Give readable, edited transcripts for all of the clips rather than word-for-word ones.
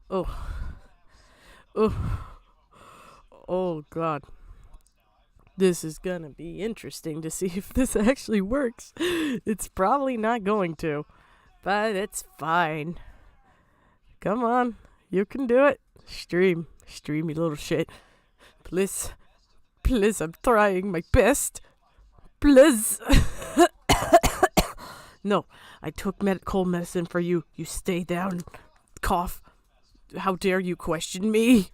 Oh. Oh. Oh, God. This is gonna be interesting to see if this actually works. It's probably not going to, but it's fine. Come on. You can do it. Stream, you little shit. Please. Please, I'm trying my best. Please. No, I took cold medicine for you. You stay down. Cough. How dare you question me?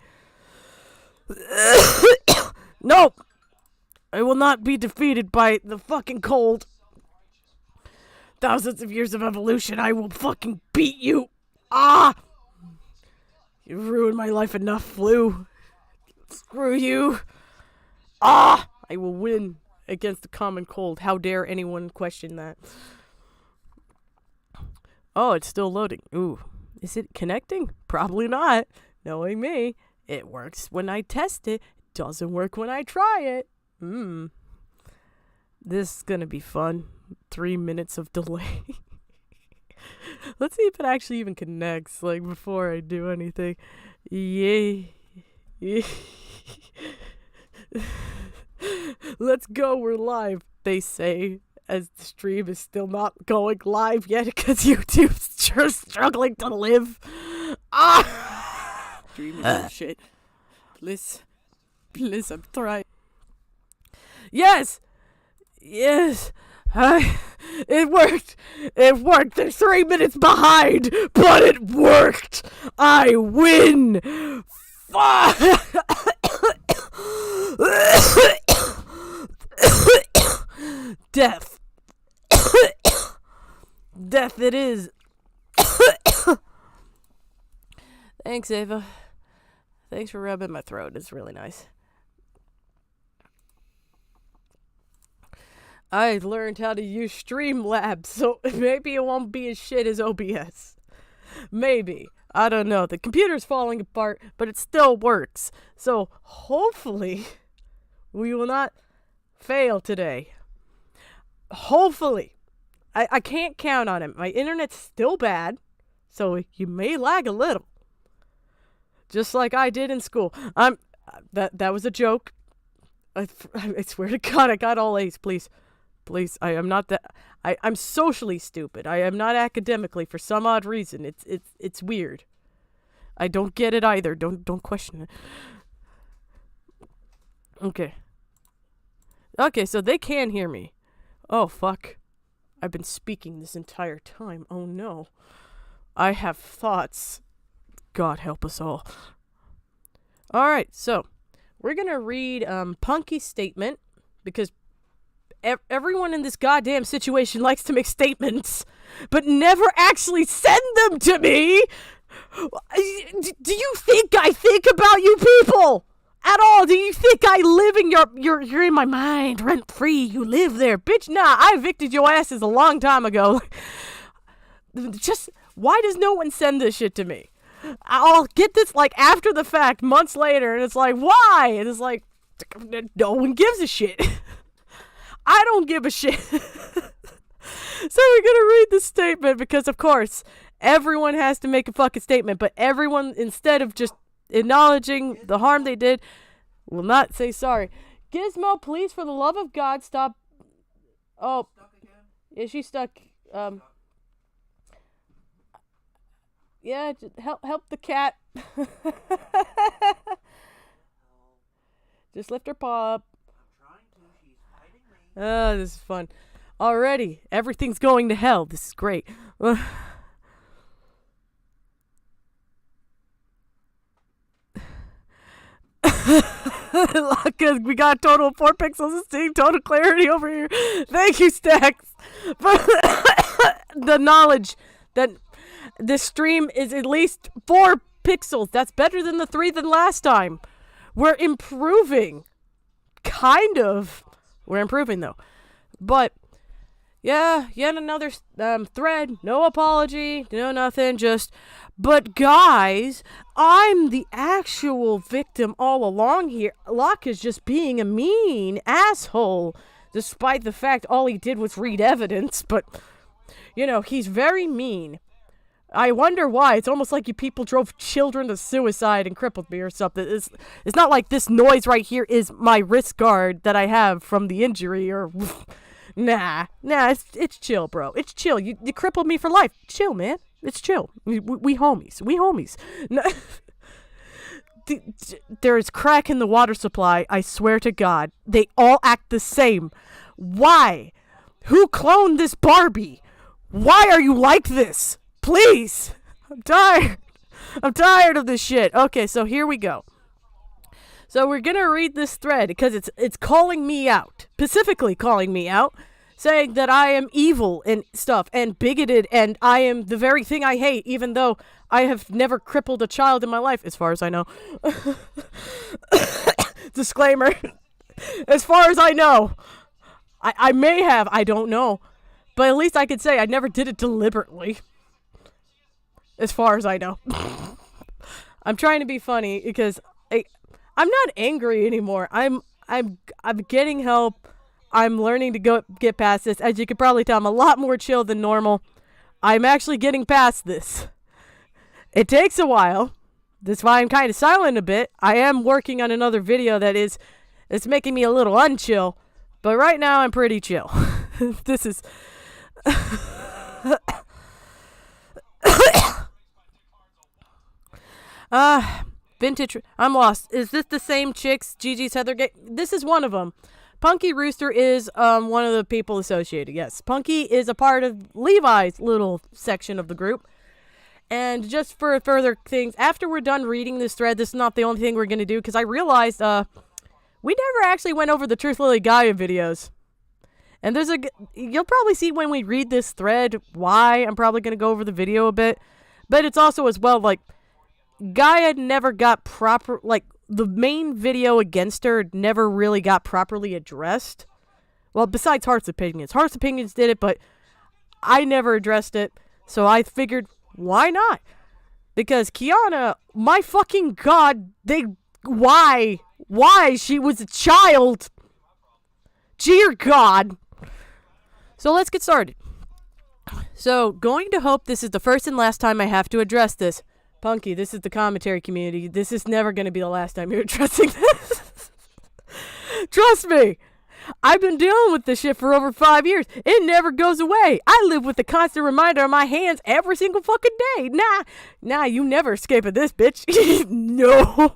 No! I will not be defeated by the fucking cold. Thousands of years of evolution, I will fucking beat you. Ah! You've ruined my life enough, flu. Screw you. Ah! I will win against the common cold. How dare anyone question that? Oh, it's still loading. Ooh. Is it connecting? Probably not. Knowing me, it works when I test it. It doesn't work when I try it. This is gonna be fun. 3 minutes of delay. Let's see if it actually even connects, like, before I do anything. Yay. Let's go, we're live, they say, as the stream is still not going live yet because YouTube's just struggling to live. Ah! Stream is shit. Please, I'm trying. Yes! It worked! They're 3 minutes behind, but it worked! I win! Death. Death it is. Thanks, Ava. Thanks for rubbing my throat. It's really nice. I learned how to use Streamlabs, so maybe it won't be as shit as OBS. Maybe. I don't know. The computer's falling apart, but it still works. So hopefully we will not fail today. Hopefully. I can't count on it. My internet's still bad, so you may lag a little. Just like I did in school. That was a joke. I swear to God, I got all A's, please. Please, I am not that. I'm socially stupid. I am not academically for some odd reason. It's weird. I don't get it either. Don't question it. Okay, so they can hear me. Oh, fuck. I've been speaking this entire time. Oh, no. I have thoughts. God help us all. Alright, so we're gonna read Punky's statement because everyone in this goddamn situation likes to make statements, but never actually send them to me. Do you think I think about you people at all? Do you think I live in you're in my mind rent free? You live there, bitch. Nah, I evicted your asses a long time ago. Just why does no one send this shit to me? I'll get this like after the fact, months later, and it's like, why? And it's like, no one gives a shit. I don't give a shit. So we're gonna read the statement because, of course, everyone has to make a fucking statement, but everyone, instead of just acknowledging the harm they did, will not say sorry. Gizmo, please, for the love of God, stop. Oh, yeah, she's stuck. Yeah, just help the cat. Just lift her paw up. Oh, this is fun. Already, everything's going to hell. This is great. Look, we got total 4 pixels of seeing total clarity over here. Thank you, Stacks, for the knowledge that this stream is at least 4 pixels. That's better than the 3 than last time. We're improving. Kind of. We're improving, though. But, yeah, yet another thread. No apology. No nothing. Just, but guys, I'm the actual victim all along here. Locke is just being a mean asshole. Despite the fact all he did was read evidence. But, you know, he's very mean. I wonder why. It's almost like you people drove children to suicide and crippled me or something. It's not like this noise right here is my wrist guard that I have from the injury or... Nah, it's chill, bro. It's chill. You crippled me for life. Chill, man. It's chill. We homies. We homies. No, there is crack in the water supply. I swear to God. They all act the same. Why? Who cloned this Barbie? Why are you like this? Please. I'm tired. I'm tired of this shit. Okay, so here we go. So we're going to read this thread because it's calling me out, specifically calling me out, saying that I am evil and stuff and bigoted and I am the very thing I hate, even though I have never crippled a child in my life, as far as I know. Disclaimer. As far as I know. I may have, I don't know. But at least I could say I never did it deliberately. As far as I know. I'm trying to be funny because... I'm not angry anymore. I'm getting help. I'm learning to get past this. As you can probably tell, I'm a lot more chill than normal. I'm actually getting past this. It takes a while. That's why I'm kind of silent a bit. I am working on another video it's making me a little unchill. But right now I'm pretty chill. This is Vintage. I'm lost. Is this the same chicks? Gigi's Heathergate? This is one of them. Punky Rooster is one of the people associated. Yes. Punky is a part of Levi's little section of the group. And just for further things, after we're done reading this thread, this is not the only thing we're going to do, because I realized we never actually went over the truth-lely-gaia videos. And you'll probably see when we read this thread why I'm probably going to go over the video a bit. But it's also as well, like, Gaia never got the main video against her never really got properly addressed. Well, besides Heart's Opinions. Heart's Opinions did it, but I never addressed it. So I figured, why not? Because Kiana, my fucking God, why? Why? She was a child. Dear God. So let's get started. So, going to hope this is the first and last time I have to address this. Punky, this is the commentary community. This is never going to be the last time you're addressing this. Trust me. I've been dealing with this shit for over 5 years. It never goes away. I live with the constant reminder on my hands every single fucking day. Nah, you never escape of this, bitch. No.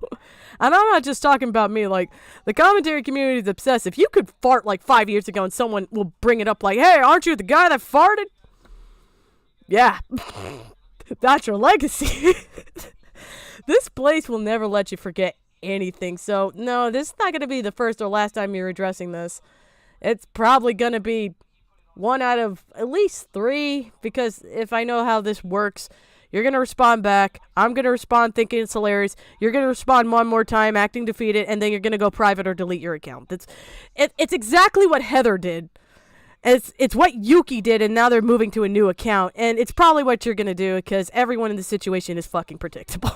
And I'm not just talking about me. Like, the commentary community is obsessive. You could fart like 5 years ago and someone will bring it up like, hey, aren't you the guy that farted? Yeah. That's your legacy. This place will never let you forget anything. So, no, this is not going to be the first or last time you're addressing this. It's probably going to be one out of at least 3, because if I know how this works, you're going to respond back. I'm going to respond thinking it's hilarious. You're going to respond one more time, acting defeated, and then you're going to go private or delete your account. It's exactly what Heather did. It's what Yuki did, and now they're moving to a new account. And it's probably what you're going to do, because everyone in this situation is fucking predictable.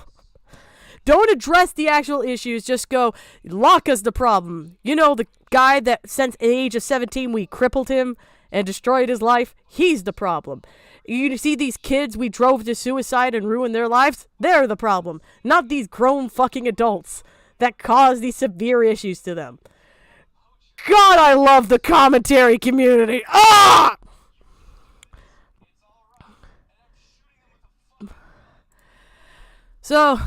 Don't address the actual issues. Just go, Laka's the problem. You know, the guy that since the age of 17 we crippled him and destroyed his life? He's the problem. You see these kids we drove to suicide and ruined their lives? They're the problem. Not these grown fucking adults that cause these severe issues to them. God, I love the commentary community. Ah! So,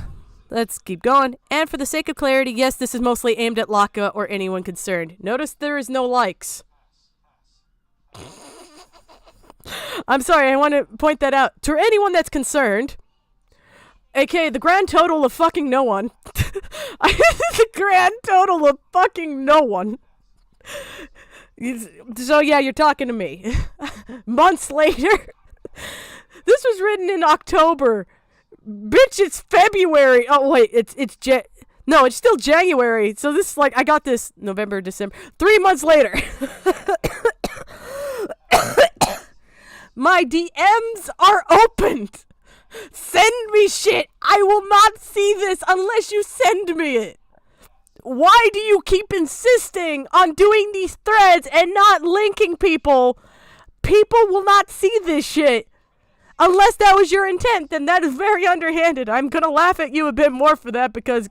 let's keep going. And for the sake of clarity, yes, this is mostly aimed at Laka or anyone concerned. Notice there is no likes. I'm sorry, I want to point that out. To anyone that's concerned, aka the grand total of fucking no one. The grand total of fucking no one. So yeah, you're talking to me. Months later. This was written in October. Bitch, it's February. Oh wait, it's still January. So this is like, I got this November, December. 3 months later. My DMs are opened. Send me shit. I will not see this unless you send me it. Why do you keep insisting on doing these threads and not linking people? People will not see this shit. Unless that was your intent, then that is very underhanded. I'm gonna laugh at you a bit more for that because,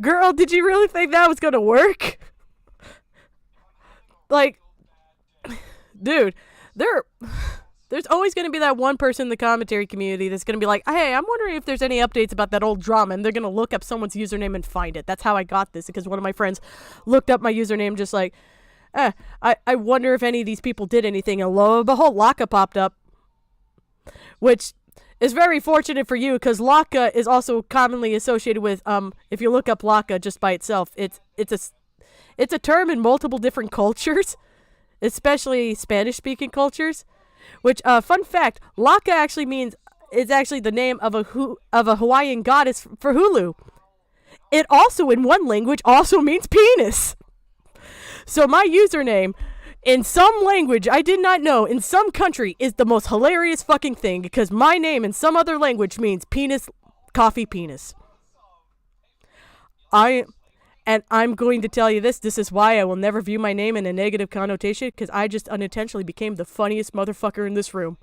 girl, did you really think that was gonna work? Like, dude, there's always going to be that one person in the commentary community that's going to be like, hey, I'm wondering if there's any updates about that old drama, and they're going to look up someone's username and find it. That's how I got this, because one of my friends looked up my username just like, I wonder if any of these people did anything, and lo and behold, Laka popped up, which is very fortunate for you, because Laka is also commonly associated with, if you look up Laka just by itself, it's a term in multiple different cultures, especially Spanish-speaking cultures. Which, fun fact, Laka actually means, it's actually the name of a Hawaiian goddess for Hulu. It also, in one language, also means penis. So my username, in some language I did not know, in some country, is the most hilarious fucking thing, because my name in some other language means penis, coffee penis. And I'm going to tell you this is why I will never view my name in a negative connotation, because I just unintentionally became the funniest motherfucker in this room.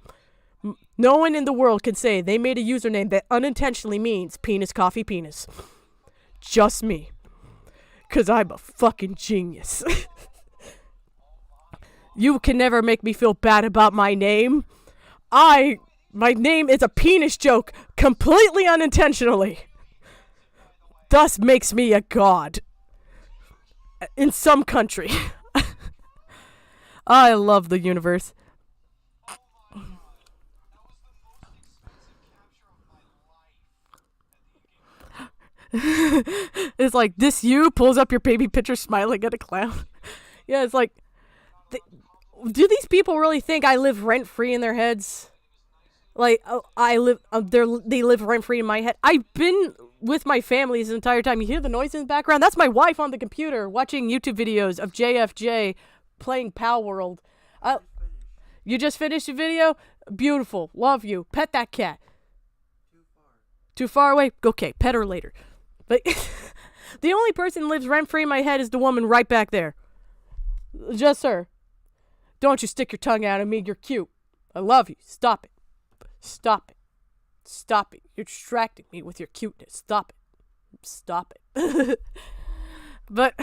No one in the world can say they made a username that unintentionally means penis, coffee, penis. Just me. Because I'm a fucking genius. You can never make me feel bad about my name. My name is a penis joke, completely unintentionally. Thus makes me a god. In some country. I love the universe. It's like, this you pulls up your baby picture smiling at a clown. Yeah, it's like, do these people really think I live rent-free in their heads? Like, they live rent-free in my head. I've been with my family this entire time. You hear the noise in the background? That's my wife on the computer watching YouTube videos of JFJ playing Pal World. You just finished the video? Beautiful. Love you. Pet that cat. Too far away? Okay, pet her later. But the only person who lives rent-free in my head is the woman right back there. Just her. Don't you stick your tongue out at me. You're cute. I love you. Stop it. Stop it. Stop it. You're distracting me with your cuteness. Stop it. Stop it. But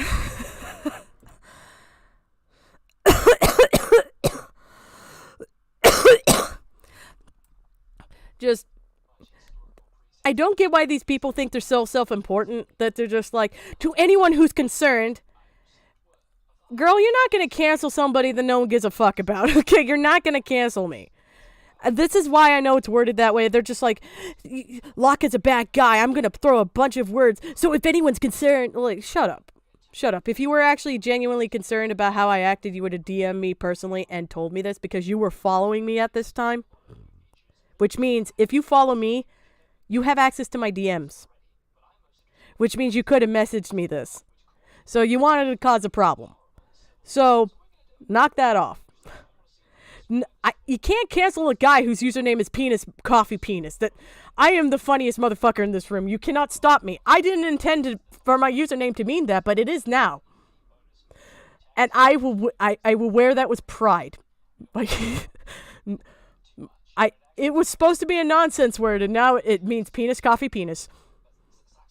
just, I don't get why these people think they're so self-important that they're just like, to anyone who's concerned, girl, you're not going to cancel somebody that no one gives a fuck about. Okay, you're not going to cancel me. This is why I know it's worded that way. They're just like, Locke is a bad guy. I'm going to throw a bunch of words. So if anyone's concerned, like, shut up. Shut up. If you were actually genuinely concerned about how I acted, you would have DM'd me personally and told me this, because you were following me at this time. Which means if you follow me, you have access to my DMs. Which means you could have messaged me this. So you wanted to cause a problem. So knock that off. You can't cancel a guy whose username is penis, coffee, penis. That I am the funniest motherfucker in this room. You cannot stop me. I didn't intend for my username to mean that, but it is now. And I will wear that with pride. Like, it was supposed to be a nonsense word, and now it means penis, coffee, penis.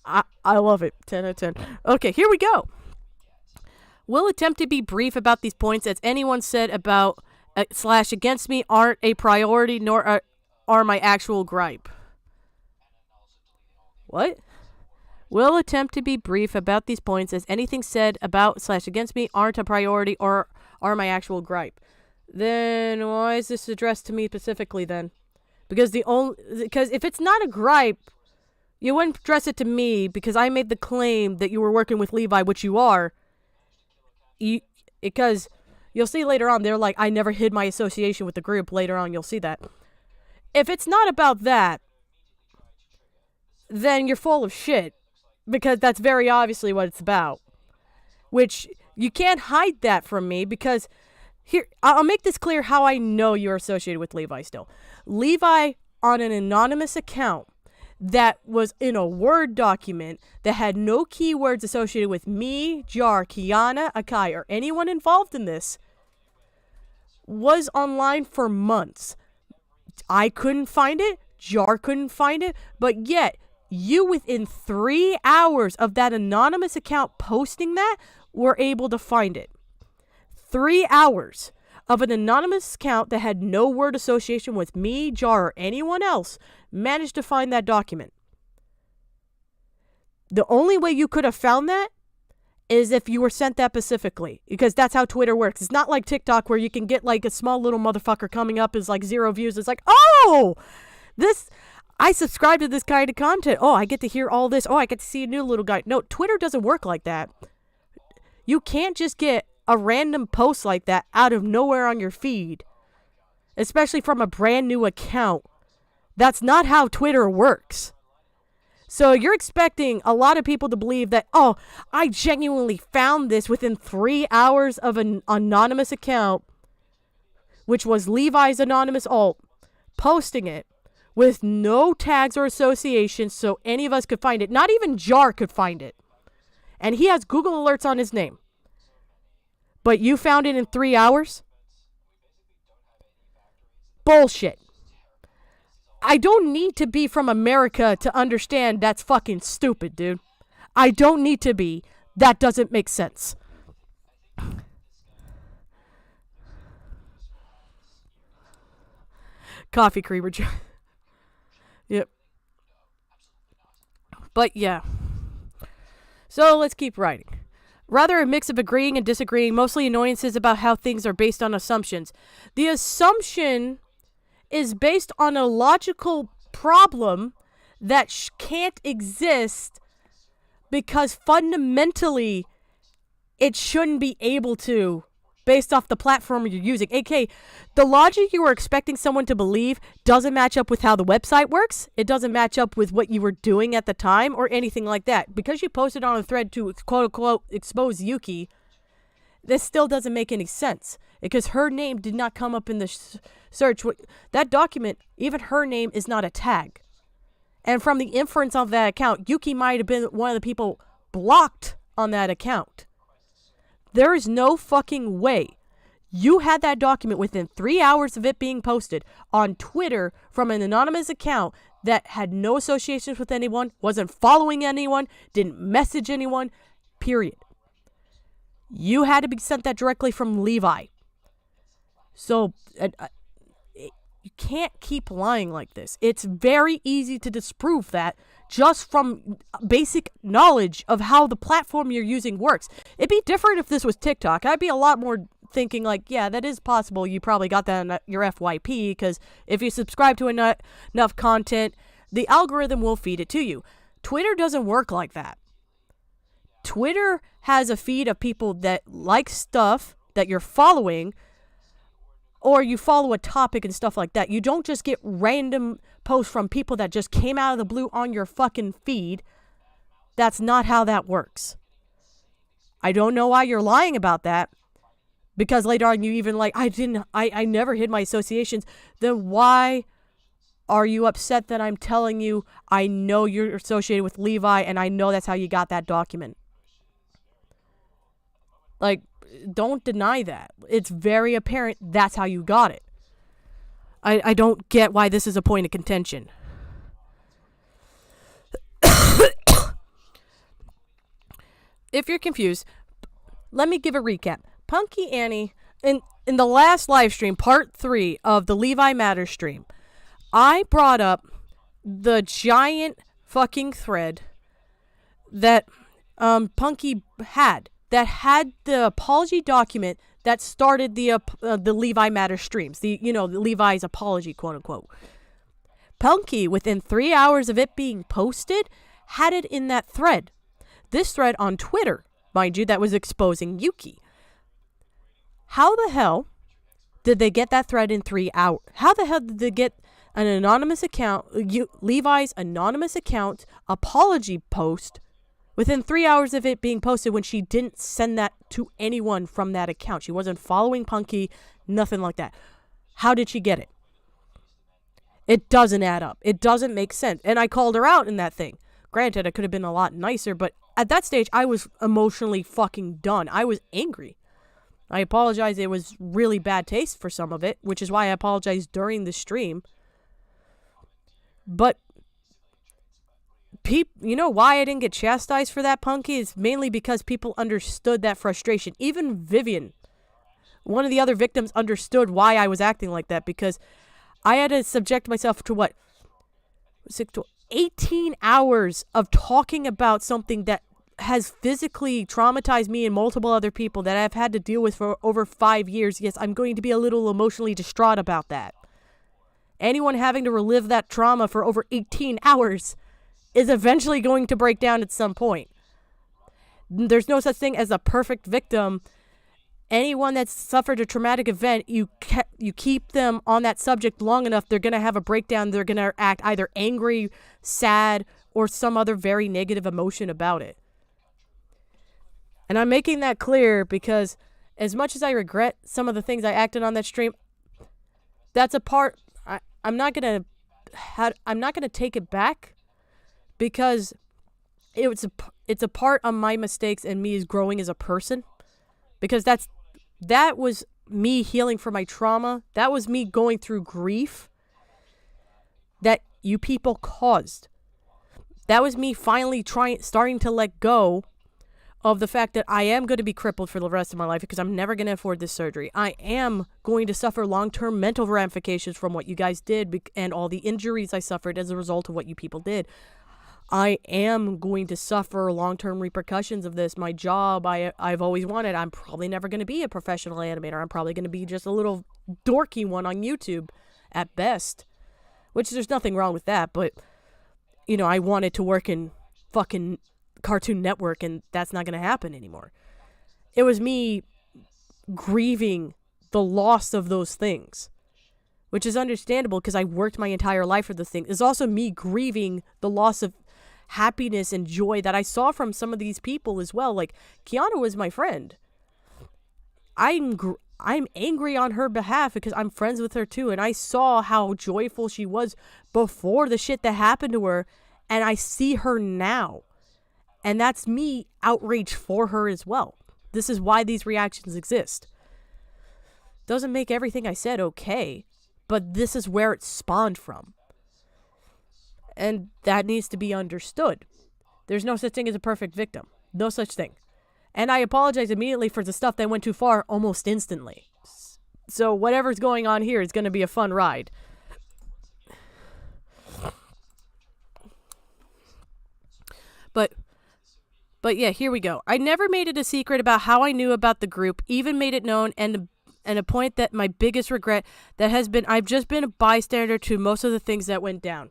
I love it. 10 out of 10. Okay, here we go. Will attempt to be brief about these points, as anyone said about / against me aren't a priority, nor are my actual gripe. What? Will attempt to be brief about these points, as anything said about / against me aren't a priority or are my actual gripe. Then why is this addressed to me specifically then? Because if it's not a gripe, you wouldn't address it to me, because I made the claim that you were working with Levi, which you are. Because you'll see later on, they're like, I never hid my association with the group. Later on, you'll see that. If it's not about that, then you're full of shit, because that's very obviously what it's about. Which, you can't hide that from me, because here, I'll make this clear how I know you're associated with Levi still. Levi, on an anonymous account that was in a Word document that had no keywords associated with me, Jar, Kiana, Akai, or anyone involved in this, was online for months, I couldn't find it. Jar couldn't find it. But yet, you within 3 hours of that anonymous account posting that were able to find it. 3 hours of an anonymous account that had no word association with me, Jar, or anyone else managed to find that document. The only way you could have found that is if you were sent that specifically, because that's how Twitter works. It's not like TikTok where you can get like a small little motherfucker coming up as like 0 views. It's like, oh, I subscribe to this kind of content. Oh, I get to hear all this. Oh, I get to see a new little guy. No, Twitter doesn't work like that. You can't just get a random post like that out of nowhere on your feed, especially from a brand new account. That's not how Twitter works. So you're expecting a lot of people to believe that, oh, I genuinely found this within 3 hours of an anonymous account, which was Levi's anonymous alt, posting it with no tags or associations so any of us could find it. Not even Jar could find it. And he has Google alerts on his name. But you found it in 3 hours? Bullshit. I don't need to be from America to understand that's fucking stupid, dude. I don't need to be. That doesn't make sense. Coffee creamer. Yep. But yeah. So let's keep writing. Rather a mix of agreeing and disagreeing, mostly annoyances about how things are based on assumptions. The assumption is based on a logical problem that can't exist because fundamentally it shouldn't be able to based off the platform you're using. AK, the logic you were expecting someone to believe doesn't match up with how the website works. It doesn't match up with what you were doing at the time or anything like that. Because you posted on a thread to quote-unquote expose Yuki, this still doesn't make any sense because her name did not come up in the search. That document, even her name is not a tag. And from the inference of that account, Yuki might have been one of the people blocked on that account. There is no fucking way you had that document within 3 hours of it being posted on Twitter from an anonymous account that had no associations with anyone, wasn't following anyone, didn't message anyone, period. You had to be sent that directly from Levi. So you can't keep lying like this. It's very easy to disprove that just from basic knowledge of how the platform you're using works. It'd be different if this was TikTok. I'd be a lot more thinking like, yeah, that is possible. You probably got that on your FYP because if you subscribe to enough content, the algorithm will feed it to you. Twitter doesn't work like that. Twitter has a feed of people that like stuff that you're following, or you follow a topic and stuff like that. You don't just get random posts from people that just came out of the blue on your fucking feed. That's not how that works. I don't know why you're lying about that. Because later on you even like, I never hid my associations. Then why are you upset that I'm telling you I know you're associated with Levi and I know that's how you got that document? Like, don't deny that. It's very apparent that's how you got it. I don't get why this is a point of contention. If you're confused, let me give a recap. Punky Annie, in the last live stream, part 3 of the Levi-Matters stream, I brought up the giant fucking thread that Punky had. That had the apology document that started the Levi-Matters streams. The Levi's apology, quote unquote. Punky, within 3 hours of it being posted, had it in that thread. This thread on Twitter, mind you, that was exposing Yuki. How the hell did they get that thread in 3 hours? How the hell did they get an anonymous account, Levi's anonymous account apology post within 3 hours of it being posted when she didn't send that to anyone from that account? She wasn't following Punky, nothing like that. How did she get it? It doesn't add up. It doesn't make sense. And I called her out in that thing. Granted, I could have been a lot nicer, but at that stage, I was emotionally fucking done. I was angry. I apologize. It was really bad taste for some of it, which is why I apologized during the stream. But you know why I didn't get chastised for that, Punky? Is mainly because people understood that frustration. Even Vivian, one of the other victims, understood why I was acting like that, because I had to subject myself to 18 hours of talking about something that has physically traumatized me and multiple other people that I've had to deal with for over 5 years. Yes, I'm going to be a little emotionally distraught about that. Anyone having to relive that trauma for over 18 hours is eventually going to break down at some point. There's no such thing as a perfect victim. Anyone that's suffered a traumatic event, you keep them on that subject long enough, they're going to have a breakdown. They're going to act either angry, sad, or some other very negative emotion about it. And I'm making that clear because as much as I regret some of the things I acted on that stream, that's a part. I'm not gonna take it back, because it's a part of my mistakes and me is growing as a person. Because that was me healing from my trauma. That was me going through grief that you people caused. That was me finally starting to let go of the fact that I am going to be crippled for the rest of my life because I'm never going to afford this surgery. I am going to suffer long-term mental ramifications from what you guys did and all the injuries I suffered as a result of what you people did. I am going to suffer long-term repercussions of this. My job, I've always wanted. I'm probably never going to be a professional animator. I'm probably going to be just a little dorky one on YouTube at best, which there's nothing wrong with that. But, you know, I wanted to work in fucking Cartoon Network, and that's not going to happen anymore. It was me grieving the loss of those things, which is understandable because I worked my entire life for this thing. It's also me grieving the loss of happiness and joy that I saw from some of these people as well. Like, Kiana was my friend. I'm angry on her behalf because I'm friends with her too, and I saw how joyful she was before the shit that happened to her, and I see her now. And that's me outraged for her as well. This is why these reactions exist. Doesn't make everything I said okay, but this is where it spawned from. And that needs to be understood. There's no such thing as a perfect victim. No such thing. And I apologize immediately for the stuff that went too far almost instantly. So whatever's going on here is going to be a fun ride. But yeah, here we go. I never made it a secret about how I knew about the group, even made it known, and a point that my biggest regret that has been I've just been a bystander to most of the things that went down.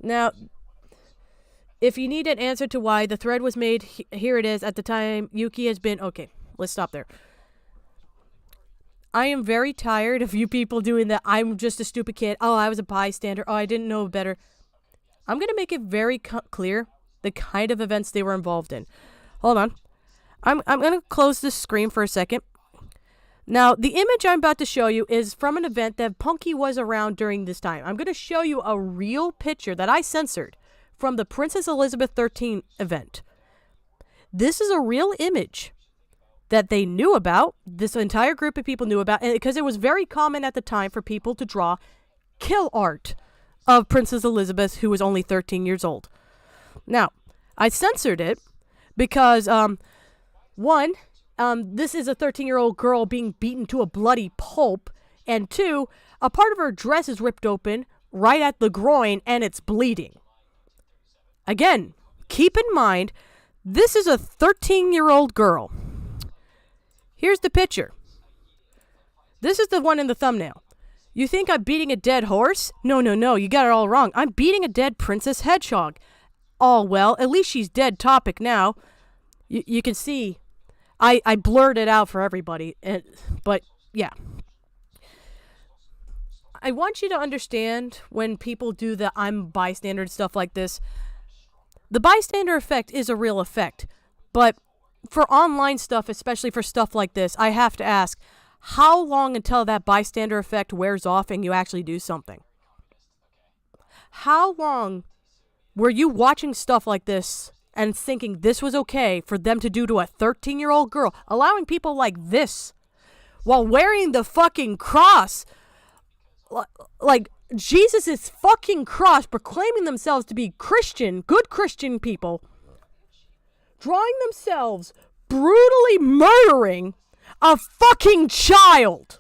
Now, if you need an answer to why the thread was made, here it is. At the time, Yuki has been... Okay, let's stop there. I am very tired of you people doing that. I'm just a stupid kid. Oh, I was a bystander. Oh, I didn't know better. I'm going to make it very clear the kind of events they were involved in. Hold on. I'm going to close this screen for a second. Now, the image I'm about to show you is from an event that Punky was around during this time. I'm going to show you a real picture that I censored from the Princess Elizabeth 13 event. This is a real image that they knew about, this entire group of people knew about, because it was very common at the time for people to draw kill art of Princess Elizabeth, who was only 13 years old. Now, I censored it because, one, this is a 13-year-old girl being beaten to a bloody pulp, and two, a part of her dress is ripped open right at the groin and it's bleeding. Again, keep in mind, this is a 13-year-old girl. Here's the picture. This is the one in the thumbnail. You think I'm beating a dead horse? No, you got it all wrong. I'm beating a dead Princess Hedgehog. All well, at least she's dead topic now. You can see, I blurred it out for everybody, but yeah. I want you to understand when people do the I'm bystander and stuff like this, the bystander effect is a real effect, but for online stuff, especially for stuff like this, I have to ask, how long until that bystander effect wears off and you actually do something? How long were you watching stuff like this and thinking this was okay for them to do to a 13-year-old girl, allowing people like this while wearing the fucking cross, like Jesus' fucking cross, proclaiming themselves to be Christian, good Christian people, drawing themselves brutally murdering a fucking child.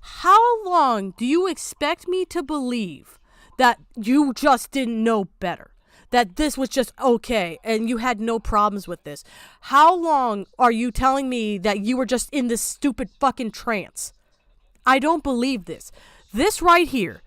How long do you expect me to believe that you just didn't know better? That this was just okay and you had no problems with this? How long are you telling me that you were just in this stupid fucking trance? I don't believe this. This right here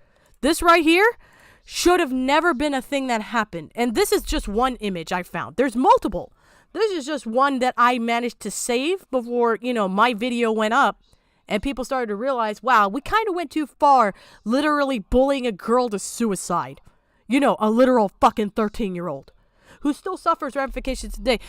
should have never been a thing that happened. And this is just one image I found. There's multiple. This is just one that I managed to save before, my video went up. And people started to realize, wow, we kind of went too far, literally bullying a girl to suicide. A literal fucking 13-year-old who still suffers ramifications today.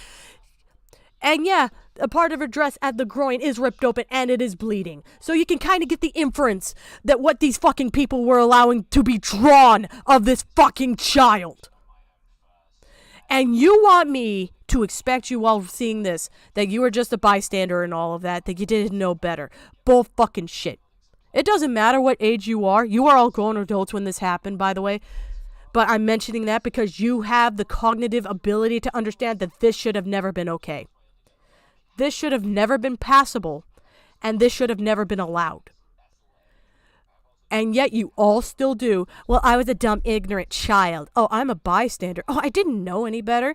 And yeah, a part of her dress at the groin is ripped open and it is bleeding. So you can kind of get the inference that what these fucking people were allowing to be drawn of this fucking child. And you want me to expect you while seeing this that you were just a bystander and all of that you didn't know better. Bull fucking shit. It doesn't matter what age you are. You are all grown adults when this happened, by the way. But I'm mentioning that because you have the cognitive ability to understand that this should have never been okay. This should have never been passable. And this should have never been allowed. And yet you all still do. Well, I was a dumb, ignorant child. Oh, I'm a bystander. Oh, I didn't know any better.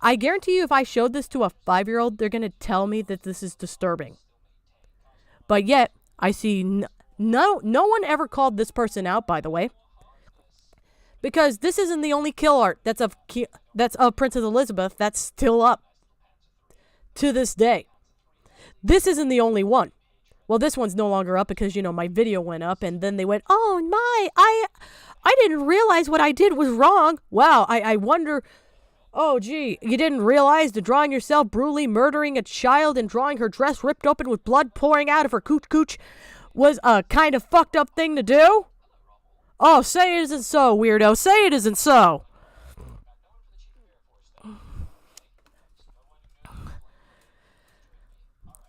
I guarantee you if I showed this to a 5-year-old, they're going to tell me that this is disturbing. But yet, I see no one ever called this person out, by the way. Because this isn't the only kill art that's of Princess Elizabeth that's still up to this day. This isn't the only one. Well, this one's no longer up because, my video went up and then they went, oh my, I didn't realize what I did was wrong. Wow, I wonder, oh gee, you didn't realize that drawing yourself brutally murdering a child and drawing her dress ripped open with blood pouring out of her cooch was a kind of fucked up thing to do? Oh, say it isn't so, weirdo. Say it isn't so.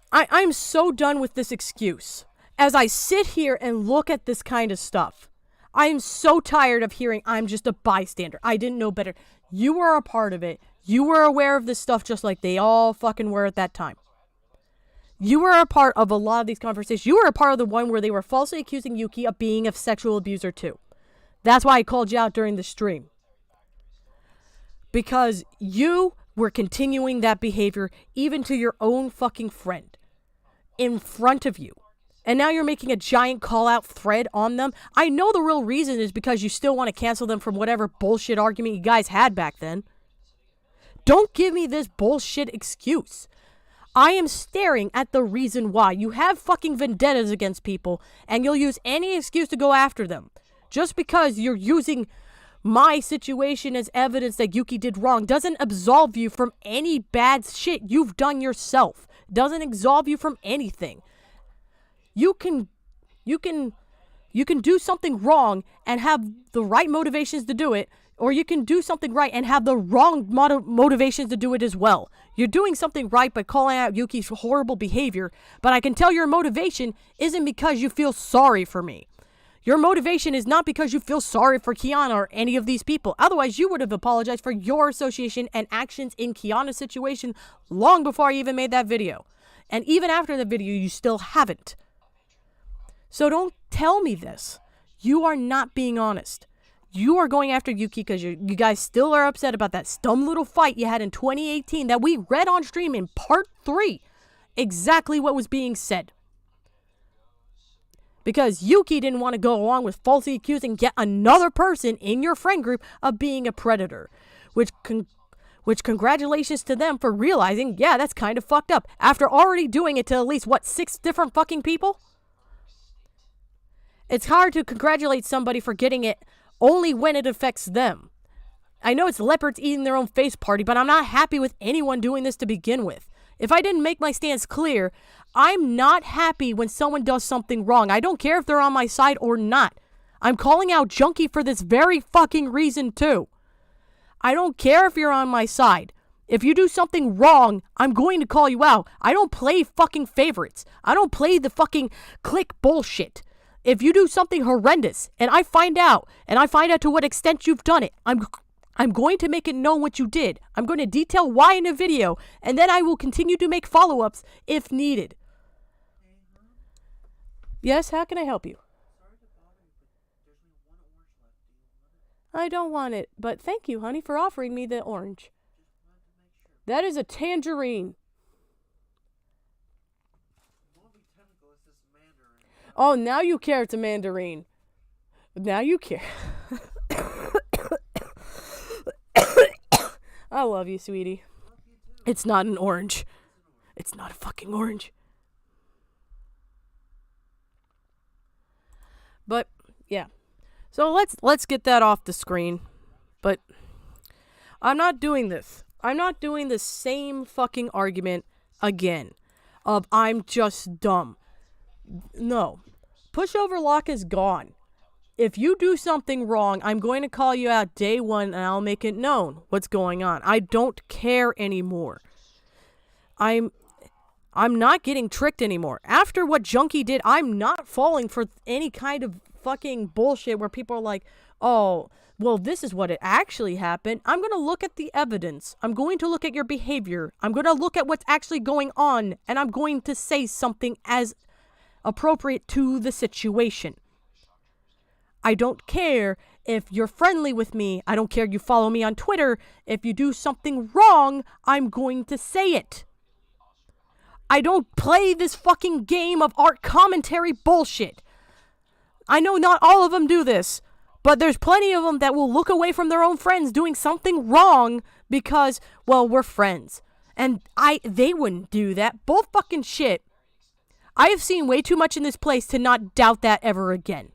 I'm so done with this excuse. As I sit here and look at this kind of stuff, I am so tired of hearing I'm just a bystander. I didn't know better. You were a part of it. You were aware of this stuff just like they all fucking were at that time. You were a part of a lot of these conversations. You were a part of the one where they were falsely accusing Yuki of being a sexual abuser too. That's why I called you out during the stream. Because you were continuing that behavior even to your own fucking friend. In front of you. And now you're making a giant call-out thread on them. I know the real reason is because you still want to cancel them from whatever bullshit argument you guys had back then. Don't give me this bullshit excuse. I am staring at the reason why. You have fucking vendettas against people, and you'll use any excuse to go after them. Just because you're using my situation as evidence that Yuki did wrong doesn't absolve you from any bad shit you've done yourself. Doesn't absolve you from anything. You can do something wrong and have the right motivations to do it, or you can do something right and have the wrong motivations to do it as well. You're doing something right by calling out Yuki's horrible behavior, but I can tell your motivation isn't because you feel sorry for me. Your motivation is not because you feel sorry for Kiana or any of these people. Otherwise, you would have apologized for your association and actions in Kiana's situation long before I even made that video. And even after the video, you still haven't. So don't tell me this. You are not being honest. You are going after Yuki because you guys still are upset about that dumb little fight you had in 2018 that we read on stream in part 3. Exactly what was being said. Because Yuki didn't want to go along with falsely accusing yet another person in your friend group of being a predator. Which congratulations to them for realizing, yeah, that's kind of fucked up. After already doing it to at least, 6 different fucking people? It's hard to congratulate somebody for getting it only when it affects them. I know it's leopards eating their own face party, but I'm not happy with anyone doing this to begin with. If I didn't make my stance clear, I'm not happy when someone does something wrong. I don't care if they're on my side or not. I'm calling out Junkie for this very fucking reason too. I don't care if you're on my side. If you do something wrong, I'm going to call you out. I don't play fucking favorites. I don't play the fucking click bullshit. If you do something horrendous and I find out to what extent you've done it, I'm going to make it known what you did. I'm going to detail why in a video, and then I will continue to make follow-ups if needed. Yes, how can I help you? I don't want it, but thank you, honey, for offering me the orange. That is a tangerine. Oh, now you care it's a mandarin. Now you care. I love you, sweetie. It's not an orange. It's not a fucking orange. But, yeah. So let's get that off the screen. But I'm not doing this. I'm not doing the same fucking argument again of I'm just dumb. No. Pushover lock is gone. If you do something wrong, I'm going to call you out day one and I'll make it known what's going on. I don't care anymore. I'm not getting tricked anymore. After what Junkie did, I'm not falling for any kind of fucking bullshit where people are like, oh, well, this is what it actually happened. I'm going to look at the evidence. I'm going to look at your behavior. I'm going to look at what's actually going on. And I'm going to say something as appropriate to the situation. I don't care if you're friendly with me. I don't care if you follow me on Twitter. If you do something wrong, I'm going to say it. I don't play this fucking game of art commentary bullshit. I know not all of them do this. But there's plenty of them that will look away from their own friends doing something wrong because, well, we're friends. And they wouldn't do that. Bull fucking shit. I have seen way too much in this place to not doubt that ever again.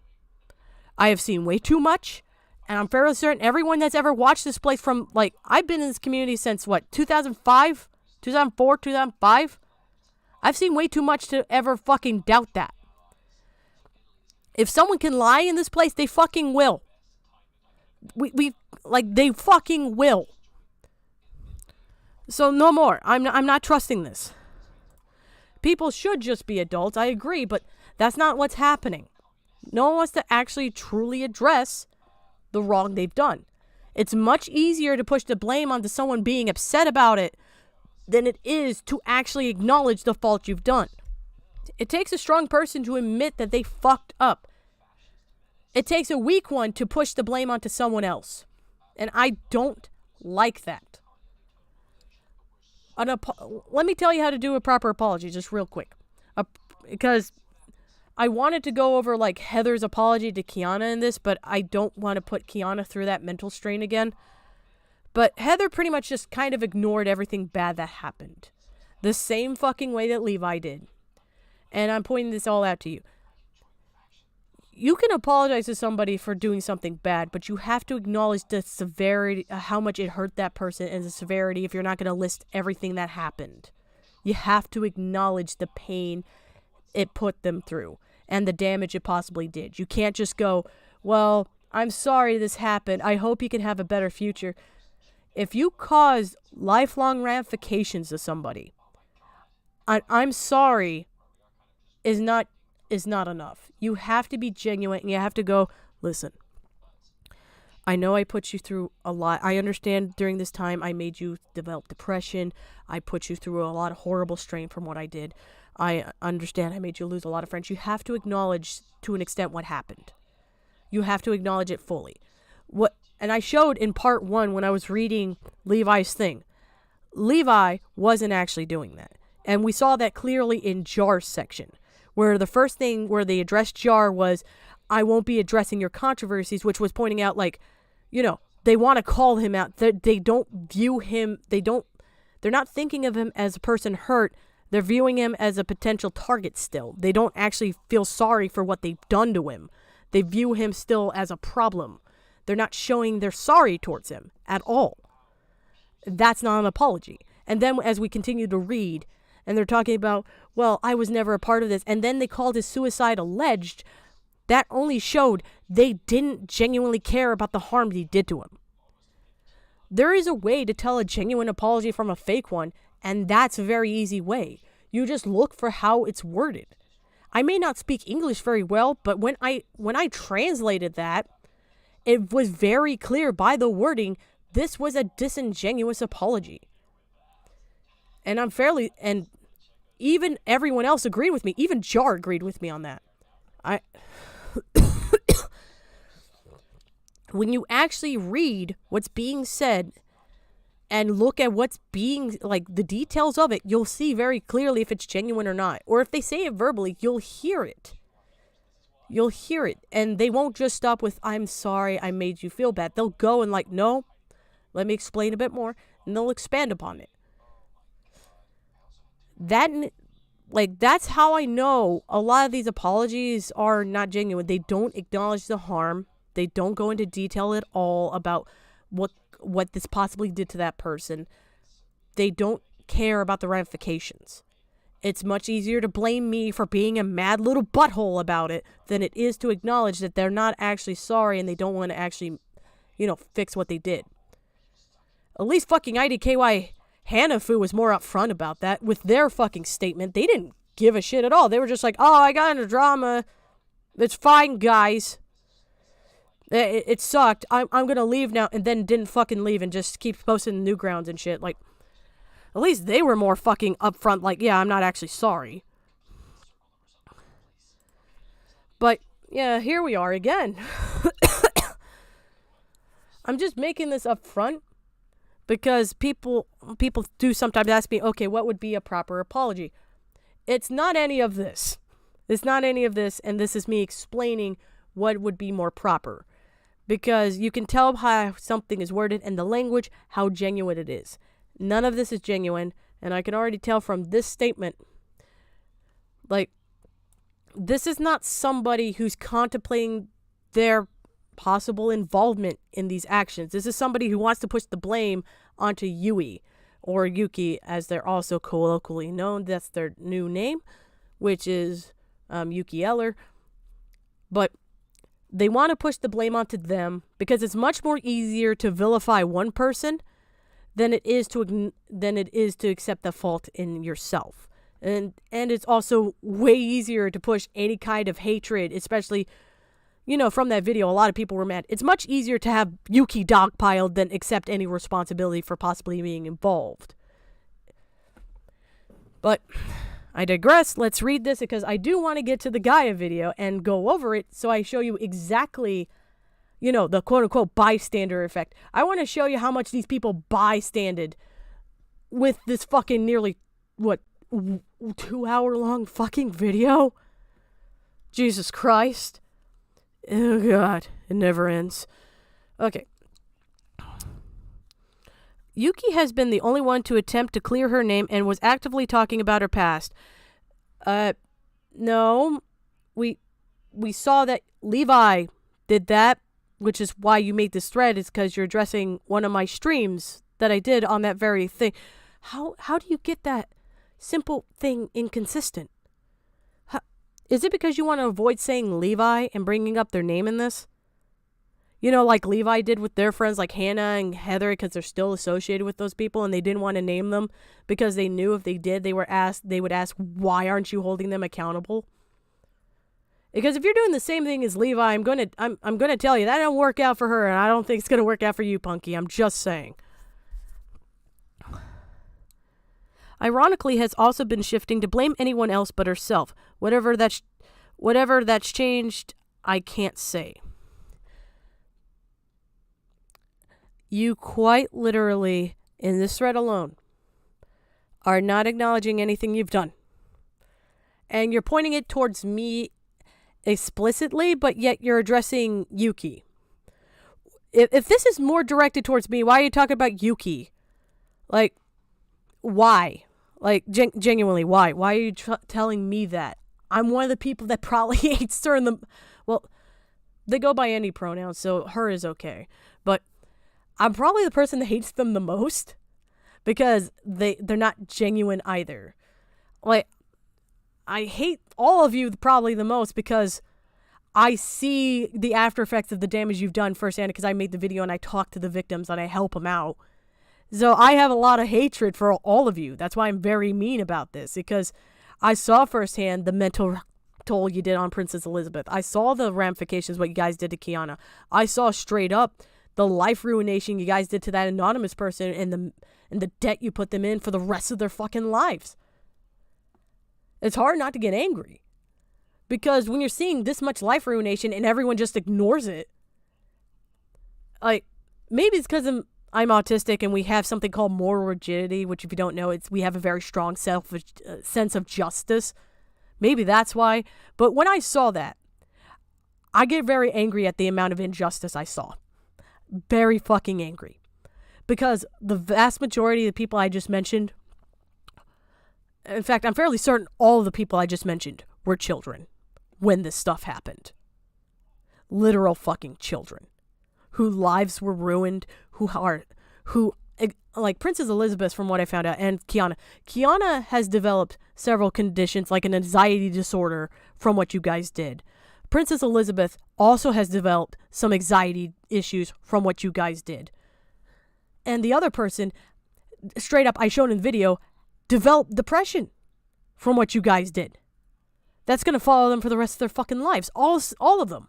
I have seen way too much. And I'm fairly certain everyone that's ever watched this place from, like, I've been in this community since, 2005? 2004? 2005? I've seen way too much to ever fucking doubt that. If someone can lie in this place, they fucking will. They fucking will. So no more. I'm not trusting this. People should just be adults, I agree, but that's not what's happening. No one wants to actually truly address the wrong they've done. It's much easier to push the blame onto someone being upset about it than it is to actually acknowledge the fault you've done. It takes a strong person to admit that they fucked up. It takes a weak one to push the blame onto someone else. And I don't like that. Let me tell you how to do a proper apology, just real quick. Because I wanted to go over, like, Heather's apology to Kiana in this, but I don't want to put Kiana through that mental strain again. But Heather pretty much just kind of ignored everything bad that happened. The same fucking way that Levi did. And I'm pointing this all out to you. You can apologize to somebody for doing something bad, but you have to acknowledge the severity, how much it hurt that person, and the severity if you're not going to list everything that happened. You have to acknowledge the pain it put them through and the damage it possibly did. You can't just go, well, I'm sorry this happened. I hope you can have a better future. If you cause lifelong ramifications to somebody, I'm sorry is not enough. You have to be genuine and you have to go, listen, I know I put you through a lot. I understand during this time I made you develop depression. I put you through a lot of horrible strain from what I did. I understand I made you lose a lot of friends. You have to acknowledge to an extent what happened. You have to acknowledge it fully. And I showed in part 1 when I was reading Levi's thing. Levi wasn't actually doing that. And we saw that clearly in Jar's section, where the first thing where they addressed Jar was, I won't be addressing your controversies, which was pointing out, like, you know, they want to call him out. They don't view him, they're not thinking of him as a person hurt. They're viewing him as a potential target still. They don't actually feel sorry for what they've done to him. They view him still as a problem. They're not showing they're sorry towards him at all. That's not an apology. And then as we continue to read, and they're talking about, well, I was never a part of this, and then they called his suicide alleged, that only showed they didn't genuinely care about the harm he did to him. There is a way to tell a genuine apology from a fake one, and that's a very easy way. You just look for how it's worded. I may not speak English very well, but when I translated that, it was very clear by the wording, this was a disingenuous apology. And and even everyone else agreed with me. Even Jar agreed with me on that. When you actually read what's being said and look at what's being, like, the details of it, you'll see very clearly if it's genuine or not. Or if they say it verbally, you'll hear it. You'll hear it. And they won't just stop with, I'm sorry, I made you feel bad. They'll go and like, no, let me explain a bit more. And they'll expand upon it. That's how I know a lot of these apologies are not genuine. They don't acknowledge the harm. They don't go into detail at all about what this possibly did to that person. They don't care about the ramifications. It's much easier to blame me for being a mad little butthole about it than it is to acknowledge that they're not actually sorry and they don't want to actually, fix what they did. At least fucking IDKY Hanafu was more upfront about that with their fucking statement. They didn't give a shit at all. They were just like, oh, I got into drama. It's fine, guys. It sucked. I'm gonna leave now, and then didn't fucking leave and just keep posting Newgrounds and shit. Like, at least they were more fucking upfront, like, yeah, I'm not actually sorry. But, yeah, here we are again. I'm just making this upfront because people do sometimes ask me, okay, what would be a proper apology? It's not any of this. It's not any of this, and this is me explaining what would be more proper. Because you can tell how something is worded and the language, how genuine it is. None of this is genuine, and I can already tell from this statement, like, this is not somebody who's contemplating their possible involvement in these actions. This is somebody who wants to push the blame onto Yui, or Yuki, as they're also colloquially known. That's their new name, which is Yuki Eller. But they want to push the blame onto them because it's much more easier to vilify one person than it is to accept the fault in yourself. And it's also way easier to push any kind of hatred, especially, from that video, a lot of people were mad. It's much easier to have Yuki dogpiled than accept any responsibility for possibly being involved. But I digress. Let's read this because I do want to get to the Gaia video and go over it so I show you exactly, the quote-unquote bystander effect. I want to show you how much these people bystanded with this fucking nearly, 2-hour-long fucking video? Jesus Christ. Oh, God. It never ends. Okay. Yuki has been the only one to attempt to clear her name and was actively talking about her past. No. We saw that Levi did that, which is why you made this thread, is because you're addressing one of my streams that I did on that very thing. How do you get that simple thing inconsistent? Is it because you want to avoid saying Levi and bringing up their name in this? Like Levi did with their friends like Hannah and Heather, because they're still associated with those people and they didn't want to name them because they knew if they did, they would ask, why aren't you holding them accountable? Because if you're doing the same thing as Levi, I'm gonna tell you that don't work out for her, and I don't think it's gonna work out for you, Punky. I'm just saying. Ironically, has also been shifting to blame anyone else but herself. Whatever that's changed, I can't say. You quite literally, in this thread alone, are not acknowledging anything you've done. And you're pointing it towards me explicitly, but yet you're addressing Yuki. If this is more directed towards me, why are you talking about Yuki? Like, why? Like, genuinely, why? Why are you telling me that? I'm one of the people that probably hates her in the... Well, they go by any pronoun, so her is okay. But I'm probably the person that hates them the most because they're not genuine either. Like, I hate all of you probably the most because I see the after effects of the damage you've done firsthand because I made the video and I talk to the victims and I help them out. So I have a lot of hatred for all of you. That's why I'm very mean about this, because I saw firsthand the mental toll you did on Princess Elizabeth. I saw the ramifications, what you guys did to Kiana. I saw straight up the life ruination you guys did to that anonymous person and the debt you put them in for the rest of their fucking lives. It's hard not to get angry. Because when you're seeing this much life ruination and everyone just ignores it, like, maybe it's because I'm autistic and we have something called moral rigidity, which if you don't know, we have a very strong sense of justice. Maybe that's why. But when I saw that, I get very angry at the amount of injustice I saw. Very fucking angry. Because the vast majority of the people I just mentioned, in fact, I'm fairly certain all of the people I just mentioned were children when this stuff happened. Literal fucking children. Whose lives were ruined, who like Princess Elizabeth, from what I found out, and Kiana. Kiana has developed several conditions, like an anxiety disorder, from what you guys did. Princess Elizabeth also has developed some anxiety issues from what you guys did. And the other person, straight up, I showed in the video, developed depression from what you guys did. That's going to follow them for the rest of their fucking lives. All of them.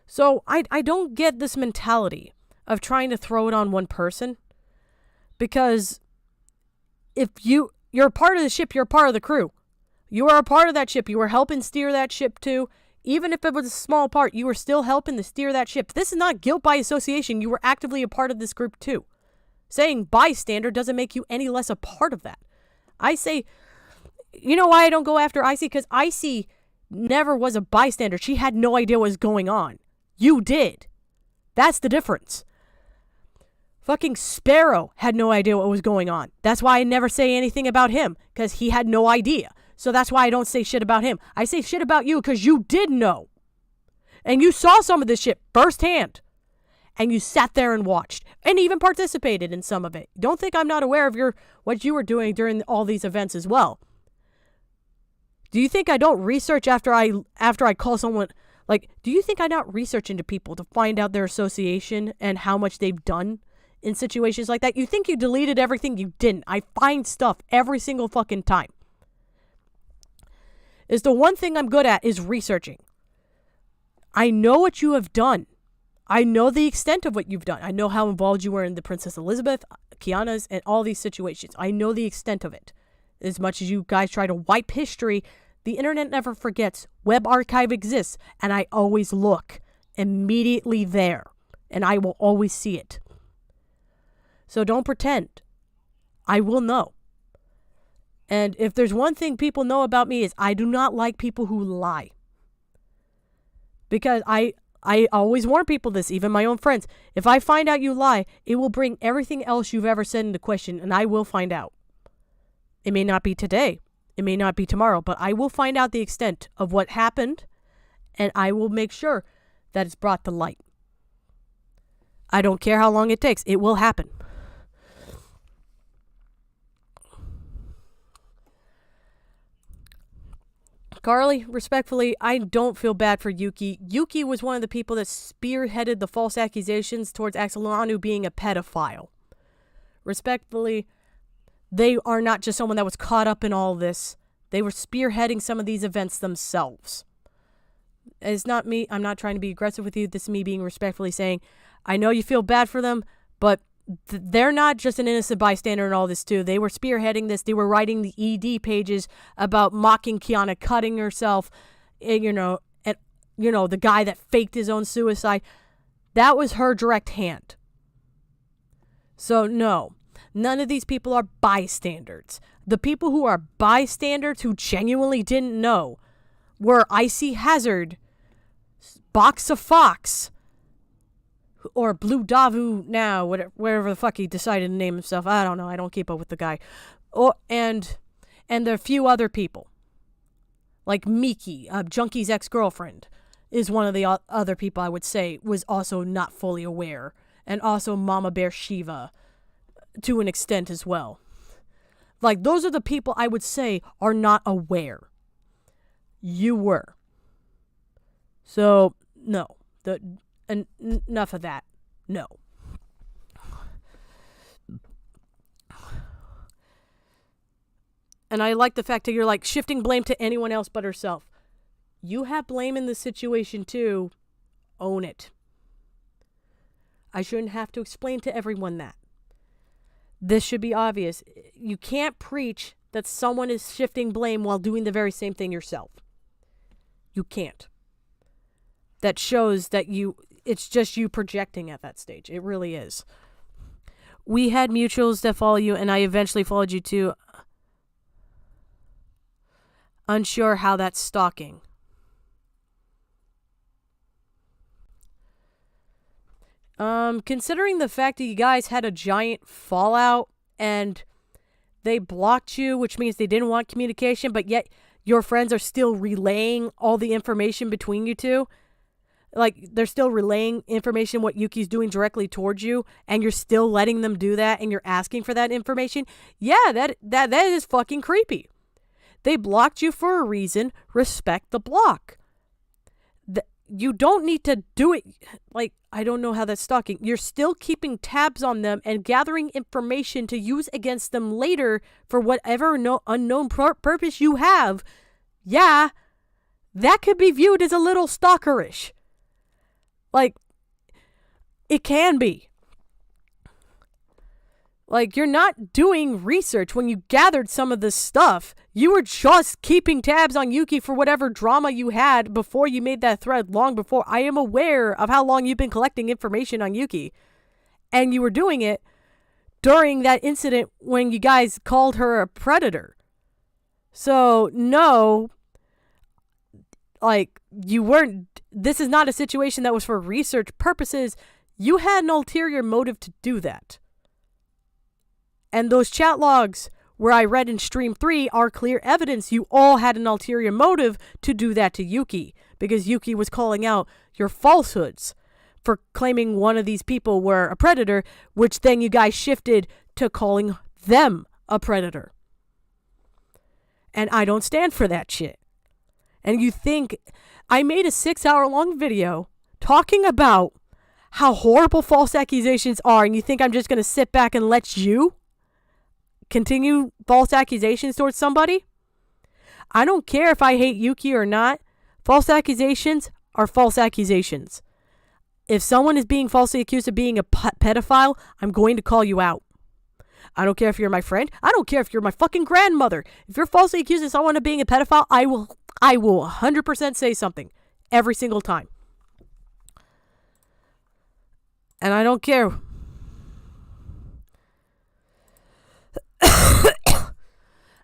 So I don't get this mentality of trying to throw it on one person. Because if you're a part of the ship, you're a part of the crew. You are a part of that ship. You were helping steer that ship too. Even if it was a small part, you were still helping to steer that ship. This is not guilt by association. You were actively a part of this group too. Saying bystander doesn't make you any less a part of that. I say, you know why I don't go after Icy? Because Icy never was a bystander. She had no idea what was going on. You did. That's the difference. Fucking Sparrow had no idea what was going on. That's why I never say anything about him. Because he had no idea. So that's why I don't say shit about him. I say shit about you because you did know. And you saw some of this shit firsthand. And you sat there and watched. And even participated in some of it. Don't think I'm not aware of what you were doing during all these events as well. Do you think I don't research after I call someone? Like, do you think I not research into people to find out their association and how much they've done in situations like that? You think you deleted everything? You didn't. I find stuff every single fucking time. Is the one thing I'm good at is researching. I know what you have done. I know the extent of what you've done. I know how involved you were in the Princess Elizabeth, Kiana's, and all these situations. I know the extent of it. As much as you guys try to wipe history, the internet never forgets. Web archive exists, and I always look immediately there, and I will always see it. So don't pretend. I will know. And if there's one thing people know about me is I do not like people who lie. Because I always warn people this, even my own friends. If I find out you lie, it will bring everything else you've ever said into question, and I will find out. It may not be today. It may not be tomorrow, but I will find out the extent of what happened, and I will make sure that it's brought to light. I don't care how long it takes. It will happen. Carly, respectfully, I don't feel bad for Yuki. Yuki was one of the people that spearheaded the false accusations towards Axelanu being a pedophile. Respectfully, they are not just someone that was caught up in all this. They were spearheading some of these events themselves. It's not me. I'm not trying to be aggressive with you. This is me being respectfully saying, I know you feel bad for them, but they're not just an innocent bystander in all this too. They were spearheading this. They were writing the ED pages about mocking Kiana cutting herself, and, the guy that faked his own suicide. That was her direct hand. So no. None of these people are bystanders. The people who are bystanders who genuinely didn't know were Icy Hazard, Box of Fox, or Blue Davu now, whatever the fuck he decided to name himself. I don't know. I don't keep up with the guy. And there are a few other people. Like Miki, Junkie's ex-girlfriend, is one of the other people I would say was also not fully aware. And also Mama Bear Shiva, to an extent as well. Like, those are the people I would say are not aware. You were. So, no. Enough of that. No. And I like the fact that you're like shifting blame to anyone else but herself. You have blame in the situation too. Own it. I shouldn't have to explain to everyone that. This should be obvious. You can't preach that someone is shifting blame while doing the very same thing yourself. You can't. That shows that it's just you projecting at that stage. It really is. We had mutuals that follow you, and I eventually followed you too. Unsure how that's stalking. Considering the fact that you guys had a giant fallout and they blocked you, which means they didn't want communication, but yet your friends are still relaying all the information between you two. Like, they're still relaying information, what Yuki's doing directly towards you, and you're still letting them do that, and you're asking for that information. Yeah, that is fucking creepy. They blocked you for a reason. Respect the block. You don't need to do it. Like, I don't know how that's stalking. You're still keeping tabs on them and gathering information to use against them later for whatever unknown purpose you have. Yeah, that could be viewed as a little stalkerish. Like, it can be. Like, you're not doing research when you gathered some of this stuff. You were just keeping tabs on Yuki for whatever drama you had before you made that thread long before. I am aware of how long you've been collecting information on Yuki. And you were doing it during that incident when you guys called her a predator. So, no, like, you weren't, this is not a situation that was for research purposes. You had an ulterior motive to do that. And those chat logs where I read in stream 3 are clear evidence you all had an ulterior motive to do that to Yuki, because Yuki was calling out your falsehoods for claiming one of these people were a predator, which then you guys shifted to calling them a predator. And I don't stand for that shit. And you think I made a 6-hour-long video talking about how horrible false accusations are, and you think I'm just going to sit back and let you continue false accusations towards somebody? I don't care if I hate Yuki or not. False accusations are false accusations. If someone is being falsely accused of being a pedophile, I'm going to call you out. I don't care if you're my friend. I don't care if you're my fucking grandmother. If you're falsely accused of someone of being a pedophile, I will 100% say something every single time. And I don't care.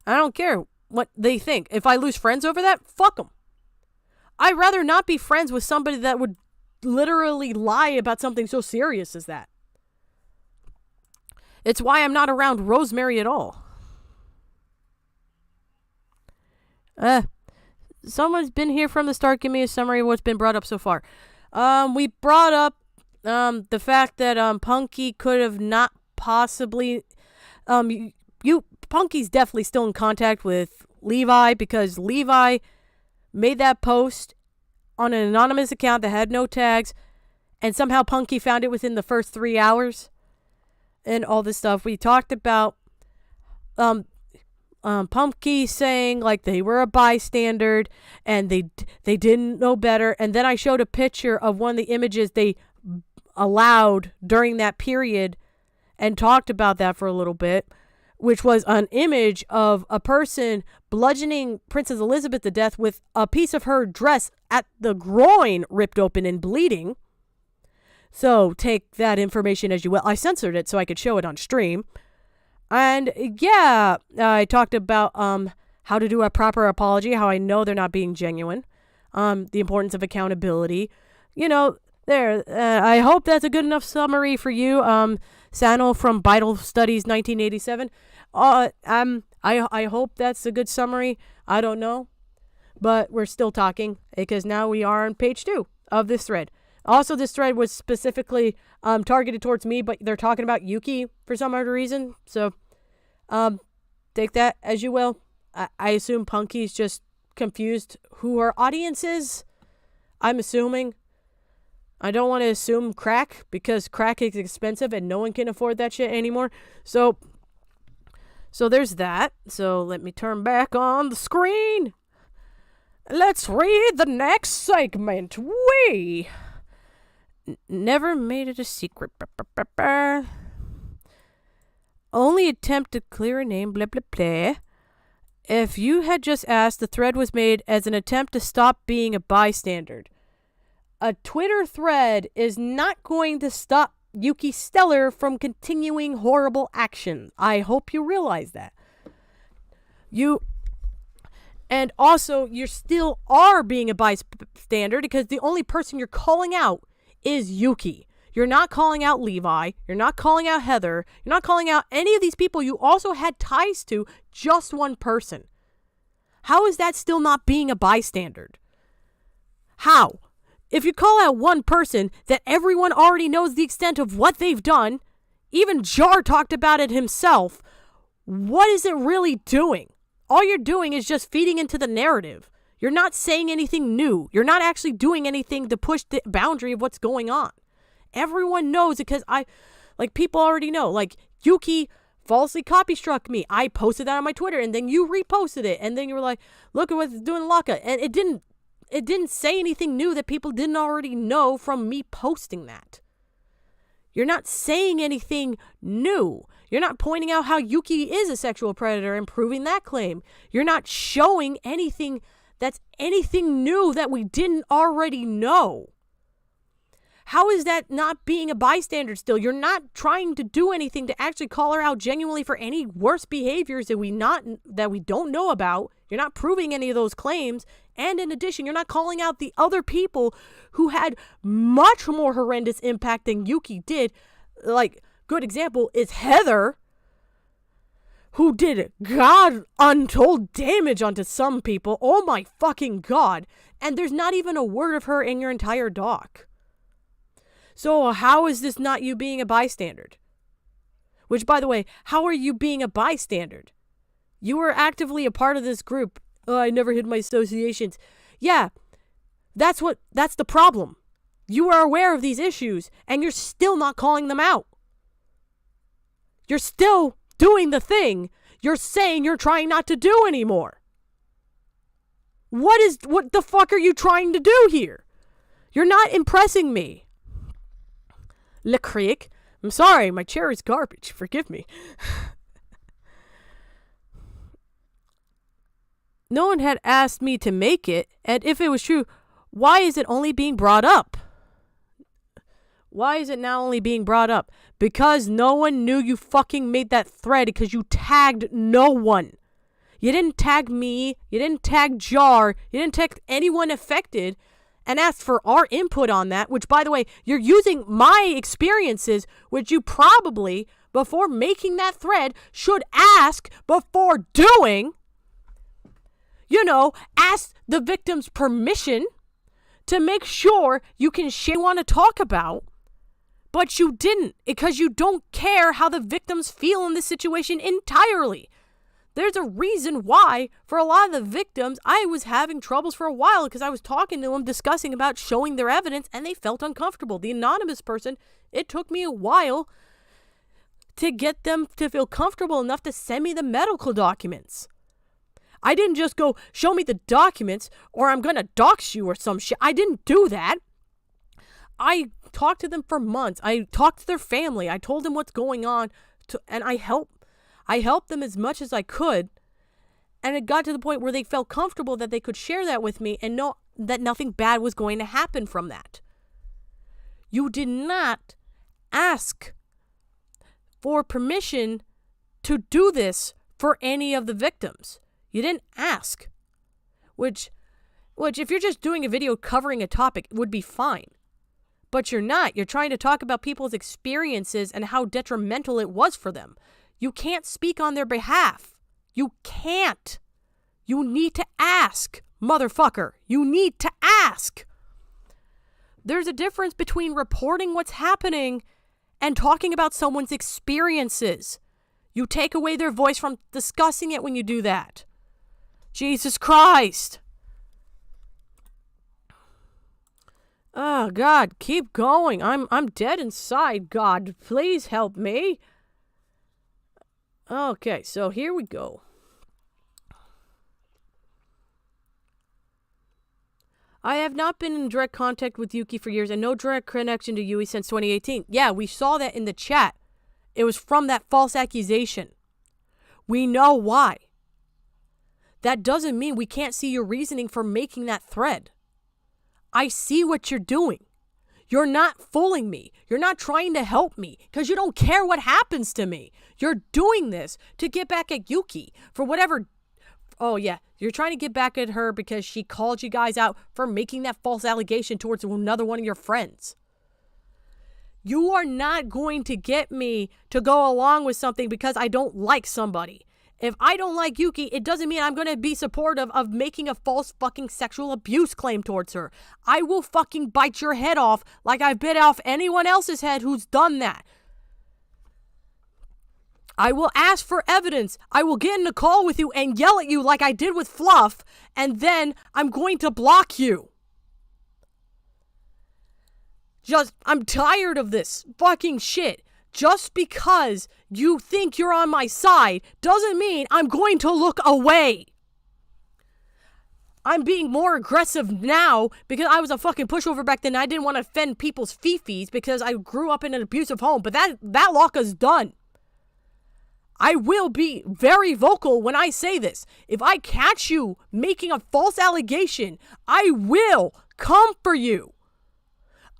I don't care what they think. If I lose friends over that, fuck them. I'd rather not be friends with somebody that would literally lie about something so serious as that. It's why I'm not around Rosemary at all. Someone's been here from the start. Give me a summary of what's been brought up so far. We brought up the fact that Punky could have not possibly... Punky's definitely still in contact with Levi, because Levi made that post on an anonymous account that had no tags, and somehow Punky found it within the first 3 hours and all this stuff. We talked about Punky saying like they were a bystander and they didn't know better, and then I showed a picture of one of the images they allowed during that period and talked about that for a little bit, which was an image of a person bludgeoning Princess Elizabeth to death with a piece of her dress at the groin ripped open and bleeding. So take that information as you will. I censored it so I could show it on stream. And yeah, I talked about how to do a proper apology, how I know they're not being genuine, the importance of accountability. You know, I hope that's a good enough summary for you. Sano from Vital Studies 1987. I hope that's a good summary. I don't know. But we're still talking because now we are on page 2 of this thread. Also, this thread was specifically targeted towards me, but they're talking about Yuki for some other reason. So take that as you will. I assume Punky's just confused who her audience is. I'm assuming. I don't want to assume crack because crack is expensive and no one can afford that shit anymore. So there's that. So let me turn back on the screen. Let's read the next segment. We never made it a secret. Only attempt to clear a name. Blah, blah, blah. If you had just asked, the thread was made as an attempt to stop being a bystander. A Twitter thread is not going to stop Yuki Stellar from continuing horrible action. I hope you realize that. And also, you still are being a bystander because the only person you're calling out is Yuki. You're not calling out Levi. You're not calling out Heather. You're not calling out any of these people you also had ties to, just one person. How is that still not being a bystander? How? If you call out one person that everyone already knows the extent of what they've done, even Jar talked about it himself, what is it really doing? All you're doing is just feeding into the narrative. You're not saying anything new. You're not actually doing anything to push the boundary of what's going on. Everyone knows it because people already know. Like, Yuki falsely copy struck me. I posted that on my Twitter and then you reposted it. And then you were like, look at what's doing Laka. And it didn't say anything new that people didn't already know from me posting that. You're not saying anything new. You're not pointing out how Yuki is a sexual predator and proving that claim. You're not showing anything that's anything new that we didn't already know. How is that not being a bystander still? You're not trying to do anything to actually call her out genuinely for any worse behaviors that we don't know about. You're not proving any of those claims. And in addition, you're not calling out the other people who had much more horrendous impact than Yuki did. Like, good example is Heather, who did God untold damage onto some people. Oh my fucking God. And there's not even a word of her in your entire doc. So how is this not you being a bystander? Which, by the way, how are you being a bystander? You were actively a part of this group. Oh, I never hid my associations. Yeah, that's the problem. You are aware of these issues, and you're still not calling them out. You're still doing the thing you're saying you're trying not to do anymore. What the fuck are you trying to do here? You're not impressing me. Le Creek. I'm sorry, my chair is garbage. Forgive me. No one had asked me to make it, and if it was true, why is it only being brought up? Why is it now only being brought up? Because no one knew you fucking made that thread because you tagged no one. You didn't tag me. You didn't tag Jar. You didn't tag anyone affected and asked for our input on that, which, by the way, you're using my experiences, which you probably, before making that thread, should ask before doing. Ask the victim's permission to make sure you can share what you want to talk about. But you didn't, because you don't care how the victims feel in this situation entirely. There's a reason why, for a lot of the victims, I was having troubles for a while because I was talking to them, discussing about showing their evidence, and they felt uncomfortable. The anonymous person, it took me a while to get them to feel comfortable enough to send me the medical documents. I didn't just go, show me the documents, or I'm going to dox you or some shit. I didn't do that. I talked to them for months. I talked to their family. I told them what's going on, and I helped them as much as I could. And it got to the point where they felt comfortable that they could share that with me and know that nothing bad was going to happen from that. You did not ask for permission to do this for any of the victims. You didn't ask. Which if you're just doing a video covering a topic, would be fine. But you're not. You're trying to talk about people's experiences and how detrimental it was for them. You can't speak on their behalf. You can't. You need to ask, motherfucker. You need to ask. There's a difference between reporting what's happening and talking about someone's experiences. You take away their voice from discussing it when you do that. Jesus Christ. Oh, God, keep going. I'm dead inside. God, please help me. Okay, so here we go. I have not been in direct contact with Yuki for years and no direct connection to Yui since 2018. Yeah, we saw that in the chat. It was from that false accusation. We know why. That doesn't mean we can't see your reasoning for making that thread. I see what you're doing. You're not fooling me. You're not trying to help me because you don't care what happens to me. You're doing this to get back at Yuki for whatever. Oh, yeah. You're trying to get back at her because she called you guys out for making that false allegation towards another one of your friends. You are not going to get me to go along with something because I don't like somebody. If I don't like Yuki, it doesn't mean I'm going to be supportive of making a false fucking sexual abuse claim towards her. I will fucking bite your head off like I've bit off anyone else's head who's done that. I will ask for evidence. I will get in a call with you and yell at you like I did with Fluff, and then I'm going to block you. I'm tired of this fucking shit. Just because you think you're on my side doesn't mean I'm going to look away. I'm being more aggressive now because I was a fucking pushover back then. I didn't want to offend people's fifis because I grew up in an abusive home. But that locka's done. I will be very vocal when I say this. If I catch you making a false allegation, I will come for you.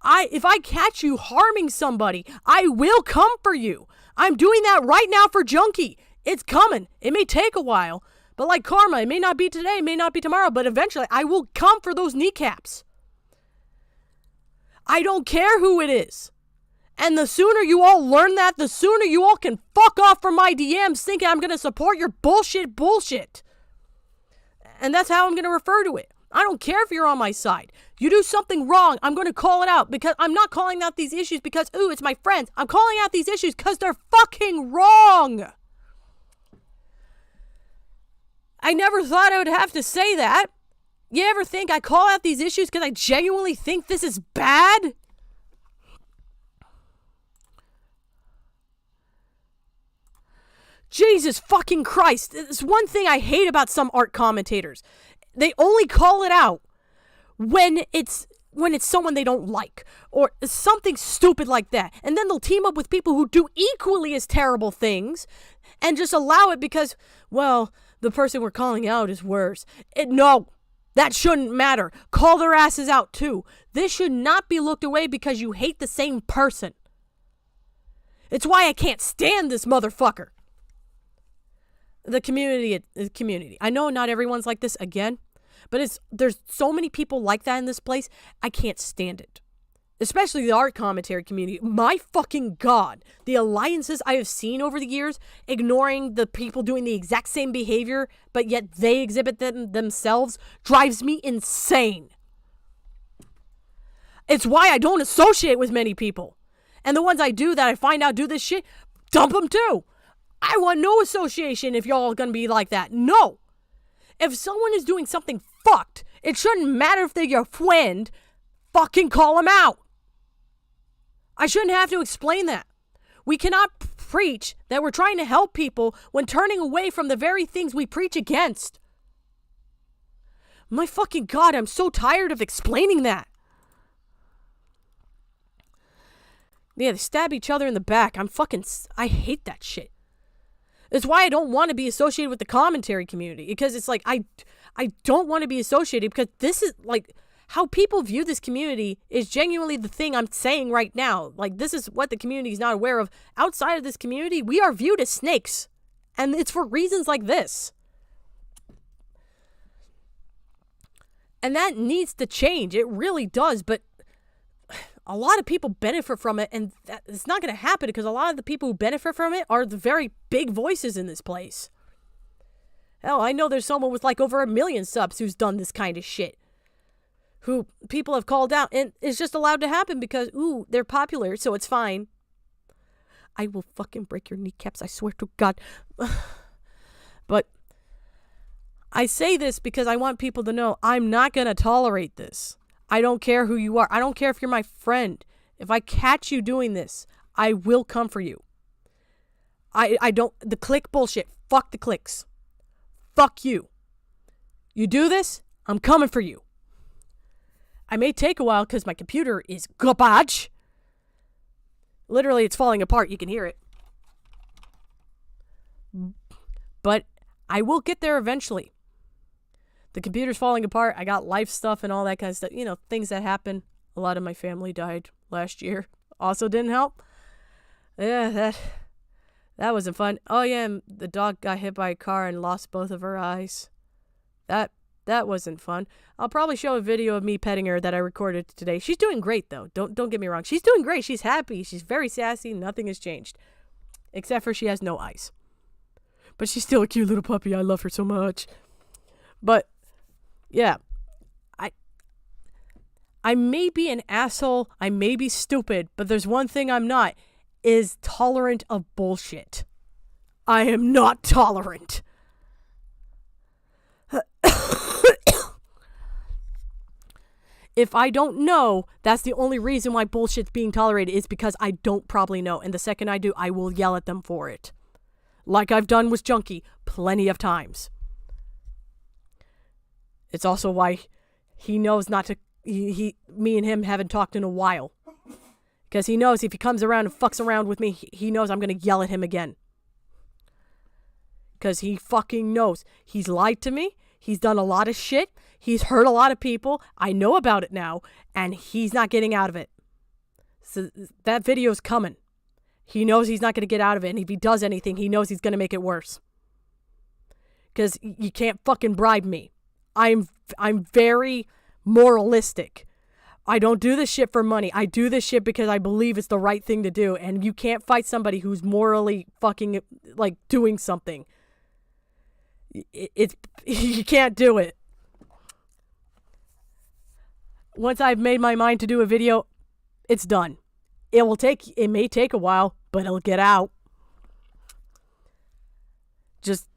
If I catch you harming somebody, I will come for you. I'm doing that right now for Junkie. It's coming. It may take a while, but like karma, it may not be today, it may not be tomorrow, but eventually I will come for those kneecaps. I don't care who it is. And the sooner you all learn that, the sooner you all can fuck off from my DMs thinking I'm going to support your bullshit. And that's how I'm going to refer to it. I don't care if you're on my side. You do something wrong, I'm going to call it out because I'm not calling out these issues because, ooh, it's my friends. I'm calling out these issues because they're fucking wrong. I never thought I would have to say that. You ever think I call out these issues because I genuinely think this is bad? Jesus fucking Christ. It's one thing I hate about some art commentators. They only call it out when it's someone they don't like or something stupid like that. And then they'll team up with people who do equally as terrible things and just allow it because, well, the person we're calling out is worse. No, that shouldn't matter. Call their asses out too. This should not be looked away because you hate the same person. It's why I can't stand this motherfucker. The community. I know not everyone's like this again, but there's so many people like that in this place. I can't stand it. Especially the art commentary community. My fucking God. The alliances I have seen over the years, ignoring the people doing the exact same behavior, but yet they exhibit them themselves, drives me insane. It's why I don't associate with many people. And the ones I do that I find out do this shit, dump them too. I want no association if y'all are going to be like that. No. If someone is doing something fucked, it shouldn't matter if they're your friend. Fucking call them out. I shouldn't have to explain that. We cannot preach that we're trying to help people when turning away from the very things we preach against. My fucking God, I'm so tired of explaining that. Yeah, they stab each other in the back. I hate that shit. It's why I don't want to be associated with the commentary community. Because it's like, I don't want to be associated because this is like, how people view this community is genuinely the thing I'm saying right now. Like, this is what the community is not aware of. Outside of this community, we are viewed as snakes. And it's for reasons like this. And that needs to change. It really does. But a lot of people benefit from it, and it's not going to happen because a lot of the people who benefit from it are the very big voices in this place. Hell, I know there's someone with like over 1 million subs who's done this kind of shit. Who people have called out, and it's just allowed to happen because, ooh, they're popular, so it's fine. I will fucking break your kneecaps, I swear to God. But I say this because I want people to know I'm not going to tolerate this. I don't care who you are. I don't care if you're my friend. If I catch you doing this, I will come for you. I don't, the click bullshit. Fuck the clicks. Fuck you. You do this, I'm coming for you. I may take a while because my computer is garbage. Literally, it's falling apart. You can hear it. But I will get there eventually. The computer's falling apart. I got life stuff and all that kind of stuff. You know, things that happen. A lot of my family died last year. Also didn't help. Yeah, that wasn't fun. Oh yeah, and the dog got hit by a car and lost both of her eyes. That wasn't fun. I'll probably show a video of me petting her that I recorded today. She's doing great though. Don't get me wrong. She's doing great. She's happy. She's very sassy. Nothing has changed. Except for she has no eyes. But she's still a cute little puppy. I love her so much. But yeah. I may be an asshole. I may be stupid, but there's one thing I'm not, is tolerant of bullshit. I am not tolerant. If I don't know, that's the only reason why bullshit's being tolerated is because I don't probably know. And the second I do, I will yell at them for it. Like I've done with Junkie plenty of times. It's also why he knows not to, me and him haven't talked in a while. Because he knows if he comes around and fucks around with me, he knows I'm going to yell at him again. Because he fucking knows. He's lied to me. He's done a lot of shit. He's hurt a lot of people. I know about it now. And he's not getting out of it. So that video's coming. He knows he's not going to get out of it. And if he does anything, he knows he's going to make it worse. Because you can't fucking bribe me. I'm very moralistic. I don't do this shit for money. I do this shit because I believe it's the right thing to do. And you can't fight somebody who's morally fucking, like, doing something. You can't do it. Once I've made my mind to do a video, it's done. It may take a while, but it'll get out. Just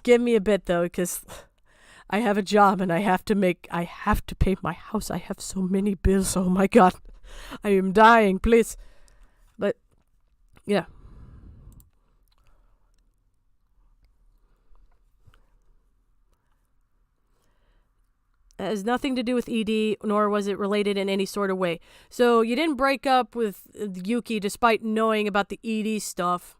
give me a bit though, because I have a job and I have to pay my house. I have so many bills. Oh my God. I am dying, please. But yeah. It has nothing to do with ED, nor was it related in any sort of way. So you didn't break up with Yuki despite knowing about the ED stuff.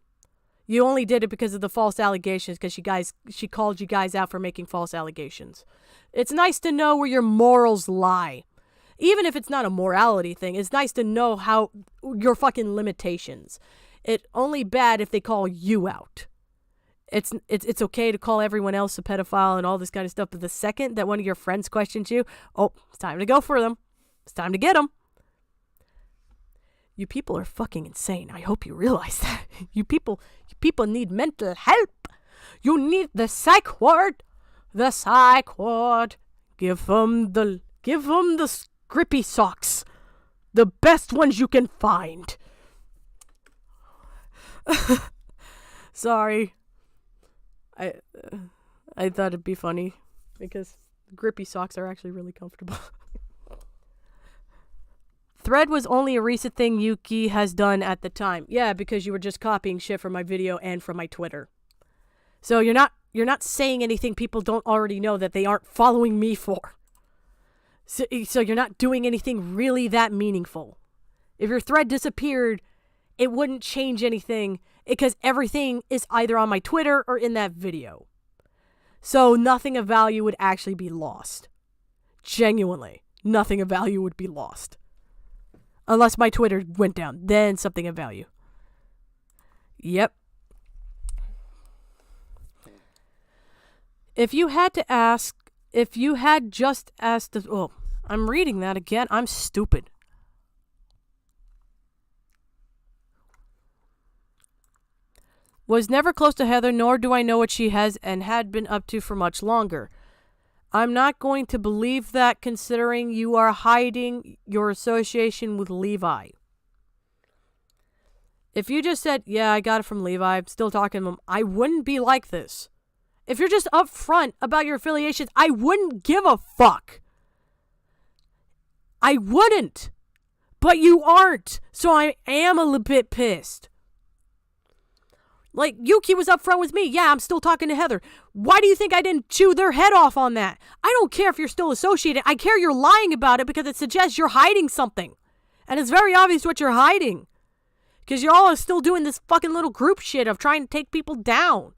You only did it because of the false allegations, because she called you guys out for making false allegations. It's nice to know where your morals lie. Even if it's not a morality thing, it's nice to know how your fucking limitations. It's only bad if they call you out. It's okay to call everyone else a pedophile and all this kind of stuff, but the second that one of your friends questions you, oh, it's time to go for them. It's time to get them. You people are fucking insane. I hope you realize that. You people need mental help. You need the psych ward. The psych ward. Give them the scrippy socks. The best ones you can find. Sorry. I thought it'd be funny because grippy socks are actually really comfortable. Thread was only a recent thing Yuki has done at the time. Yeah, because you were just copying shit from my video and from my Twitter. So you're not saying anything people don't already know that they aren't following me for. So you're not doing anything really that meaningful. If your thread disappeared, it wouldn't change anything because everything is either on my Twitter or in that video. So nothing of value would actually be lost. Genuinely, nothing of value would be lost. Unless my Twitter went down, then something of value. Yep. If you had just asked, oh, I'm reading that again. I'm stupid. Was never close to Heather, nor do I know what she has and had been up to for much longer. I'm not going to believe that considering you are hiding your association with Levi. If you just said, yeah, I got it from Levi, I'm still talking to him, I wouldn't be like this. If you're just upfront about your affiliations, I wouldn't give a fuck. I wouldn't. But you aren't. So I am a little bit pissed. Like, Yuki was up front with me. Yeah, I'm still talking to Heather. Why do you think I didn't chew their head off on that? I don't care if you're still associated. I care you're lying about it because it suggests you're hiding something. And it's very obvious what you're hiding. Because you're all still doing this fucking little group shit of trying to take people down.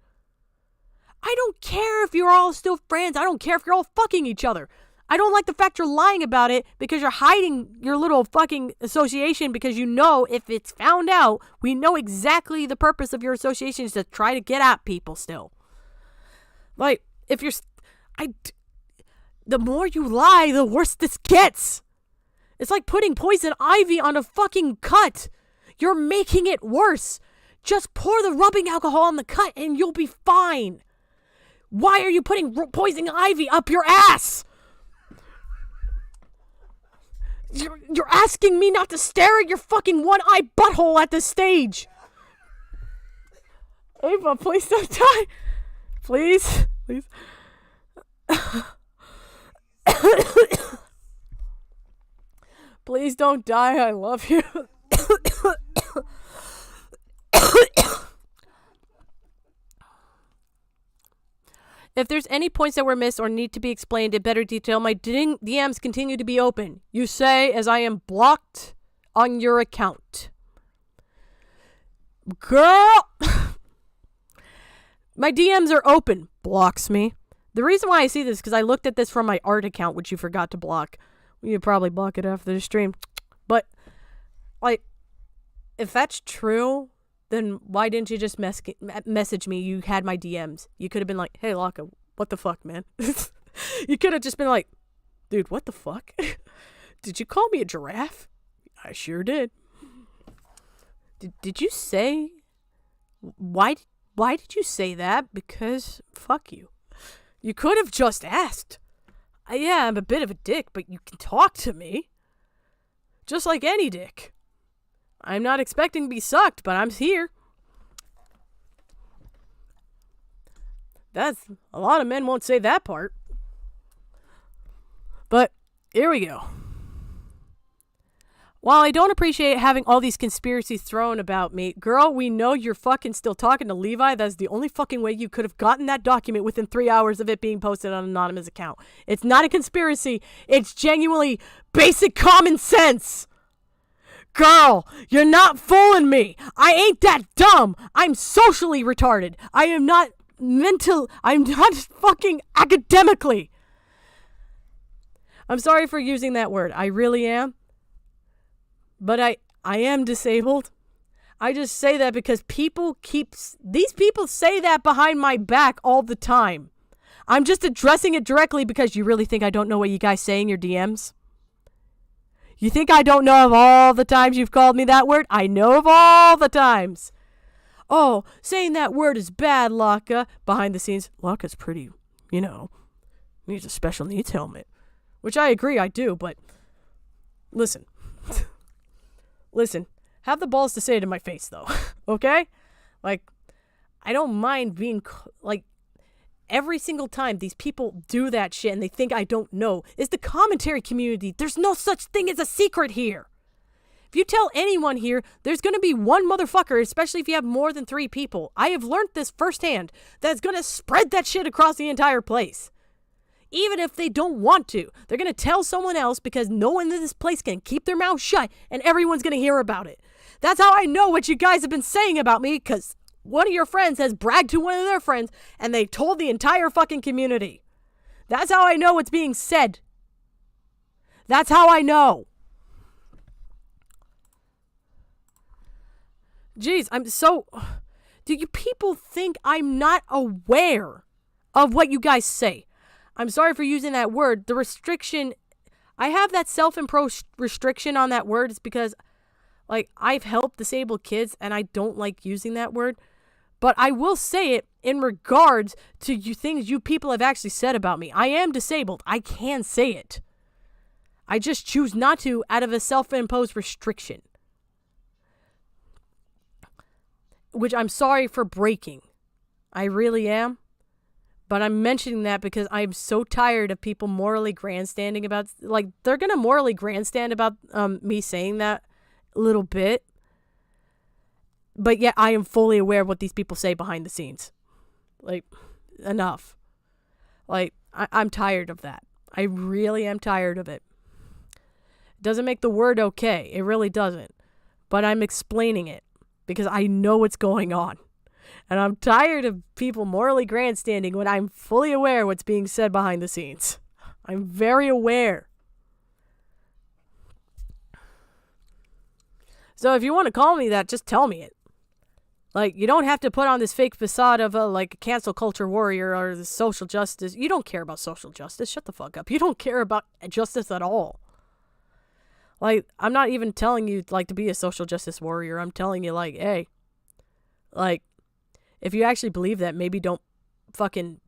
I don't care if you're all still friends. I don't care if you're all fucking each other. I don't like the fact you're lying about it because you're hiding your little fucking association because you know if it's found out, we know exactly the purpose of your association is to try to get at people still. Like, if you're... the more you lie, the worse this gets. It's like putting poison ivy on a fucking cut. You're making it worse. Just pour the rubbing alcohol on the cut and you'll be fine. Why are you putting poison ivy up your ass? You're asking me not to stare at your fucking one-eye butthole at this stage. Ava, please don't die. Please. Please. Please don't die. I love you. If there's any points that were missed or need to be explained in better detail, my DMs continue to be open. You say as I am blocked on your account. Girl! My DMs are open. Blocks me. The reason why I see this is because I looked at this from my art account, which you forgot to block. You'd probably block it after the stream. But, like, if that's true... then why didn't you just message me? You had my DMs. You could have been like, hey, Laka, what the fuck, man? You could have just been like, dude, what the fuck? Did you call me a giraffe? I sure did. Did you say... Why did you say that? Because fuck you. You could have just asked. Yeah, I'm a bit of a dick, but you can talk to me. Just like any dick. I'm not expecting to be sucked, but I'm here. That's... a lot of men won't say that part. But, here we go. While I don't appreciate having all these conspiracies thrown about me, girl, we know you're fucking still talking to Levi. That's the only fucking way you could have gotten that document within 3 hours of it being posted on an anonymous account. It's not a conspiracy. It's genuinely basic common sense. Girl, you're not fooling me. I ain't that dumb. I'm socially retarded. I am not mental. I'm not fucking academically. I'm sorry for using that word. I really am. But I am disabled. I just say that because these people say that behind my back all the time. I'm just addressing it directly because you really think I don't know what you guys say in your DMs? You think I don't know of all the times you've called me that word? I know of all the times. Oh, saying that word is bad, Laka. Behind the scenes, Laka's pretty, needs a special needs helmet. Which I agree, I do, but listen. Listen, have the balls to say it in my face, though. Okay? Like, I don't mind being, every single time these people do that shit and they think I don't know, is the commentary community. There's no such thing as a secret here. If you tell anyone here, there's going to be one motherfucker, especially if you have more than 3 people. I have learned this firsthand, that's going to spread that shit across the entire place. Even if they don't want to. They're going to tell someone else because no one in this place can keep their mouth shut and everyone's going to hear about it. That's how I know what you guys have been saying about me, because one of your friends has bragged to one of their friends and they told the entire fucking community. That's how I know what's being said. That's how I know. Jeez, do you people think I'm not aware of what you guys say? I'm sorry for using that word. The restriction, I have that self-imposed restriction on that word. It's because, I've helped disabled kids and I don't like using that word. But I will say it in regards to things you people have actually said about me. I am disabled. I can say it. I just choose not to out of a self-imposed restriction. Which I'm sorry for breaking. I really am. But I'm mentioning that because I'm so tired of people morally grandstanding about, like, they're going to morally grandstand about me saying that a little bit. But yet I am fully aware of what these people say behind the scenes. Like, enough. Like, I'm tired of that. I really am tired of it. It doesn't make the word okay. It really doesn't. But I'm explaining it because I know what's going on. And I'm tired of people morally grandstanding when I'm fully aware what's being said behind the scenes. I'm very aware. So if you want to call me that, just tell me it. Like, you don't have to put on this fake facade of a cancel culture warrior or the social justice. You don't care about social justice. Shut the fuck up. You don't care about justice at all. Like, I'm not even telling you, like, to be a social justice warrior. I'm telling you, like, hey, like, if you actually believe that, maybe don't fucking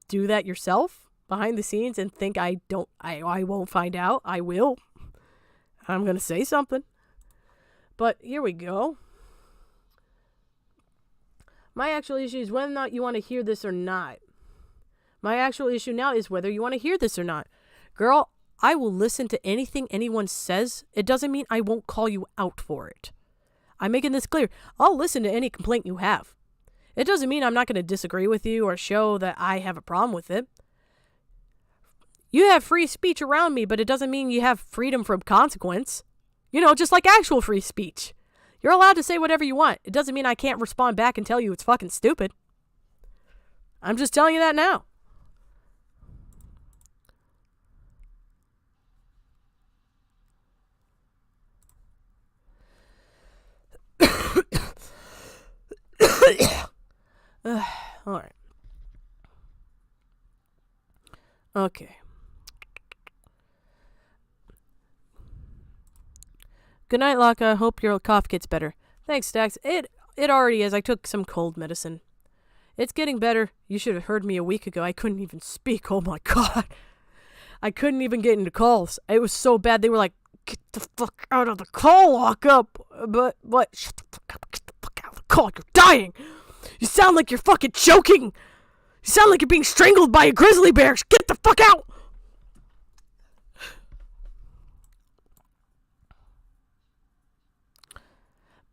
do that yourself behind the scenes and think I won't find out. I will. I'm going to say something. But here we go. My actual issue is whether or not you want to hear this or not. My actual issue now is whether you want to hear this or not. Girl, I will listen to anything anyone says. It doesn't mean I won't call you out for it. I'm making this clear. I'll listen to any complaint you have. It doesn't mean I'm not going to disagree with you or show that I have a problem with it. You have free speech around me, but it doesn't mean you have freedom from consequence. You know, just like actual free speech. You're allowed to say whatever you want. It doesn't mean I can't respond back and tell you it's fucking stupid. I'm just telling you that now. All right. Okay. Good night, Laka. Hope your cough gets better. Thanks, Stax. It already is. I took some cold medicine. It's getting better. You should have heard me a week ago. I couldn't even speak. Oh my god. I couldn't even get into calls. It was so bad. They were like, get the fuck out of the call, Laka. But shut the fuck up. Get the fuck out of the call. You're dying. You sound like you're fucking choking. You sound like you're being strangled by a grizzly bear. Get the fuck out.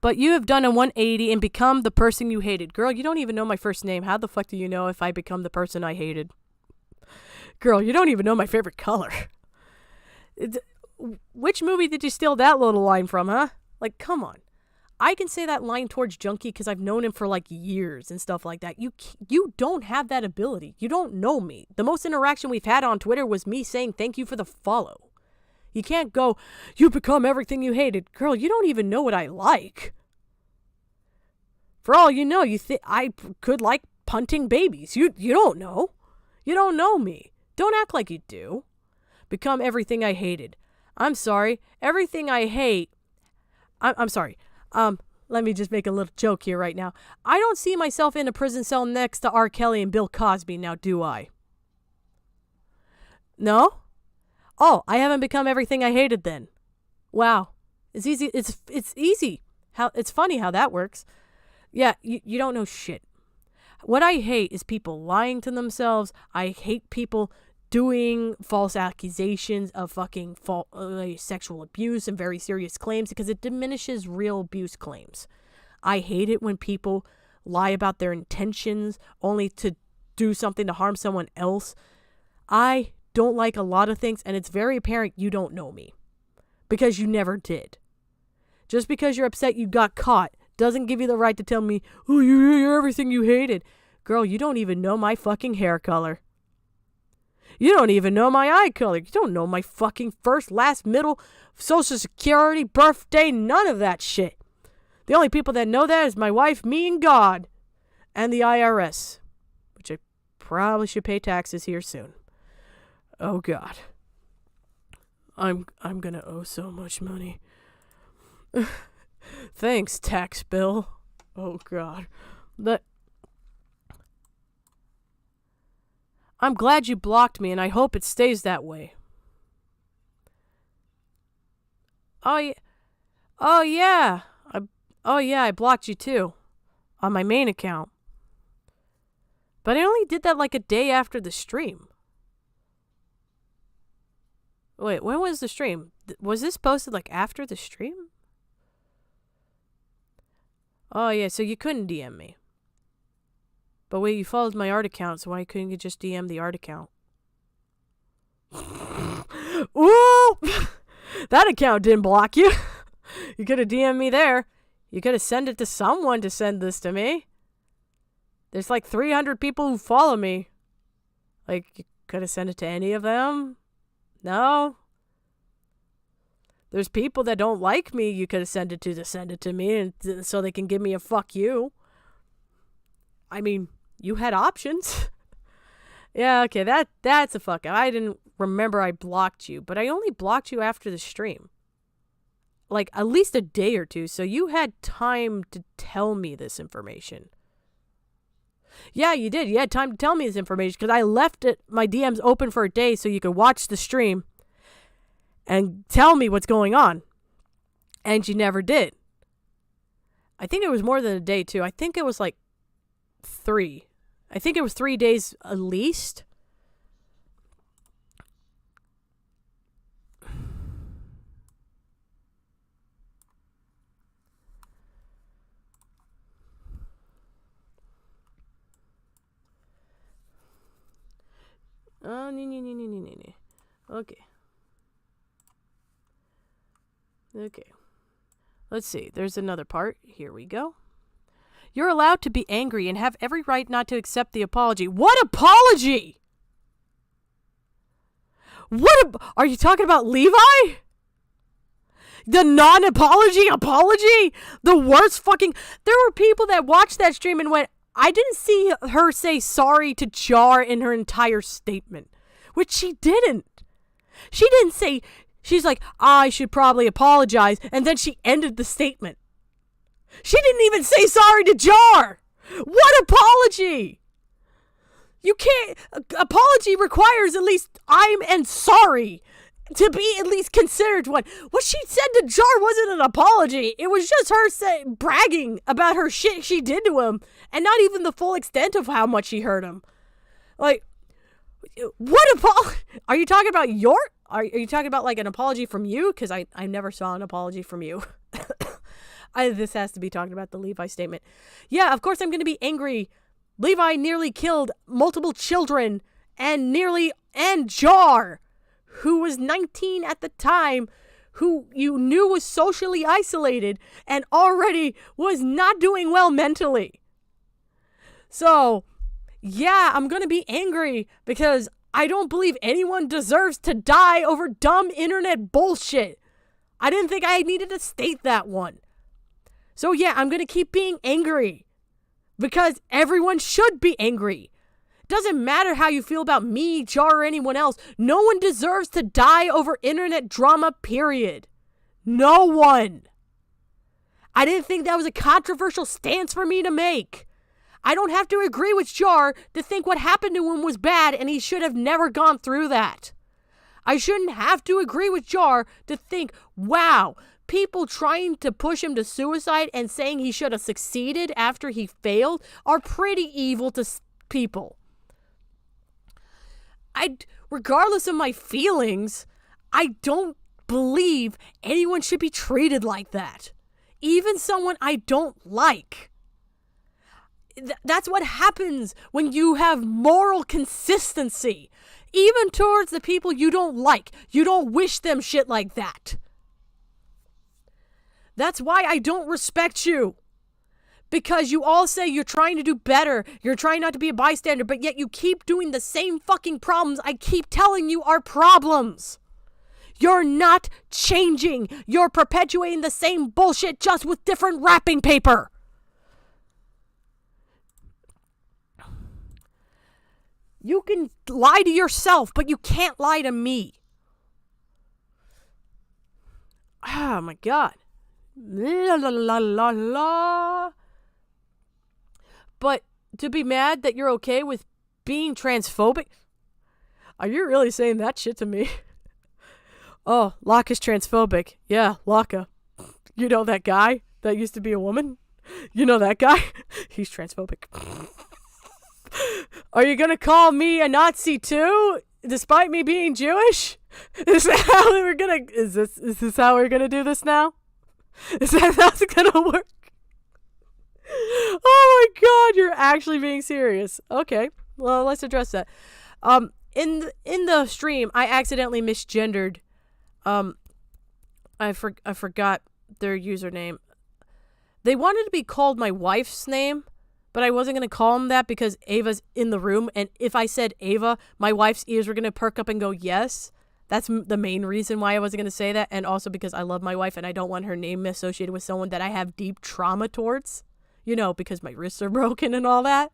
But you have done a 180 and become the person you hated. Girl, you don't even know my first name. How the fuck do you know if I become the person I hated? Girl, you don't even know my favorite color. Which movie did you steal that little line from, huh? Like, come on. I can say that line towards Junkie because I've known him for like years and stuff like that. You don't have that ability. You don't know me. The most interaction we've had on Twitter was me saying thank you for the follow. You can't go, you become everything you hated. Girl, you don't even know what I like. For all you know, you think I could like punting babies. You don't know. You don't know me. Don't act like you do. Become everything I hated. I'm sorry. Everything I hate. I'm sorry. Let me just make a little joke here right now. I don't see myself in a prison cell next to R. Kelly and Bill Cosby now, do I? No? Oh, I haven't become everything I hated then. Wow. It's easy. It's easy. It's funny how that works. Yeah, you don't know shit. What I hate is people lying to themselves. I hate people doing false accusations of fucking sexual abuse and very serious claims because it diminishes real abuse claims. I hate it when people lie about their intentions only to do something to harm someone else. I don't like a lot of things, and it's very apparent you don't know me because you never did. Just because you're upset you got caught doesn't give you the right to tell me, oh, you're everything you hated. Girl, you don't even know my fucking hair color. You don't even know my eye color. You don't know my fucking first, last, middle, social security, birthday, none of that shit. The only people that know that is my wife, me, and God. And the IRS. Which I probably should pay taxes here soon. Oh, God. I'm gonna owe so much money. Thanks, tax bill. Oh, God. But I'm glad you blocked me, and I hope it stays that way. Oh, yeah. I blocked you, too. On my main account. But I only did that like a day after the stream. Wait, when was the stream? Was this posted like after the stream? Oh yeah, so you couldn't DM me. But wait, you followed my art account, so why couldn't you just DM the art account? Ooh! That account didn't block you. You could have DM'd me there. You could have sent it to someone to send this to me. There's like 300 people who follow me. Like, you could have sent it to any of them? No? There's people that don't like me you could have sent it to me and so they can give me a fuck you. I mean, you had options. Yeah, okay, that's a fuck. I didn't remember I blocked you, but I only blocked you after the stream. Like, at least a day or two, so you had time to tell me this information. Yeah, you did. You had time to tell me this information because I left my DMs open for a day so you could watch the stream and tell me what's going on. And you never did. I think it was more than a day, too. I think it was like 3. I think it was 3 days at least. Oh, nee. Okay. Okay. Let's see. There's another part. Here we go. You're allowed to be angry and have every right not to accept the apology. What apology? Are you talking about Levi? The non-apology apology? The worst fucking... There were people that watched that stream and went, I didn't see her say sorry to Jar in her entire statement. Which she didn't. She didn't say... She's like, I should probably apologize. And then she ended the statement. She didn't even say sorry to Jar. What apology? You can't... Apology requires at least I'm and sorry to be at least considered one. What she said to Jar wasn't an apology. It was just her bragging about her shit she did to him and not even the full extent of how much she hurt him. Like, what apology? Are you talking about your... Are you talking about like an apology from you? Because I never saw an apology from you. This has to be talking about the Levi statement. Yeah, of course I'm going to be angry. Levi nearly killed multiple children and Jar, who was 19 at the time, who you knew was socially isolated and already was not doing well mentally. So, yeah, I'm going to be angry because I don't believe anyone deserves to die over dumb internet bullshit. I didn't think I needed to state that one. So yeah, I'm going to keep being angry because everyone should be angry. It doesn't matter how you feel about me, Jar, or anyone else. No one deserves to die over internet drama, period. No one. I didn't think that was a controversial stance for me to make. I don't have to agree with Jar to think what happened to him was bad and he should have never gone through that. I shouldn't have to agree with Jar to think, wow, people trying to push him to suicide and saying he should have succeeded after he failed are pretty evil to people. Regardless of my feelings, I don't believe anyone should be treated like that. Even someone I don't like. That's what happens when you have moral consistency. Even towards the people you don't like. You don't wish them shit like that. That's why I don't respect you. Because you all say you're trying to do better. You're trying not to be a bystander, but yet you keep doing the same fucking problems I keep telling you are problems. You're not changing. You're perpetuating the same bullshit just with different wrapping paper. You can lie to yourself, but you can't lie to me. Oh my God. La la la la la. But to be mad that you're okay with being transphobic? Are you really saying that shit to me? Oh, Locke's transphobic. Yeah, Locke. You know that guy that used to be a woman? You know that guy? He's transphobic. Are you gonna call me a Nazi too, despite me being Jewish? Is this how we're gonna do this now? Is that how it's gonna work? Oh my god, you're actually being serious. Okay, well, let's address that. In the stream, I accidentally misgendered. I forgot their username. They wanted to be called my wife's name, but I wasn't going to call them that because Ava's in the room, and if I said Ava, my wife's ears were going to perk up and go, yes. That's the main reason why I wasn't going to say that, and also because I love my wife and I don't want her name associated with someone that I have deep trauma towards. You know, because my wrists are broken and all that.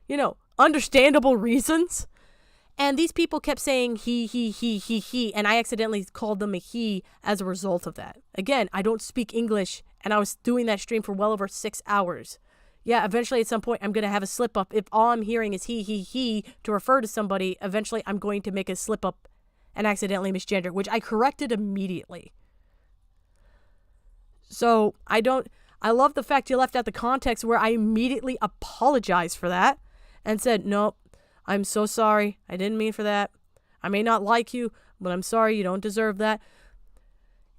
You know, understandable reasons. And these people kept saying he, and I accidentally called them a he as a result of that. Again, I don't speak English, and I was doing that stream for well over 6 hours. Yeah, eventually at some point I'm going to have a slip up. If all I'm hearing is he to refer to somebody, eventually I'm going to make a slip up and accidentally misgender, which I corrected immediately. So I love the fact you left out the context where I immediately apologized for that and said, nope. I'm so sorry. I didn't mean for that. I may not like you, but I'm sorry. You don't deserve that.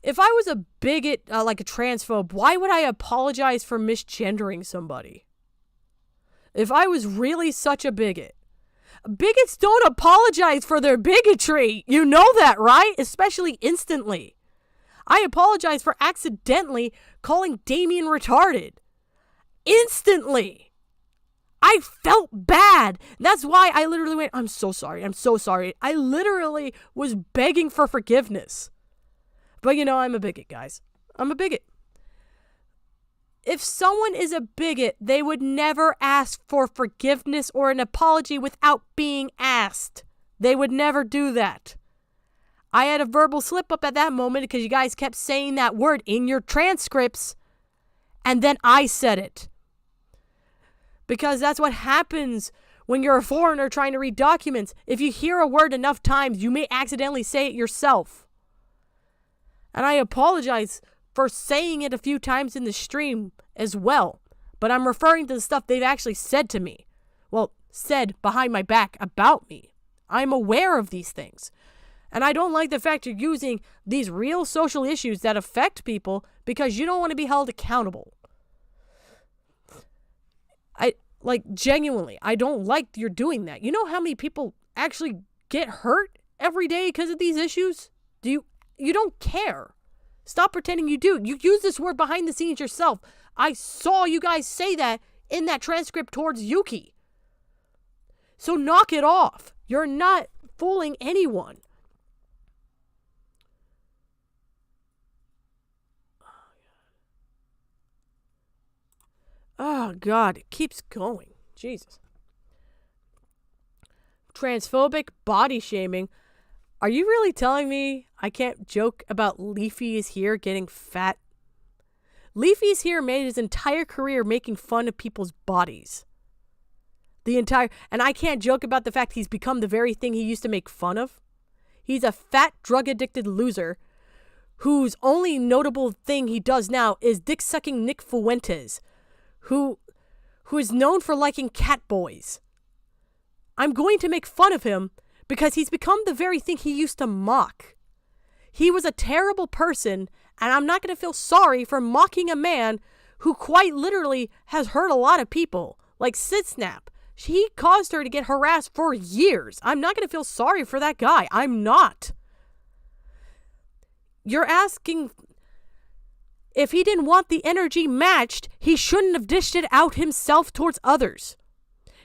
If I was a bigot, like a transphobe, why would I apologize for misgendering somebody? If I was really such a bigot. Bigots don't apologize for their bigotry. You know that, right? Especially instantly. I apologize for accidentally calling Damien retarded. Instantly. I felt bad. That's why I literally went, I'm so sorry. I'm so sorry. I literally was begging for forgiveness. But you know, I'm a bigot, guys. I'm a bigot. If someone is a bigot, they would never ask for forgiveness or an apology without being asked. They would never do that. I had a verbal slip up at that moment because you guys kept saying that word in your transcripts. And then I said it. Because that's what happens when you're a foreigner trying to read documents. If you hear a word enough times, you may accidentally say it yourself. And I apologize for saying it a few times in the stream as well. But I'm referring to the stuff they've actually said to me. Well, said behind my back about me. I'm aware of these things. And I don't like the fact you're using these real social issues that affect people because you don't want to be held accountable. Genuinely, I don't like you're doing that. You know how many people actually get hurt every day because of these issues? You don't care. Stop pretending you do. You use this word behind the scenes yourself. I saw you guys say that in that transcript towards Yuki. So knock it off. You're not fooling anyone. Oh, God. It keeps going. Jesus. Transphobic body shaming. Are you really telling me I can't joke about Leafy is here getting fat? Leafy's here made his entire career making fun of people's bodies. And I can't joke about the fact he's become the very thing he used to make fun of. He's a fat, drug-addicted loser whose only notable thing he does now is dick-sucking Nick Fuentes, who is known for liking cat boys. I'm going to make fun of him because he's become the very thing he used to mock. He was a terrible person, and I'm not going to feel sorry for mocking a man who quite literally has hurt a lot of people, like Sidsnap. He caused her to get harassed for years. I'm not going to feel sorry for that guy. I'm not. You're asking... If he didn't want the energy matched, he shouldn't have dished it out himself towards others.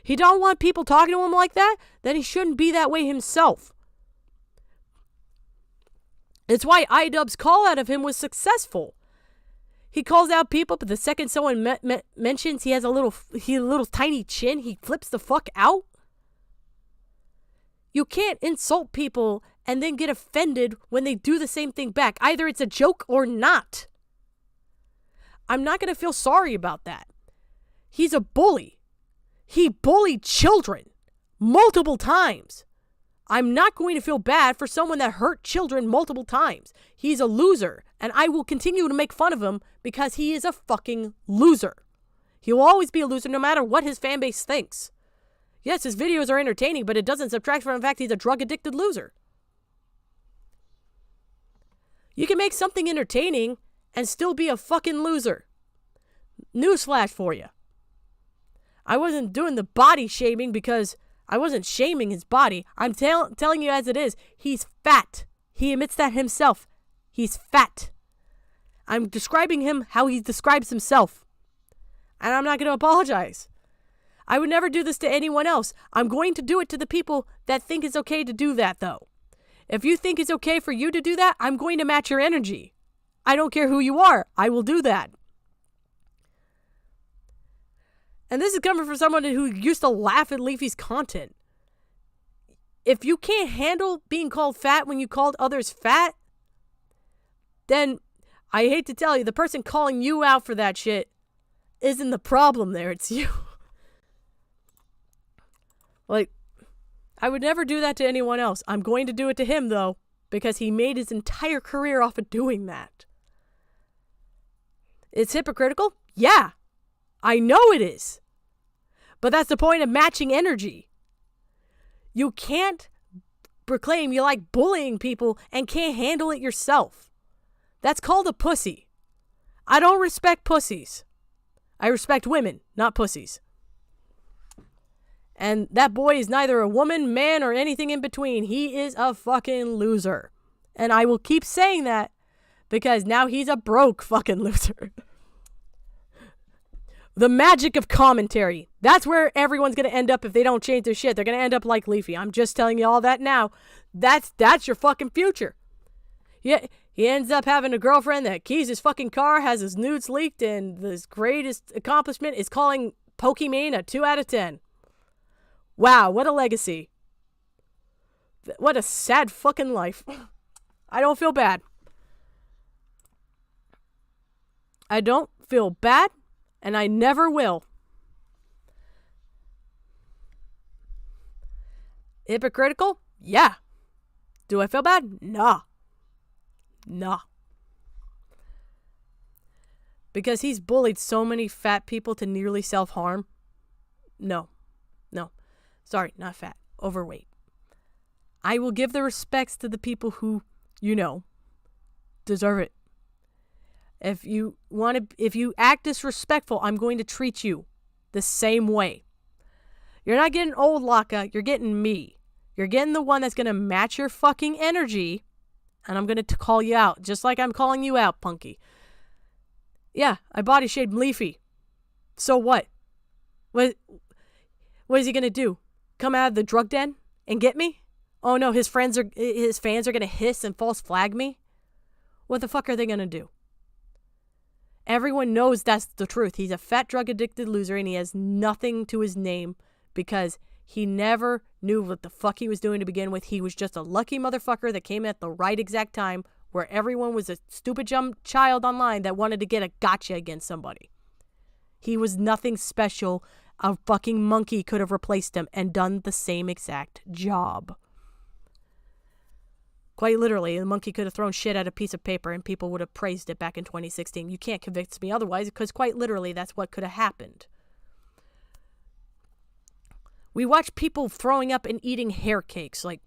He don't want people talking to him like that, then he shouldn't be that way himself. It's why iDubbbz's call out of him was successful. He calls out people, but the second someone mentions he has a little tiny chin, he flips the fuck out. You can't insult people and then get offended when they do the same thing back. Either it's a joke or not. I'm not going to feel sorry about that. He's a bully. He bullied children multiple times. I'm not going to feel bad for someone that hurt children multiple times. He's a loser, and I will continue to make fun of him because he is a fucking loser. He will always be a loser no matter what his fan base thinks. Yes, his videos are entertaining, but it doesn't subtract from the fact he's a drug-addicted loser. You can make something entertaining and still be a fucking loser. Newsflash for you. I wasn't doing the body shaming because I wasn't shaming his body. I'm telling you as it is. He's fat. He admits that himself. He's fat. I'm describing him how he describes himself. And I'm not going to apologize. I would never do this to anyone else. I'm going to do it to the people that think it's okay to do that, though. If you think it's okay for you to do that, I'm going to match your energy. I don't care who you are. I will do that. And this is coming from someone who used to laugh at Leafy's content. If you can't handle being called fat when you called others fat, then I hate to tell you, the person calling you out for that shit isn't the problem there. It's you. Like, I would never do that to anyone else. I'm going to do it to him, though, because he made his entire career off of doing that. It's hypocritical? Yeah. I know it is. But that's the point of matching energy. You can't proclaim you like bullying people and can't handle it yourself. That's called a pussy. I don't respect pussies. I respect women, not pussies. And that boy is neither a woman, man, or anything in between. He is a fucking loser. And I will keep saying that because now he's a broke fucking loser. The magic of commentary. That's where everyone's going to end up if they don't change their shit. They're going to end up like Leafy. I'm just telling you all that now. That's your fucking future. Yeah, he ends up having a girlfriend that keys his fucking car, has his nudes leaked, and his greatest accomplishment is calling Pokimane a 2 out of 10. Wow, what a legacy. What a sad fucking life. I don't feel bad. I don't feel bad. And I never will. Hypocritical? Yeah. Do I feel bad? Nah. Because he's bullied so many fat people to nearly self-harm? No. Sorry, not fat. Overweight. I will give the respects to the people who, deserve it. If you act disrespectful, I'm going to treat you the same way. You're not getting old Laka, you're getting me. You're getting the one that's going to match your fucking energy, and I'm going to call you out, just like I'm calling you out, Punky. Yeah, I body shamed Leafy. So what? What is he going to do? Come out of the drug den and get me? Oh no, his fans are going to hiss and false flag me? What the fuck are they going to do? Everyone knows that's the truth. He's a fat drug-addicted loser and he has nothing to his name because he never knew what the fuck he was doing to begin with. He was just a lucky motherfucker that came at the right exact time where everyone was a stupid dumb child online that wanted to get a gotcha against somebody. He was nothing special. A fucking monkey could have replaced him and done the same exact job. Quite literally, the monkey could have thrown shit at a piece of paper and people would have praised it back in 2016. You can't convince me otherwise because quite literally that's what could have happened. We watch people throwing up and eating hair cakes. Like,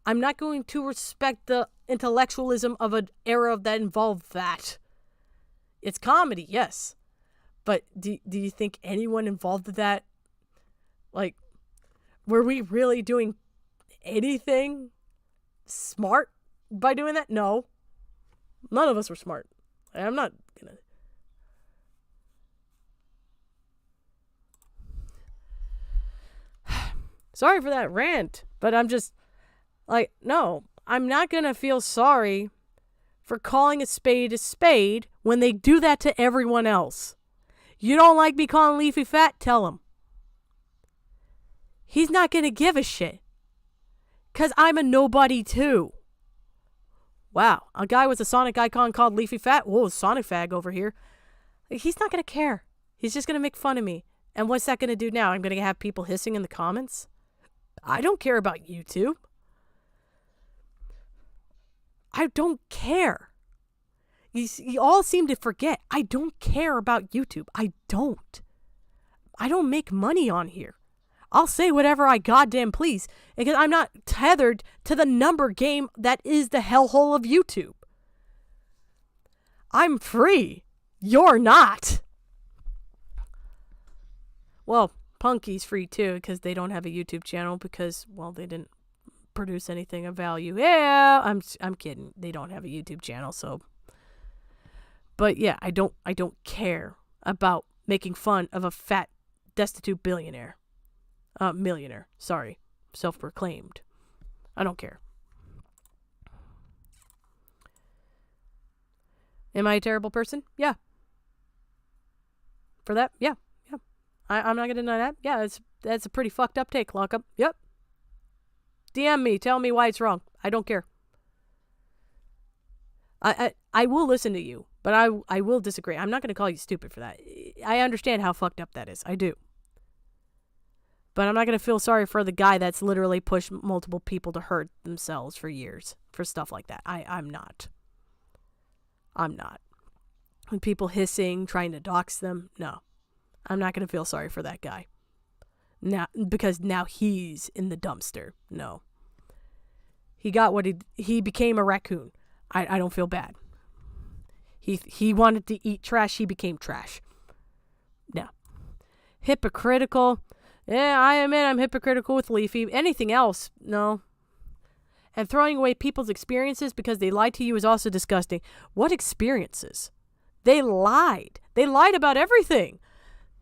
I'm not going to respect the intellectualism of an era that involved that. It's comedy, yes. But do you think anyone involved with that? Like, were we really doing anything smart by doing that? No. None of us were smart. I'm not gonna. Sorry for that rant, but I'm just like, no, I'm not gonna feel sorry for calling a spade when they do that to everyone else. You don't like me calling Leafy fat? Tell him. He's not gonna give a shit. Because I'm a nobody too. Wow, a guy with a Sonic icon called Leafy Fat? Whoa, Sonic fag over here. He's not going to care. He's just going to make fun of me. And what's that going to do now? I'm going to have people hissing in the comments? I don't care about YouTube. I don't care. You all seem to forget. I don't care about YouTube. I don't. I don't make money on here. I'll say whatever I goddamn please because I'm not tethered to the number game that is the hellhole of YouTube. I'm free. You're not. Well, Punky's free too because they don't have a YouTube channel because, well, they didn't produce anything of value. Yeah, I'm kidding. They don't have a YouTube channel, so. But yeah, I don't care about making fun of a fat, destitute millionaire. Sorry. Self-proclaimed. I don't care. Am I a terrible person? Yeah. For that? Yeah. I'm not going to deny that. Yeah, that's a pretty fucked up take, Lockup. Yep. DM me. Tell me why it's wrong. I don't care. I will listen to you, but I will disagree. I'm not going to call you stupid for that. I understand how fucked up that is. I do. But I'm not going to feel sorry for the guy that's literally pushed multiple people to hurt themselves for years for stuff like that. I'm not. When people hissing, trying to dox them, no. I'm not going to feel sorry for that guy. Now, because now he's in the dumpster. No. He got what he became a raccoon. I don't feel bad. He wanted to eat trash, he became trash. No. Hypocritical. Yeah, I admit I'm hypocritical with Leafy. Anything else? No. And throwing away people's experiences because they lied to you is also disgusting. What experiences? They lied. They lied about everything.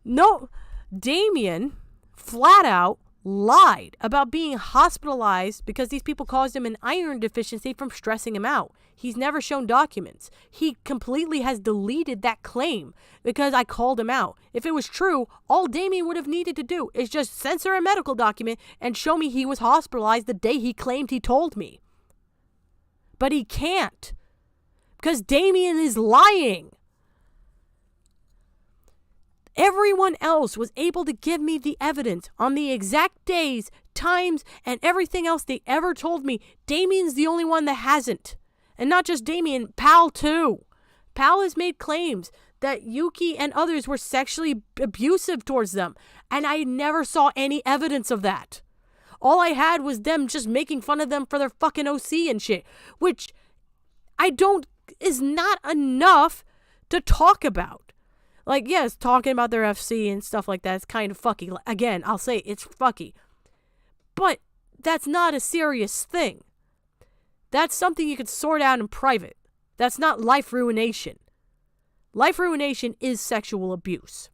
No, Damien flat out lied about being hospitalized because these people caused him an iron deficiency from stressing him out. He's never shown documents. He completely has deleted that claim because I called him out. If it was true, all Damien would have needed to do is just censor a medical document and show me he was hospitalized the day he claimed he told me. But he can't because Damien is lying. Everyone else was able to give me the evidence on the exact days, times, and everything else they ever told me. Damien's the only one that hasn't. And not just Damien, Pal too. Pal has made claims that Yuki and others were sexually abusive towards them. And I never saw any evidence of that. All I had was them just making fun of them for their fucking OC and shit. Which is not enough to talk about. Like, yes, talking about their FC and stuff like that is kind of fucky. Again, I'll say it's fucky. But that's not a serious thing. That's something you could sort out in private. That's not life ruination. Life ruination is sexual abuse.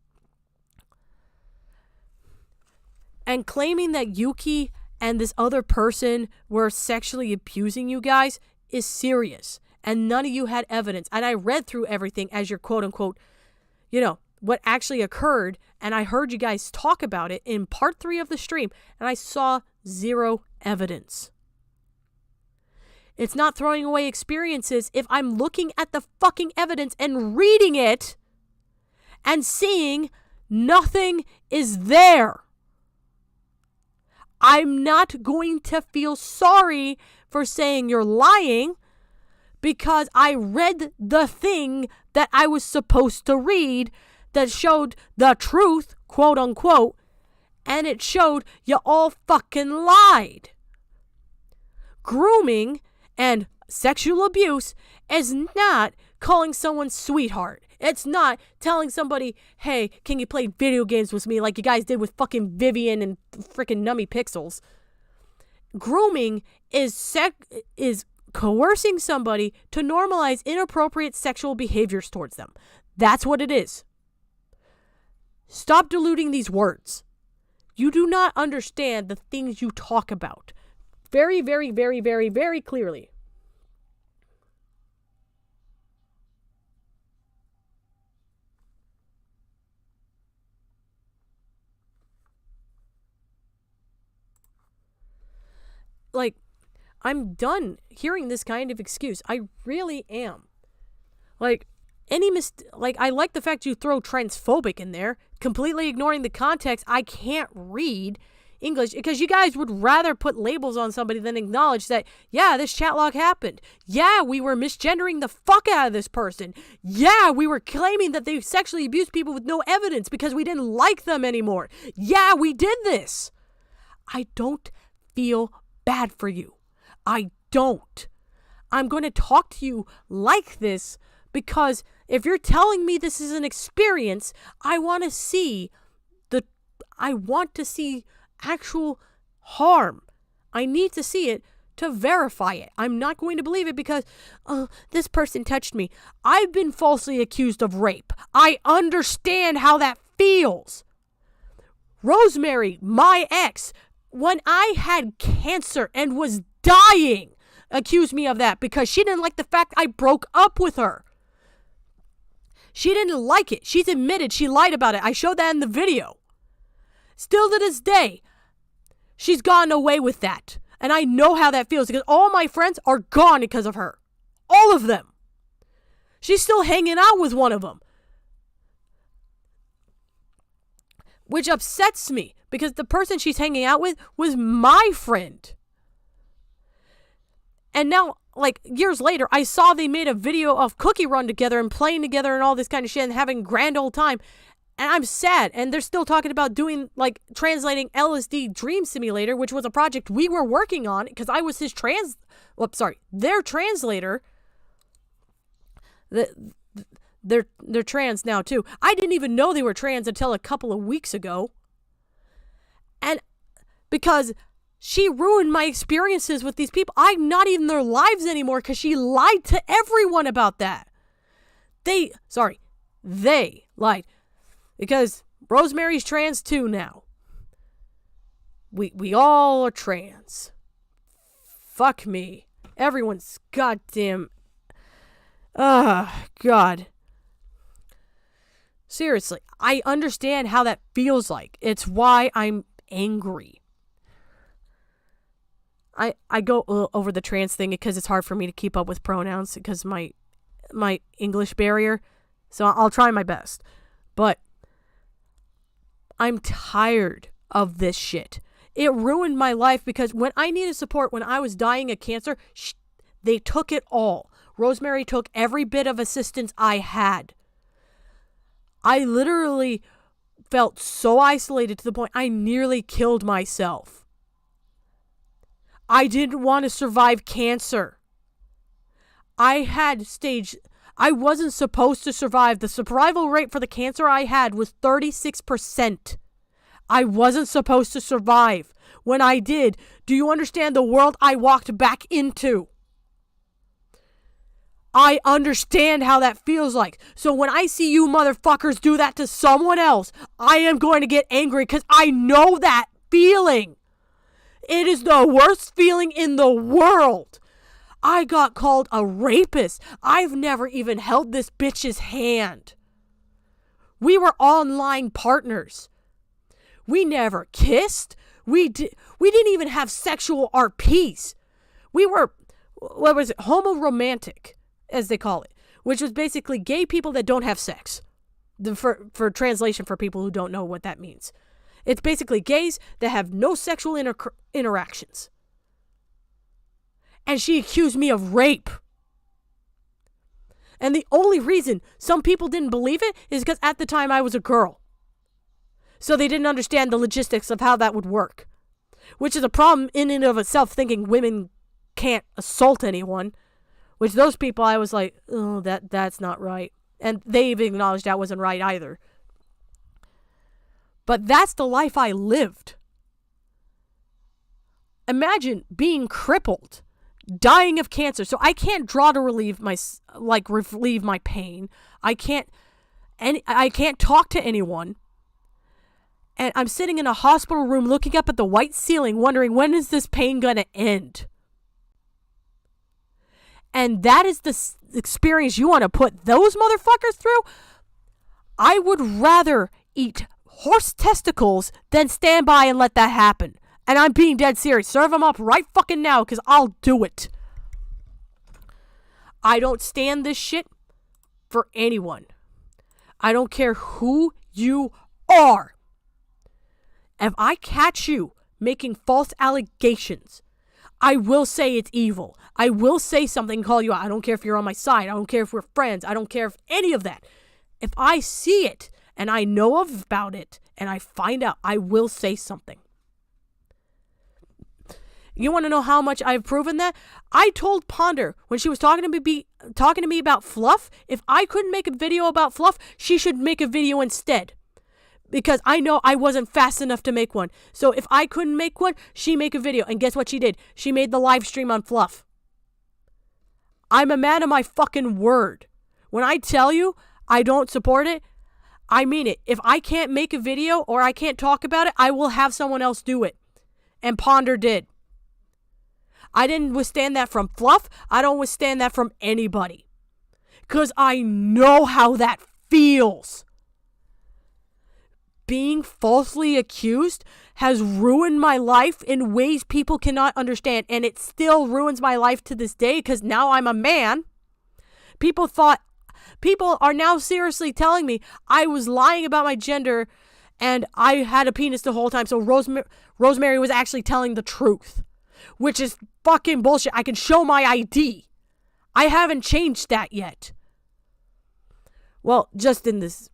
And claiming that Yuki and this other person were sexually abusing you guys is serious. And none of you had evidence. And I read through everything as your quote-unquote what actually occurred, and I heard you guys talk about it in part 3 of the stream, and I saw zero evidence. It's not throwing away experiences if I'm looking at the fucking evidence and reading it and seeing nothing is there. I'm not going to feel sorry for saying you're lying because I read the thing that I was supposed to read that showed the truth, quote unquote, and it showed you all fucking lied. Grooming and sexual abuse is not calling someone sweetheart. It's not telling somebody, hey, can you play video games with me like you guys did with fucking Vivian and freaking Nummy Pixels. Grooming is coercing somebody to normalize inappropriate sexual behaviors towards them. That's what it is. Stop diluting these words. You do not understand the things you talk about. Very, very, very, very, very clearly. Like, I'm done hearing this kind of excuse. I really am. Like, I like the fact you throw transphobic in there, completely ignoring the context I can't read English, because you guys would rather put labels on somebody than acknowledge that, yeah, this chat log happened. Yeah, we were misgendering the fuck out of this person. Yeah, we were claiming that they sexually abused people with no evidence because we didn't like them anymore. Yeah, we did this. I don't feel bad for you. I don't. I'm going to talk to you like this because if you're telling me this is an experience, I want to see actual harm. I need to see it to verify it. I'm not going to believe it because, this person touched me. I've been falsely accused of rape. I understand how that feels. Rosemary, my ex, when I had cancer and was dying, accused me of that because she didn't like the fact I broke up with her. She didn't like it. She's admitted she lied about it. I showed that in the video. Still to this day, she's gotten away with that. And I know how that feels because all my friends are gone because of her. All of them. She's still hanging out with one of them. Which upsets me because the person she's hanging out with was my friend. And now, like, years later, I saw they made a video of Cookie Run together and playing together and all this kind of shit and having a grand old time. And I'm sad. And they're still talking about doing, like, translating LSD Dream Simulator, which was a project we were working on because I was their translator. They're trans now, too. I didn't even know they were trans until a couple of weeks ago. And because she ruined my experiences with these people. I'm not in their lives anymore because she lied to everyone about that. They lied. Because Rosemary's trans too now. We all are trans. Fuck me. Everyone's goddamn... God. Seriously, I understand how that feels like. It's why I'm angry. I go over the trans thing because it's hard for me to keep up with pronouns because my English barrier. So I'll try my best. But I'm tired of this shit. It ruined my life because when I needed support, when I was dying of cancer, they took it all. Rosemary took every bit of assistance I had. I literally felt so isolated to the point I nearly killed myself. I didn't want to survive cancer. I wasn't supposed to survive. The survival rate for the cancer I had was 36%. I wasn't supposed to survive. When I did, do you understand the world I walked back into? I understand how that feels like. So when I see you motherfuckers do that to someone else, I am going to get angry because I know that feeling. It is the worst feeling in the world. I got called a rapist. I've never even held this bitch's hand. We were online partners. We never kissed. We didn't even have sexual RPs. We were, homoromantic, as they call it, which was basically gay people that don't have sex. For translation for people who don't know what that means. It's basically gays that have no sexual interactions. And she accused me of rape. And the only reason some people didn't believe it is because at the time I was a girl. So they didn't understand the logistics of how that would work. Which is a problem in and of itself, thinking women can't assault anyone. Which those people, I was like, oh, that's not right. And they even acknowledged that wasn't right either. But that's the life I lived. Imagine being crippled, dying of cancer. So I can't draw to relieve my pain. I can't talk to anyone. And I'm sitting in a hospital room looking up at the white ceiling wondering, when is this pain going to end? And that is the experience you want to put those motherfuckers through? I would rather eat horse testicles than stand by and let that happen. And I'm being dead serious. Serve them up right fucking now because I'll do it. I don't stand this shit for anyone. I don't care who you are. If I catch you making false allegations, I will say it's evil. I will say something and call you out. I don't care if you're on my side. I don't care if we're friends. I don't care if any of that. If I see it and I know about it and I find out, I will say something. You want to know how much I've proven that? I told Ponder when she was talking to me about fluff, if I couldn't make a video about fluff, she should make a video instead. Because I know I wasn't fast enough to make one. So if I couldn't make one, she make a video. And guess what she did? She made the live stream on fluff. I'm a man of my fucking word. When I tell you I don't support it, I mean it. If I can't make a video or I can't talk about it, I will have someone else do it. And Ponder did. I didn't withstand that from fluff. I don't withstand that from anybody. Because I know how that feels. Being falsely accused has ruined my life in ways people cannot understand. And it still ruins my life to this day because now I'm a man. People are now seriously telling me I was lying about my gender and I had a penis the whole time. So Rosemary was actually telling the truth, which is fucking bullshit. I can show my ID. I haven't changed that yet. Well, just in this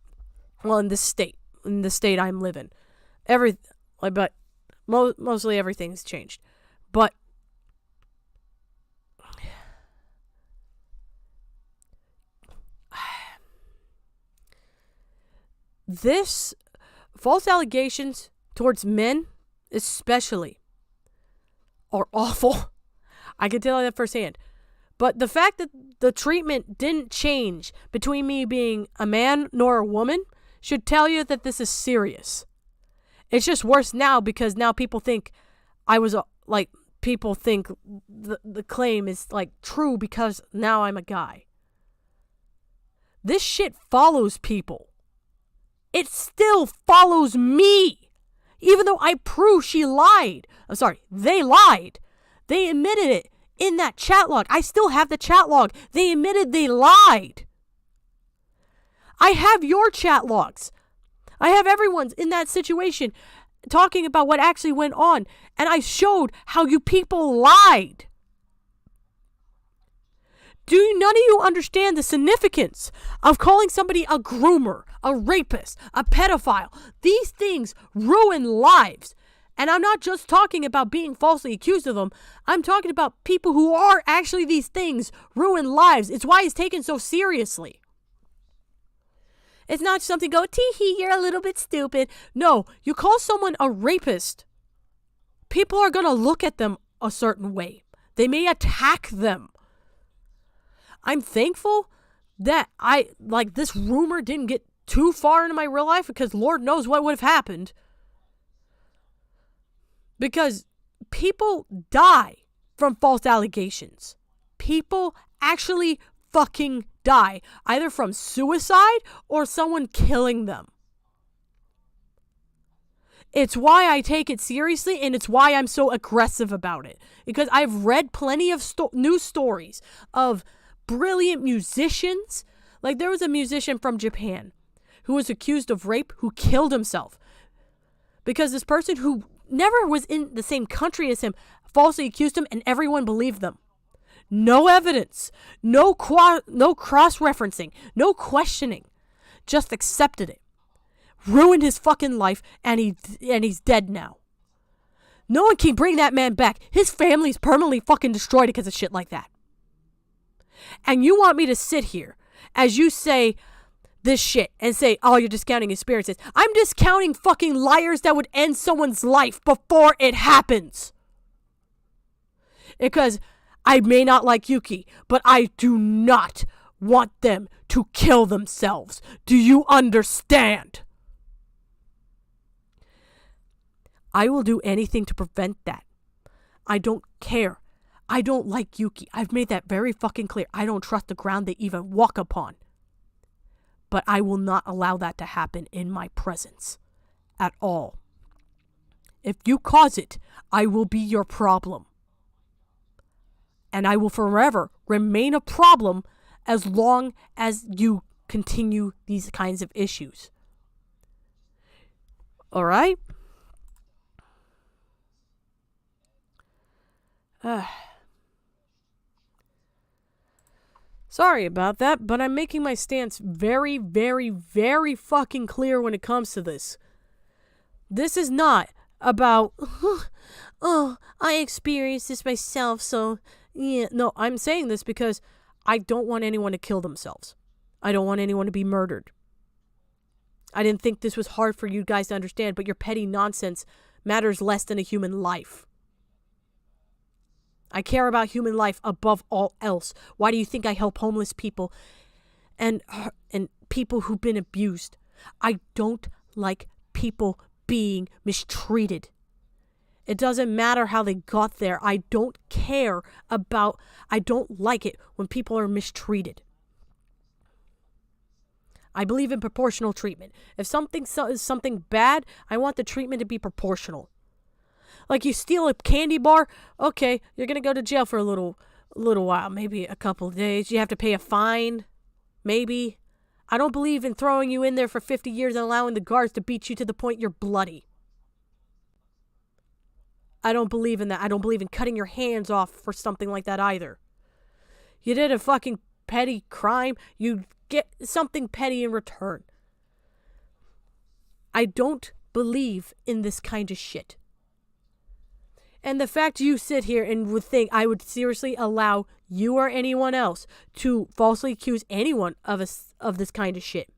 state. In the state I'm living. But mostly everything's changed. But this false allegations towards men especially are awful. I can tell you that firsthand. But the fact that the treatment didn't change between me being a man nor a woman should tell you that this is serious. It's just worse now because now people think people think the claim is true because now I'm a guy. This shit follows people. It still follows me. Even though I prove she lied. I'm sorry, they lied. They admitted it in that chat log. I still have the chat log. They admitted they lied. I have your chat logs. I have everyone's in that situation talking about what actually went on. And I showed how you people lied. Do none of you understand the significance of calling somebody a groomer, a rapist, a pedophile? These things ruin lives. And I'm not just talking about being falsely accused of them. I'm talking about people who are actually these things ruin lives. It's why it's taken so seriously. It's not something go, tee-hee, you're a little bit stupid. No, you call someone a rapist, people are going to look at them a certain way. They may attack them. I'm thankful that this rumor didn't get too far into my real life because Lord knows what would have happened. Because people die from false allegations. People actually fucking die, either from suicide or someone killing them. It's why I take it seriously, and it's why I'm so aggressive about it. Because I've read plenty of news stories of brilliant musicians. Like there was a musician from Japan who was accused of rape who killed himself. Because this person who never was in the same country as him falsely accused him and everyone believed them. No evidence, no cross-referencing, no questioning, just accepted it. Ruined his fucking life and he's dead now. No one can bring that man back. His family's permanently fucking destroyed because of shit like that. And you want me to sit here as you say this shit and say, oh, you're discounting experiences. I'm discounting fucking liars that would end someone's life before it happens. Because I may not like Yuki, but I do not want them to kill themselves. Do you understand? I will do anything to prevent that. I don't care. I don't like Yuki. I've made that very fucking clear. I don't trust the ground they even walk upon. But I will not allow that to happen in my presence at all. If you cause it, I will be your problem. And I will forever remain a problem as long as you continue these kinds of issues. All right? Sorry about that, but I'm making my stance very, very, very fucking clear when it comes to this. This is not about, oh, I experienced this myself, so, yeah. No, I'm saying this because I don't want anyone to kill themselves. I don't want anyone to be murdered. I didn't think this was hard for you guys to understand, but your petty nonsense matters less than a human life. I care about human life above all else. Why do you think I help homeless people and people who've been abused? I don't like people being mistreated. It doesn't matter how they got there. I don't like it when people are mistreated. I believe in proportional treatment. If something is something bad, I want the treatment to be proportional. Like you steal a candy bar, okay, you're going to go to jail for a little while, maybe a couple of days. You have to pay a fine, maybe. I don't believe in throwing you in there for 50 years and allowing the guards to beat you to the point you're bloody. I don't believe in that. I don't believe in cutting your hands off for something like that either. You did a fucking petty crime, you get something petty in return. I don't believe in this kind of shit. And the fact you sit here and would think I would seriously allow you or anyone else to falsely accuse anyone of this kind of shit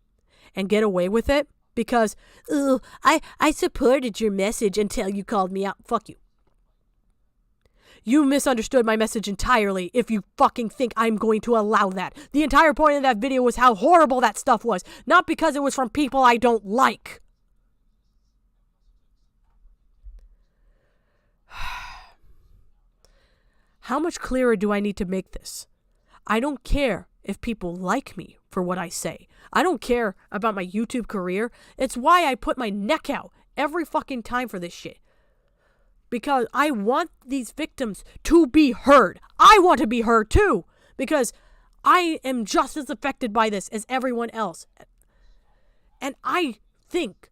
and get away with it because, I supported your message until you called me out. Fuck you. You misunderstood my message entirely if you fucking think I'm going to allow that. The entire point of that video was how horrible that stuff was, not because it was from people I don't like. How much clearer do I need to make this? I don't care if people like me for what I say. I don't care about my YouTube career. It's why I put my neck out every fucking time for this shit. Because I want these victims to be heard. I want to be heard too. Because I am just as affected by this as everyone else. And I think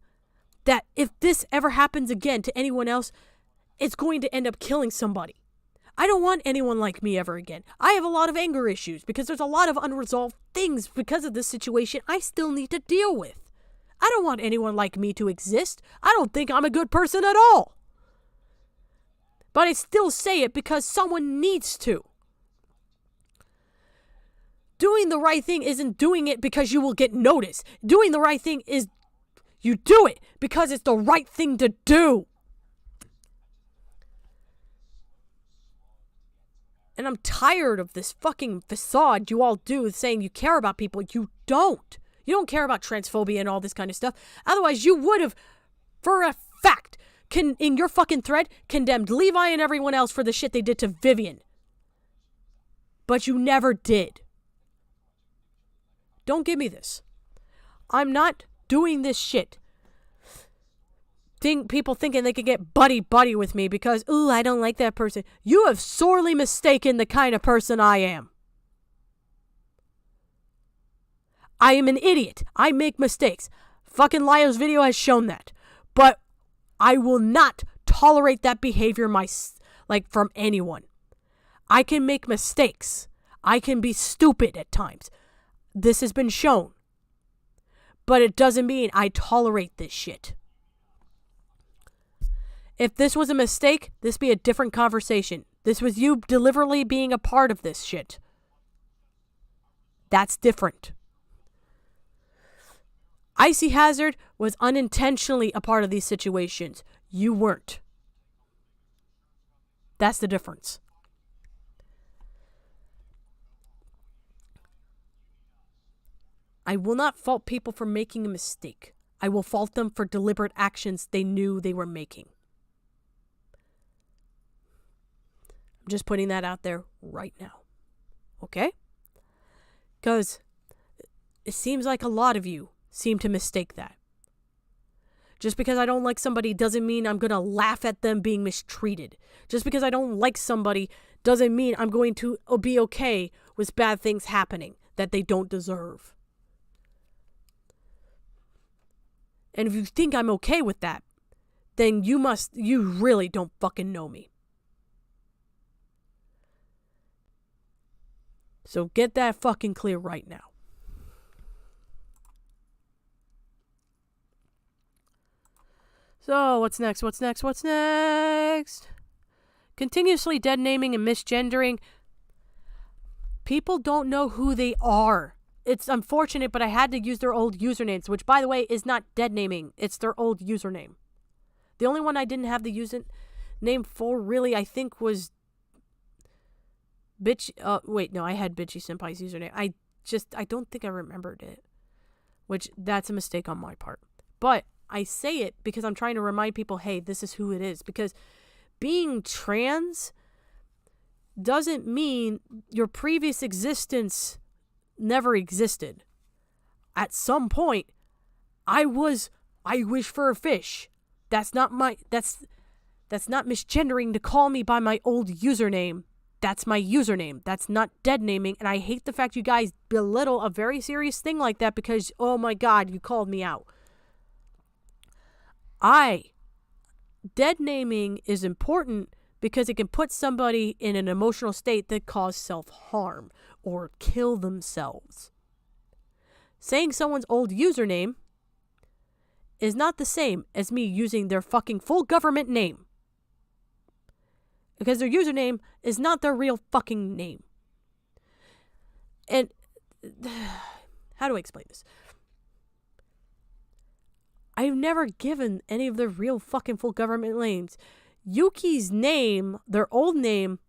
that if this ever happens again to anyone else, it's going to end up killing somebody. I don't want anyone like me ever again. I have a lot of anger issues because there's a lot of unresolved things because of this situation I still need to deal with. I don't want anyone like me to exist. I don't think I'm a good person at all. But I still say it because someone needs to. Doing the right thing isn't doing it because you will get noticed. Doing the right thing is you do it because it's the right thing to do. And I'm tired of this fucking facade you all do saying you care about people. You don't. You don't care about transphobia and all this kind of stuff. Otherwise, you would have, for a fact, in your fucking thread, condemned Levi and everyone else for the shit they did to Vivian. But you never did. Don't give me this. I'm not doing this shit. People thinking they could get buddy with me because, I don't like that person. You have sorely mistaken the kind of person I am. I am an idiot. I make mistakes. Fucking Lio's video has shown that. But I will not tolerate that behavior from anyone. I can make mistakes. I can be stupid at times. This has been shown. But it doesn't mean I tolerate this shit. If this was a mistake, this be a different conversation. This was you deliberately being a part of this shit. That's different. Icy Hazard was unintentionally a part of these situations. You weren't. That's the difference. I will not fault people for making a mistake. I will fault them for deliberate actions they knew they were making. I'm just putting that out there right now. Okay? Because it seems like a lot of you seem to mistake that. Just because I don't like somebody doesn't mean I'm going to laugh at them being mistreated. Just because I don't like somebody doesn't mean I'm going to be okay with bad things happening that they don't deserve. And if you think I'm okay with that, then you really don't fucking know me. So get that fucking clear right now. So, what's next? Continuously dead naming and misgendering. People don't know who they are. It's unfortunate, but I had to use their old usernames, which, by the way, is not dead naming. It's their old username. The only one I didn't have the username for, really, I think, was Bitch. I had Bitchy Senpai's username. I don't think I remembered it, which that's a mistake on my part. But I say it because I'm trying to remind people, hey, this is who it is. Because being trans doesn't mean your previous existence never existed. At some point, I wish for a fish. That's not misgendering to call me by my old username. That's my username. That's not dead naming. And I hate the fact you guys belittle a very serious thing like that because, oh my God, you called me out. Dead naming is important because it can put somebody in an emotional state that cause self-harm or kill themselves. Saying someone's old username is not the same as me using their fucking full government name. Because their username is not their real fucking name. And how do I explain this? I've never given any of their real fucking full government names. Yuki's name, their old name,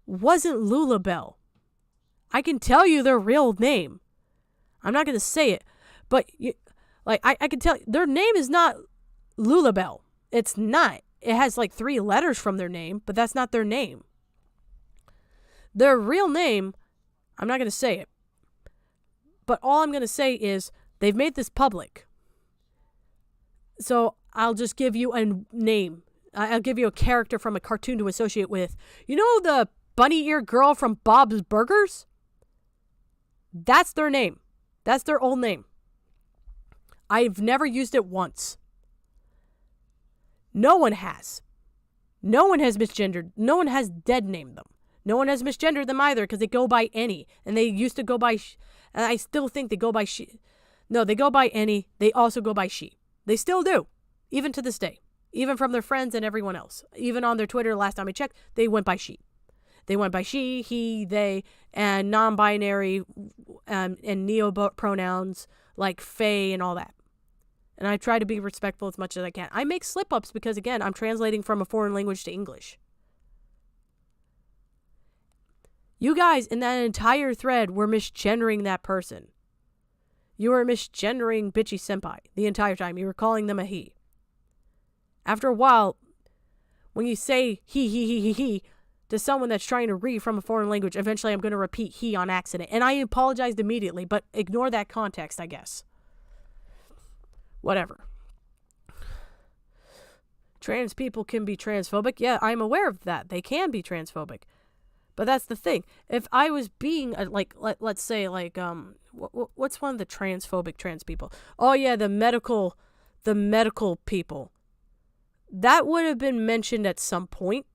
wasn't Lulabelle. I can tell you their real name. I'm not going to say it. But, I can tell you, their name is not Lulabelle. It's not. It has 3 letters from their name, but that's not their name. Their real name, I'm not going to say it. But all I'm going to say is, they've made this public. So I'll just give you a name. I'll give you a character from a cartoon to associate with. You know the bunny ear girl from Bob's Burgers? That's their name. That's their old name. I've never used it once. No one has. No one has misgendered. No one has dead named them. No one has misgendered them either because they go by any. And they used to go by... and I still think they go by she. No, they go by any. They also go by she. They still do. Even to this day. Even from their friends and everyone else. Even on their Twitter, last time I checked, they went by she. They went by she, he, they, and non-binary and neo-pronouns like fae and all that. And I try to be respectful as much as I can. I make slip-ups because, again, I'm translating from a foreign language to English. You guys in that entire thread were misgendering that person. You were misgendering Bitchy Senpai the entire time. You were calling them a he. After a while, when you say he to someone that's trying to read from a foreign language, eventually I'm going to repeat he on accident. And I apologized immediately, but ignore that context, I guess. Whatever. Trans people can be transphobic. Yeah, I'm aware of that. They can be transphobic. But that's the thing. If I was being, let's say, what's one of the transphobic trans people? Oh, yeah, the medical people. That would have been mentioned at some point.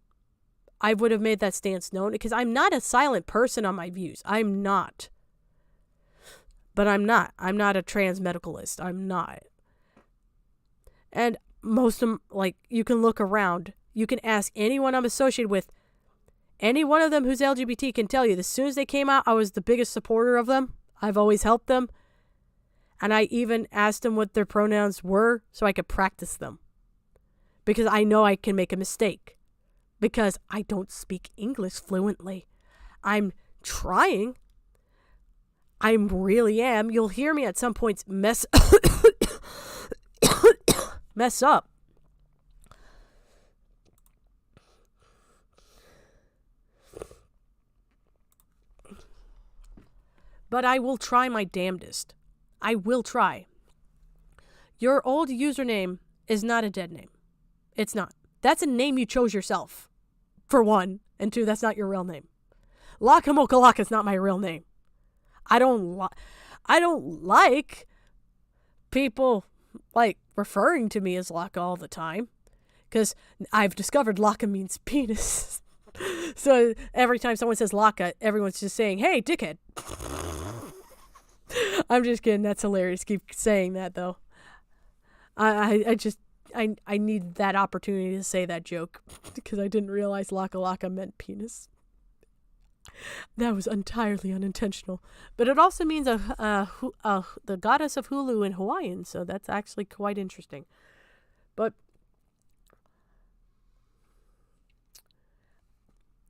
I would have made that stance known because I'm not a silent person on my views. I'm not. But I'm not. I'm not a trans medicalist. I'm not. And most of them, you can look around. You can ask anyone I'm associated with. Any one of them who's LGBT can tell you, as soon as they came out, I was the biggest supporter of them. I've always helped them. And I even asked them what their pronouns were so I could practice them. Because I know I can make a mistake. Because I don't speak English fluently. I'm trying. I really am. You'll hear me at some points mess up. But I will try my damnedest. I will try. Your old username is not a dead name. It's not. That's a name you chose yourself, for one. And two, that's not your real name. Lakamokalaka is not my real name. I don't like people, referring to me as Laka all the time. Because I've discovered Laka means penis. So every time someone says Laka, everyone's just saying, hey, dickhead. I'm just kidding. That's hilarious. Keep saying that, though. I need that opportunity to say that joke because I didn't realize Laka Laka meant penis. That was entirely unintentional. But it also means the goddess of Hulu in Hawaiian, so that's actually quite interesting. But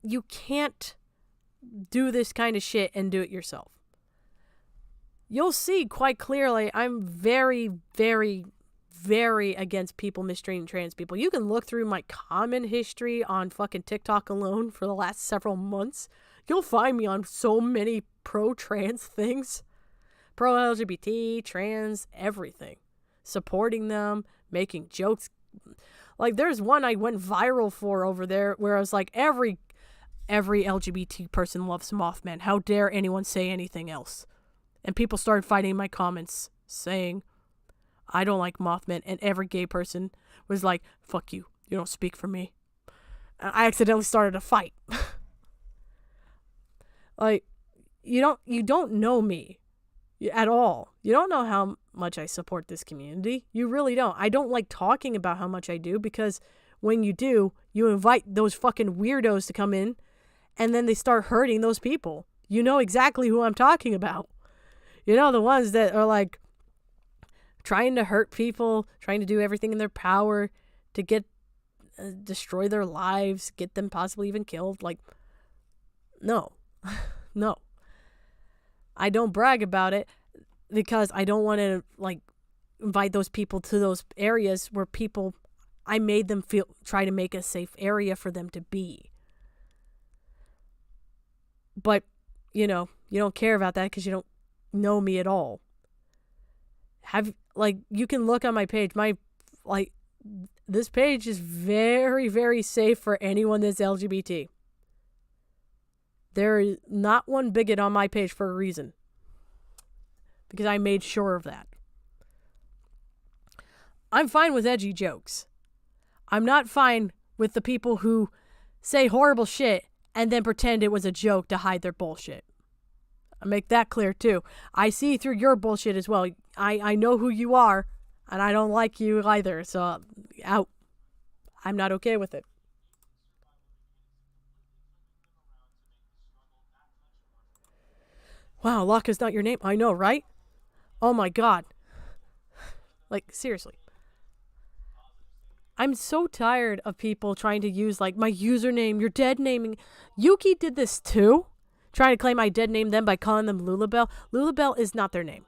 you can't do this kind of shit and do it yourself. You'll see quite clearly I'm very, very, very against people mistreating trans people. You can look through my comment history on fucking TikTok alone for the last several months. You'll find me on so many pro-trans things. Pro-LGBT, trans, everything. Supporting them, making jokes. Like, there's one I went viral for over there where I was like, every LGBT person loves Mothman. How dare anyone say anything else? And people started fighting in my comments saying, I don't like Mothman. And every gay person was like, fuck you. You don't speak for me. I accidentally started a fight. Like, you don't know me at all. You don't know how much I support this community. You really don't. I don't like talking about how much I do because when you do, you invite those fucking weirdos to come in and then they start hurting those people. You know exactly who I'm talking about. You know, the ones that are like trying to hurt people, trying to do everything in their power to get, destroy their lives, get them possibly even killed. Like, no. No. I don't brag about it because I don't want to, like, invite those people to those areas where I made them try to make a safe area for them to be. But, you know, you don't care about that because you don't know me at all. You can look on my page. This page is very, very safe for anyone that's LGBT. There is not one bigot on my page for a reason. Because I made sure of that. I'm fine with edgy jokes. I'm not fine with the people who say horrible shit and then pretend it was a joke to hide their bullshit. I make that clear too. I see through your bullshit as well. I know who you are, and I don't like you either, so out. I'm not okay with it. Wow, Laka's not your name. I know, right? Oh my god. Like, seriously. I'm so tired of people trying to use, like, my username, your dead naming. Yuki did this too. Trying to claim I dead named them by calling them Lulabelle. Lulabelle is not their name.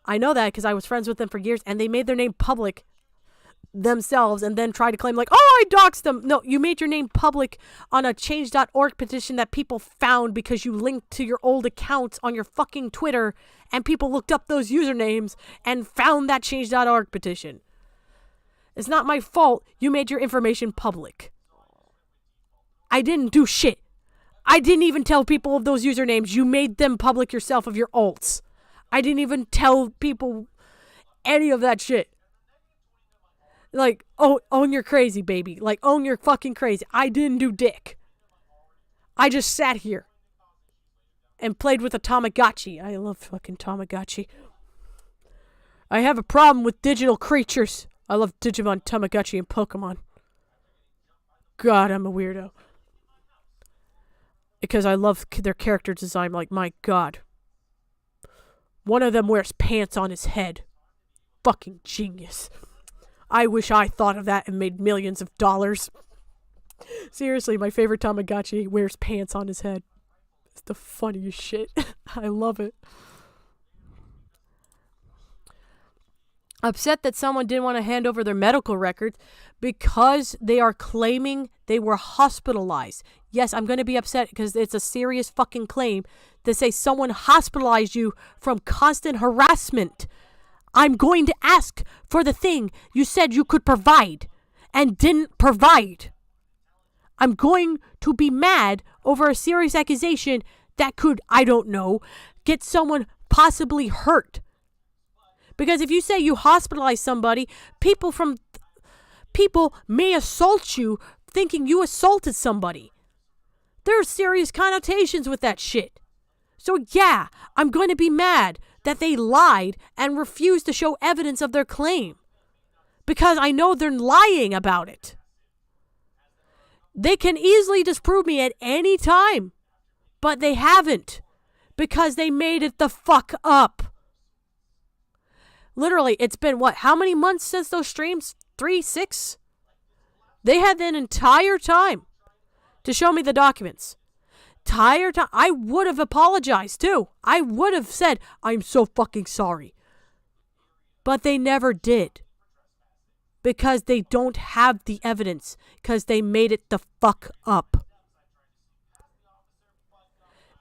I know that because I was friends with them for years and they made their name public themselves and then tried to claim like, oh, I doxed them. No, you made your name public on a change.org petition that people found because you linked to your old accounts on your fucking Twitter and people looked up those usernames and found that change.org petition. It's not my fault you made your information public. I didn't do shit. I didn't even tell people of those usernames. You made them public yourself of your alts. I didn't even tell people any of that shit. Like, own your crazy, baby. Like, own your fucking crazy. I didn't do dick. I just sat here and played with a Tamagotchi. I love fucking Tamagotchi. I have a problem with digital creatures. I love Digimon, Tamagotchi, and Pokemon. God, I'm a weirdo. Because I love their character design. Like, my God. One of them wears pants on his head. Fucking genius. I wish I thought of that and made millions of dollars. Seriously, my favorite Tamagotchi wears pants on his head. It's the funniest shit. I love it. Upset that someone didn't want to hand over their medical records because they are claiming they were hospitalized. Yes, I'm going to be upset because it's a serious fucking claim to say someone hospitalized you from constant harassment. I'm going to ask for the thing you said you could provide and didn't provide. I'm going to be mad over a serious accusation that could, I don't know, get someone possibly hurt. Because if you say you hospitalize somebody, people may assault you thinking you assaulted somebody. There are serious connotations with that shit. So yeah, I'm going to be mad that they lied and refused to show evidence of their claim. Because I know they're lying about it. They can easily disprove me at any time. But they haven't. Because they made it the fuck up. Literally, it's been what? How many months since those streams? 3, 6? They had an entire time to show me the documents. Entire time. I would have apologized too. I would have said, I'm so fucking sorry. But they never did. Because they don't have the evidence. Because they made it the fuck up.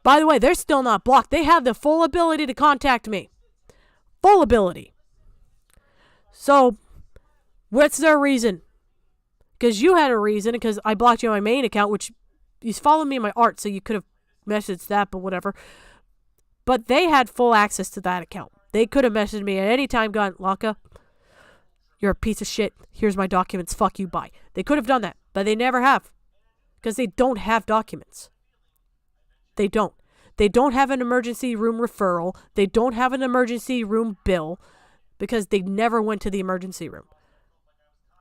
By the way, they're still not blocked. They have the full ability to contact me. Full ability. So, what's their reason? Because you had a reason, because I blocked you on my main account, which you followed me in my art, so you could have messaged that, but whatever. But they had full access to that account. They could have messaged me at any time, gone, Laka, you're a piece of shit. Here's my documents. Fuck you, bye. They could have done that, but they never have. Because they don't have documents. They don't. They don't have an emergency room referral. They don't have an emergency room bill because they never went to the emergency room.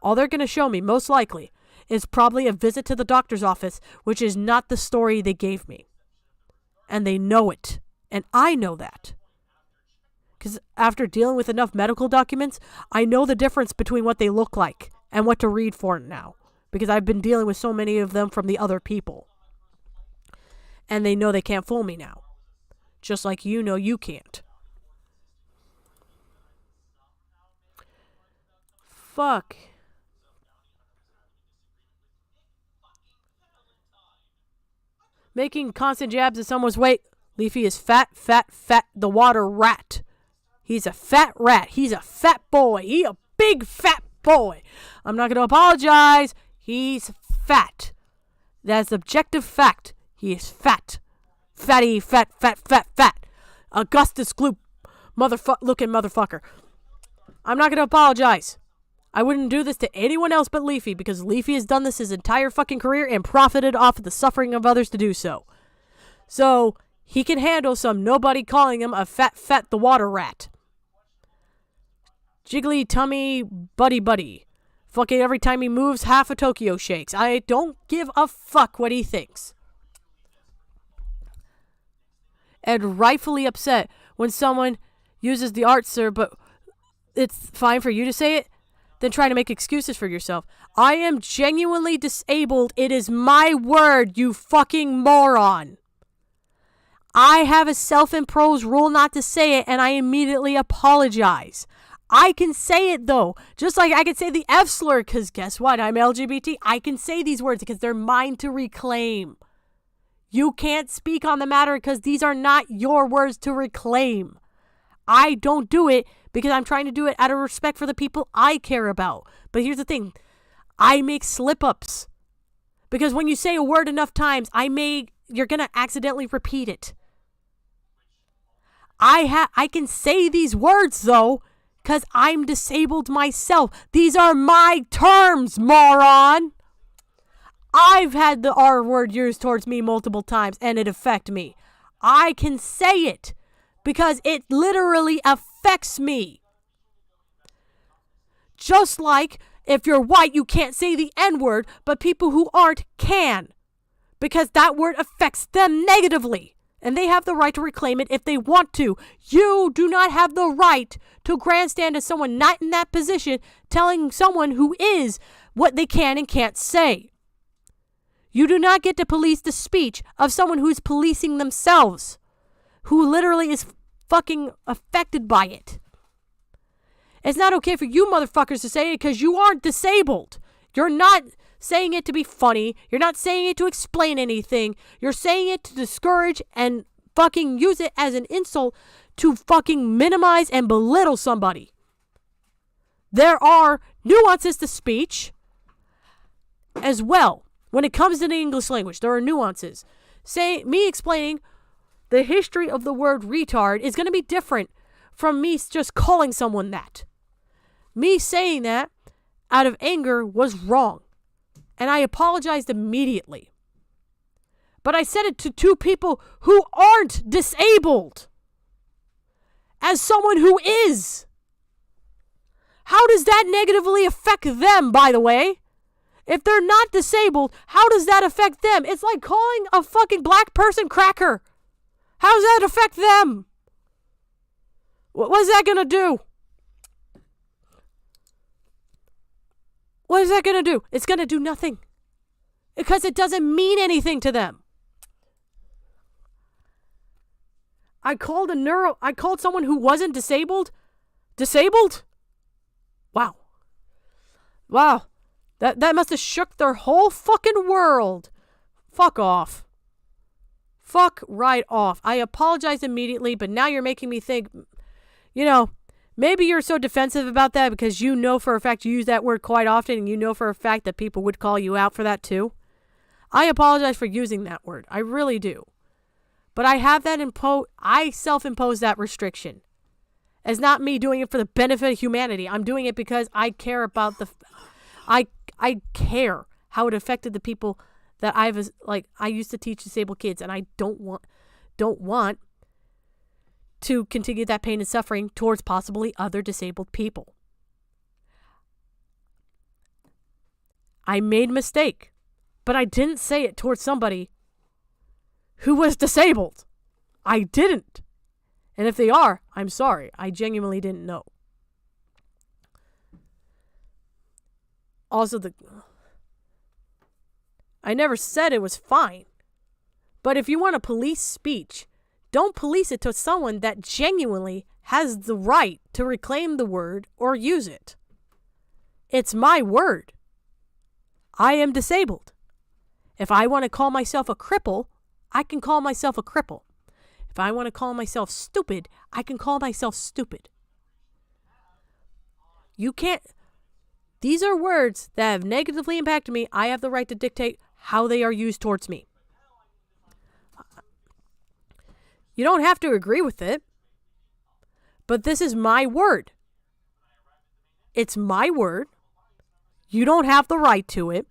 All they're going to show me, most likely, is probably a visit to the doctor's office, which is not the story they gave me. And they know it. And I know that. Because after dealing with enough medical documents, I know the difference between what they look like and what to read for now. Because I've been dealing with so many of them from the other people. And they know they can't fool me now. Just like you know you can't. Fuck. Making constant jabs at someone's weight. Leafy is fat, the water rat. He's a fat rat. He's a fat boy. He a big fat boy. I'm not going to apologize. He's fat. That's objective fact. He is fat. Fatty, fat. Augustus Gloop. Looking motherfucker. I'm not going to apologize. I wouldn't do this to anyone else but Leafy, because Leafy has done this his entire fucking career and profited off of the suffering of others to do so. So, he can handle some nobody calling him a fat the water rat. Jiggly tummy buddy. Fucking every time he moves, half of Tokyo shakes. I don't give a fuck what he thinks. And rightfully upset when someone uses the art, sir, but it's fine for you to say it, then try to make excuses for yourself. I am genuinely disabled. It is my word, you fucking moron. I have a self-imposed rule not to say it, and I immediately apologize. I can say it, though. Just like I can say the F slur, because guess what? I'm LGBT. I can say these words because they're mine to reclaim. You can't speak on the matter because these are not your words to reclaim. I don't do it because I'm trying to do it out of respect for the people I care about. But here's the thing. I make slip-ups. Because when you say a word enough times, you're going to accidentally repeat it. I can say these words, though, because I'm disabled myself. These are my terms, moron. I've had the R word used towards me multiple times, and it affected me. I can say it because it literally affects me. Just like if you're white, you can't say the N-word, but people who aren't can, because that word affects them negatively, and they have the right to reclaim it if they want to. You do not have the right to grandstand as someone not in that position, telling someone who is what they can and can't say. You do not get to police the speech of someone who's policing themselves, who literally is fucking affected by it. It's not okay for you motherfuckers to say it because you aren't disabled. You're not saying it to be funny. You're not saying it to explain anything. You're saying it to discourage and fucking use it as an insult to fucking minimize and belittle somebody. There are nuances to speech as well. When it comes to the English language, there are nuances. Me explaining the history of the word retard is going to be different from me just calling someone that. Me saying that out of anger was wrong. And I apologized immediately. But I said it to two people who aren't disabled. As someone who is. How does that negatively affect them, by the way? If they're not disabled, how does that affect them? It's like calling a fucking black person cracker. How does that affect them? What is that going to do? What is that going to do? It's going to do nothing. Because it doesn't mean anything to them. I called someone who wasn't disabled. Disabled? Wow. Wow. That must have shook their whole fucking world. Fuck off. Fuck right off. I apologize immediately, but now you're making me think, maybe you're so defensive about that because you know for a fact you use that word quite often and you know for a fact that people would call you out for that too. I apologize for using that word. I really do. But I have that I self-impose that restriction. It's not me doing it for the benefit of humanity. I'm doing it because I care about I care how it affected the people that I used to teach disabled kids, and I don't want to continue that pain and suffering towards possibly other disabled people. I made a mistake, but I didn't say it towards somebody who was disabled. I didn't. And if they are, I'm sorry. I genuinely didn't know. Also, I never said it was fine. But if you want to police speech, don't police it to someone that genuinely has the right to reclaim the word or use it. It's my word. I am disabled. If I want to call myself a cripple, I can call myself a cripple. If I want to call myself stupid, I can call myself stupid. You can't. These are words that have negatively impacted me. I have the right to dictate how they are used towards me. You don't have to agree with it, but this is my word. It's my word. You don't have the right to it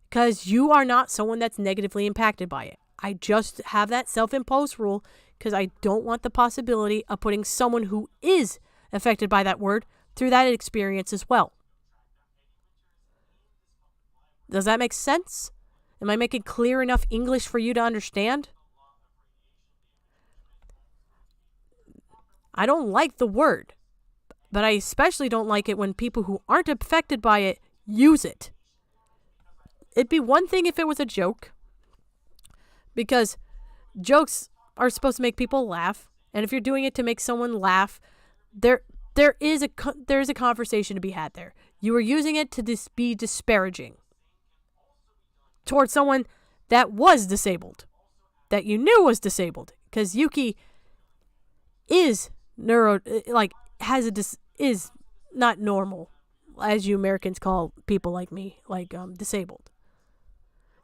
because you are not someone that's negatively impacted by it. I just have that self-imposed rule because I don't want the possibility of putting someone who is affected by that word through that experience as well. Does that make sense? Am I making clear enough English for you to understand? I don't like the word, but I especially don't like it when people who aren't affected by it use it. It'd be one thing if it was a joke, because jokes are supposed to make people laugh, and if you're doing it to make someone laugh, there is a conversation to be had there. You are using it to be disparaging towards someone that was disabled, that you knew was disabled, because Yuki is is not normal, as you Americans call people like me, disabled.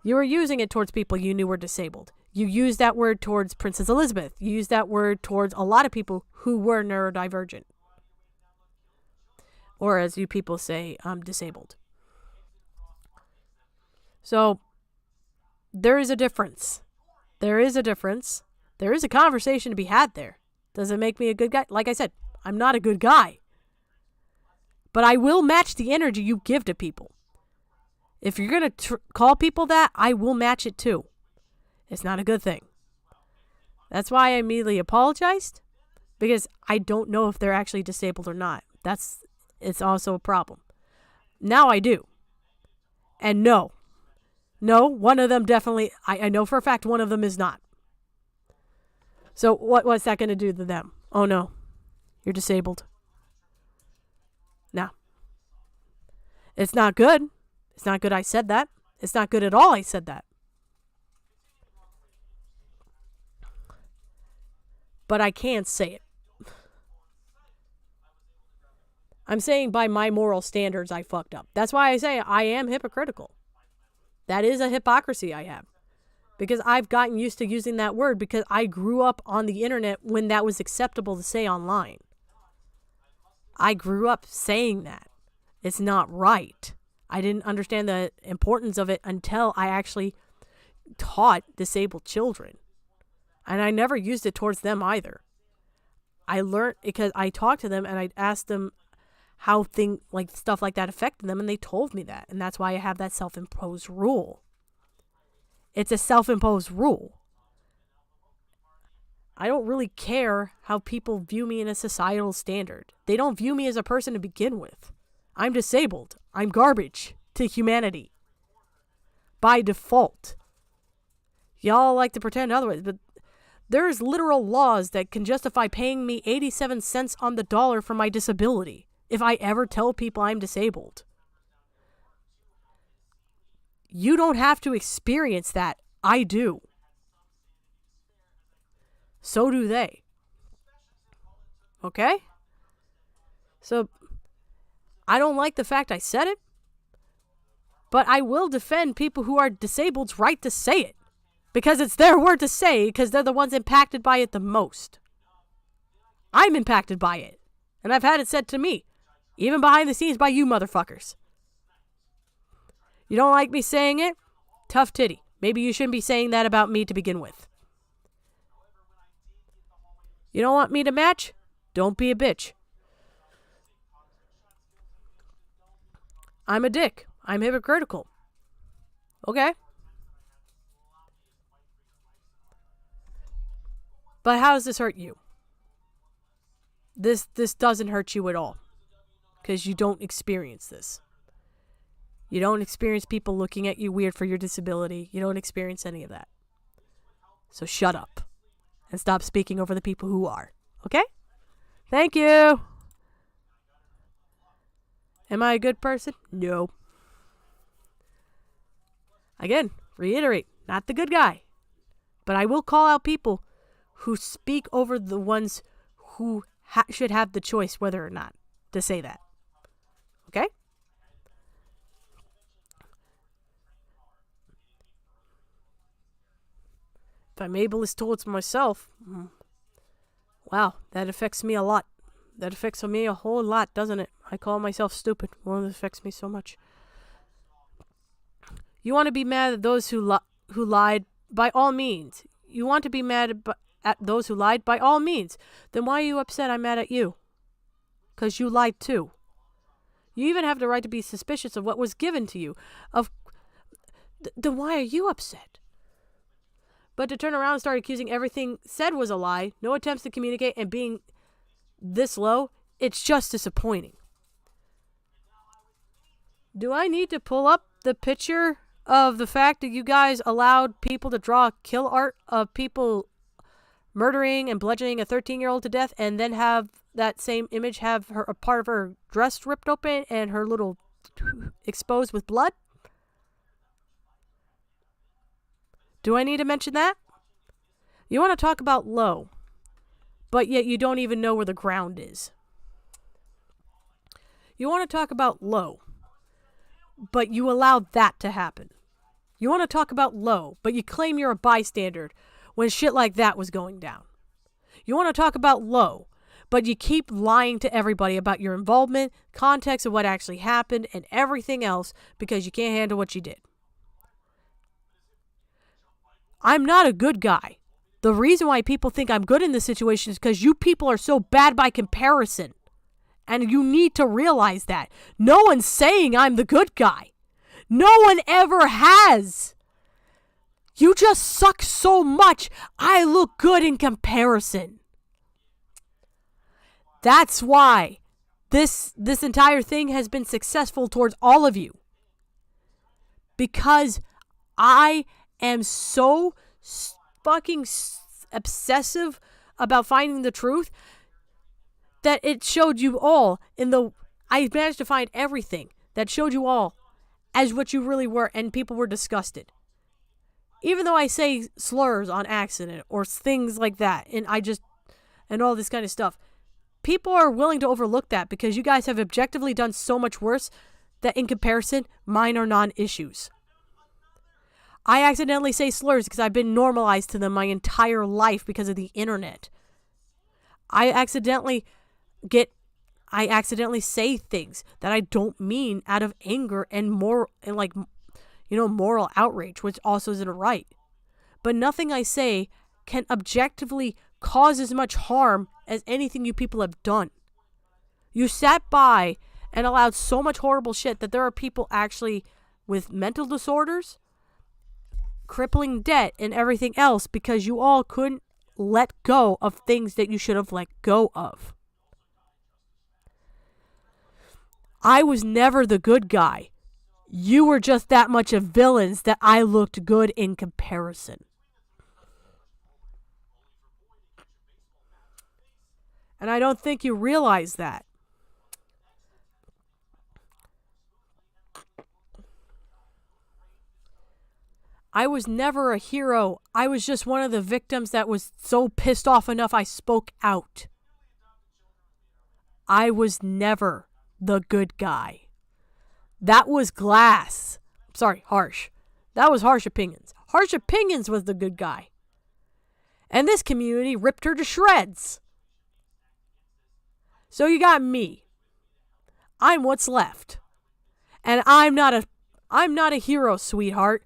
You were using it towards people you knew were disabled. You used that word towards Princess Elizabeth. You used that word towards a lot of people who were neurodivergent. Or as you people say, disabled. So, there is a difference. There is a difference. There is a conversation to be had there. Does it make me a good guy? Like I said, I'm not a good guy. But I will match the energy you give to people. If you're going to call people that, I will match it too. It's not a good thing. That's why I immediately apologized, because I don't know if they're actually disabled or not. It's also a problem. Now I do. And no, one of them definitely, I know for a fact one of them is not. So what's that going to do to them? Oh no, you're disabled. No. It's not good. It's not good I said that. It's not good at all I said that. But I can't say it. I'm saying by my moral standards, I fucked up. That's why I say I am hypocritical. That is a hypocrisy I have. Because I've gotten used to using that word because I grew up on the internet when that was acceptable to say online. I grew up saying that. It's not right. I didn't understand the importance of it until I actually taught disabled children. And I never used it towards them either. I learned because I talked to them and I asked them how stuff like that affected them, and they told me that. And that's why I have that self-imposed rule. It's a self-imposed rule. I don't really care how people view me in a societal standard. They don't view me as a person to begin with. I'm disabled. I'm garbage to humanity. By default. Y'all like to pretend otherwise, but there's literal laws that can justify paying me 87 cents on the dollar for my disability if I ever tell people I'm disabled. You don't have to experience that. I do. So do they. Okay? So, I don't like the fact I said it, but I will defend people who are disabled's right to say it. Because it's their word to say, because they're the ones impacted by it the most. I'm impacted by it. And I've had it said to me, even behind the scenes by you motherfuckers. You don't like me saying it? Tough titty. Maybe you shouldn't be saying that about me to begin with. You don't want me to match? Don't be a bitch. I'm a dick. I'm hypocritical. Okay? But how does this hurt you? This doesn't hurt you at all. Because you don't experience this. You don't experience people looking at you weird for your disability. You don't experience any of that. So shut up. And stop speaking over the people who are. Okay? Thank you. Am I a good person? No. Again, reiterate, not the good guy. But I will call out people who speak over the ones who should have the choice whether or not to say that. Okay? If I'm ableist towards myself, wow, that affects me a lot. That affects me a whole lot, doesn't it? I call myself stupid. Well, it affects me so much. You want to be mad at those who lied? By all means. You want to be mad at those who lied? By all means. Then why are you upset I'm mad at you? Because you lied too. You even have the right to be suspicious of what was given to you. Then why are you upset? But to turn around and start accusing everything said was a lie, no attempts to communicate, and being this low, it's just disappointing. Do I need to pull up the picture of the fact that you guys allowed people to draw kill art of people murdering and bludgeoning a 13-year-old to death, and then have that same image have a part of her dress ripped open and her little exposed with blood? Do I need to mention that? You want to talk about low, but yet you don't even know where the ground is. You want to talk about low, but you allowed that to happen. You want to talk about low, but you claim you're a bystander when shit like that was going down. You want to talk about low, but you keep lying to everybody about your involvement, context of what actually happened, and everything else because you can't handle what you did. I'm not a good guy. The reason why people think I'm good in this situation is because you people are so bad by comparison. And you need to realize that. No one's saying I'm the good guy. No one ever has. You just suck so much, I look good in comparison. That's why this entire thing has been successful towards all of you. Because I am so fucking obsessive about finding the truth that it showed you all I managed to find everything that showed you all as what you really were, and people were disgusted. Even though I say slurs on accident or things like that, and all this kind of stuff, people are willing to overlook that because you guys have objectively done so much worse that in comparison, mine are non-issues. I accidentally say slurs because I've been normalized to them my entire life because of the internet. I accidentally say things that I don't mean out of anger and moral outrage, which also isn't right. but nothing I say can objectively cause as much harm as anything you people have done. You sat by and allowed so much horrible shit that there are people actually with mental disorders, crippling debt, and everything else because you all couldn't let go of things that you should have let go of. I was never the good guy. You were just that much of villains that I looked good in comparison. And I don't think you realize that. I was never a hero. I was just one of the victims that was so pissed off enough I spoke out. I was never the good guy. That was Glass. Sorry, Harsh. That was Harsh Opinions. Harsh Opinions was the good guy. And this community ripped her to shreds. So you got me. I'm what's left. And I'm not a hero, sweetheart.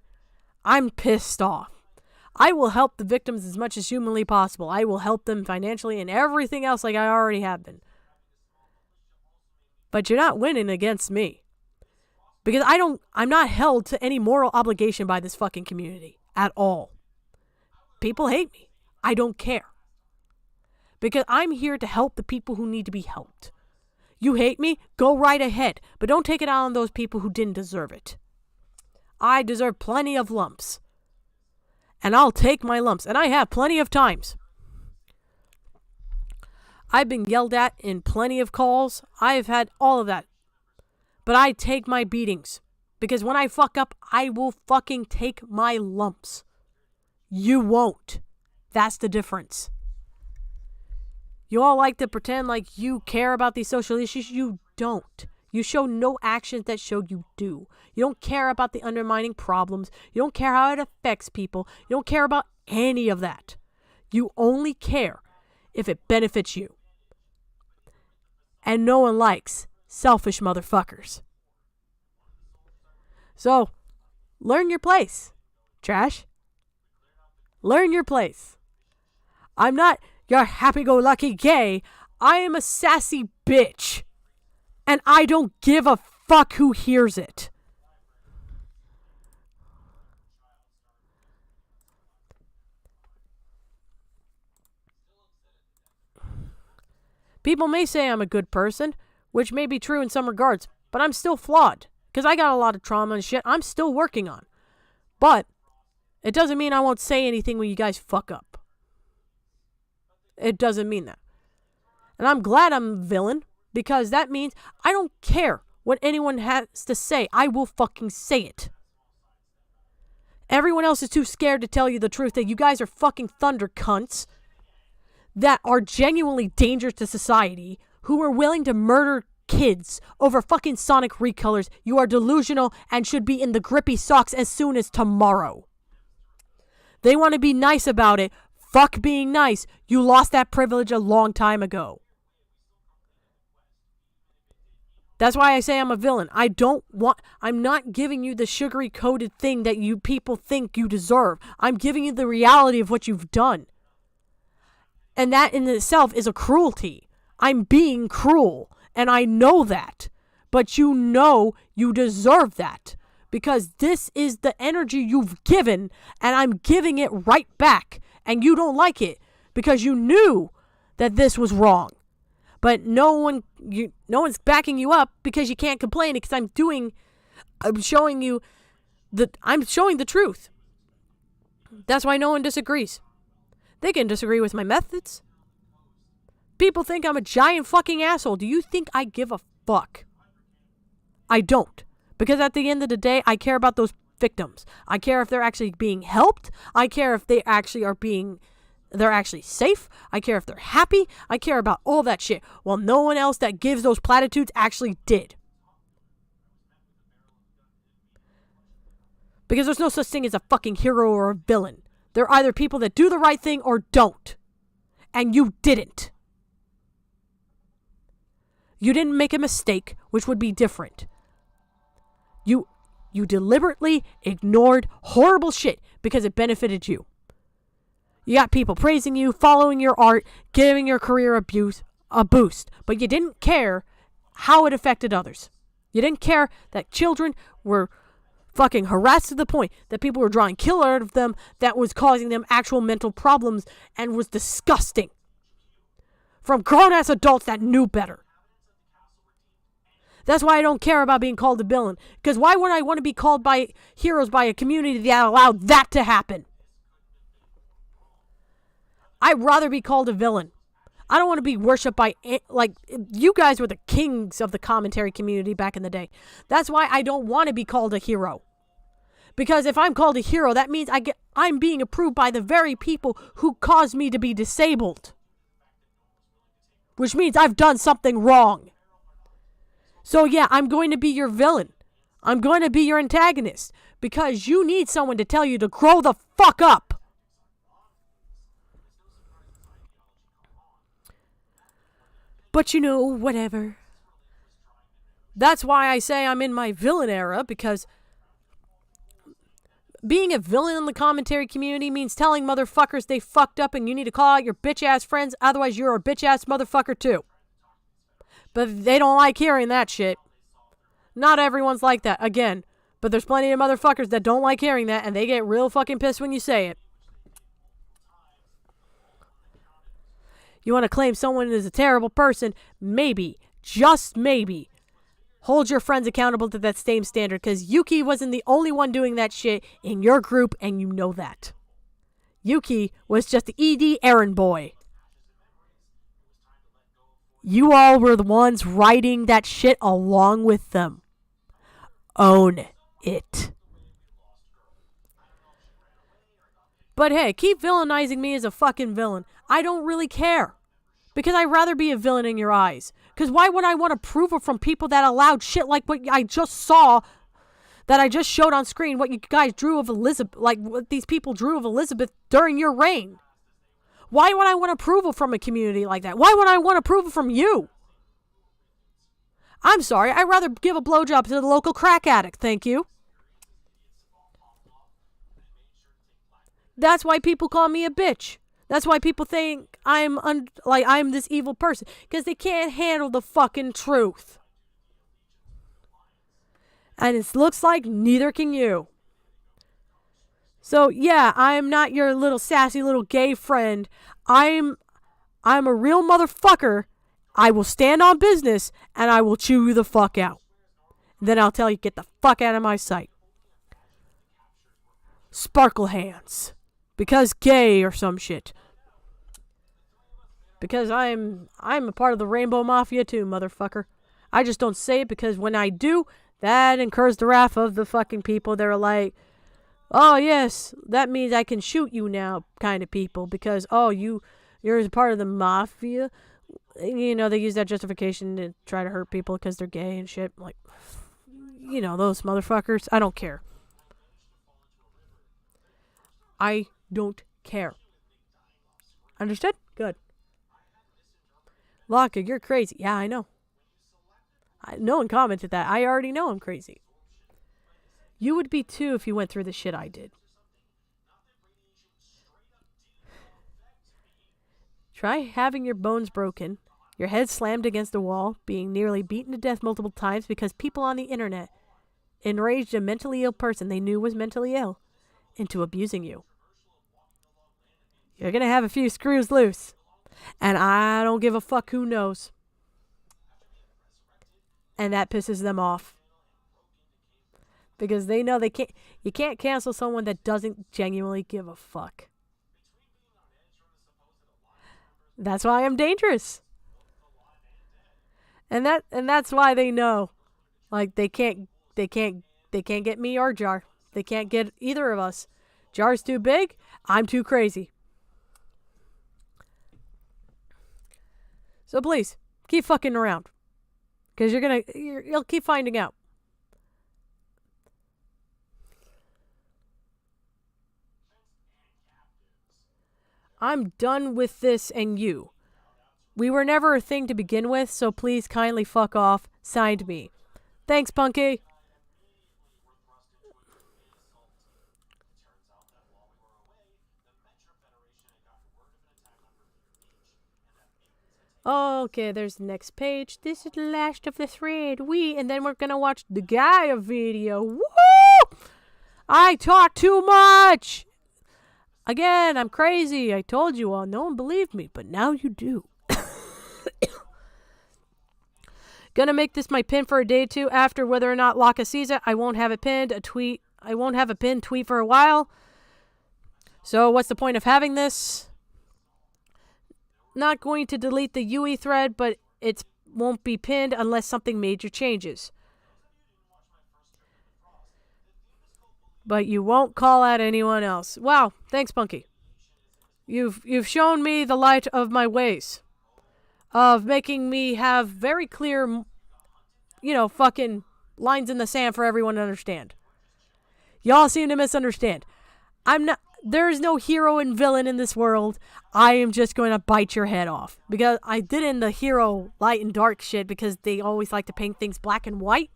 I'm pissed off. I will help the victims as much as humanly possible. I will help them financially and everything else like I already have been. But you're not winning against me. Because I'm not held to any moral obligation by this fucking community at all. People hate me. I don't care. Because I'm here to help the people who need to be helped. You hate me? Go right ahead. But don't take it out on those people who didn't deserve it. I deserve plenty of lumps. And I'll take my lumps. And I have plenty of times. I've been yelled at in plenty of calls. I've had all of that. But I take my beatings. Because when I fuck up, I will fucking take my lumps. You won't. That's the difference. You all like to pretend like you care about these social issues. You don't. You show no actions that show you do. You don't care about the undermining problems. You don't care how it affects people. You don't care about any of that. You only care if it benefits you. And no one likes selfish motherfuckers. So, learn your place, trash. Learn your place. I'm not your happy-go-lucky gay. I am a sassy bitch. And I don't give a fuck who hears it. People may say I'm a good person, which may be true in some regards, but I'm still flawed. Because I got a lot of trauma and shit I'm still working on. But it doesn't mean I won't say anything when you guys fuck up. It doesn't mean that. And I'm glad I'm a villain. Because that means I don't care what anyone has to say. I will fucking say it. Everyone else is too scared to tell you the truth that you guys are fucking thunder cunts that are genuinely dangerous to society, who are willing to murder kids over fucking Sonic recolors. You are delusional and should be in the grippy socks as soon as tomorrow. They want to be nice about it. Fuck being nice. You lost that privilege a long time ago. That's why I say I'm a villain. I'm not giving you the sugary coated thing that you people think you deserve. I'm giving you the reality of what you've done. And that in itself is a cruelty. I'm being cruel. And I know that. But you know you deserve that. Because this is the energy you've given. And I'm giving it right back. And you don't like it. Because you knew that this was wrong. But no one's backing you up because you can't complain because I'm showing the truth. That's why no one disagrees. They can disagree with my methods. People think I'm a giant fucking asshole. Do you think I give a fuck? I don't. Because at the end of the day, I care about those victims. I care if they're actually being helped. I care if they actually they're actually safe. I care if they're happy. I care about all that shit. While no one else that gives those platitudes actually did. Because there's no such thing as a fucking hero or a villain. They're either people that do the right thing or don't. And you didn't. You didn't make a mistake, which would be different. You deliberately ignored horrible shit because it benefited you. You got people praising you, following your art, giving your career a boost. But you didn't care how it affected others. You didn't care that children were fucking harassed to the point that people were drawing killer out of them, that was causing them actual mental problems and was disgusting. From grown-ass adults that knew better. That's why I don't care about being called a villain. Because why would I want to be called by heroes by a community that allowed that to happen? I'd rather be called a villain. I don't want to be worshipped by, like, you guys were the kings of the commentary community back in the day. That's why I don't want to be called a hero. Because if I'm called a hero, that means I'm being approved by the very people who caused me to be disabled. Which means I've done something wrong. So yeah, I'm going to be your villain. I'm going to be your antagonist. Because you need someone to tell you to grow the fuck up. But you know, whatever. That's why I say I'm in my villain era, because being a villain in the commentary community means telling motherfuckers they fucked up and you need to call out your bitch-ass friends, otherwise you're a bitch-ass motherfucker too. But they don't like hearing that shit. Not everyone's like that, again. But there's plenty of motherfuckers that don't like hearing that, and they get real fucking pissed when you say it. You want to claim someone is a terrible person? Maybe, just maybe, hold your friends accountable to that same standard, because Yuki wasn't the only one doing that shit in your group, and you know that. Yuki was just the ED errand boy. You all were the ones writing that shit along with them. Own it. But hey, keep villainizing me as a fucking villain. I don't really care. Because I'd rather be a villain in your eyes. Because why would I want approval from people that allowed shit like what I just saw, that I just showed on screen, what you guys drew of Elizabeth, like what these people drew of Elizabeth during your reign? Why would I want approval from a community like that? Why would I want approval from you? I'm sorry, I'd rather give a blowjob to the local crack addict, thank you. That's why people call me a bitch. That's why people think I'm this evil person. Because they can't handle the fucking truth. And it looks like neither can you. So yeah, I'm not your little sassy little gay friend. I'm a real motherfucker. I will stand on business and I will chew you the fuck out. Then I'll tell you, get the fuck out of my sight. Sparkle hands. Because gay or some shit. Because I'm a part of the Rainbow Mafia too, motherfucker. I just don't say it because when I do, that incurs the wrath of the fucking people that are like, oh yes, that means I can shoot you now kind of people. Because, oh, you're a part of the Mafia. You know, they use that justification to try to hurt people because they're gay and shit. Like, you know, those motherfuckers. I don't care. I don't care. Understood? Good. Locke, you're crazy. Yeah, I know. No one commented that. I already know I'm crazy. You would be too if you went through the shit I did. Try having your bones broken, your head slammed against a wall, being nearly beaten to death multiple times because people on the internet enraged a mentally ill person they knew was mentally ill into abusing you. You're going to have a few screws loose. And I don't give a fuck who knows. And that pisses them off. Because they know you can't cancel someone that doesn't genuinely give a fuck. That's why I'm dangerous. And that's why they know. Like they can't get me or Jar. They can't get either of us. Jar's too big, I'm too crazy. So please, keep fucking around. Because you'll keep finding out. I'm done with this and you. We were never a thing to begin with, so please kindly fuck off. Signed me. Thanks, Punky. Okay, there's the next page. This is the last of the thread. And then we're gonna watch the Gaia video. Woo! I talk too much! Again, I'm crazy. I told you all. No one believed me, but now you do. Gonna make this my pin for a day or two after whether or not Laka sees it. I won't have it pinned. I won't have a pinned tweet for a while. So what's the point of having this? Not going to delete the UE thread, but it won't be pinned unless something major changes. But you won't call out anyone else. Wow, thanks, Punky. You've shown me the light of my ways. Of making me have very clear, fucking lines in the sand for everyone to understand. Y'all seem to misunderstand. There is no hero and villain in this world. I am just going to bite your head off. Because I did in the hero light and dark shit because they always like to paint things black and white.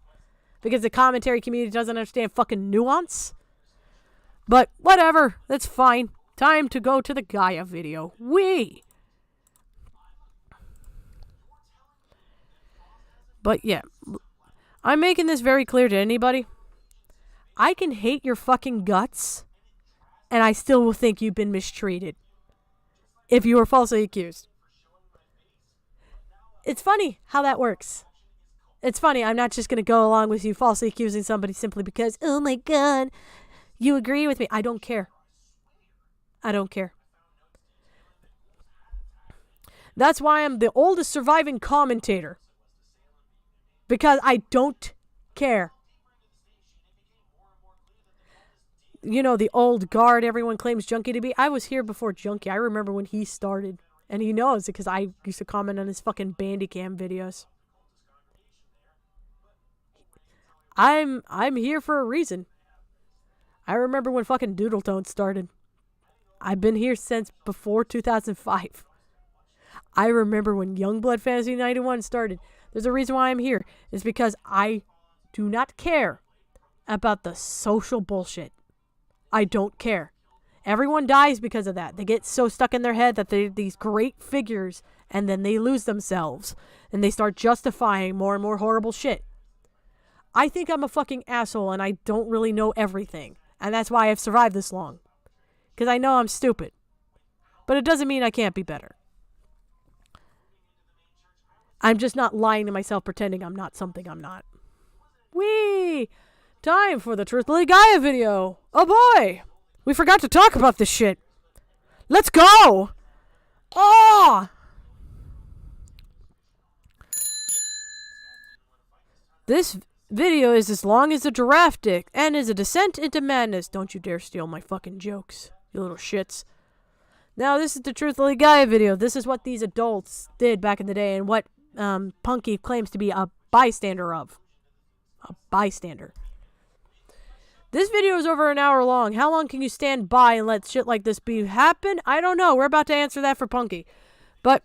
Because the commentary community doesn't understand fucking nuance. But whatever, that's fine. Time to go to the Gaia video. But yeah, I'm making this very clear to anybody. I can hate your fucking guts, and I still will think you've been mistreated if you were falsely accused. It's funny how that works. It's funny, I'm not just going to go along with you falsely accusing somebody simply because, oh my god, you agree with me. I don't care. I don't care. That's why I'm the oldest surviving commentator. Because I don't care. You know, the old guard everyone claims Junkie to be. I was here before Junkie. I remember when he started. And he knows it because I used to comment on his fucking Bandicam videos. I'm here for a reason. I remember when fucking Doodletone started. I've been here since before 2005. I remember when Youngblood Fantasy 91 started. There's a reason why I'm here. It's because I do not care about the social bullshit. I don't care. Everyone dies because of that. They get so stuck in their head that they're these great figures and then they lose themselves and they start justifying more and more horrible shit. I think I'm a fucking asshole and I don't really know everything. And that's why I've survived this long. Because I know I'm stupid. But it doesn't mean I can't be better. I'm just not lying to myself pretending I'm not something I'm not. Time for the truth-lely-gaia video. Oh boy! We forgot to talk about this shit. Let's go! Oh! This video is as long as a giraffe dick and is a descent into madness. Don't you dare steal my fucking jokes, you little shits. Now, this is the truth-lely-gaia video. This is what these adults did back in the day and what Punky claims to be a bystander of. A bystander. This video is over an hour long. How long can you stand by and let shit like this happen? I don't know. We're about to answer that for Punky. But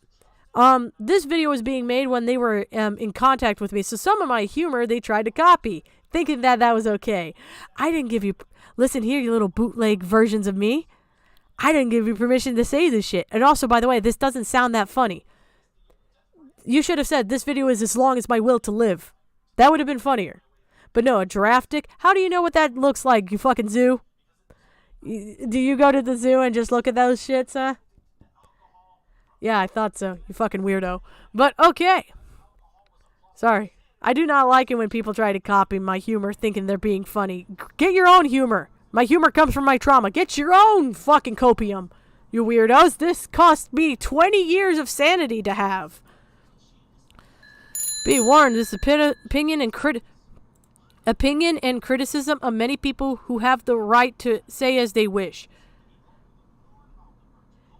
this video was being made when they were in contact with me. So some of my humor they tried to copy, thinking that that was okay. I didn't give you... Listen here, you little bootleg versions of me. I didn't give you permission to say this shit. And also, by the way, this doesn't sound that funny. You should have said, this video is as long as my will to live. That would have been funnier. But no, a giraffe dick? How do you know what that looks like, you fucking zoo? Do you go to the zoo and just look at those shits, huh? Yeah, I thought so, you fucking weirdo. But okay. Sorry. I do not like it when people try to copy my humor thinking they're being funny. Get your own humor. My humor comes from my trauma. Get your own fucking copium, you weirdos. This cost me 20 years of sanity to have. Be warned, this opinion and criticism of many people who have the right to say as they wish.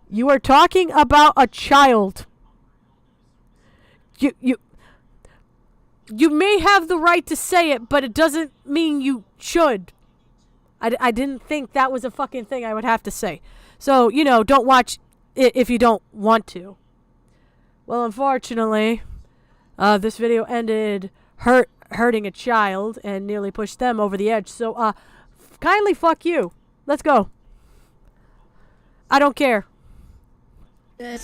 You are talking about a child. You may have the right to say it, but it doesn't mean you should. I didn't think that was a fucking thing I would have to say. So, don't watch it if you don't want to. Well, unfortunately, this video ended hurting a child and nearly pushed them over the edge. So, kindly fuck you. Let's go. I don't care. The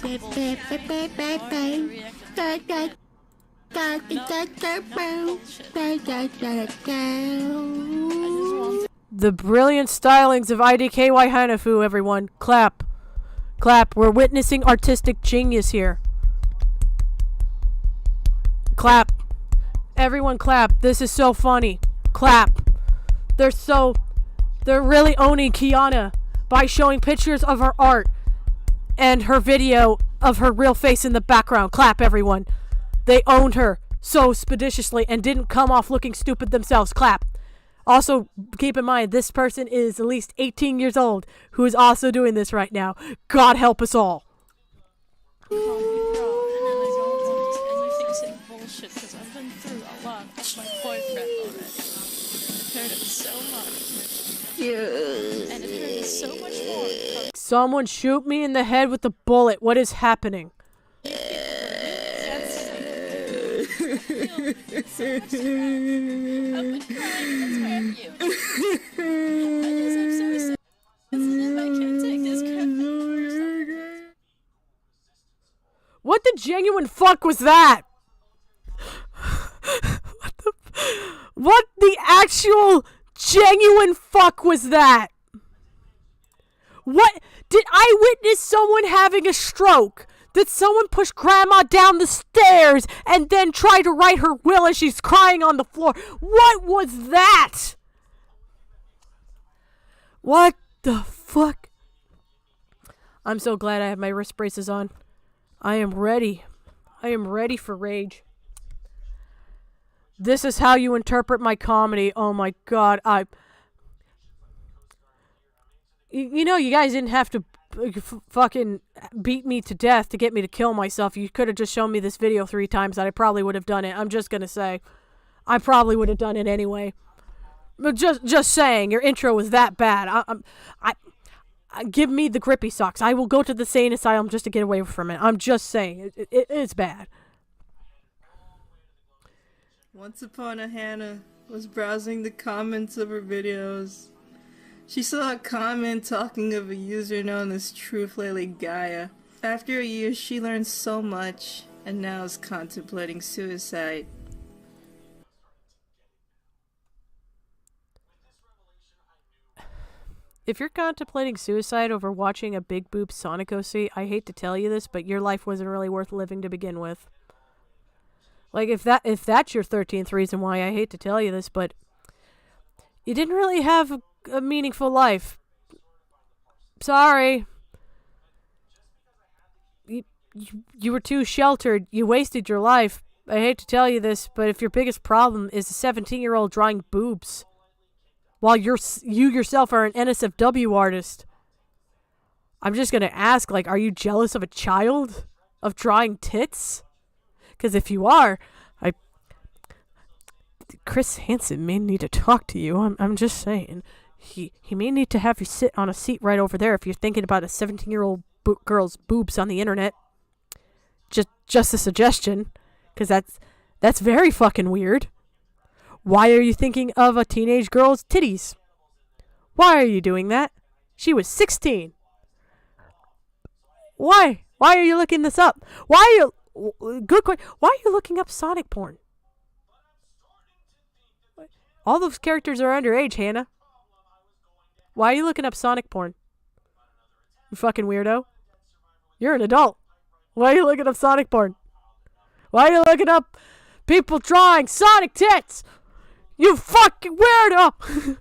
brilliant stylings of IDKY Hanafu, everyone. Clap. Clap. We're witnessing artistic genius here. Clap. Everyone clap. This is so funny. Clap. They're really owning Kiana by showing pictures of her art and her video of her real face in the background. Clap, everyone. They owned her so expeditiously and didn't come off looking stupid themselves. Clap. Also, keep in mind, this person is at least 18 years old who is also doing this right now. God help us all. Bullshit, because I've been through a lot with my boyfriend already. It hurt him so much. Yeah. And it hurt us so much more. Someone shoot me in the head with a bullet. What is happening? I've been crying, that's why I'm you. I guess I'm so sensitive, I can't take this crap. What the genuine fuck was that? What the actual genuine fuck was that? What? Did I witness someone having a stroke? Did someone push grandma down the stairs and then try to write her will as she's crying on the floor? What was that? What the fuck? I'm so glad I have my wrist braces on. I am ready. I am ready for rage. This is how you interpret my comedy. Oh my god. You know, you guys didn't have to fucking beat me to death to get me to kill myself. You could have just shown me this video 3 times and I probably would have done it. I'm just gonna say. I probably would have done it anyway. But just saying, your intro was that bad. Give me the grippy socks. I will go to the sane asylum just to get away from it. I'm just saying. It's bad. Once upon a Hannah was browsing the comments of her videos. She saw a comment talking of a user known as truth-lely-gaia. After a year, she learned so much and now is contemplating suicide. If you're contemplating suicide over watching a big boob Sonic OC, I hate to tell you this, but your life wasn't really worth living to begin with. Like, if that's your 13th reason why, I hate to tell you this, but you didn't really have a meaningful life. Sorry. You were too sheltered. You wasted your life. I hate to tell you this, but if your biggest problem is a 17-year-old drawing boobs, while you yourself are an NSFW artist, I'm just gonna ask, like, are you jealous of a child? Of drawing tits? Because if you are, Chris Hansen may need to talk to you. I'm just saying. He may need to have you sit on a seat right over there if you're thinking about a 17-year-old girl's boobs on the internet. Just a suggestion. Because that's very fucking weird. Why are you thinking of a teenage girl's titties? Why are you doing that? She was 16. Why? Why are you looking this up? Why are you... Good question. Why are you looking up Sonic porn? All those characters are underage, Hannah. Why are you looking up Sonic porn? You fucking weirdo. You're an adult. Why are you looking up Sonic porn? Why are you looking up people drawing Sonic tits? You fucking weirdo!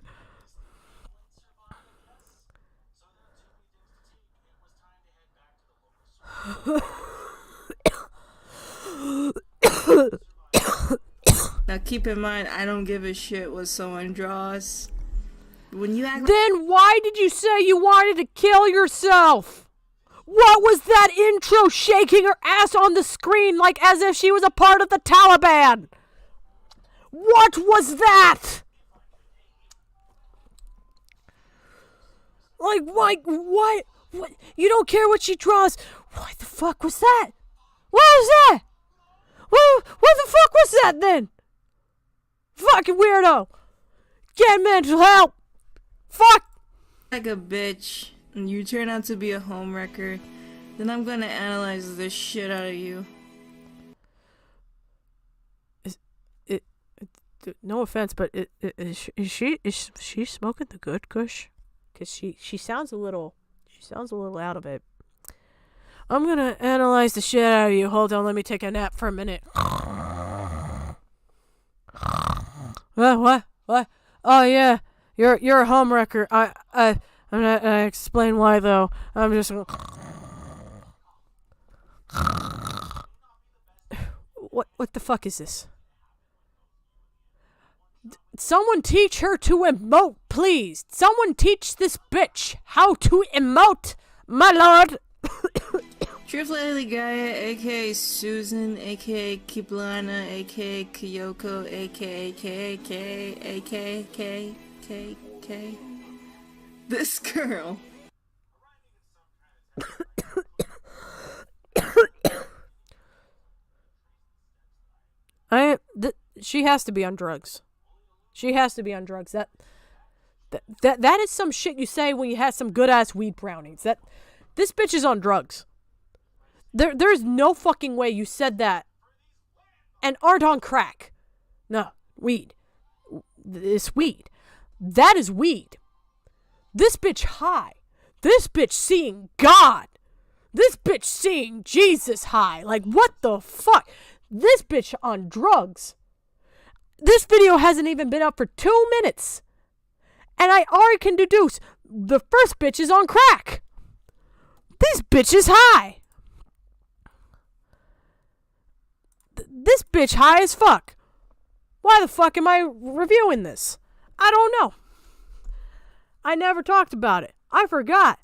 Now keep in mind, I don't give a shit what someone draws. When you act Then why did you say you wanted to kill yourself? What was that intro shaking her ass on the screen like as if she was a part of the Taliban? What was that? Like, what? You don't care what she draws. What the fuck was that? What was that? What the fuck was that then? Fucking weirdo. Get mental help. Fuck. like a bitch and you turn out to be a homewrecker, then I'm gonna analyze the shit out of you. No offense, but is she smoking the good kush? Because she sounds a little out of it. I'm gonna analyze the shit out of you. Hold on, let me take a nap for a minute. What? Oh yeah, you're a homewrecker. I'm not gonna explain why though. I'm just gonna... What the fuck is this? Someone teach her to emote, please. Someone teach this bitch how to emote, my lord. Truth-lely-gaia, aka Susan, aka Kiblana, aka Kyoko, aka K. This girl. She has to be on drugs. She has to be on drugs. That is some shit you say when you have some good ass weed brownies. This bitch is on drugs. There's no fucking way you said that and aren't on crack. No, weed. It's weed. That is weed. This bitch high. This bitch seeing God. This bitch seeing Jesus high. Like, what the fuck? This bitch on drugs. This video hasn't even been up for 2 minutes. And I already can deduce the first bitch is on crack. This bitch is high. This bitch high as fuck. Why the fuck am I reviewing this? I don't know. I never talked about it. I forgot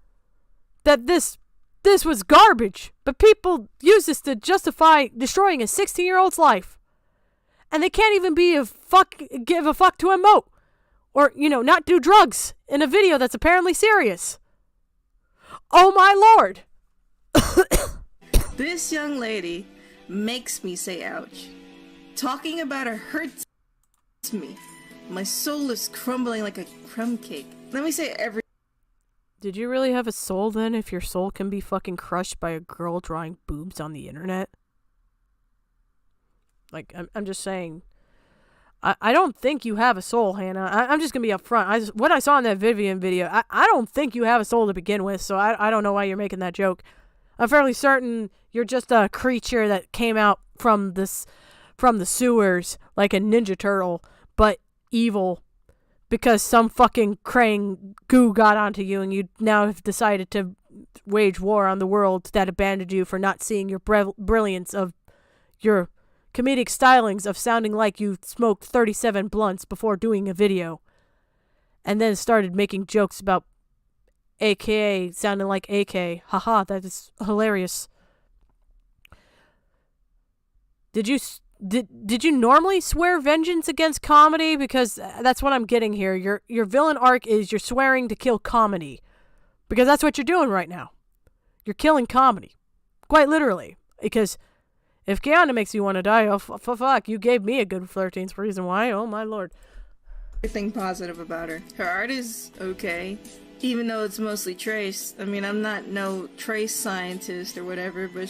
that this was garbage. But people use this to justify destroying a 16-year-old's life. And they can't even give a fuck to emote. Or, not do drugs in a video that's apparently serious. Oh my lord. This young lady makes me say ouch. Talking about her hurts me. My soul is crumbling like a crumb cake. Let me say every... Did you really have a soul then if your soul can be fucking crushed by a girl drawing boobs on the internet? Like, I'm just saying. I don't think you have a soul, Hannah. I'm just going to be upfront. What I saw in that Vivian video, I don't think you have a soul to begin with, so I don't know why you're making that joke. I'm fairly certain you're just a creature that came out from the sewers like a Ninja Turtle, but evil because some fucking Krang goo got onto you and you now have decided to wage war on the world that abandoned you for not seeing your brilliance of your comedic stylings of sounding like you smoked 37 blunts before doing a video and then started making jokes about AKA sounding like AK. Haha, that is hilarious. Did you normally swear vengeance against comedy? Because that's what I'm getting here. Your villain arc is you're swearing to kill comedy. Because that's what you're doing right now. You're killing comedy. Quite literally. Because if Keanu makes you want to die, oh fuck, you gave me a good 13th reason why. Oh my lord. Everything positive about her. Her art is okay. Even though it's mostly trace. I mean, I'm not no trace scientist or whatever, but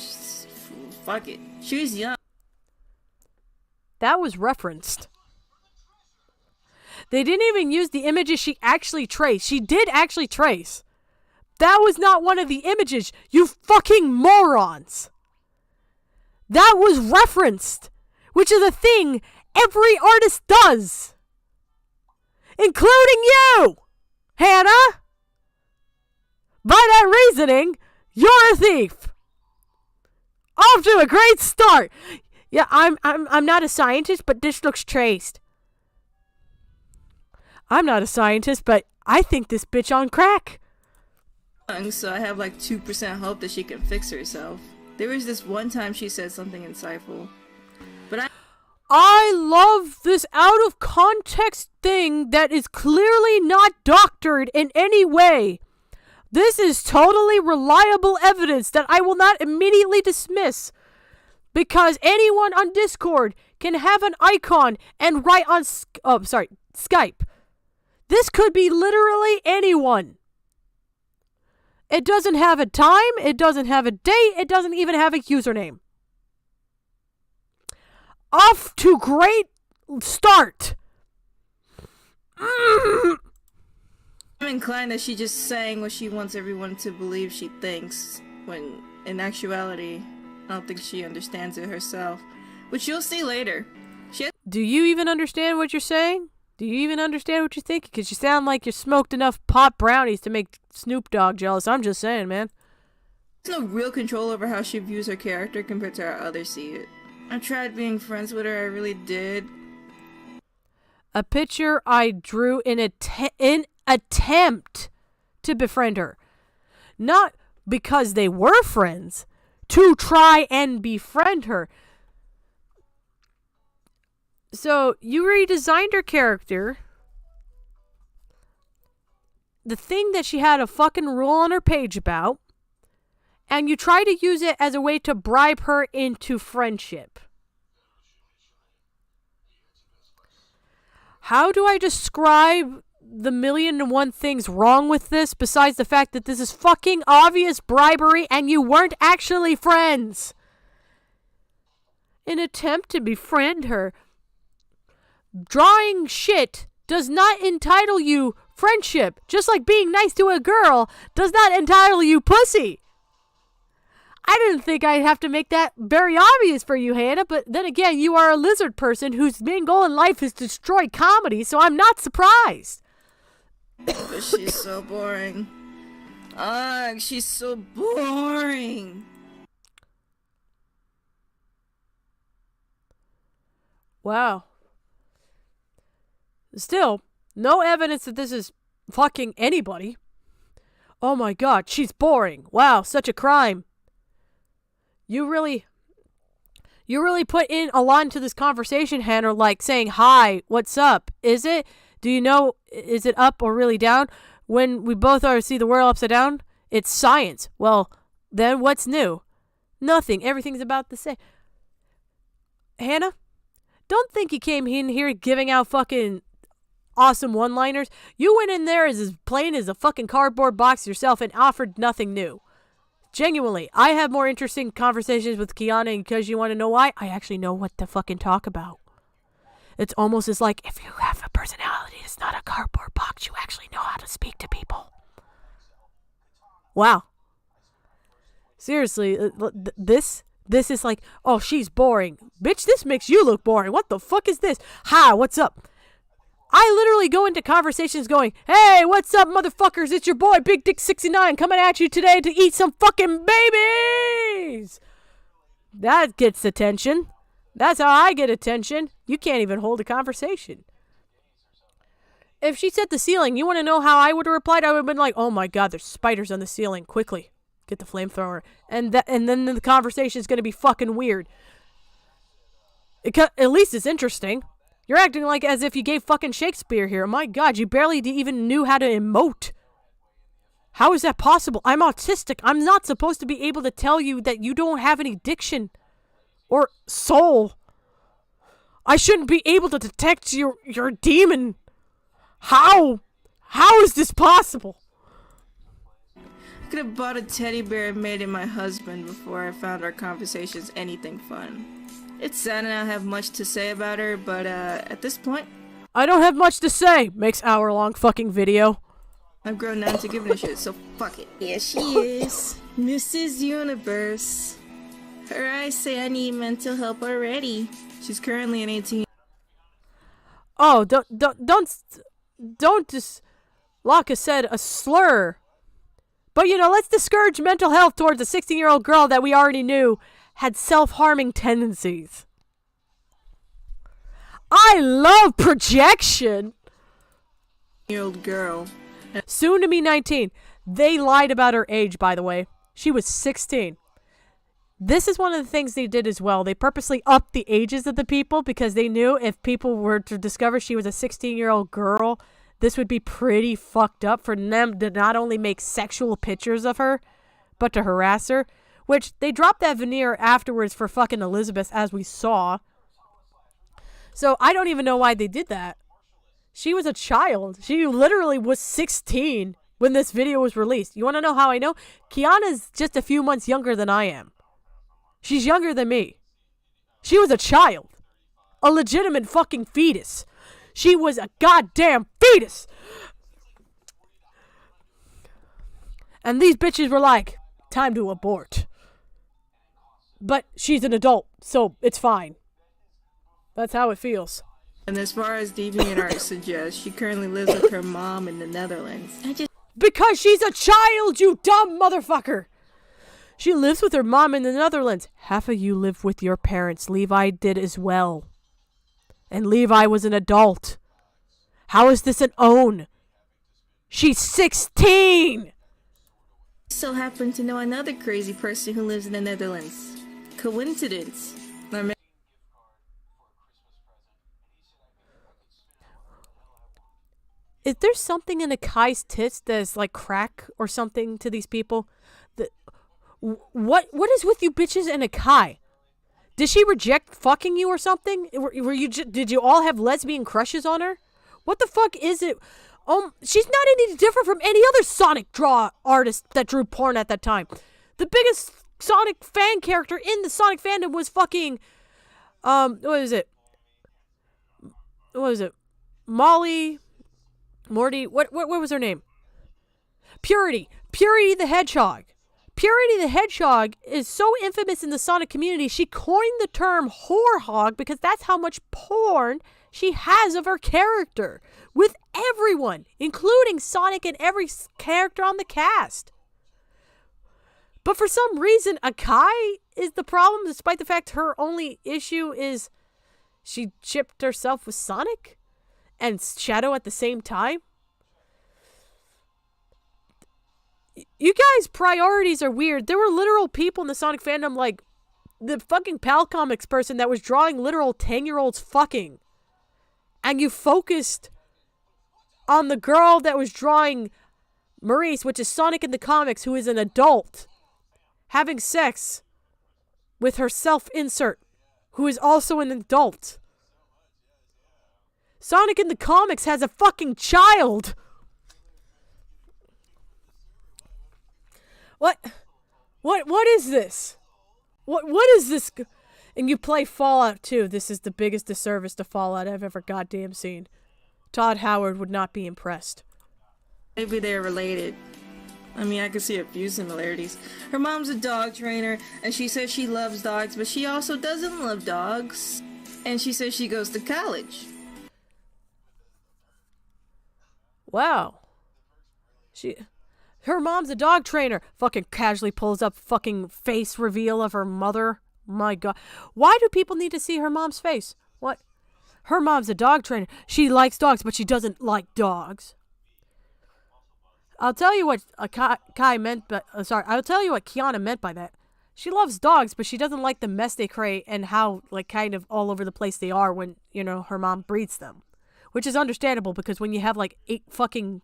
fuck it. She's young. That was referenced. They didn't even use the images she actually traced. She did actually trace. That was not one of the images, you fucking morons. That was referenced, which is a thing every artist does. Including you, Hannah. By that reasoning, you're a thief. Off to a great start. Yeah, I'm not a scientist, but this looks traced. I'm not a scientist, but I think this bitch on crack. So I have like 2% hope that she can fix herself. There was this one time she said something insightful. But I love this out of context thing that is clearly not doctored in any way. This is totally reliable evidence that I will not immediately dismiss. Because anyone on Discord can have an icon and write on Skype. This could be literally anyone. It doesn't have a time. It doesn't have a date. It doesn't even have a username. Off to great start. I'm inclined that she's just saying what she wants everyone to believe she thinks, when in actuality, I don't think she understands it herself. Which you'll see later. Do you even understand what you're saying? Do you even understand what you're thinking? Because you sound like you smoked enough pot brownies to make Snoop Dogg jealous. I'm just saying, man. There's no real control over how she views her character compared to how others see it. I tried being friends with her, I really did. A picture I drew in attempt to befriend her. Not because they were friends. To try and befriend her. So, you redesigned her character. The thing that she had a fucking rule on her page about. And you try to use it as a way to bribe her into friendship. How do I describe the 1,000,001 things wrong with this besides the fact that this is fucking obvious bribery and you weren't actually friends? In attempt to befriend her. Drawing shit does not entitle you friendship. Just like being nice to a girl does not entitle you pussy. I didn't think I'd have to make that very obvious for you, Hannah, but then again, you are a lizard person whose main goal in life is to destroy comedy, so I'm not surprised. But she's so boring. Ugh, she's so boring. Wow. Still, no evidence that this is fucking anybody. Oh my god, she's boring. Wow, such a crime. You really put in a lot into this conversation, Hannah, like saying, hi, what's up? Is it? Do you know, is it up or really down? When we both are see the world upside down, it's science. Well, then what's new? Nothing. Everything's about the same. Hannah, don't think you came in here giving out fucking awesome one-liners. You went in there as plain as a fucking cardboard box yourself and offered nothing new. Genuinely, I have more interesting conversations with Kiana because you want to know why? I actually know what to fucking talk about. It's almost as like, if you have a personality, it's not a cardboard box. You actually know how to speak to people. Wow. Seriously, this is like, oh, she's boring. Bitch, this makes you look boring. What the fuck is this? Hi, what's up? I literally go into conversations going, hey, what's up, motherfuckers? It's your boy, Big Dick 69, coming at you today to eat some fucking babies. That gets attention. That's how I get attention. You can't even hold a conversation. If she said the ceiling, you want to know how I would have replied? I would have been like, oh my god, there's spiders on the ceiling. Quickly, get the flamethrower. And then the conversation is going to be fucking weird. At least it's interesting. You're acting like as if you gave fucking Shakespeare here. My god, you barely even knew how to emote. How is that possible? I'm autistic. I'm not supposed to be able to tell you that you don't have any diction or soul. I shouldn't be able to detect your demon. How? How is this possible? I could have bought a teddy bear and made it my husband before I found our conversations anything fun. It's sad and I don't have much to say about her, but at this point, I don't have much to say. Makes hour-long fucking video. I've grown down to giving a shit, so fuck it. Yeah, she is. Mrs. Universe. Her eyes say I need mental help already. She's currently an 18. Oh, don't just, Locke said a slur. But let's discourage mental health towards a 16-year-old girl that we already knew had self-harming tendencies. I love projection. Year-old girl. Soon to be 19. They lied about her age, by the way. She was 16. This is one of the things they did as well. They purposely upped the ages of the people because they knew if people were to discover she was a 16-year-old girl, this would be pretty fucked up for them to not only make sexual pictures of her, but to harass her. Which, they dropped that veneer afterwards for fucking Elizabeth, as we saw. So, I don't even know why they did that. She was a child. She literally was 16 when this video was released. You want to know how I know? Kiana's just a few months younger than I am. She's younger than me. She was a child. A legitimate fucking fetus. She was a goddamn fetus. And these bitches were like, time to abort. But she's an adult, so it's fine. That's how it feels. And as far as DeviantArt suggests, she currently lives with her mom in the Netherlands. Because she's a child, you dumb motherfucker! She lives with her mom in the Netherlands. Half of you live with your parents. Levi did as well. And Levi was an adult. How is this an own? She's 16! So happen to know another crazy person who lives in the Netherlands. Coincidence. Is there something in Akai's tits that is like crack or something to these people? What is with you bitches and Akai? Did she reject fucking you or something? Did you all have lesbian crushes on her? What the fuck is it? She's not any different from any other Sonic draw artist that drew porn at that time. The biggest Sonic fan character in the Sonic fandom was fucking, what was it? Molly, Morty, what was her name? Purity the Hedgehog. Purity the Hedgehog is so infamous in the Sonic community, she coined the term whore hog because that's how much porn she has of her character. With everyone, including Sonic and every character on the cast. But for some reason, Akai is the problem, despite the fact her only issue is she chipped herself with Sonic and Shadow at the same time. You guys' priorities are weird. There were literal people in the Sonic fandom, like the fucking Pal Comics person that was drawing literal 10-year-olds fucking. And you focused on the girl that was drawing Maurice, which is Sonic in the comics, who is an adult, having sex with her self-insert, who is also an adult. Sonic in the comics has a fucking child. What is this? What is this? And you play Fallout 2. This is the biggest disservice to Fallout I've ever goddamn seen. Todd Howard would not be impressed. Maybe they're related. I mean, I can see a few similarities. Her mom's a dog trainer, and she says she loves dogs, but she also doesn't love dogs. And she says she goes to college. Wow. Her mom's a dog trainer. Fucking casually pulls up fucking face reveal of her mother. My God. Why do people need to see her mom's face? What? Her mom's a dog trainer. She likes dogs, but she doesn't like dogs. I'll tell you what Kai meant, but I'll tell you what Kiana meant by that. She loves dogs, but she doesn't like the mess they create and how, like, kind of all over the place they are when, you know, her mom breeds them. Which is understandable because when you have, like, 8 fucking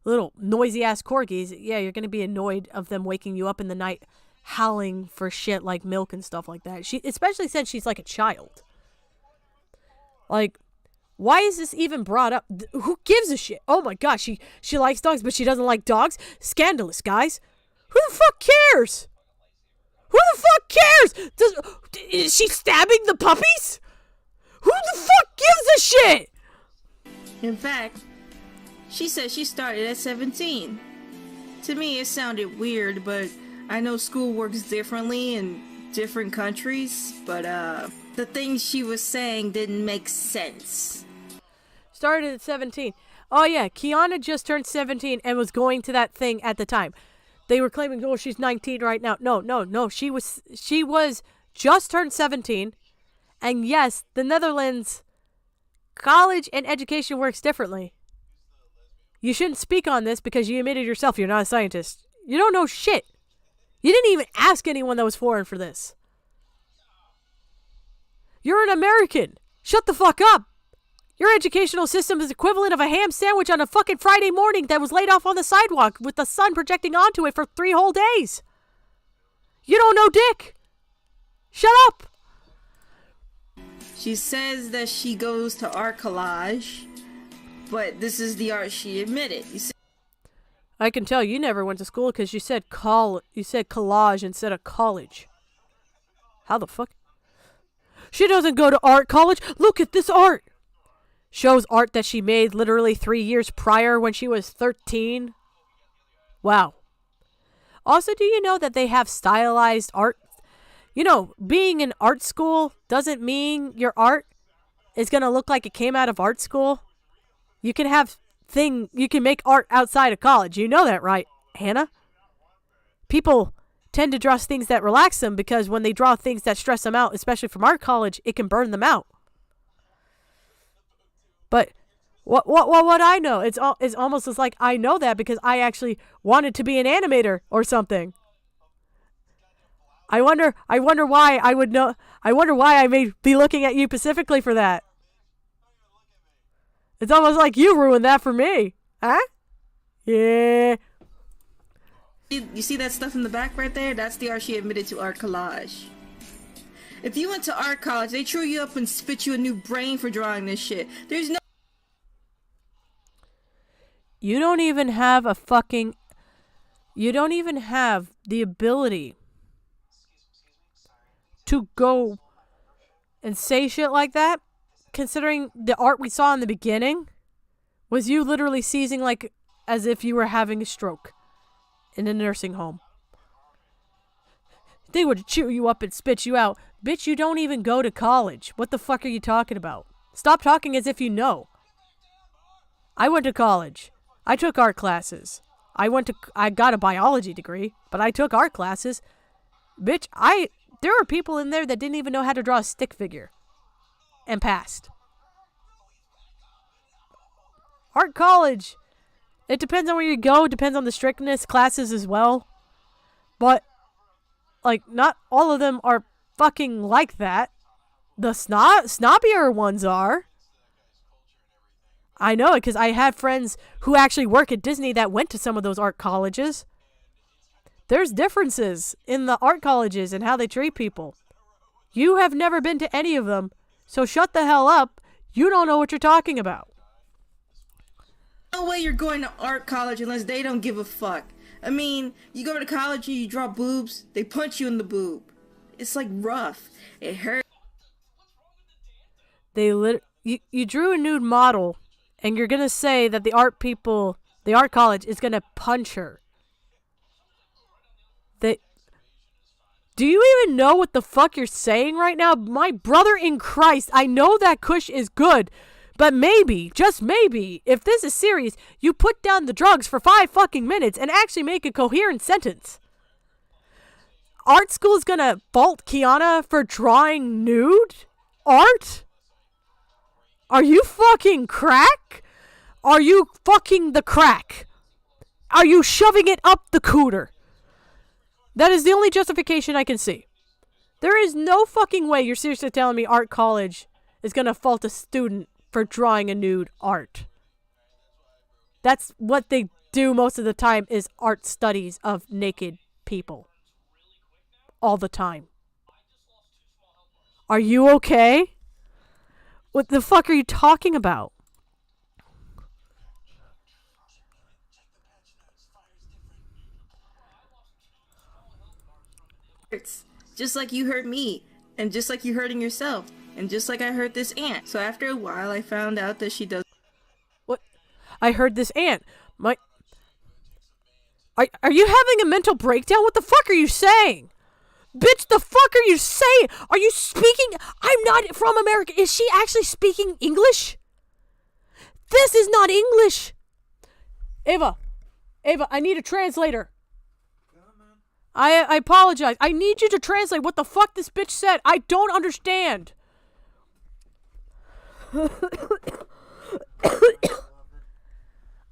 little noisy-ass corgis, yeah, you're going to be annoyed of them waking you up in the night howling for shit like milk and stuff like that. She especially said she's like a child. Like, why is this even brought up? Who gives a shit? Oh my gosh, she likes dogs, but she doesn't like dogs? Scandalous, guys. Who the fuck cares? Who the fuck cares? Is she stabbing the puppies? Who the fuck gives a shit? In fact, she said she started at 17. To me, it sounded weird, but I know school works differently in different countries, but the things she was saying didn't make sense. Started at 17. Oh yeah, Kiana just turned 17 and was going to that thing at the time. They were claiming, oh, she's 19 right now. No. She was just turned 17. And yes, the Netherlands, college and education works differently. You shouldn't speak on this because you admitted yourself you're not a scientist. You don't know shit. You didn't even ask anyone that was foreign for this. You're an American. Shut the fuck up. Your educational system is equivalent of a ham sandwich on a fucking Friday morning that was laid off on the sidewalk with the sun projecting onto it for 3 whole days. You don't know dick. Shut up. She says that she goes to art collage, but this is the art she admitted. You see? I can tell you never went to school because you said collage instead of college. How the fuck? She doesn't go to art college. Look at this art. Shows art that she made literally 3 years prior when she was 13. Wow. Also, do you know that they have stylized art? You know, being in art school doesn't mean your art is going to look like it came out of art school. You can make art outside of college. You know that, right, Hannah? People tend to draw things that relax them because when they draw things that stress them out, especially from art college, it can burn them out. But what I know, it's almost as like I know that because I actually wanted to be an animator or something. I wonder why I would know. I wonder why I may be looking at you specifically for that. It's almost like you ruined that for me. Huh? Yeah. You see that stuff in the back right there? That's the art she admitted to art collage. If you went to art college, they chew you up and spit you a new brain for drawing this shit. There's no... You don't even have the ability to go and say shit like that, considering the art we saw in the beginning was you literally seizing like as if you were having a stroke in a nursing home. They would chew you up and spit you out. Bitch, you don't even go to college. What the fuck are you talking about? Stop talking as if you know. I went to college. I took art classes. I got a biology degree, but I took art classes. Bitch, there are people in there that didn't even know how to draw a stick figure and passed. Art college. It depends on where you go. It depends on the strictness. Classes as well. But, like, not all of them are fucking like that. The snobbier ones are. I know it because I had friends who actually work at Disney that went to some of those art colleges. There's differences in the art colleges and how they treat people. You have never been to any of them, so shut the hell up. You don't know what you're talking about. No way you're going to art college unless they don't give a fuck. I mean, you go to college and you draw boobs, they punch you in the boob. It's like rough. It hurts. You drew a nude model, and you're gonna say that the art college is gonna punch her. Do you even know what the fuck you're saying right now? My brother in Christ, I know that Kush is good, but maybe, just maybe, if this is serious, you put down the drugs for 5 fucking minutes and actually make a coherent sentence. Art school's gonna fault Kiana for drawing nude art? Are you fucking crack? Are you fucking the crack? Are you shoving it up the cooter? That is the only justification I can see. There is no fucking way you're seriously telling me art college is gonna fault a student for drawing a nude art. That's what they do most of the time is art studies of naked people. All the time. Are you okay? What the fuck are you talking about? Just like you hurt me, and just like you hurting yourself, and just like I hurt this aunt. So after a while, I found out that she does. What? I heard this aunt. Are you having a mental breakdown? What the fuck are you saying? Bitch, the fuck are you saying? Are you speaking? I'm not from America. Is she actually speaking English? This is not English. Ava, I need a translator. I apologize. I need you to translate what the fuck this bitch said. I don't understand.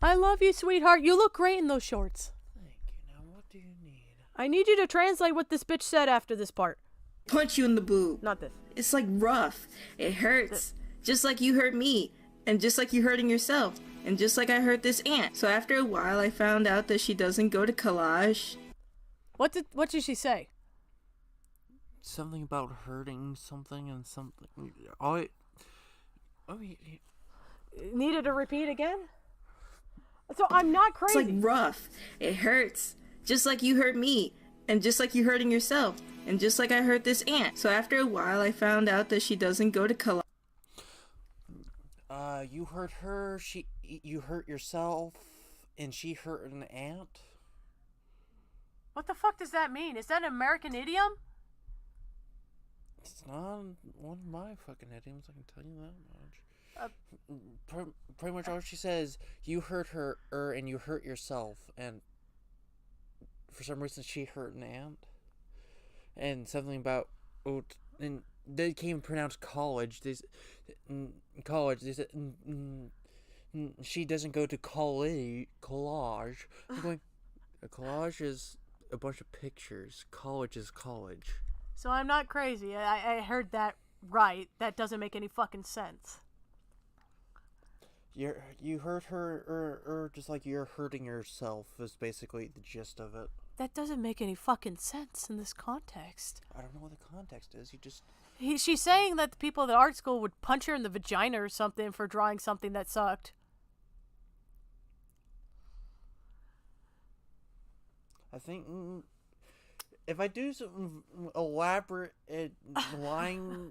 I love you, sweetheart. You look great in those shorts. Thank you. Now what do you need? I need you to translate what this bitch said after this part. Punch you in the boob. Not this. It's like rough. It hurts. Just like you hurt me. And just like you hurting yourself. And just like I hurt this aunt. So after a while, I found out that she doesn't go to collage. What did she say? Something about hurting something and something. Needed to repeat again? So I'm not It's crazy. like rough. It hurts. Just like you hurt me. And just like you hurting yourself. And just like I hurt this ant. So after a while, I found out that she doesn't go to college. You hurt her, you hurt yourself, and she hurt an ant? What the fuck does that mean? Is that an American idiom? It's not one of my fucking idioms, I can tell you that much. Pretty much all she says, you hurt her, and you hurt yourself, and for some reason she hurt an ant. And something about, and they can't even pronounce college. They said, she doesn't go to collage. I'm going, a collage is a bunch of pictures. College is college. So I'm not crazy. I heard that right. That doesn't make any fucking sense. You hurt her, or just like you're hurting yourself is basically the gist of it. That doesn't make any fucking sense in this context. I don't know what the context is. She's saying that the people at the art school would punch her in the vagina or something for drawing something that sucked. I think if I do some elaborate line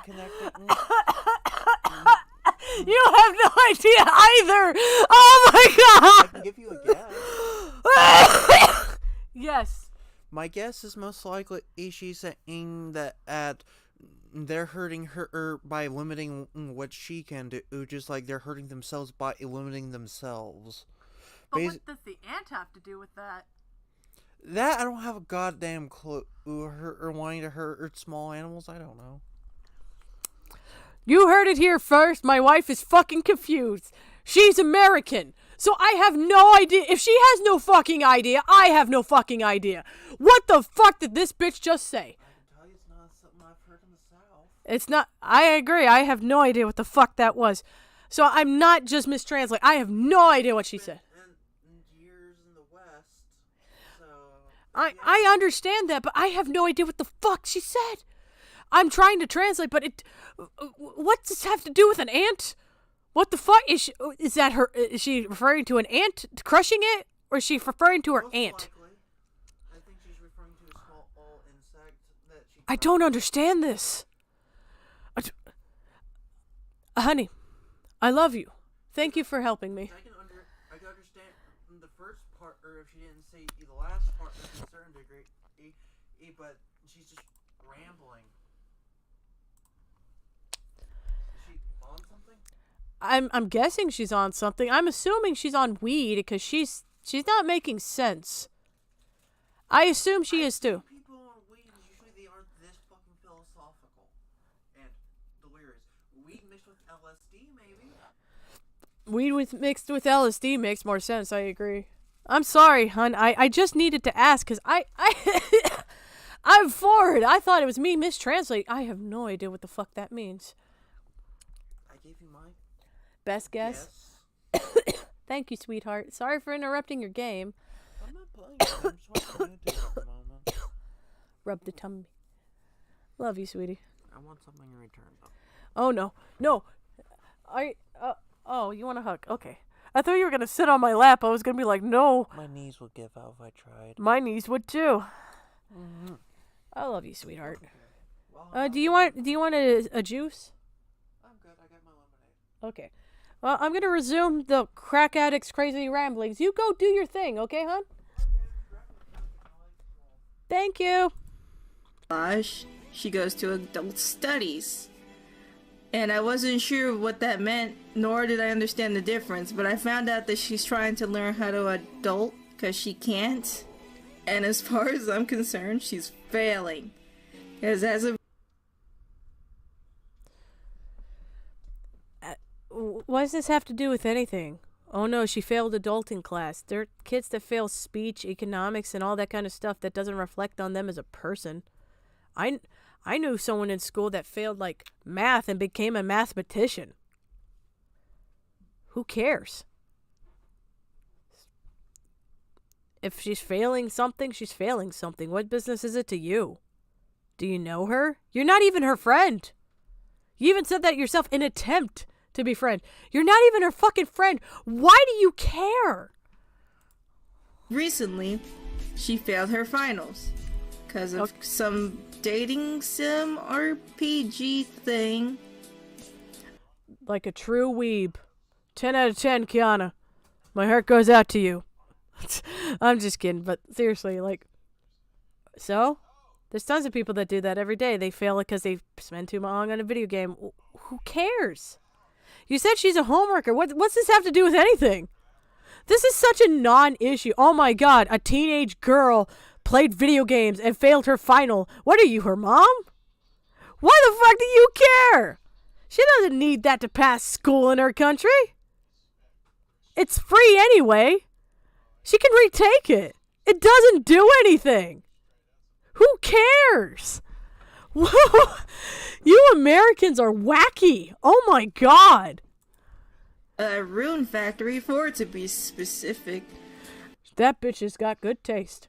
connecting. You have no idea either! Oh my god! I can give you a guess. Yes. My guess is most likely she's saying that they're hurting her by limiting what she can do, just like they're hurting themselves by limiting themselves. But what does the ant have to do with that? That I don't have a goddamn clue. Her wanting to hurt small animals, I don't know. You heard it here first. My wife is fucking confused. She's American. So I have no idea. If she has no fucking idea, I have no fucking idea. What the fuck did this bitch just say? I can tell you it's not something I've heard in the South. It's not. I agree. I have no idea what the fuck that was. So I'm not just mistranslating. I have no idea what she said. And years in the West. So I understand that, but I have no idea what the fuck she said. I'm trying to translate, but what does this have to do with an ant? What the fuck is that her? Is she referring to an ant crushing it, or is she referring to her most ant? likely, I think she's referring to a small insect that she. I don't understand this. Honey, I love you. Thank you for helping me. I can understand the first part, or if she didn't say the last part to a certain degree, but she's just rambling. Is she on something? I'm guessing she's on something. I'm assuming she's on weed because she's not making sense. I assume she is too. People on weed, usually they aren't this fucking philosophical and delirious. Weed mixed with LSD, maybe? Weed mixed with LSD makes more sense. I agree. I'm sorry, hun. I just needed to ask because I'm forward. I thought it was me mistranslate. I have no idea what the fuck that means. I gave you my Best guess? guess. Thank you, sweetheart. Sorry for interrupting your game. I'm not playing it. I'm just watching YouTube at the moment. Rub the tummy. Love you, sweetie. I want something in return, though. Oh, no. No. Oh, you want a hug? Okay. I thought you were going to sit on my lap. I was going to be like, no. My knees would give out if I tried. My knees would too. Mm-hmm. I love you, sweetheart. Well, Do you want a juice? I'm good. I got my lemonade. Okay. Well, I'm going to resume the crack addict's crazy ramblings. You go do your thing, okay, hon? Thank you. She goes to adult studies. And I wasn't sure what that meant, nor did I understand the difference, but I found out that she's trying to learn how to adult because she can't. And as far as I'm concerned, she's failing. Because as of What does this have to do with anything? Oh no, she failed adulting class. There are kids that fail speech, economics, and all that kind of stuff that doesn't reflect on them as a person. I knew someone in school that failed like math and became a mathematician. Who cares? If she's failing something, she's failing something. What business is it to you? Do you know her? You're not even her friend. You even said that yourself, an attempt to be friend. You're not even her fucking friend. Why do you care? Recently, she failed her finals because of some dating sim RPG thing. Like a true weeb. 10 out of 10, Kiana. My heart goes out to you. I'm just kidding, but seriously, like, so? There's tons of people that do that every day. They fail it because they spend too long on a video game. Who cares? You said she's a homeworker. What's this have to do with anything? This is such a non-issue. Oh my god, a teenage girl played video games and failed her final. What are you, her mom? Why the fuck do you care? She doesn't need that to pass school in her country. It's free anyway. She can retake it. It doesn't do anything. Who cares? Whoa. You Americans are wacky. Oh my god. A Rune Factory 4 to be specific. That bitch has got good taste.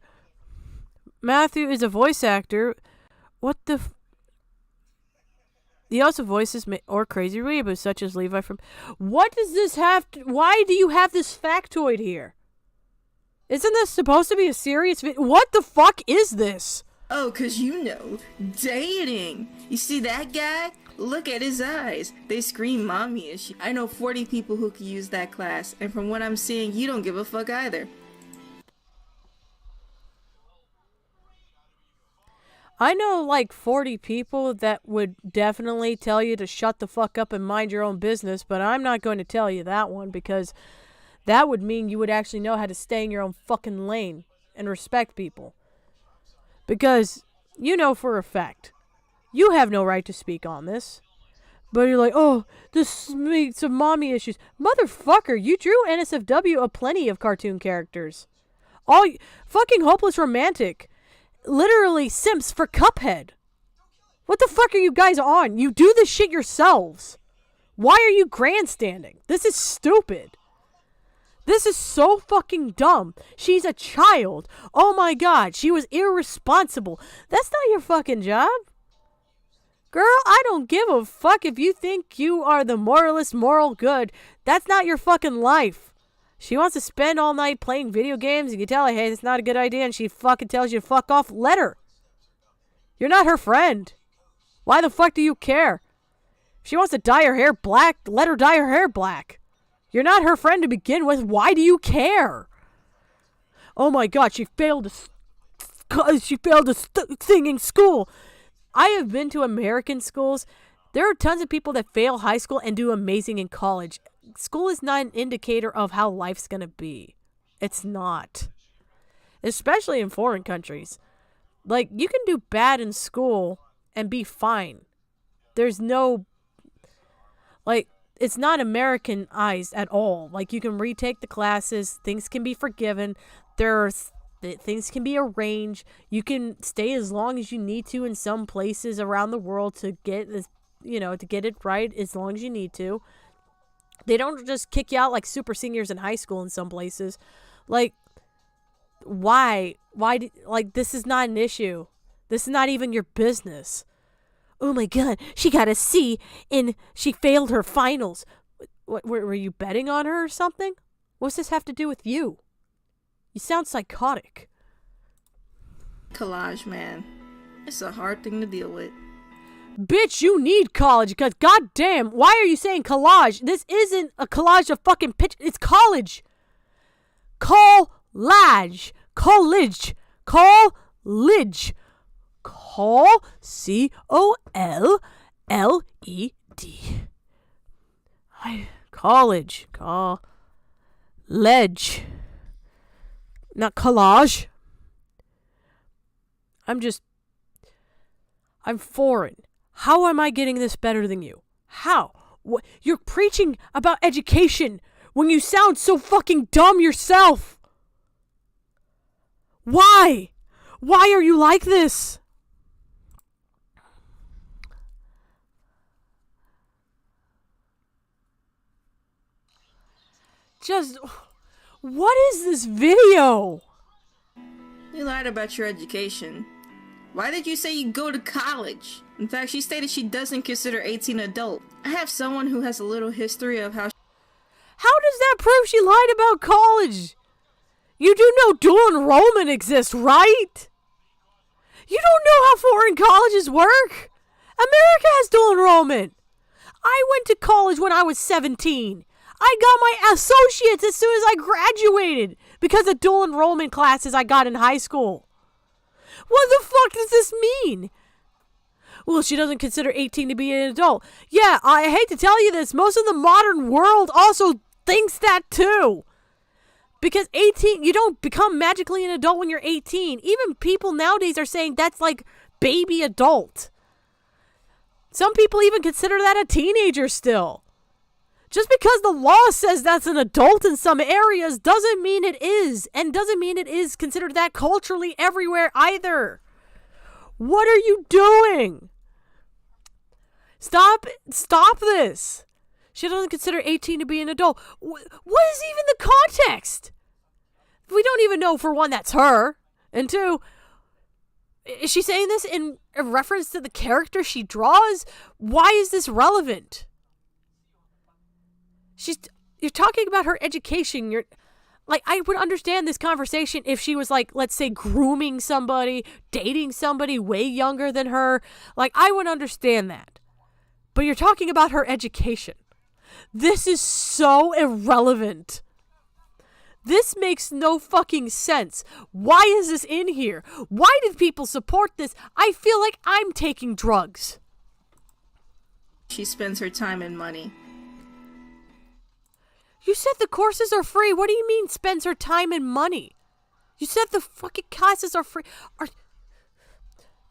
Matthew is a voice actor. What the he also voices or crazy reboots such as Levi from... What does this have to... Why do you have this factoid here? Isn't this supposed to be a serious video? What the fuck is this? Oh, 'cause you know, dating. You see that guy? Look at his eyes. They scream mommy-ish. I know 40 people who could use that class, and from what I'm seeing, you don't give a fuck either. I know like 40 people that would definitely tell you to shut the fuck up and mind your own business, but I'm not going to tell you that one because that would mean you would actually know how to stay in your own fucking lane and respect people. Because you know for a fact, you have no right to speak on this. But you're like, oh, this makes some mommy issues. Motherfucker, you drew NSFW a plenty of cartoon characters. All fucking hopeless romantic. Literally simps for Cuphead. What the fuck are you guys on? You do this shit yourselves. Why are you grandstanding? This is stupid. This is so fucking dumb. She's a child. Oh my god, she was irresponsible. That's not your fucking job. Girl, I don't give a fuck if you think you are the moralist moral good. That's not your fucking life. She wants to spend all night playing video games and you tell her, hey, it's not a good idea, and she fucking tells you to fuck off. Let her. You're not her friend. Why the fuck do you care? If she wants to dye her hair black, let her dye her hair black. You're not her friend to begin with. Why do you care? Oh my god, she failed to sing in school. I have been to American schools. There are tons of people that fail high school and do amazing in college. School is not an indicator of how life's going to be. It's not. Especially in foreign countries. Like, you can do bad in school and be fine. There's no... Like, it's not Americanized at all. Like, you can retake the classes. Things can be forgiven. Things can be arranged. You can stay as long as you need to in some places around the world to get this, to get it right as long as you need to. They don't just kick you out like super seniors in high school in some places. Like, why? Like, this is not an issue. This is not even your business. Oh my god, she got a C and she failed her finals. What, were you betting on her or something? What's this have to do with you? You sound psychotic. Collage, man. It's a hard thing to deal with. Bitch, you need college because goddamn, why are you saying collage? This isn't a collage of fucking pitch. It's college. Collage. College. College. Call C-O-L-L-E-D. College. College. Not collage. I'm foreign. How am I getting this better than you? How? What? You're preaching about education when you sound so fucking dumb yourself. Why? Why are you like this? What is this video? You lied about your education. Why did you say you go to college? In fact, she stated she doesn't consider 18 adult. I have someone who has a little history of how does that prove she lied about college? You do know dual enrollment exists, right? You don't know how foreign colleges work? America has dual enrollment. I went to college when I was 17. I got my associates as soon as I graduated because of dual enrollment classes I got in high school. What the fuck does this mean? Well, she doesn't consider 18 to be an adult. Yeah, I hate to tell you this. Most of the modern world also thinks that too. Because 18, you don't become magically an adult when you're 18. Even people nowadays are saying that's like baby adult. Some people even consider that a teenager still. Just because the law says that's an adult in some areas doesn't mean it is. And doesn't mean it is considered that culturally everywhere either. What are you doing? Stop this. She doesn't consider 18 to be an adult. What is even the context? We don't even know, for one, that's her. And two, is she saying this in reference to the character she draws? Why is this relevant? You're talking about her education. I would understand this conversation if she was like, let's say, grooming somebody, dating somebody way younger than her. Like, I would understand that. But you're talking about her education. This is so irrelevant. This makes no fucking sense. Why is this in here? Why did people support this? I feel like I'm taking drugs. she spends her time and money. You said the courses are free. What do you mean spends her time and money? You said the fucking classes are free.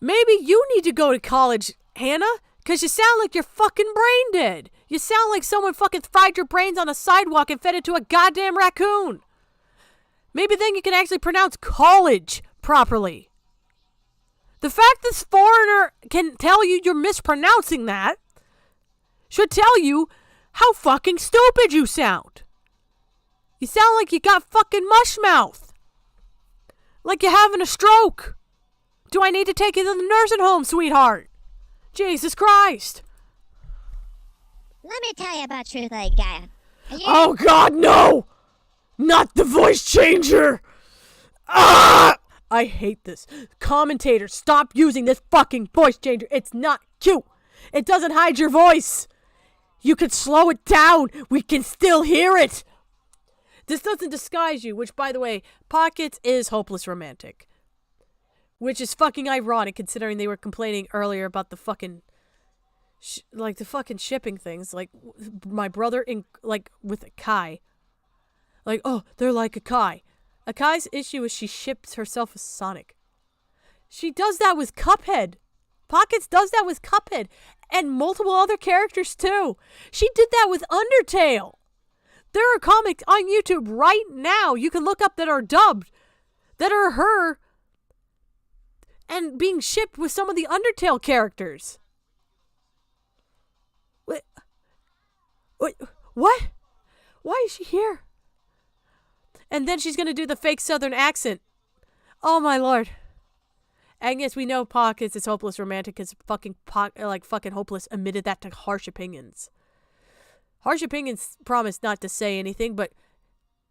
Maybe you need to go to college, Hannah, because you sound like you're fucking brain dead. You sound like someone fucking fried your brains on a sidewalk and fed it to a goddamn raccoon. Maybe then you can actually pronounce college properly. The fact this foreigner can tell you you're mispronouncing that should tell you how fucking stupid you sound. You sound like you got fucking mush mouth. Like you're having a stroke. Do I need to take you to the nursing home, sweetheart? Jesus Christ. Let me tell you about truth-lely-gaia. Oh God, no! Not the voice changer! Ah! I hate this. Commentators, stop using this fucking voice changer. It's not cute. It doesn't hide your voice. You can slow it down. We can still hear it. This doesn't disguise you, which, by the way, Pockets is hopeless romantic. Which is fucking ironic, considering they were complaining earlier about the fucking... the fucking shipping things. Like, my brother with a Kai. Like, oh, they're like a Kai. Akai's issue is she ships herself with Sonic. She does that with Cuphead. Pockets does that with Cuphead. And multiple other characters, too. She did that with Undertale. There are comics on YouTube right now you can look up that are dubbed. That are her. And being shipped with some of the Undertale characters. Wait. What? Why is she here? And then she's going to do the fake southern accent. Oh my lord. And yes, we know Pockets is hopeless romantic because fucking hopeless admitted that to Harsh Opinions. Harsh Opinions promised not to say anything, but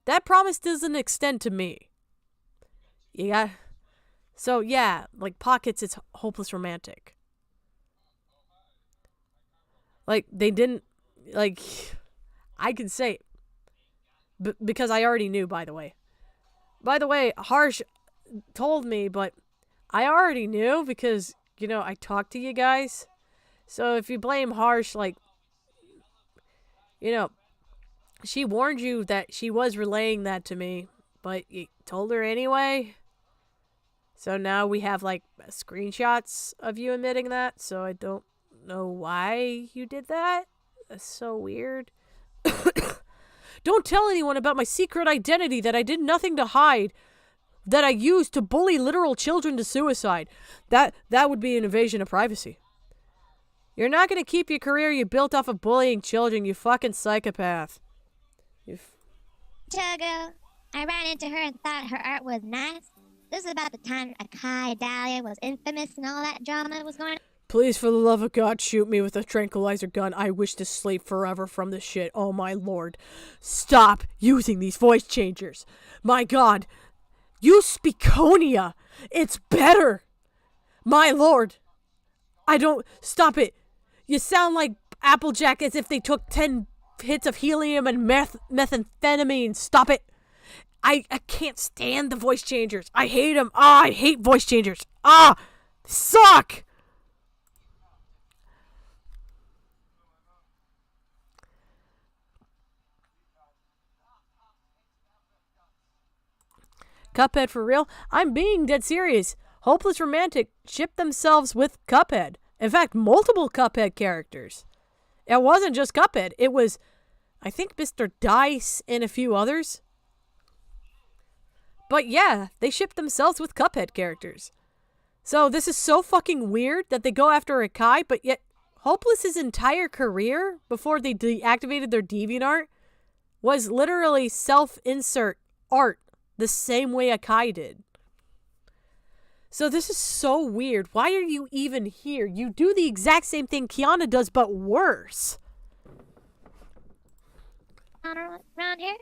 that promise doesn't extend to me. Yeah. So yeah, like Pockets is hopeless romantic. Like they didn't, like, I can say it. Because I already knew, by the way. By the way, Harsh told me, but I already knew because, I talked to you guys. So if you blame Harsh, she warned you that she was relaying that to me, but you told her anyway. So now we have, screenshots of you admitting that, so I don't know why you did that. That's so weird. Don't tell anyone about my secret identity that I did nothing to hide, that I used to bully literal children to suicide. That would be an invasion of privacy. You're not going to keep your career you built off of bullying children, you fucking psychopath. Togo, I ran into her and thought her art was nice. This is about the time Akai Dahlia was infamous and all that drama was going on. Please, for the love of God, shoot me with a tranquilizer gun. I wish to sleep forever from this shit. Oh, my lord. Stop using these voice changers. My God. Use Speakonia. It's better. My lord. I don't... Stop it. You sound like Applejack as if they took 10 hits of helium and methamphetamine. Stop it. I can't stand the voice changers. I hate them. I hate voice changers. They suck. Cuphead for real? I'm being dead serious. Hopeless Romantic shipped themselves with Cuphead. In fact, multiple Cuphead characters. It wasn't just Cuphead. It was, I think, Mr. Dice and a few others. But yeah, they shipped themselves with Cuphead characters. So this is so fucking weird that they go after Akai, but yet Hopeless's entire career before they deactivated their DeviantArt was literally self-insert art the same way Akai did. So this is so weird. Why are you even here? You do the exact same thing Kiana does, but worse. Around here?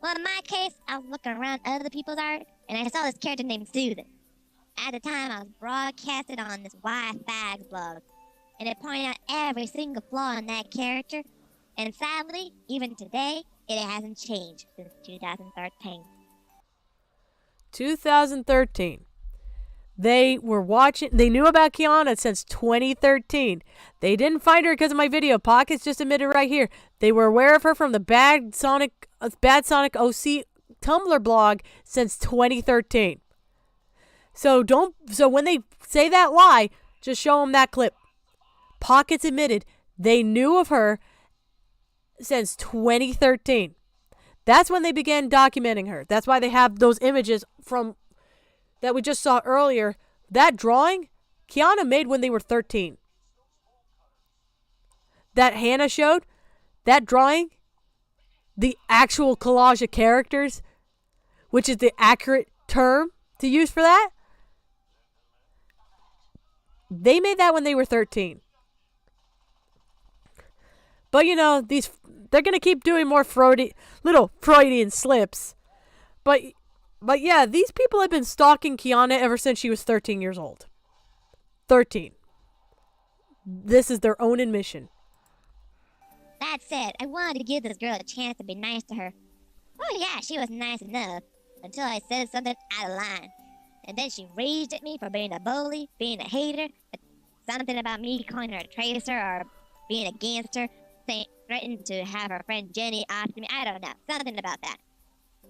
Well, in my case, I was looking around other people's art, and I saw this character named Susan. At the time, I was broadcasted on this Y-Fags blog, and it pointed out every single flaw in that character, and sadly, even today, it hasn't changed since 2013. 2013. They knew about Kiana since 2013. They didn't find her because of my video. Pockets just admitted right here. They were aware of her from the Bad Sonic OC Tumblr blog since 2013. So when they say that lie, just show them that clip. Pockets admitted they knew of her since 2013. That's when they began documenting her. That's why they have those images from that we just saw earlier. That drawing, Kiana made when they were 13. That Hannah showed, that drawing, the actual collage of characters, which is the accurate term to use for that, they made that when they were 13. But they're going to keep doing more little Freudian slips. But yeah, these people have been stalking Kiana ever since she was 13 years old. 13. This is their own admission. That said, I wanted to give this girl a chance to be nice to her. Oh yeah, she was nice enough, until I said something out of line. And then she raged at me for being a bully, being a hater, something about me calling her a traitor or being against her, threatened to have her friend Jenny after me. I don't know, something about that.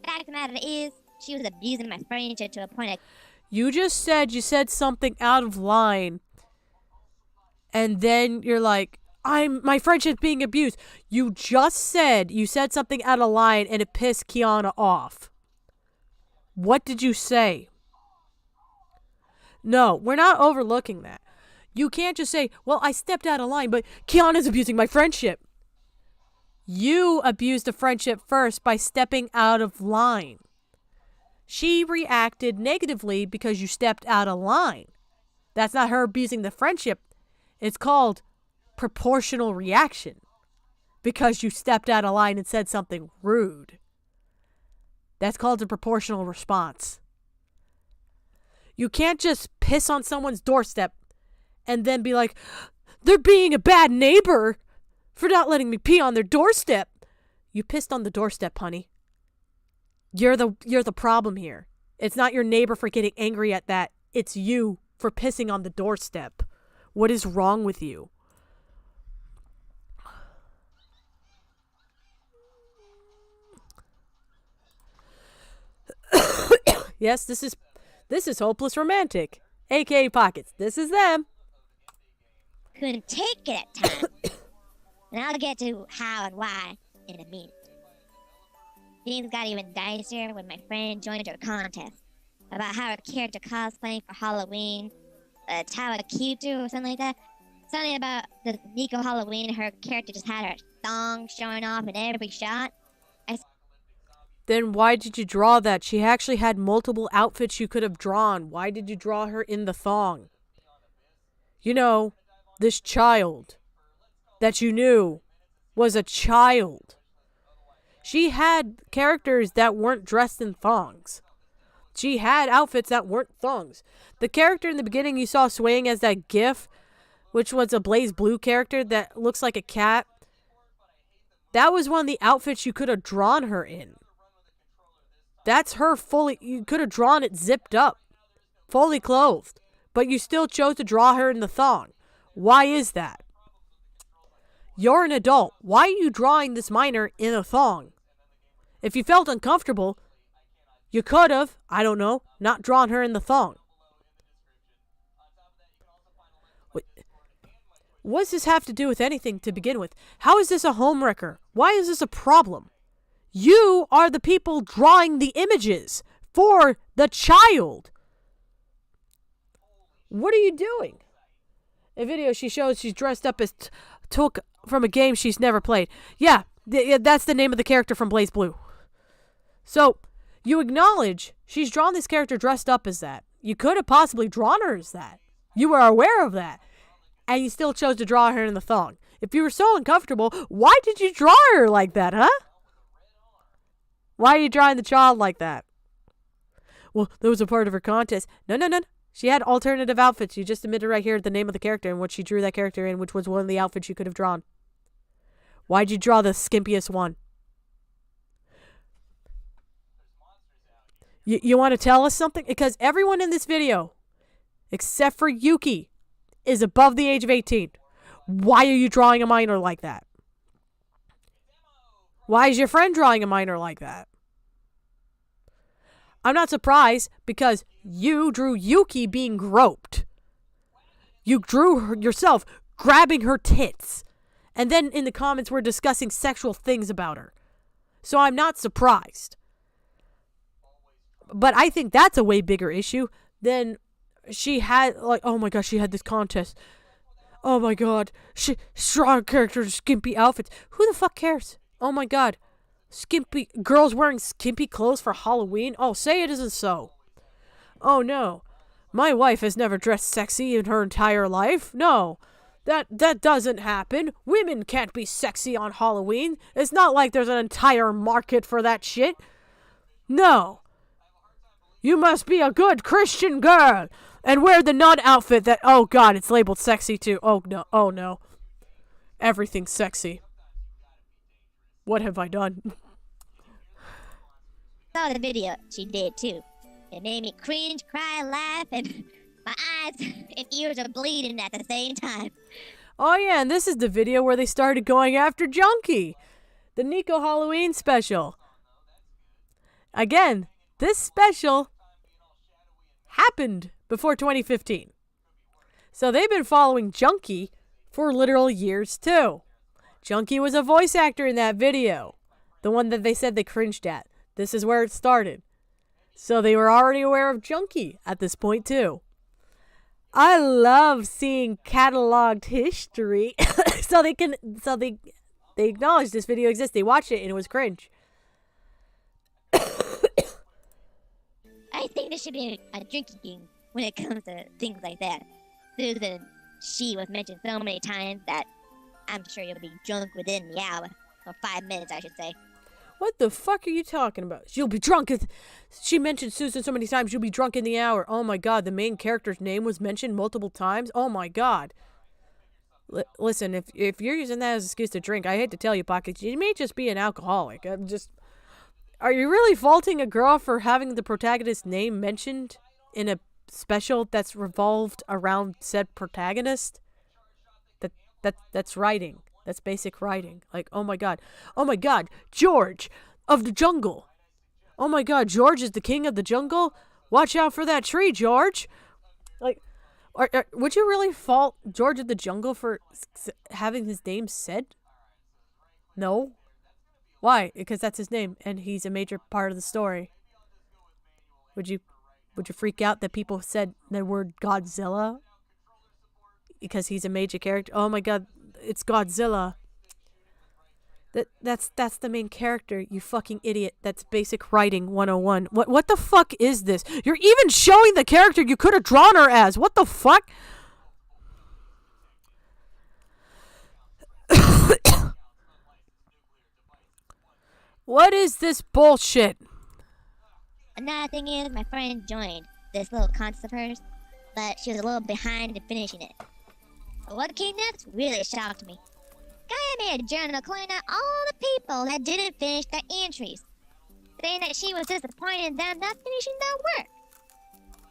Fact of the matter is, she was abusing my friendship to a point of... You said something out of line. And then you're like, my friendship's being abused. You just said you said something out of line and it pissed Kiana off. What did you say? No, we're not overlooking that. You can't just say, well, I stepped out of line, but Kiana's abusing my friendship. You abused the friendship first by stepping out of line. She reacted negatively because you stepped out of line. That's not her abusing the friendship. It's called proportional reaction because you stepped out of line and said something rude. That's called a proportional response. You can't just piss on someone's doorstep and then be like, they're being a bad neighbor for not letting me pee on their doorstep. You pissed on the doorstep, honey. You're the problem here. It's not your neighbor for getting angry at that. It's you for pissing on the doorstep. What is wrong with you? Yes, this is Hopeless Romantic, aka Pockets. This is them. Couldn't take it at times. And I'll get to how and why in a minute. Things got even dicier when my friend joined her contest about how her character cosplaying for Halloween, Tawa Kitu or something like that. Something about the Nico Halloween, her character just had her thong showing off in every shot. Then why did you draw that? She actually had multiple outfits you could have drawn. Why did you draw her in the thong? this child that you knew was a child. She had characters that weren't dressed in thongs. She had outfits that weren't thongs. The character in the beginning you saw swaying as that GIF, which was a Blaze Blue character that looks like a cat, that was one of the outfits you could have drawn her in. That's her fully, you could have drawn it zipped up, fully clothed, but you still chose to draw her in the thong. Why is that? You're an adult. Why are you drawing this minor in a thong? If you felt uncomfortable, you could have, I don't know, not drawn her in the thong. What does this have to do with anything to begin with? How is this a homewrecker? Why is this a problem? You are the people drawing the images for the child. What are you doing? A video she shows she's dressed up as Took from a game she's never played. Yeah, that's the name of the character from Blaze Blue. So, you acknowledge she's drawn this character dressed up as that. You could have possibly drawn her as that. You were aware of that. And you still chose to draw her in the thong. If you were so uncomfortable, why did you draw her like that, huh? Why are you drawing the child like that? Well, that was a part of her contest. No. She had alternative outfits. You just admitted right here the name of the character and what she drew that character in, which was one of the outfits you could have drawn. Why'd you draw the skimpiest one? You want to tell us something? Because everyone in this video, except for Yuki, is above the age of 18. Why are you drawing a minor like that? Why is your friend drawing a minor like that? I'm not surprised because you drew Yuki being groped. You drew her yourself grabbing her tits. And then in the comments we're discussing sexual things about her. So I'm not surprised. But I think that's a way bigger issue than she had, like, oh my gosh, she had this contest. Oh my god, she strong characters, skimpy outfits. Who the fuck cares? Oh my god. Skimpy girls wearing skimpy clothes for Halloween? Oh, say it isn't so. Oh no. My wife has never dressed sexy in her entire life. No. That doesn't happen. Women can't be sexy on Halloween. It's not like there's an entire market for that shit. No. You must be a good Christian girl and wear the nun outfit that, oh god, it's labeled sexy too. Oh no. Everything's sexy. What have I done? Saw the video she did too. It made me cringe, cry, laugh, and my eyes and ears are bleeding at the same time. Oh yeah, and this is the video where they started going after Junkie. The Nico Halloween special. Again, this special happened before 2015. So they've been following Junkie for literal years too. Junkie was a voice actor in that video. The one that they said they cringed at. This is where it started. So they were already aware of Junkie at this point too. I love seeing cataloged history. so they acknowledge this video exists. They watched it and it was cringe. I think there should be a drinking game when it comes to things like that. Susan, she was mentioned so many times that I'm sure you'll be drunk within the hour. Or 5 minutes, I should say. What the fuck are you talking about? She'll be drunk. She mentioned Susan so many times. You'll be drunk in the hour. Oh my god, the main character's name was mentioned multiple times. Oh my god. Listen, if you're using that as an excuse to drink, I hate to tell you, Pocket, you may just be an alcoholic. Are you really faulting a girl for having the protagonist's name mentioned in a special that's revolved around said protagonist? That's writing. That's basic writing. Like, oh my god. Oh my god. George of the jungle. Oh my god. George is the king of the jungle. Watch out for that tree, George. Like, would you really fault George of the jungle for having his name said? No. Why? Because that's his name and he's a major part of the story. Would you freak out that people said the word Godzilla? Because he's a major character. Oh my god, it's Godzilla. That's the main character, you fucking idiot. That's basic writing 101. What the fuck is this? You're even showing the character you could have drawn her as. What the fuck? What is this bullshit? Another thing is, my friend joined this little contest of hers, but she was a little behind in finishing it. But what came next really shocked me. Gaia made a journal calling out all the people that didn't finish their entries, saying that she was disappointed in them not finishing their work.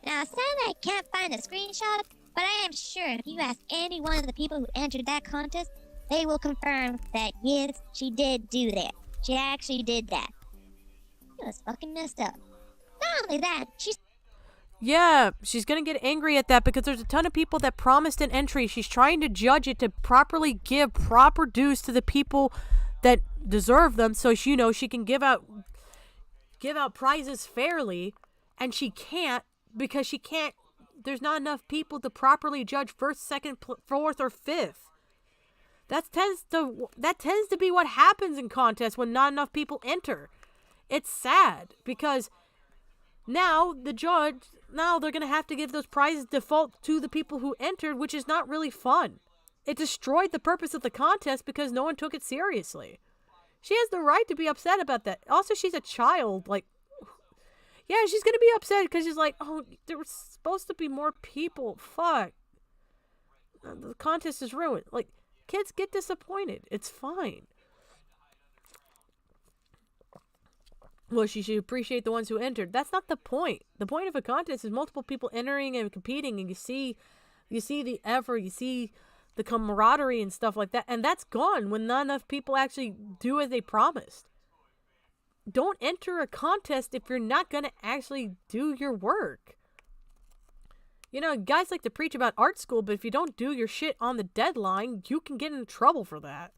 Now, sadly, I can't find the screenshot, but I am sure if you ask any one of the people who entered that contest, they will confirm that yes, she did do that. She actually did that. It was fucking messed up. Not only that, Yeah, she's gonna get angry at that because there's a ton of people that promised an entry. She's trying to judge it to properly give proper dues to the people that deserve them, so she, she can give out prizes fairly, and she can't because there's not enough people to properly judge first, second, fourth, or fifth. That tends to be what happens in contests when not enough people enter. It's sad because now they're going to have to give those prizes default to the people who entered, which is not really fun. It destroyed the purpose of the contest because no one took it seriously. She has the right to be upset about that. Also, she's a child. Yeah, she's going to be upset because she's like, oh, there were supposed to be more people. Fuck. The contest is ruined. Kids get disappointed. It's fine. Well, she should appreciate the ones who entered. That's not the point. The point of a contest is multiple people entering and competing, and you see the effort, you see the camaraderie and stuff like that, and that's gone when not enough people actually do as they promised. Don't enter a contest if you're not going to actually do your work. Guys like to preach about art school, but if you don't do your shit on the deadline, you can get in trouble for that.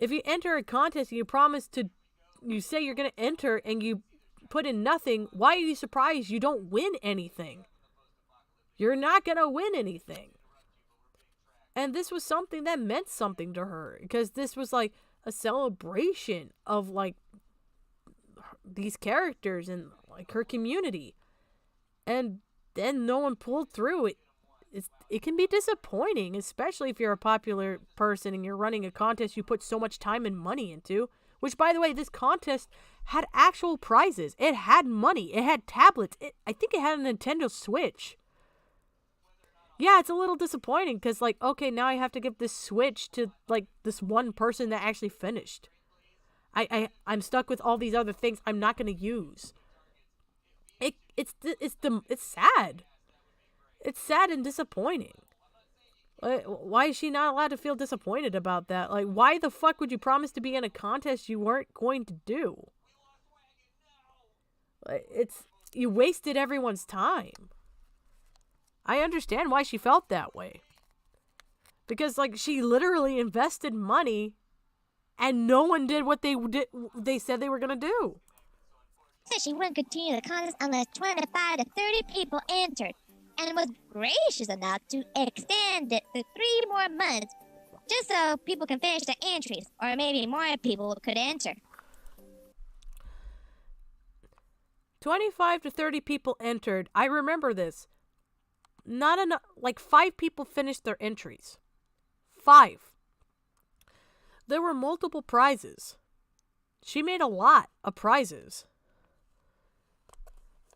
If you enter a contest and you say you're going to enter and you put in nothing, why are you surprised you don't win anything? You're not going to win anything. And this was something that meant something to her because this was a celebration of these characters and her community. And then no one pulled through. It can be disappointing, especially if you're a popular person and you're running a contest you put so much time and money into. Which, by the way, this contest had actual prizes. It had money. It had tablets. I think it had a Nintendo Switch. Yeah, it's a little disappointing because, okay, now I have to give this Switch to, this one person that actually finished. I'm stuck with all these other things I'm not going to use. It's sad. It's sad and disappointing. Why is she not allowed to feel disappointed about that? Why the fuck would you promise to be in a contest you weren't going to do? You wasted everyone's time. I understand why she felt that way. Because, she literally invested money and no one did what they said they were going to do. said she wouldn't continue the contest unless 25 to 30 people entered, and was gracious enough to extend it to 3 more months, just so people can finish their entries, or maybe more people could enter. 25 to 30 people entered. I remember this. Not enough. 5 people finished their entries. 5. There were multiple prizes. She made a lot of prizes.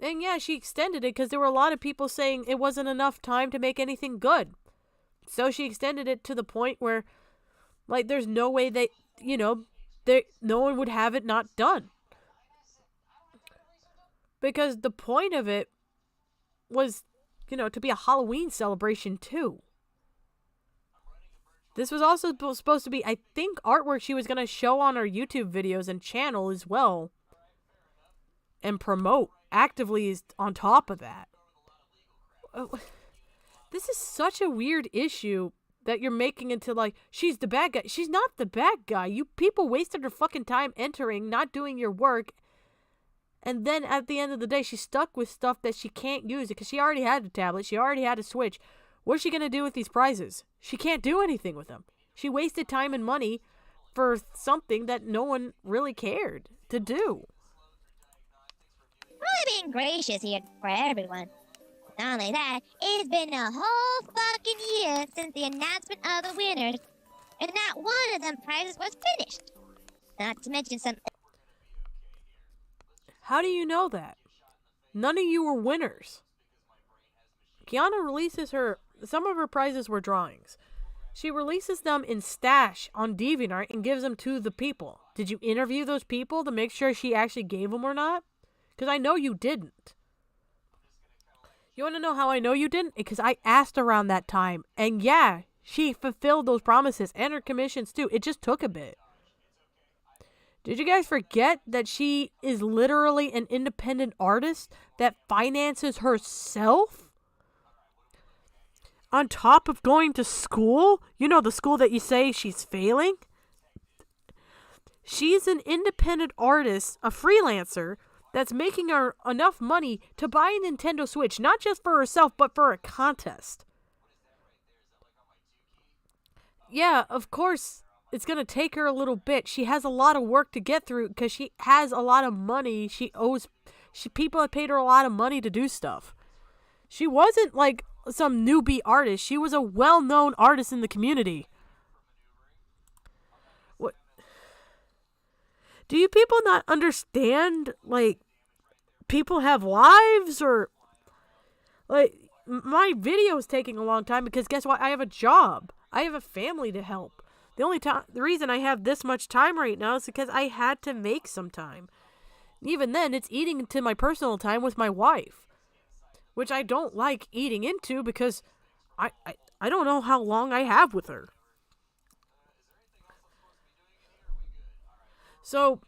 And yeah, she extended it because there were a lot of people saying it wasn't enough time to make anything good. So she extended it to the point where, there's no way that, no one would have it not done. Because the point of it was, to be a Halloween celebration too. This was also supposed to be, I think, artwork she was going to show on her YouTube videos and channel as well. And promote actively is on top of that. This is such a weird issue that you're making into she's the bad guy. She's not the bad guy. You people wasted her fucking time entering, not doing your work. And then at the end of the day, she's stuck with stuff that she can't use because she already had a tablet. She already had a Switch. What's she going to do with these prizes? She can't do anything with them. She wasted time and money for something that no one really cared to do. Really being gracious here for everyone. Not only that, it's been a whole fucking year since the announcement of the winners, and not one of them prizes was finished. Not to mention some... How do you know that? None of you were winners. Kiana releases some of her prizes were drawings. She releases them in stash on DeviantArt and gives them to the people. Did you interview those people to make sure she actually gave them or not? Because I know you didn't. You want to know how I know you didn't? Because I asked around that time. And yeah, she fulfilled those promises and her commissions too. It just took a bit. Did you guys forget that she is literally an independent artist that finances herself? On top of going to school? You know, the school that you say she's failing? She's an independent artist, a freelancer, that's making her enough money to buy a Nintendo Switch, not just for herself, but for a contest. Yeah, of course, it's going to take her a little bit. She has a lot of work to get through because she has a lot of money. People have paid her a lot of money to do stuff. She wasn't like some newbie artist. She was a well-known artist in the community. What? Do you people not understand, like, people have lives? Or, like, my video is taking a long time because guess what? I have a job. I have a family to help. The reason I have this much time right now is because I had to make some time. Even then, it's eating into my personal time with my wife, which I don't like eating into because I don't know how long I have with her. So,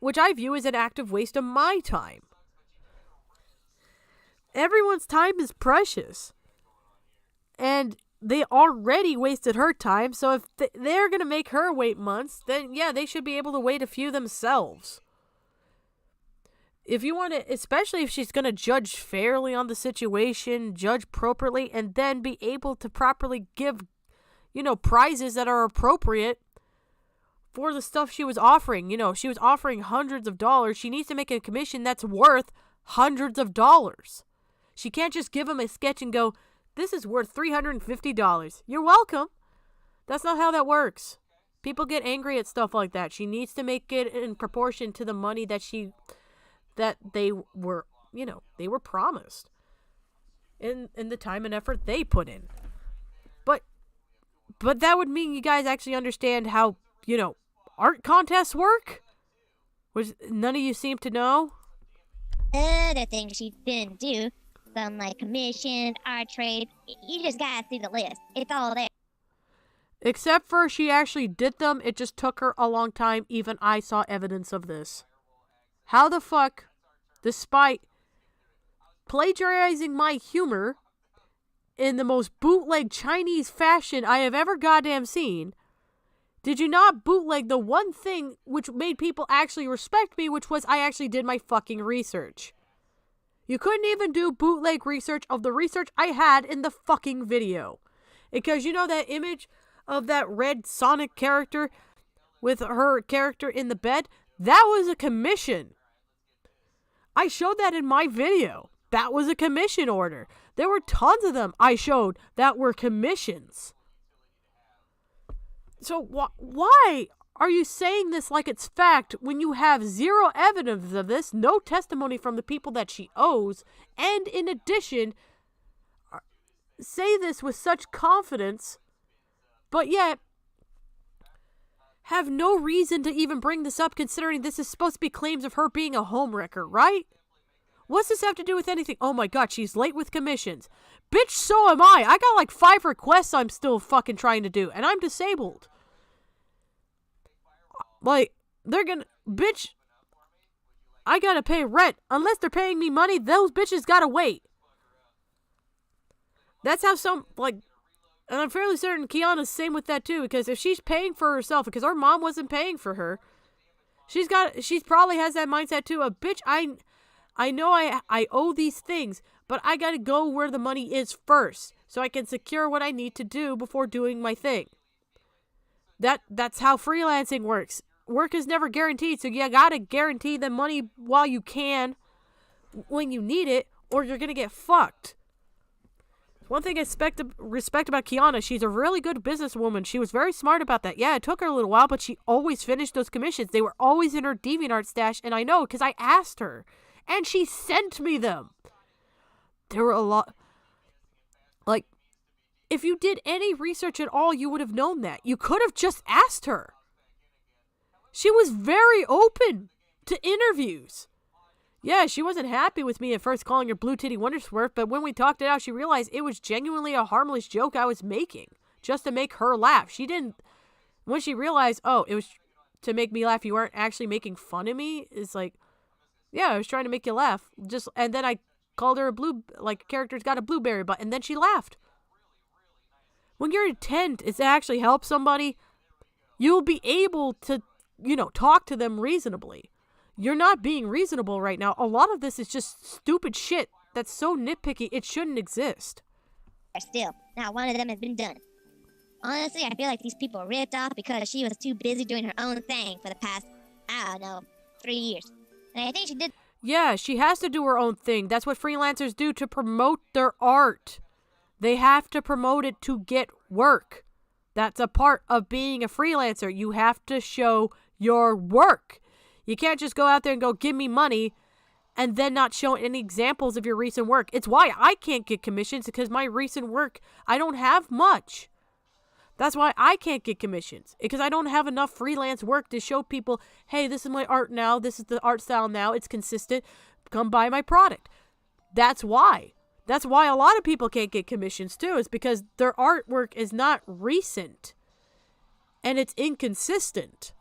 which I view as an active waste of my time. Everyone's time is precious. And they already wasted her time, so if they're going to make her wait months, then yeah, they should be able to wait a few themselves. If you want to, especially if she's going to judge fairly on the situation, judge appropriately, and then be able to properly give, prizes that are appropriate for the stuff she was offering. She was offering hundreds of dollars. She needs to make a commission that's worth hundreds of dollars. She can't just give them a sketch and go, this is worth $350. You're welcome. That's not how that works. People get angry at stuff like that. She needs to make it in proportion to the money that they were promised. In the time and effort they put in. But that would mean you guys actually understand how, art contests work? Which none of you seem to know. Other things she didn't do. Some like commission, art trade. You just gotta see the list. It's all there. Except for she actually did them, it just took her a long time. Even I saw evidence of this. How the fuck, despite plagiarizing my humor in the most bootleg Chinese fashion I have ever goddamn seen, did you not bootleg the one thing which made people actually respect me, which was I actually did my fucking research? You couldn't even do bootleg research of the research I had in the fucking video. Because you know that image of that red Sonic character with her character in the bed? That was a commission. I showed that in my video. That was a commission order. There were tons of them I showed that were commissions. So why are you saying this like it's fact when you have zero evidence of this, no testimony from the people that she owes, and in addition, say this with such confidence, but yet have no reason to even bring this up considering this is supposed to be claims of her being a homewrecker, right? What's this have to do with anything? Oh my god, she's late with commissions. Bitch, so am I. I got like 5 requests I'm still fucking trying to do, and I'm disabled. Like, they're gonna... Bitch, I gotta pay rent. Unless they're paying me money, those bitches gotta wait. That's how some, like... And I'm fairly certain Kiana's same with that too, because if she's paying for herself, because her mom wasn't paying for her, she probably has that mindset too of, bitch, I know I owe these things, but I gotta go where the money is first, so I can secure what I need to do before doing my thing. That's how freelancing works. Work is never guaranteed, so you gotta guarantee the money while you can, when you need it, or you're gonna get fucked. One thing I respect about Kiana, she's a really good businesswoman. She was very smart about that. Yeah, it took her a little while, but she always finished those commissions. They were always in her DeviantArt stash, and I know because I asked her, and she sent me them. There were a lot. Like, if you did any research at all, you would have known that. You could have just asked her. She was very open to interviews. Yeah, she wasn't happy with me at first calling her Blue Titty Wondersmurf, but when we talked it out, she realized it was genuinely a harmless joke I was making, just to make her laugh. She didn't, when she realized, oh, it was to make me laugh, you weren't actually making fun of me, it's like, yeah, I was trying to make you laugh. And then I called her a character's got a blueberry butt, and then she laughed. When your intent is to actually help somebody, you'll be able to, talk to them reasonably. You're not being reasonable right now. A lot of this is just stupid shit that's so nitpicky it shouldn't exist. Still, not one of them has been done. Honestly, I feel like these people were ripped off because she was too busy doing her own thing for the past, 3 years. And I think she did. Yeah, she has to do her own thing. That's what freelancers do to promote their art. They have to promote it to get work. That's a part of being a freelancer. You have to show your work. You can't just go out there and go, give me money, and then not show any examples of your recent work. It's why I can't get commissions, because my recent work, I don't have much. That's why I can't get commissions, because I don't have enough freelance work to show people, hey, this is my art now, this is the art style now, it's consistent, come buy my product. That's why. That's why a lot of people can't get commissions too, is because their artwork is not recent, and it's inconsistent.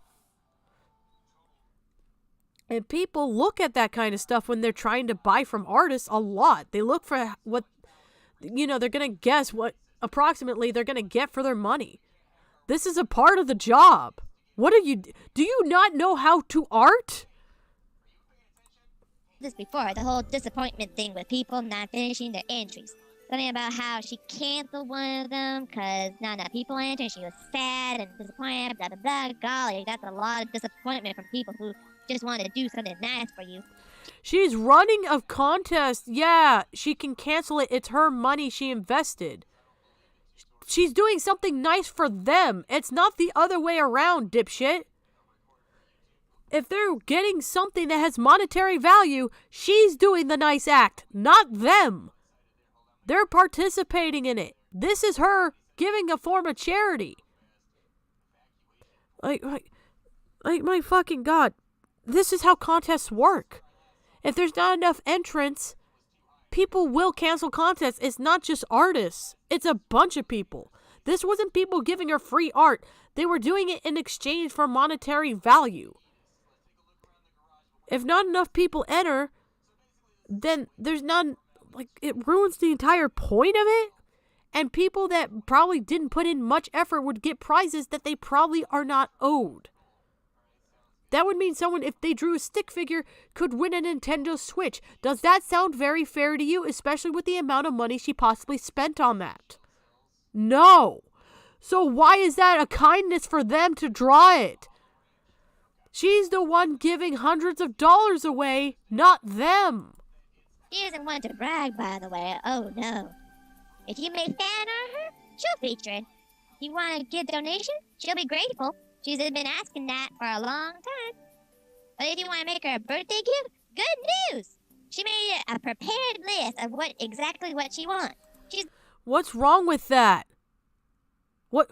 And people look at that kind of stuff when they're trying to buy from artists a lot. They look for what, they're going to guess what approximately they're going to get for their money. This is a part of the job. Do you not know how to art? This before, the whole disappointment thing with people not finishing their entries. Something about how she canceled one of them because not enough people entered. She was sad and disappointed, blah, blah, blah. Golly, that's a lot of disappointment from people who just want to do something nice for you. She's running a contest. Yeah, she can cancel it. It's her money she invested. She's doing something nice for them. It's not the other way around, dipshit. If they're getting something that has monetary value, she's doing the nice act, not them. They're participating in it. This is her giving a form of charity. Like my fucking God. This is how contests work. If there's not enough entrants, people will cancel contests. It's not just artists. It's a bunch of people. This wasn't people giving her free art. They were doing it in exchange for monetary value. If not enough people enter, then there's none, it ruins the entire point of it. And people that probably didn't put in much effort would get prizes that they probably are not owed. That would mean someone, if they drew a stick figure, could win a Nintendo Switch. Does that sound very fair to you, especially with the amount of money she possibly spent on that? No. So why is that a kindness for them to draw it? She's the one giving hundreds of dollars away, not them. She isn't one to brag, by the way. Oh, no. If you make fan on her, she'll feature it. If you want to give donation, she'll be grateful. She's been asking that for a long time. But if you want to make her a birthday gift, good news! She made a prepared list of exactly what she wants. What's wrong with that? What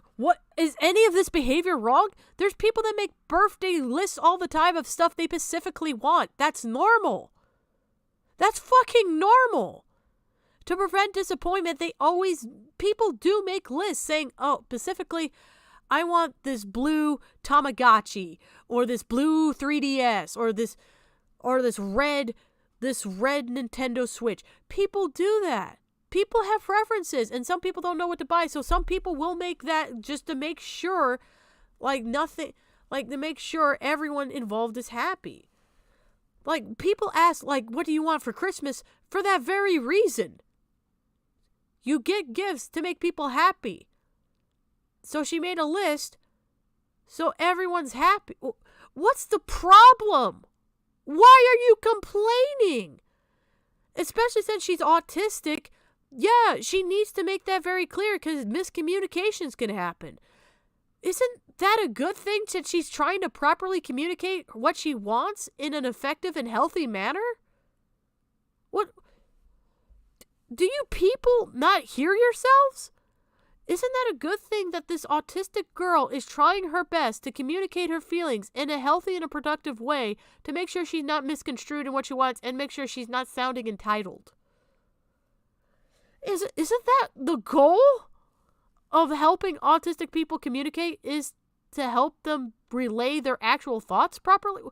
is any of this behavior wrong? There's people that make birthday lists all the time of stuff they specifically want. That's normal. That's fucking normal. To prevent disappointment, people do make lists saying, oh, specifically, I want this blue Tamagotchi, or this blue 3DS, or this red Nintendo Switch. People do that. People have preferences, and some people don't know what to buy, so some people will make that just to make sure, to make sure everyone involved is happy. People ask, what do you want for Christmas? For that very reason. You get gifts to make people happy. So she made a list so everyone's happy. What's the problem? Why are you complaining? Especially since she's autistic, Yeah, she needs to make that very clear because miscommunications can happen. Isn't that a good thing that she's trying to properly communicate what she wants in an effective and healthy manner? What? Do you people not hear yourselves? Isn't that a good thing that this autistic girl is trying her best to communicate her feelings in a healthy and a productive way to make sure she's not misconstrued in what she wants and make sure she's not sounding entitled? Isn't that the goal of helping autistic people communicate, is to help them relay their actual thoughts properly?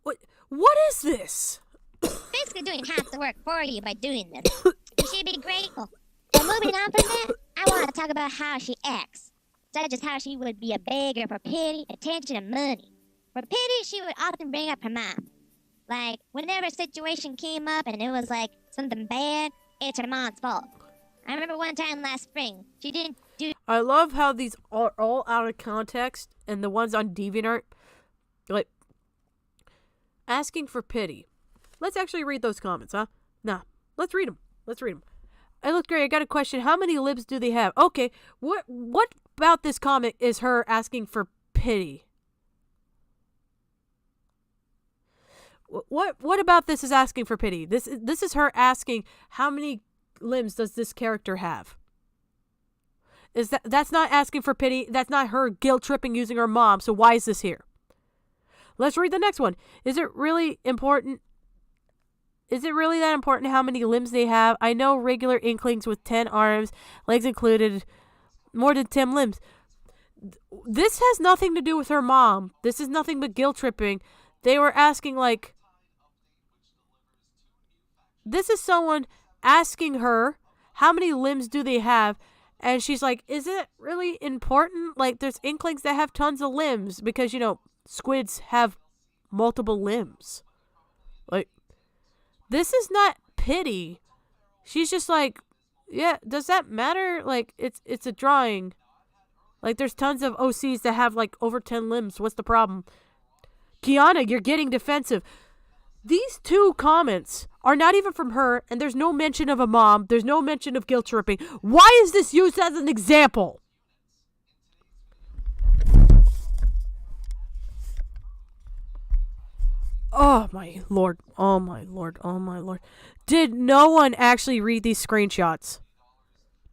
What is this? Basically doing half the work for you by doing this. You should be grateful. And moving on from that, I want to talk about how she acts. Such as how she would be a beggar for pity, attention, and money. For pity, she would often bring up her mom. Like, whenever a situation came up and it was like something bad, it's her mom's fault. I remember one time last spring, she didn't do... I love how these are all out of context, and the ones on DeviantArt, like, asking for pity. Let's actually read those comments, huh? Nah, let's read them. I look great. I got a question. How many libs do they have? Okay, what about this comment is her asking for pity? What about this is asking for pity? This is her asking how many limbs does this character have? That's not asking for pity. That's not her guilt tripping using her mom. So why is this here? Let's read the next one. Is it really important? Is it really that important how many limbs they have? I know regular inklings with 10 arms, legs included, more than 10 limbs. This has nothing to do with her mom. This is nothing but guilt tripping. They were asking, like, this is someone asking her how many limbs do they have, and she's like, is it really important? Like, there's inklings that have tons of limbs because, you know, squids have multiple limbs. Like, this is not pity. She's just like, yeah, does that matter? Like, it's a drawing. Like, there's tons of OCs that have, like, over 10 limbs. What's the problem? Kiana, you're getting defensive. These two comments are not even from her, and there's no mention of a mom. There's no mention of guilt tripping. Why is this used as an example? Oh my lord. Oh my lord. Oh my lord. Did no one actually read these screenshots?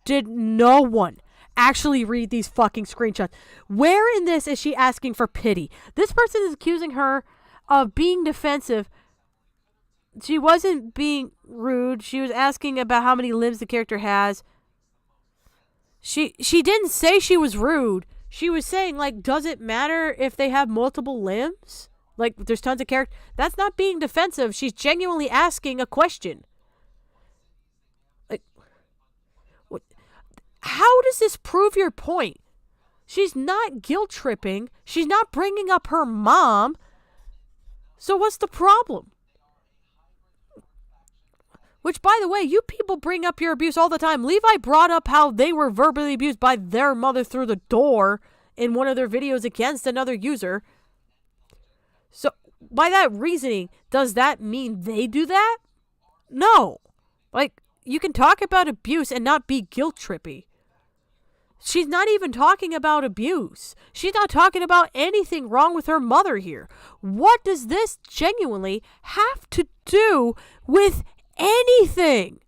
Did no one actually read these fucking screenshots? Where in this is she asking for pity? This person is accusing her of being defensive. She wasn't being rude. She was asking about how many limbs the character has. She didn't say she was rude. She was saying, like, does it matter if they have multiple limbs? Like, there's tons of characters. That's not being defensive. She's genuinely asking a question. Like, what? How does this prove your point? She's not guilt tripping. She's not bringing up her mom. So what's the problem? Which, by the way, you people bring up your abuse all the time. Levi brought up how they were verbally abused by their mother through the door in one of their videos against another user. So, by that reasoning, does that mean they do that? No. Like, you can talk about abuse and not be guilt trippy. She's not even talking about abuse. She's not talking about anything wrong with her mother here. What does this genuinely have to do with anything?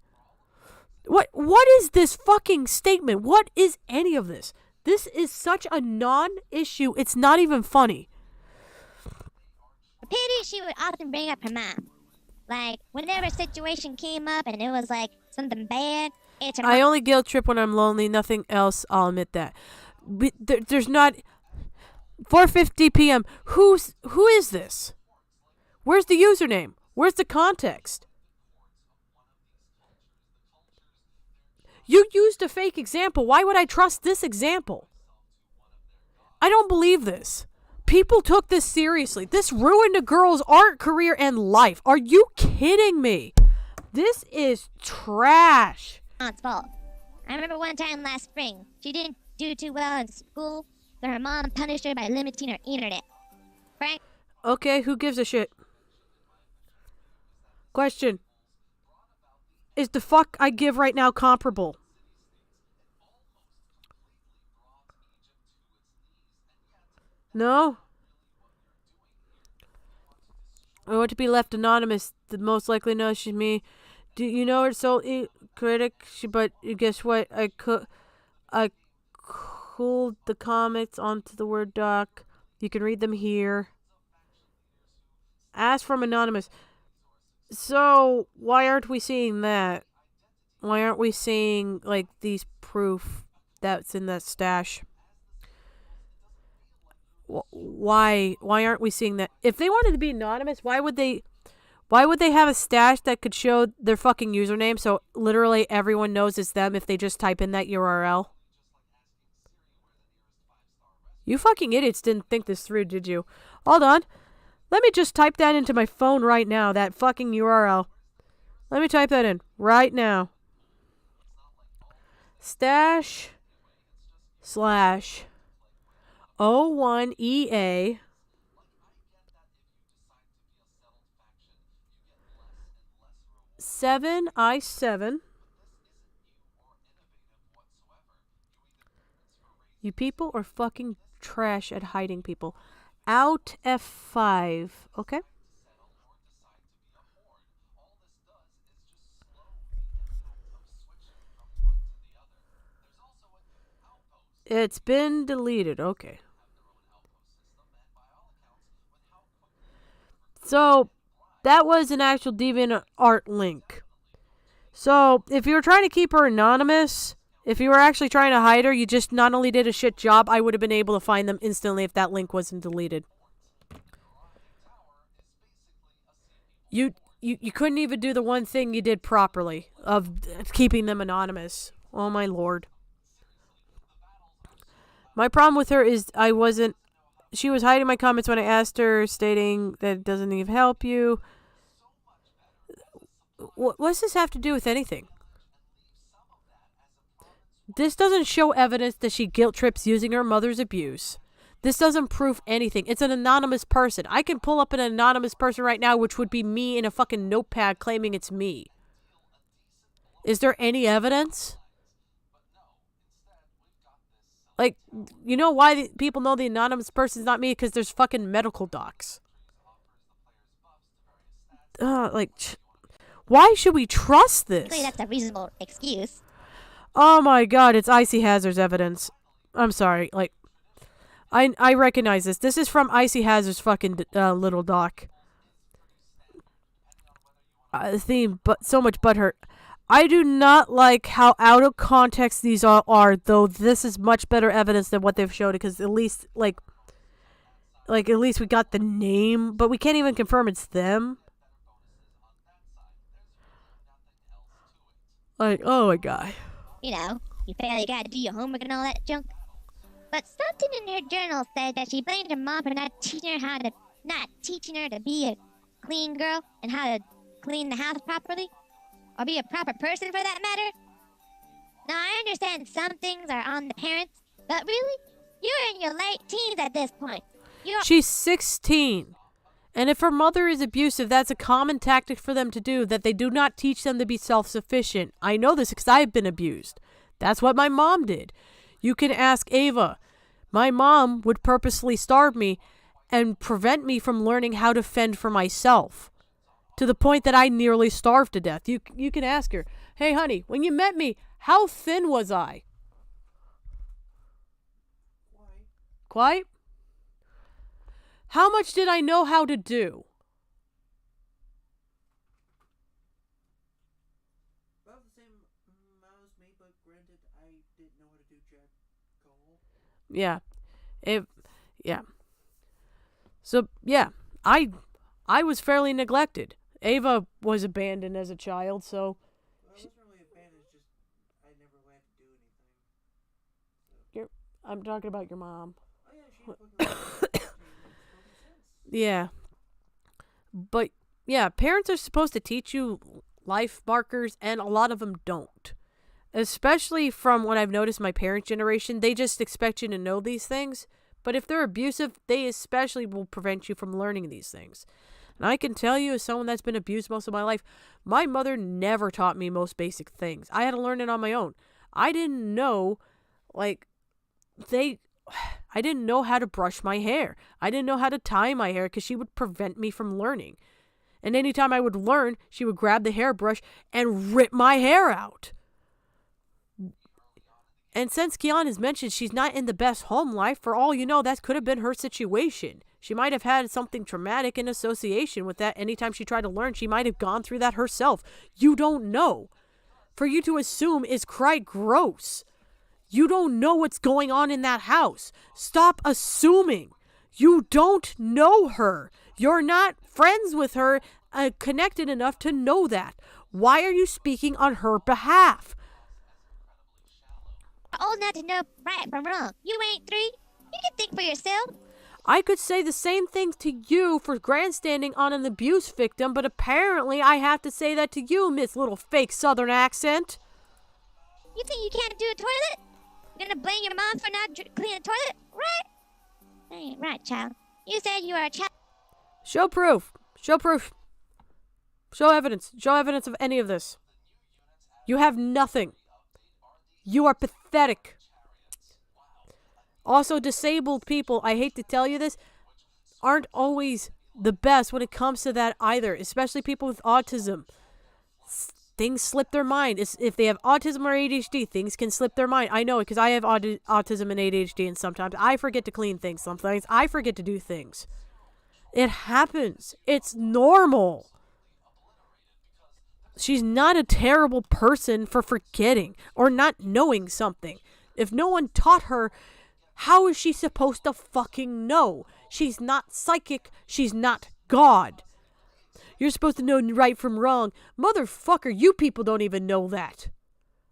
What is this fucking statement? What is any of this? This is such a non-issue. It's not even funny. Pity, she would often bring up her mom. Like, whenever a situation came up and it was like something bad, it's her mom. I only guilt trip when I'm lonely, nothing else, I'll admit that. But there's not... 4:50 p.m. Who is this? Where's the username? Where's the context? You used a fake example. Why would I trust this example? I don't believe this. People took this seriously. This ruined a girl's art career and life. Are you kidding me? This is trash. Mom's fault. I remember one time last spring, she didn't do too well in school, so her mom punished her by limiting her internet. Frank? Okay, who gives a shit? Question. is the fuck I give right now comparable? No? I want to be left anonymous. The most likely knows she's me. Do you know her soul critic? But guess what? I cooled the comments onto the Word doc. You can read them here. Ask from anonymous. So why aren't we seeing that? Why aren't we seeing like these proof that's in that stash? Why aren't we seeing that? If they wanted to be anonymous, why would they have a stash that could show their fucking username so literally everyone knows it's them if they just type in that URL? You fucking idiots didn't think this through, did you? Hold on. Let me just type that into my phone right now, that fucking URL. Let me type that in right now. Stash / 01EA /7I7. You people are fucking trash at hiding people. Out F5. Okay. It's been deleted. Okay. So, that was an actual DeviantArt link. So, if you were trying to keep her anonymous, if you were actually trying to hide her, you just not only did a shit job, I would have been able to find them instantly if that link wasn't deleted. You couldn't even do the one thing you did properly of keeping them anonymous. Oh my lord. My problem with her is she was hiding my comments when I asked her, stating that it doesn't even help you. What does this have to do with anything? This doesn't show evidence that she guilt trips using her mother's abuse. This doesn't prove anything. It's an anonymous person. I can pull up an anonymous person right now, which would be me in a fucking notepad claiming it's me. Is there any evidence? Like, you know why people know the anonymous person's not me? Because there's fucking medical docs. Why should we trust this? Clearly that's a reasonable excuse. Oh my god, it's Icy Hazard's evidence. I'm sorry, like, I recognize this. This is from Icy Hazard's fucking little doc. Theme, but so much butthurt. I do not like how out of context these all are, though this is much better evidence than what they've showed, because at least, like at least we got the name, but we can't even confirm it's them. Like, oh my god. You know, you fail, you gotta do your homework and all that junk. But something in her journal said that she blamed her mom for not teaching her to be a clean girl and how to clean the house properly. Or be a proper person for that matter. Now, I understand some things are on the parents, but really? You're in your late teens at this point. She's 16. And if her mother is abusive, that's a common tactic for them to do, that they do not teach them to be self-sufficient. I know this because I've been abused. That's what my mom did. You can ask Ava. My mom would purposely starve me and prevent me from learning how to fend for myself. To the point that I nearly starved to death. You can ask her, hey honey, when you met me, how thin was I? Quite? How much did I know how to do? About the same amount as me, but granted, I didn't know how to do jack all. Yeah. So, yeah, I was fairly neglected. Ava was abandoned as a child, so... Well, I wasn't really abandoned, it's just I never had to do anything. So. I'm talking about your mom. Oh yeah, she fucking Yeah. But, yeah, parents are supposed to teach you life markers, and a lot of them don't. Especially from what I've noticed my parent generation, they just expect you to know these things. But if they're abusive, they especially will prevent you from learning these things. And I can tell you, as someone that's been abused most of my life, my mother never taught me most basic things. I had to learn it on my own. I didn't know, I didn't know how to brush my hair. I didn't know how to tie my hair because she would prevent me from learning. And anytime I would learn, she would grab the hairbrush and rip my hair out. And since Kian has mentioned she's not in the best home life, for all you know, that could have been her situation. She might have had something traumatic in association with that. Anytime she tried to learn, she might have gone through that herself. You don't know. For you to assume is quite gross. You don't know what's going on in that house. Stop assuming. You don't know her. You're not friends with her, connected enough to know that. Why are you speaking on her behalf? Old enough to know right from wrong. You ain't 3. You can think for yourself. I could say the same thing to you for grandstanding on an abuse victim, but apparently I have to say that to you, Miss Little Fake Southern Accent. You think you can't do a toilet? You're gonna blame your mom for not cleaning the toilet? Right? Ain't right, child. You said you are a child. Show proof. Show proof. Show evidence. Show evidence of any of this. You have nothing. You are pathetic. Also, disabled people, I hate to tell you this, aren't always the best when it comes to that either, especially people with autism. Things slip their mind. If they have autism or ADHD, things can slip their mind. I know it because I have autism and ADHD, and sometimes I forget to clean things. Sometimes I forget to do things. It happens. It's normal. She's not a terrible person for forgetting or not knowing something. If no one taught her, how is she supposed to fucking know? She's not psychic. She's not God. You're supposed to know right from wrong. Motherfucker, you people don't even know that.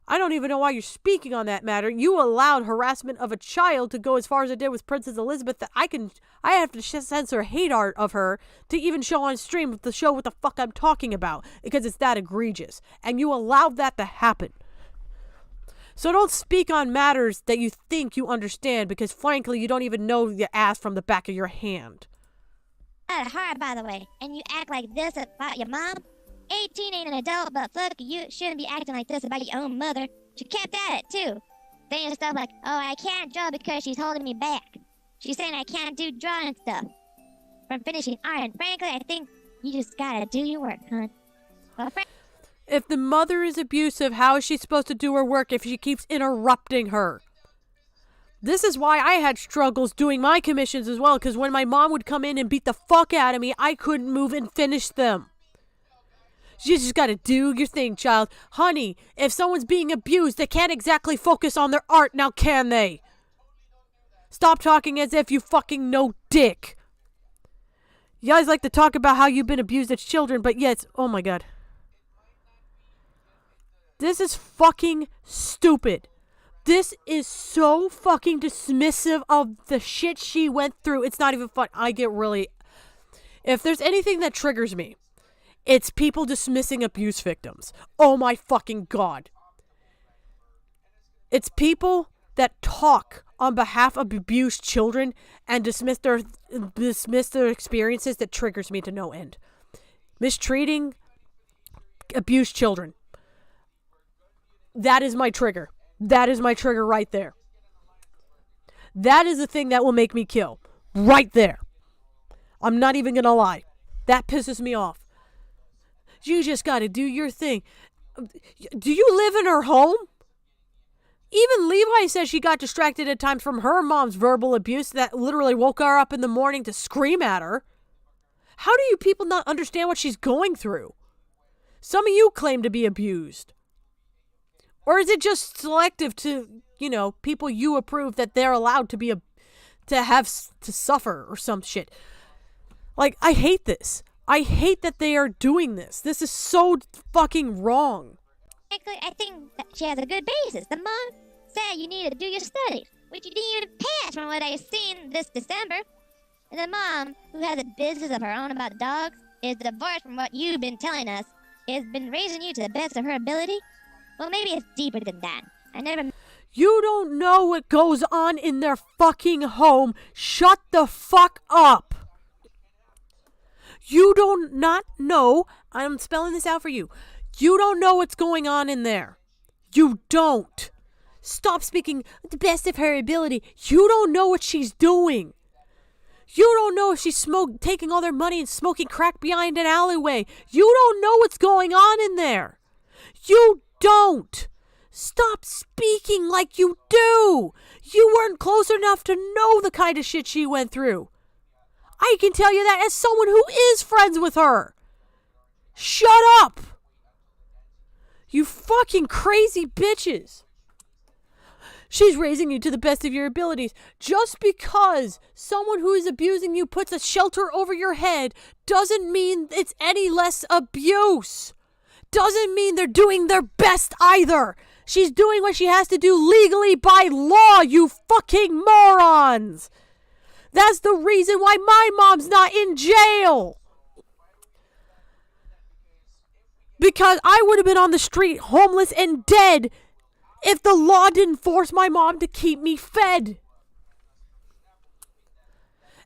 I don't even know why you're speaking on that matter. You allowed harassment of a child to go as far as it did with Princess Elizabeth that I have to censor hate art of her to even show on stream to show what the fuck I'm talking about because it's that egregious. And you allowed that to happen. So don't speak on matters that you think you understand because frankly you don't even know your ass from the back of your hand. Not hard, by the way, and you act like this about your mom? 18 ain't an adult, but fuck, you shouldn't be acting like this about your own mother. She kept at it, too. Saying stuff like, oh, I can't draw because she's holding me back. She's saying I can't do drawing stuff from finishing art, and frankly, I think you just gotta do your work, hon. Well, if the mother is abusive, how is she supposed to do her work if she keeps interrupting her? This is why I had struggles doing my commissions as well, because when my mom would come in and beat the fuck out of me, I couldn't move and finish them. You just gotta do your thing, child. Honey, if someone's being abused, they can't exactly focus on their art now, can they? Stop talking as if you fucking know dick. You guys like to talk about how you've been abused as children, but yet, oh my god. This is fucking stupid. This is so fucking dismissive of the shit she went through. It's not even fun. I get really... If there's anything that triggers me, it's people dismissing abuse victims. Oh my fucking god. It's people that talk on behalf of abused children and dismiss their experiences that triggers me to no end. Mistreating abused children. That is my trigger. That is my trigger right there. That is the thing that will make me kill. Right there. I'm not even gonna lie. That pisses me off. You just gotta do your thing. Do you live in her home? Even Levi says she got distracted at times from her mom's verbal abuse that literally woke her up in the morning to scream at her. How do you people not understand what she's going through? Some of you claim to be abused. Or is it just selective to, people you approve that they're allowed to to suffer or some shit? Like, I hate this. I hate that they are doing this. This is so fucking wrong. Actually, I think that she has a good basis. The mom said you need to do your studies, which you didn't even pass from what I've seen this December. And the mom, who has a business of her own about dogs, is divorced from what you've been telling us, has been raising you to the best of her ability. Well, maybe it's deeper than that. You don't know what goes on in their fucking home. Shut the fuck up. You don't not know. I'm spelling this out for you. You don't know what's going on in there. You don't. Stop speaking the best of her ability. You don't know what she's doing. You don't know if she's taking all their money and smoking crack behind an alleyway. You don't know what's going on in there. You don't. Stop speaking like you do. You weren't close enough to know the kind of shit she went through. I can tell you that as someone who is friends with her. Shut up. You fucking crazy bitches. She's raising you to the best of your abilities. Just because someone who is abusing you puts a shelter over your head doesn't mean it's any less abuse. Doesn't mean they're doing their best either. She's doing what she has to do legally by law, you fucking morons. That's the reason why my mom's not in jail. Because I would have been on the street, homeless and dead, if the law didn't force my mom to keep me fed.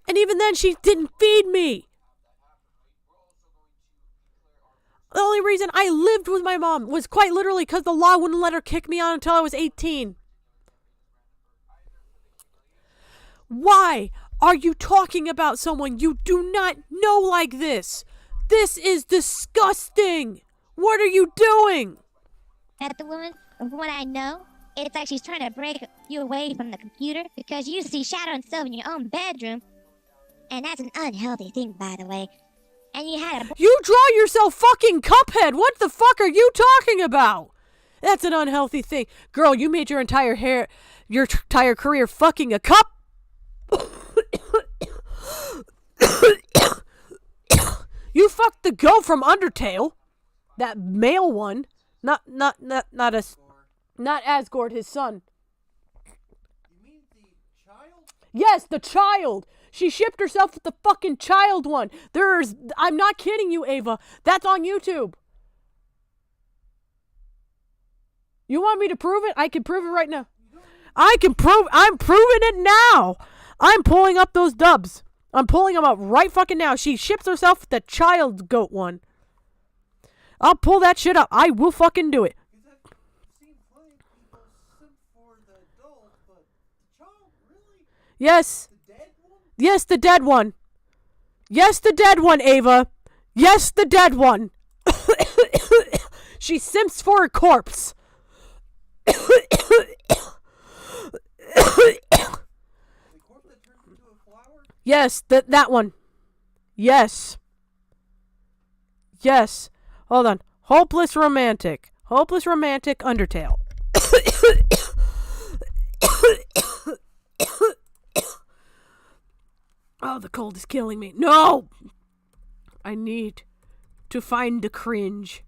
And even then, she didn't feed me. The only reason I lived with my mom was quite literally because the law wouldn't let her kick me out until I was 18. Why are you talking about someone you do not know like this? This is disgusting. What are you doing? At the woman, from what I know, it's like she's trying to break you away from the computer because you see shadow and stuff in your own bedroom. And that's an unhealthy thing, by the way. And you had a... You draw yourself fucking Cuphead. What the fuck are you talking about? That's an unhealthy thing. Girl, you made your entire career fucking a cup. You fucked the goat from Undertale. That male one. Not Asgard, his son. You mean the child? Yes, the child. She shipped herself with the fucking child one. I'm not kidding you, Ava. That's on YouTube. You want me to prove it? I can prove it right now. I'm proving it now. I'm pulling up those dubs. I'm pulling them up right fucking now. She ships herself with the child goat one. I'll pull that shit up. I will fucking do it. Yes. Yes, the dead one. Yes, the dead one, Ava. Yes, the dead one. She simps for a corpse. Yes, that one. Yes. Yes. Hold on. Hopeless romantic. Hopeless romantic Undertale. Oh, the cold is killing me. No! I need to find the cringe.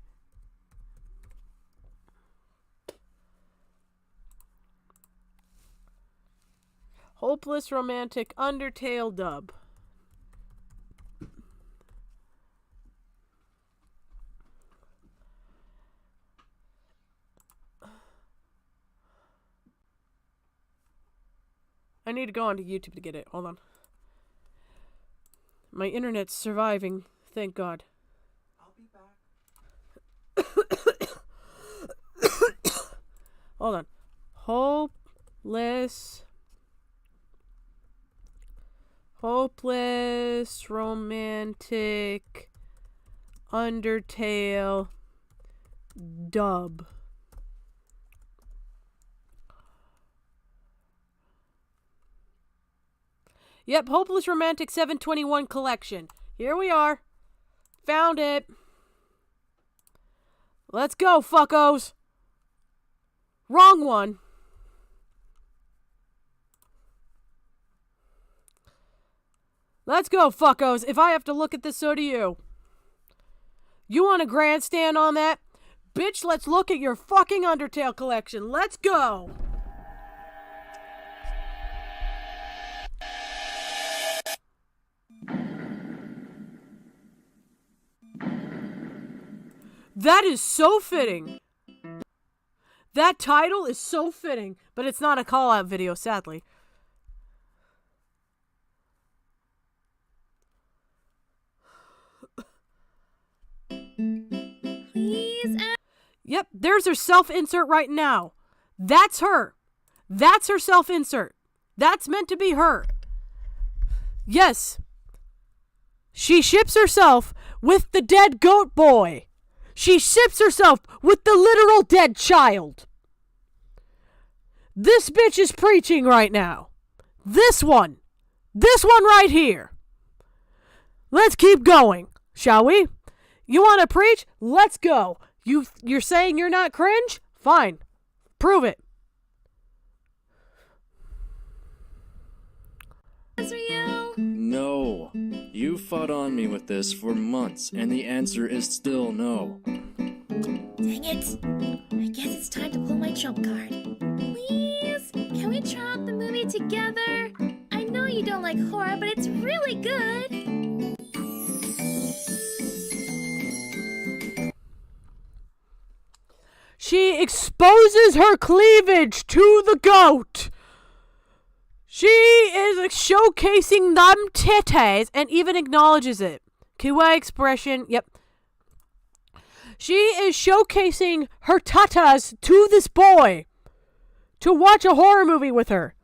Hopeless romantic Undertale dub. I need to go onto YouTube to get it. Hold on. My internet's surviving. Thank God. I'll be back. Hold on. Hopeless romantic Undertale dub. Yep, Hopeless Romantic 721 collection. Here we are. Found it. Let's go, fuckos. Wrong one. Let's go, fuckos. If I have to look at this, so do you. You want a grandstand on that? Bitch, let's look at your fucking Undertale collection. Let's go. That is so fitting. That title is so fitting, but it's not a call-out video, sadly. Yep, there's her self-insert right now. That's her. That's her self-insert. That's meant to be her. Yes. She ships herself with the dead goat boy. She ships herself with the literal dead child. This bitch is preaching right now. This one. This one right here. Let's keep going, shall we? You want to preach? Let's go. You're saying you're not cringe? Fine. Prove it. Azrael? No. You fought on me with this for months, and the answer is still no. Dang it. I guess it's time to pull my trump card. Please? Can we try out the movie together? I know you don't like horror, but it's really good. She exposes her cleavage to the goat. She is showcasing them titties and even acknowledges it. Keyword expression, yep. She is showcasing her tatas to this boy to watch a horror movie with her.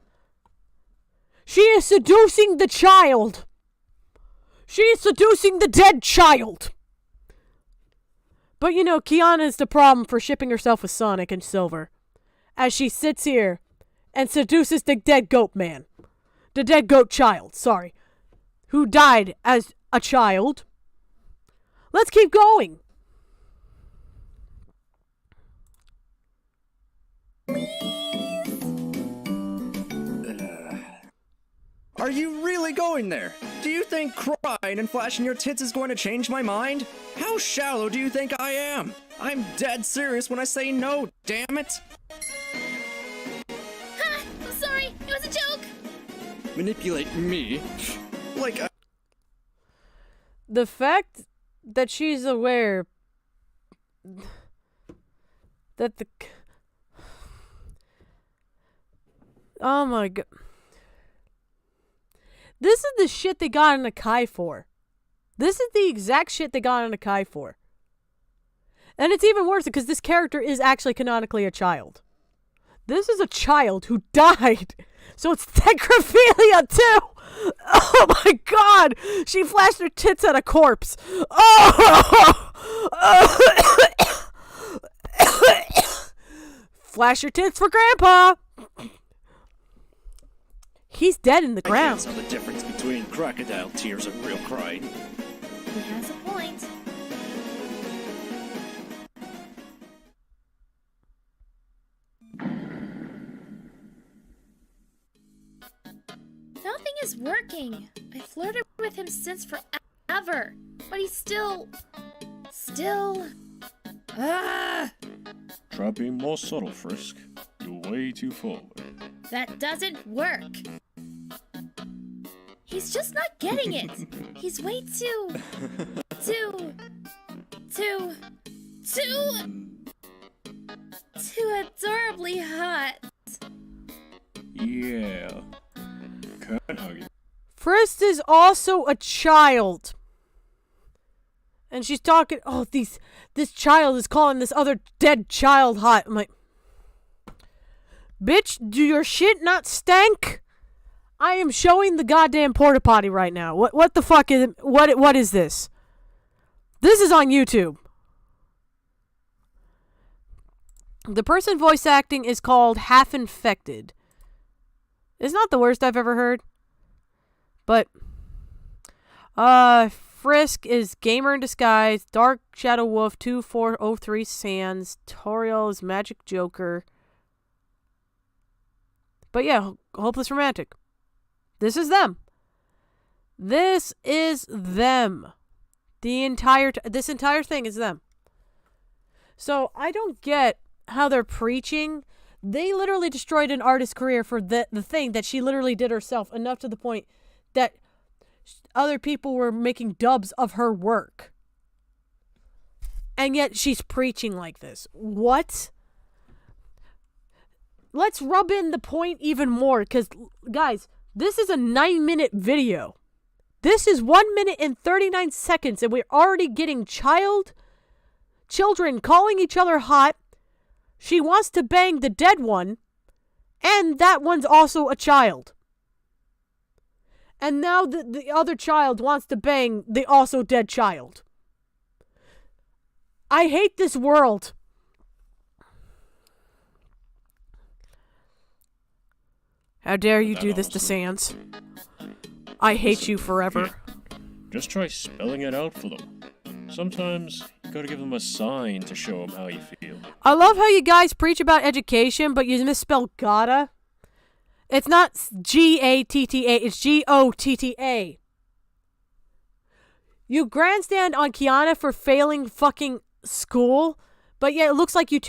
She is seducing the child. She is seducing the dead child. But you know, Kiana is the problem for shipping herself with Sonic and Silver. As she sits here and seduces the dead goat man. The dead goat child, sorry. Who died as a child. Let's keep going. Are you really going there? Do you think crying and flashing your tits is going to change my mind? How shallow do you think I am? I'm dead serious when I say no, damn it! Ha! I'm sorry. It was a joke. Manipulate me? Like The fact that she's aware that the... Oh my god. This is the shit they got on Akai for. This is the exact shit they got on Akai for. And it's even worse because this character is actually canonically a child. This is a child who died. So it's necrophilia too. Oh my god. She flashed her tits at a corpse. Oh. Flash your tits for Grandpa. He's dead in the I ground. can't tell the difference between crocodile tears and real crying. He has a point. Nothing is working. I flirted with him since forever, but he's still. Ah! Try being more subtle, Frisk. You're way too forward. That doesn't work. He's just not getting it. He's way too adorably hot. Yeah. Can't hug it. Frist is also a child. And she's talking, this child is calling this other dead child hot. I'm like, bitch, do your shit not stank? I am showing the goddamn porta potty right now. What the fuck is it? What is this? This is on YouTube. The person voice acting is called Half Infected. It's not the worst I've ever heard. But Frisk is Gamer in Disguise, Dark Shadow Wolf 2403 Sands, Toriel is Magic Joker. But yeah, Hopeless Romantic. This is them. This is them. This entire thing is them. So I don't get how they're preaching. They literally destroyed an artist's career for the thing that she literally did herself, enough to the point that other people were making dubs of her work. And yet she's preaching like this. What? Let's rub in the point even more, because, guys, this is a 9-minute video. This is 1 minute and 39 seconds, and we're already getting child children calling each other hot. She wants to bang the dead one, and that one's also a child. And now the other child wants to bang the also dead child. I hate this world. How dare you do this to Sans? I hate you forever. Just try spelling it out for them. Sometimes you gotta give them a sign to show them how you feel. I love how you guys preach about education, but you misspell gotta. It's not G-A-T-T-A, it's G-O-T-T-A. You grandstand on Kiana for failing fucking school, but yet it looks like you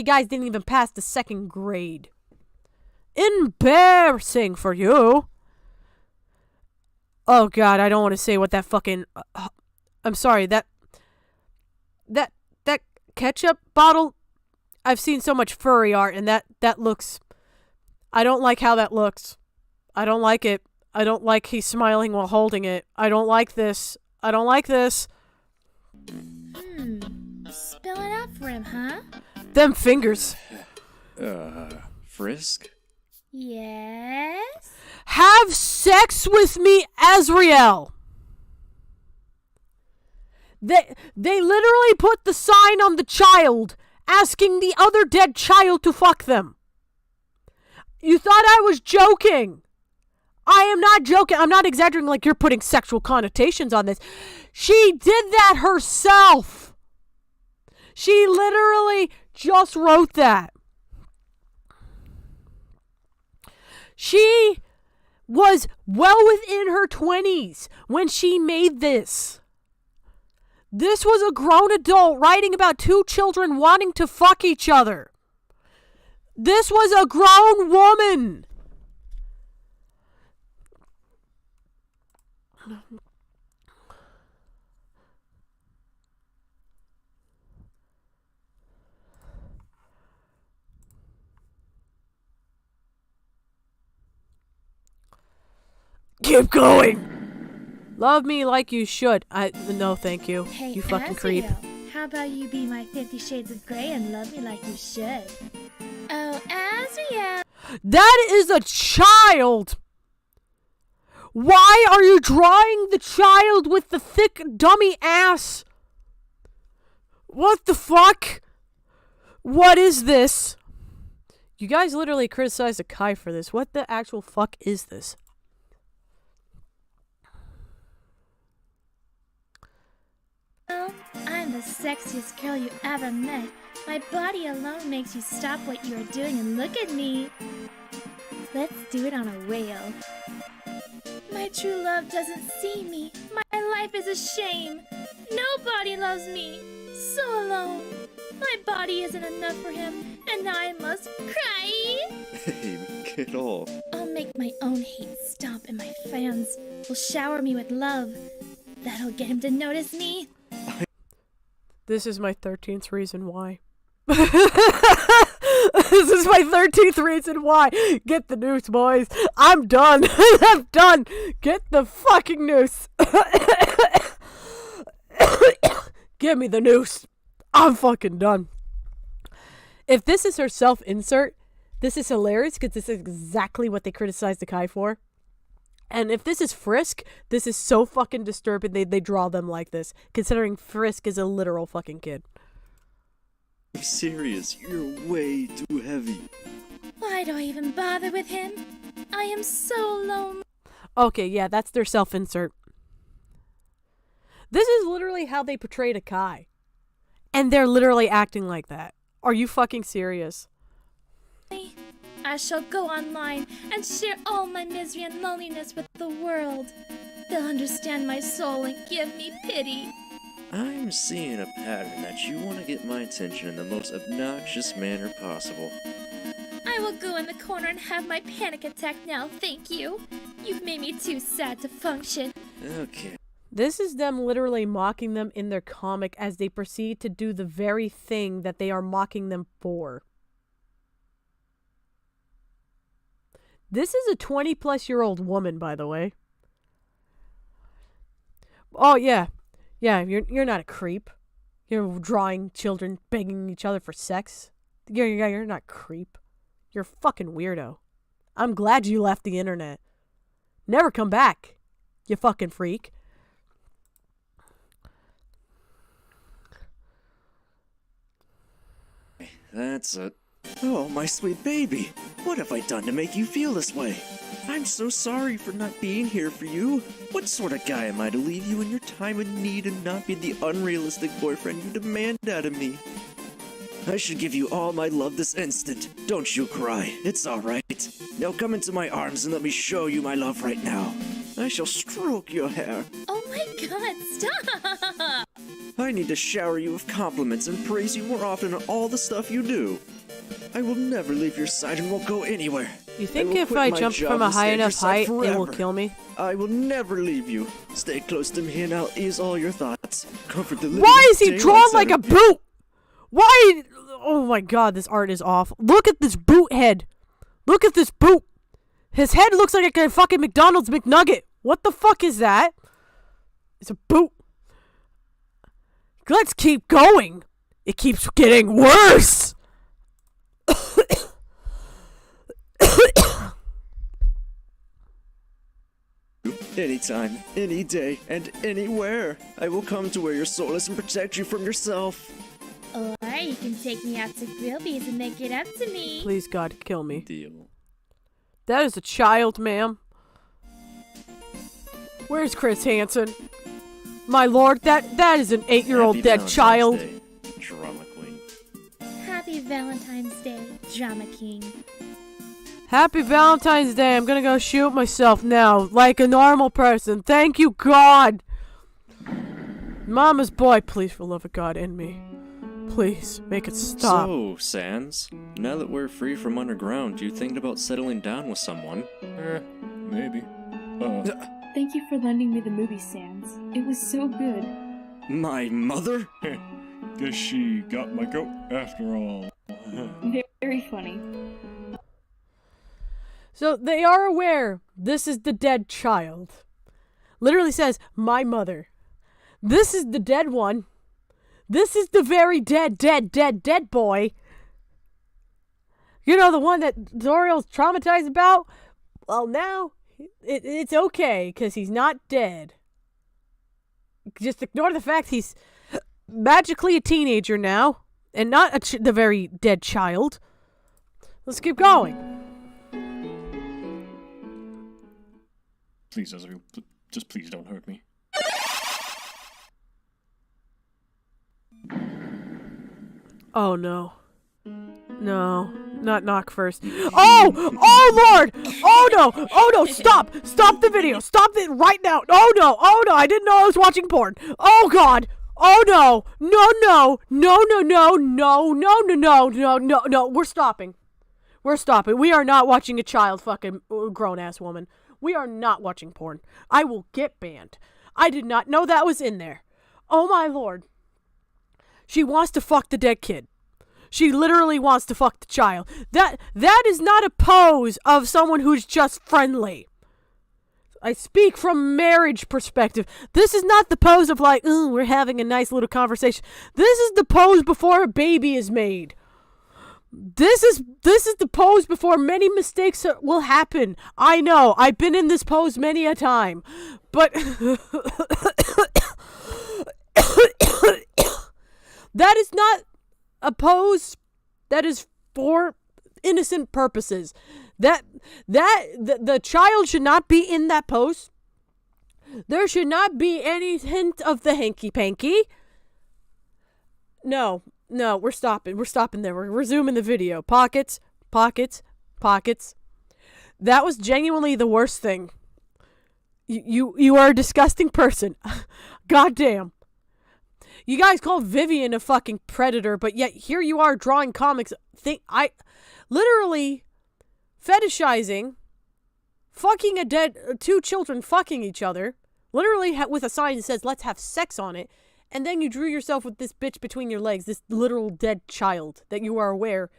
guys didn't even pass the 2nd grade. Embarrassing for you. Oh god, I don't want to say what that fucking... I'm sorry, that ketchup bottle... I've seen so much furry art, and that looks... I don't like how that looks. I don't like it. I don't like he's smiling while holding it. I don't like this. I don't like this. Spill it out for him, huh? Them fingers. Frisk? Yes? Have sex with me, Azrael. They literally put the sign on the child asking the other dead child to fuck them. You thought I was joking. I am not joking. I'm not exaggerating like you're putting sexual connotations on this. She did that herself. She literally just wrote that. She was well within her 20s when she made this. This was a grown adult writing about 2 children wanting to fuck each other. This was a grown woman. Keep going. Love me like you should. No, thank you. Hey, You fucking creep. Azrael, how about you be my 50 Shades of Grey and love me like you should? Oh, Azrael! That is a child. Why are you drawing the child with the thick dummy ass? What the fuck? What is this? You guys literally criticized Akai for this. What the actual fuck is this? Well, I'm the sexiest girl you ever met. My body alone makes you stop what you are doing and look at me. Let's do it on a whale. My true love doesn't see me. My life is a shame. Nobody loves me. So alone. My body isn't enough for him, and now I must cry. Hey, get off. I'll make my own hate stop, and my fans will shower me with love. That'll get him to notice me. This is my 13th reason why. This is my 13th reason why. Get the noose, boys. I'm done. I'm done. Get the fucking noose. Give me the noose. I'm fucking done. If this is her self-insert, this is hilarious because this is exactly what they criticized Akai for. And if this is Frisk, this is so fucking disturbing they draw them like this, considering Frisk is a literal fucking kid. I'm serious, you're way too heavy. Why do I even bother with him? I am so lonely. Okay, yeah, that's their self-insert. This is literally how they portrayed Akai. And they're literally acting like that. Are you fucking serious? I shall go online and share all my misery and loneliness with the world. They'll understand my soul and give me pity. I'm seeing a pattern that you want to get my attention in the most obnoxious manner possible. I will go in the corner and have my panic attack now, thank you. You've made me too sad to function. Okay. This is them literally mocking them in their comic as they proceed to do the very thing that they are mocking them for. This is a 20-plus-year-old woman, by the way. Oh, yeah. Yeah, you're not a creep. You're drawing children begging each other for sex. You're not creep. You're a fucking weirdo. I'm glad you left the internet. Never come back, you fucking freak. That's it. Oh, my sweet baby. What have I done to make you feel this way? I'm so sorry for not being here for you. What sort of guy am I to leave you in your time of need and not be the unrealistic boyfriend you demand out of me? I should give you all my love this instant. Don't you cry. It's alright. Now come into my arms and let me show you my love right now. I shall stroke your hair. Oh my god, stop! I need to shower you with compliments and praise you more often on all the stuff you do. I will never leave your side and won't go anywhere. You think will if quit I my jump job from a and stay high at your enough side height, it will forever. kill me? I will never leave you. Stay close to me and I'll ease all your thoughts. Comfort the living Why is he daylights drawn out like a of you. boot? Why? Oh my god, this art is awful. Look at this boot head. Look at this boot. His head looks like a fucking McDonald's McNugget. What the fuck is that? It's a boot. Let's keep going. It keeps getting worse. Anytime, any day, and anywhere. I will come to where your soul is and protect you from yourself. Or you can take me out to Grillby's and make it up to me. Please, God, kill me. Deal. That is a child, ma'am. Where's Chris Hansen? My lord, that is an 8-year-old Happy dead Valentine's child. Day. Drama queen. Happy Valentine's Day, Drama King. Happy Valentine's Day. I'm gonna go shoot myself now, like a normal person. Thank you, God. Mama's boy, please, for the love of God, end me. Please, make it stop. So, Sans, now that we're free from underground, you thinking about settling down with someone? Maybe. Thank you for lending me the movie, Sans. It was so good. My mother? Guess she got my goat after all. Very funny. So they are aware this is the dead child. Literally says, my mother. This is the dead one. This is the very dead boy. You know, the one that Zoriel's traumatized about? Well, now it's okay, because he's not dead. Just ignore the fact he's magically a teenager now, and not the very dead child. Let's keep going. Please, Ezreal, just please don't hurt me. Oh no. No, not knock first. Oh Lord! Oh no, stop the video, stop it right now. Oh no, I didn't know I was watching porn. Oh God, oh no, no, we're stopping. We are not watching a child fucking grown ass woman. We are not watching porn. I will get banned. I did not know that was in there. Oh my Lord. She wants to fuck the dead kid. She literally wants to fuck the child. That is not a pose of someone who's just friendly. I speak from marriage perspective. This is not the pose of like, ooh, we're having a nice little conversation. This is the pose before a baby is made. This is the pose before many mistakes will happen. I know. I've been in this pose many a time. But that is not a pose that is for innocent purposes. The child should not be in that pose. There should not be any hint of the hanky-panky. No, we're stopping. We're stopping there. We're resuming the video. Pockets. That was genuinely the worst thing. You are a disgusting person. Goddamn. You guys called Vivian a fucking predator, but yet here you are drawing comics. Literally fetishizing fucking two children fucking each other, literally with a sign that says let's have sex on it, and then you drew yourself with this bitch between your legs, this literal dead child that you are aware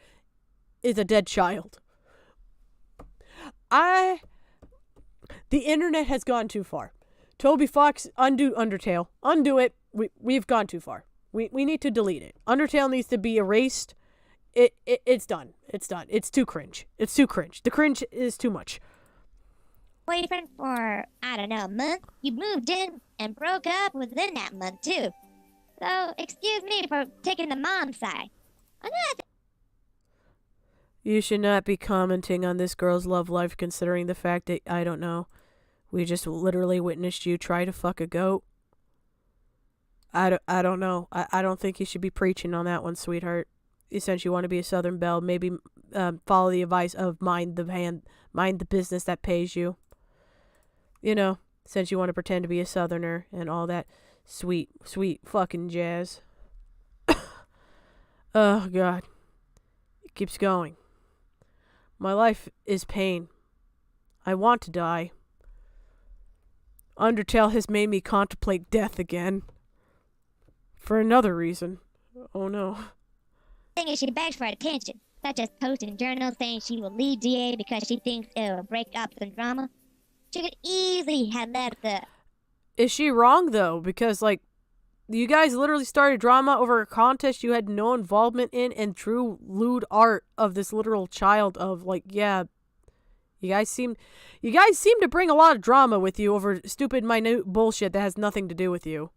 is a dead child. The internet has gone too far. Toby Fox, undo Undertale. Undo it. We've gone too far. We need to delete it. Undertale needs to be erased. It's done. It's done. It's too cringe. It's too cringe. The cringe is too much. Boyfriend for, I don't know, a month? You moved in and broke up within that month, too. So, excuse me for taking the mom side. You should not be commenting on this girl's love life considering the fact that, I don't know, we just literally witnessed you try to fuck a goat. I don't know. I don't think you should be preaching on that one, sweetheart. Since you want to be a Southern belle, maybe follow the advice of mind the business that pays you. You know, since you want to pretend to be a Southerner and all that sweet fucking jazz. Oh, God. It keeps going. My life is pain. I want to die. Undertale has made me contemplate death again. For another reason. Oh, no. Thing is, she begs for attention, such as posting journals saying she will leave DA because she thinks it will break up some drama. She could easily have left the... Is she wrong, though? Because, like, you guys literally started drama over a contest you had no involvement in and drew lewd art of this literal child of, like, yeah, you guys seem to bring a lot of drama with you over stupid, minute bullshit that has nothing to do with you.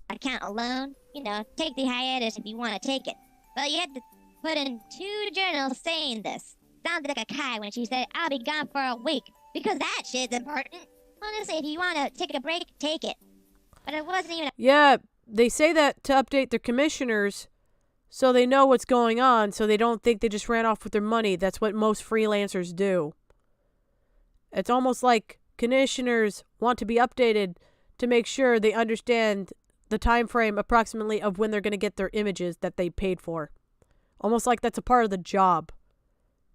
Account alone, you know, take the hiatus if you want to take it. But you had to put in 2 journals saying this. Sounded like a Kai when she said, I'll be gone for a week. Because that shit's important. Honestly, if you want to take a break, take it. But it wasn't even... Yeah, they say that to update their commissioners so they know what's going on, so they don't think they just ran off with their money. That's what most freelancers do. It's almost like commissioners want to be updated to make sure they understand the time frame approximately of when they're going to get their images that they paid for. Almost like that's a part of the job.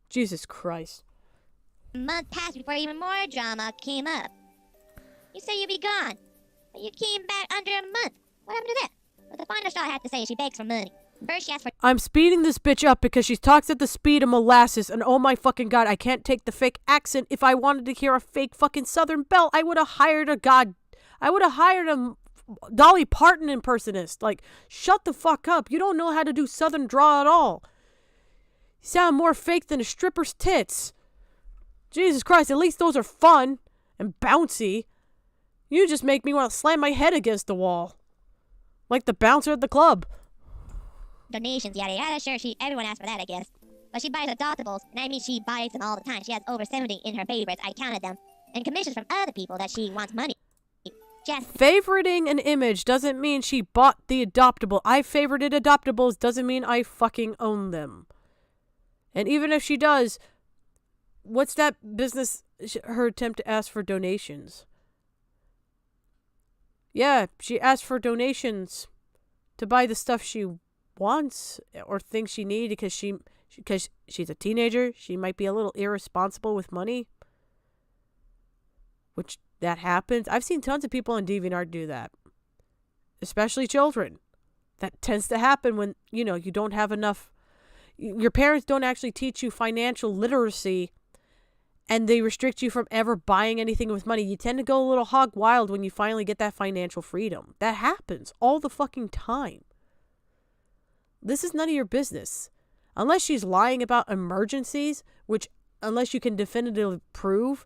Jesus Christ. A month passed before even more drama came up. You said you'd be gone. But you came back under a month. What happened to that? But the final straw I have to say is she begs for money. First she asked for... I'm speeding this bitch up because she talks at the speed of molasses, and oh my fucking God, I can't take the fake accent. If I wanted to hear a fake fucking Southern belle, I would have hired a Dolly Parton impersonist. Like, shut the fuck up. You don't know how to do Southern drawl at all. You sound more fake than a stripper's tits. Jesus Christ, at least those are fun and bouncy. You just make me want to slam my head against the wall. Like the bouncer at the club. Donations, yada yada. Sure, everyone asks for that, I guess. But she buys adoptables, and I mean she buys them all the time. She has over 70 in her favorites. I counted them. And commissions from other people that she wants money. Just... Favoriting an image doesn't mean she bought the adoptable. I favorited adoptables doesn't mean I fucking own them. And even if she does, what's that business, her attempt to ask for donations? Yeah, she asked for donations to buy the stuff she wants or thinks she needs because she's a teenager. She might be a little irresponsible with money. Which, that happens. I've seen tons of people on DeviantArt do that. Especially children. That tends to happen when, you know, you don't have enough... Your parents don't actually teach you financial literacy and they restrict you from ever buying anything with money. You tend to go a little hog wild when you finally get that financial freedom. That happens all the fucking time. This is none of your business. Unless she's lying about emergencies, which unless you can definitively prove,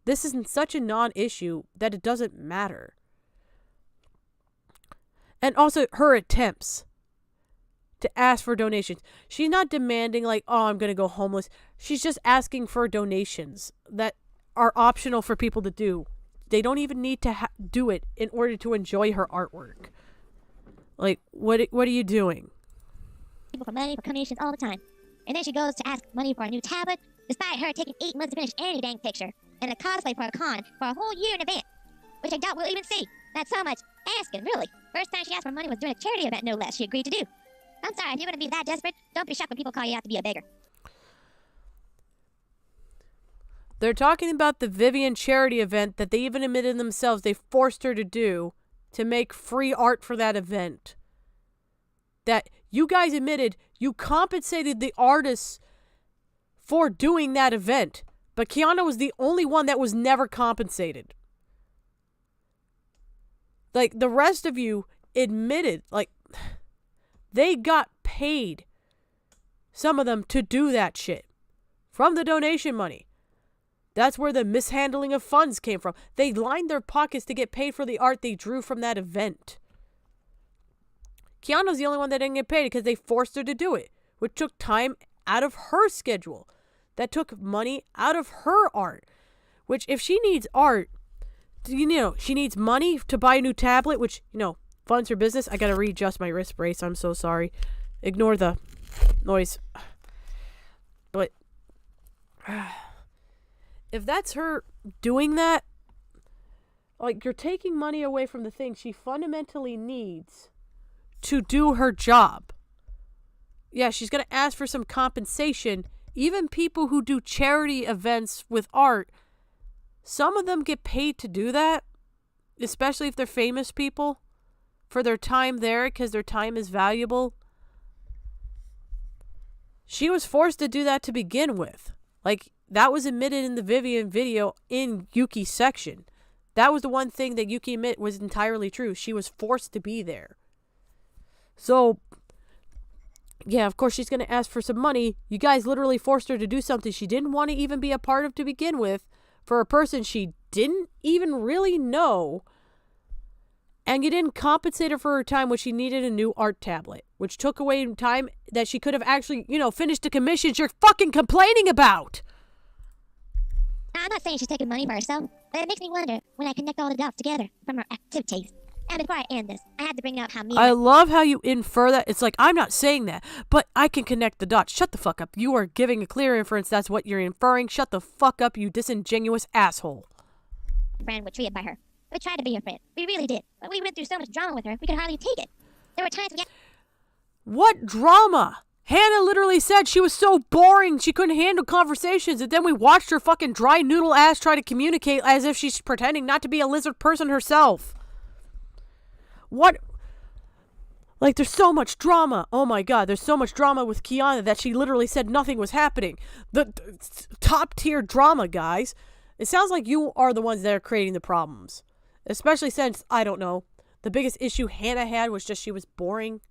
this isn't such a non-issue that it doesn't matter. And also her attempts to ask for donations. She's not demanding like, oh, I'm going to go homeless. She's just asking for donations that are optional for people to do. They don't even need to do it in order to enjoy her artwork. Like, what are you doing? People for money for commissions all the time. And then she goes to ask money for a new tablet, despite her taking 8 months to finish any dang picture, and a cosplay for a con for a whole year in advance, which I doubt we'll even see. That's so much asking, really. First time she asked for money was during a charity event, no less, she agreed to do. I'm sorry, if you're going to be that desperate, don't be shocked when people call you out to be a beggar. They're talking about the Vivian charity event that they even admitted themselves they forced her to do to make free art for that event. That you guys admitted you compensated the artists for doing that event. But Kiana was the only one that was never compensated. Like, the rest of you admitted, like, they got paid, some of them, to do that shit from the donation money. That's where the mishandling of funds came from. They lined their pockets to get paid for the art they drew from that event. Keanu's the only one that didn't get paid because they forced her to do it, which took time out of her schedule. That took money out of her art, which if she needs art, she needs money to buy a new tablet, which, funds her business. I got to readjust my wrist brace. I'm so sorry. Ignore the noise. But if that's her doing that, like, you're taking money away from the thing she fundamentally needs to do her job. Yeah, she's going to ask for some compensation. Even people who do charity events with art, some of them get paid to do that, especially if they're famous people, for their time there because their time is valuable. She was forced to do that to begin with. Like, that was admitted in the Vivian video in Yuki's section. That was the one thing that Yuki admit was entirely true. She was forced to be there. So, yeah, of course she's going to ask for some money. You guys literally forced her to do something she didn't want to even be a part of to begin with for a person she didn't even really know. And you didn't compensate her for her time when she needed a new art tablet, which took away time that she could have actually, finished the commissions you're fucking complaining about. I'm not saying she's taking money for herself, but it makes me wonder when I connect all the dots together from her activities. And before I end this, I had to bring up how I love how you infer that. It's like, I'm not saying that, but I can connect the dots. Shut the fuck up. You are giving a clear inference. That's what you're inferring. Shut the fuck up, you disingenuous asshole. Friend was treated by her. We tried to be her friend. We really did. But we went through so much drama with her, we could hardly take it. There were times we had... What drama? Hannah literally said she was so boring she couldn't handle conversations, and then we watched her fucking dry noodle ass try to communicate as if she's pretending not to be a lizard person herself. What? Like, there's so much drama. Oh my god, there's so much drama with Kiana that she literally said nothing was happening. The top tier drama, guys. It sounds like you are the ones that are creating the problems. Especially since, I don't know, the biggest issue Hannah had was just she was boring.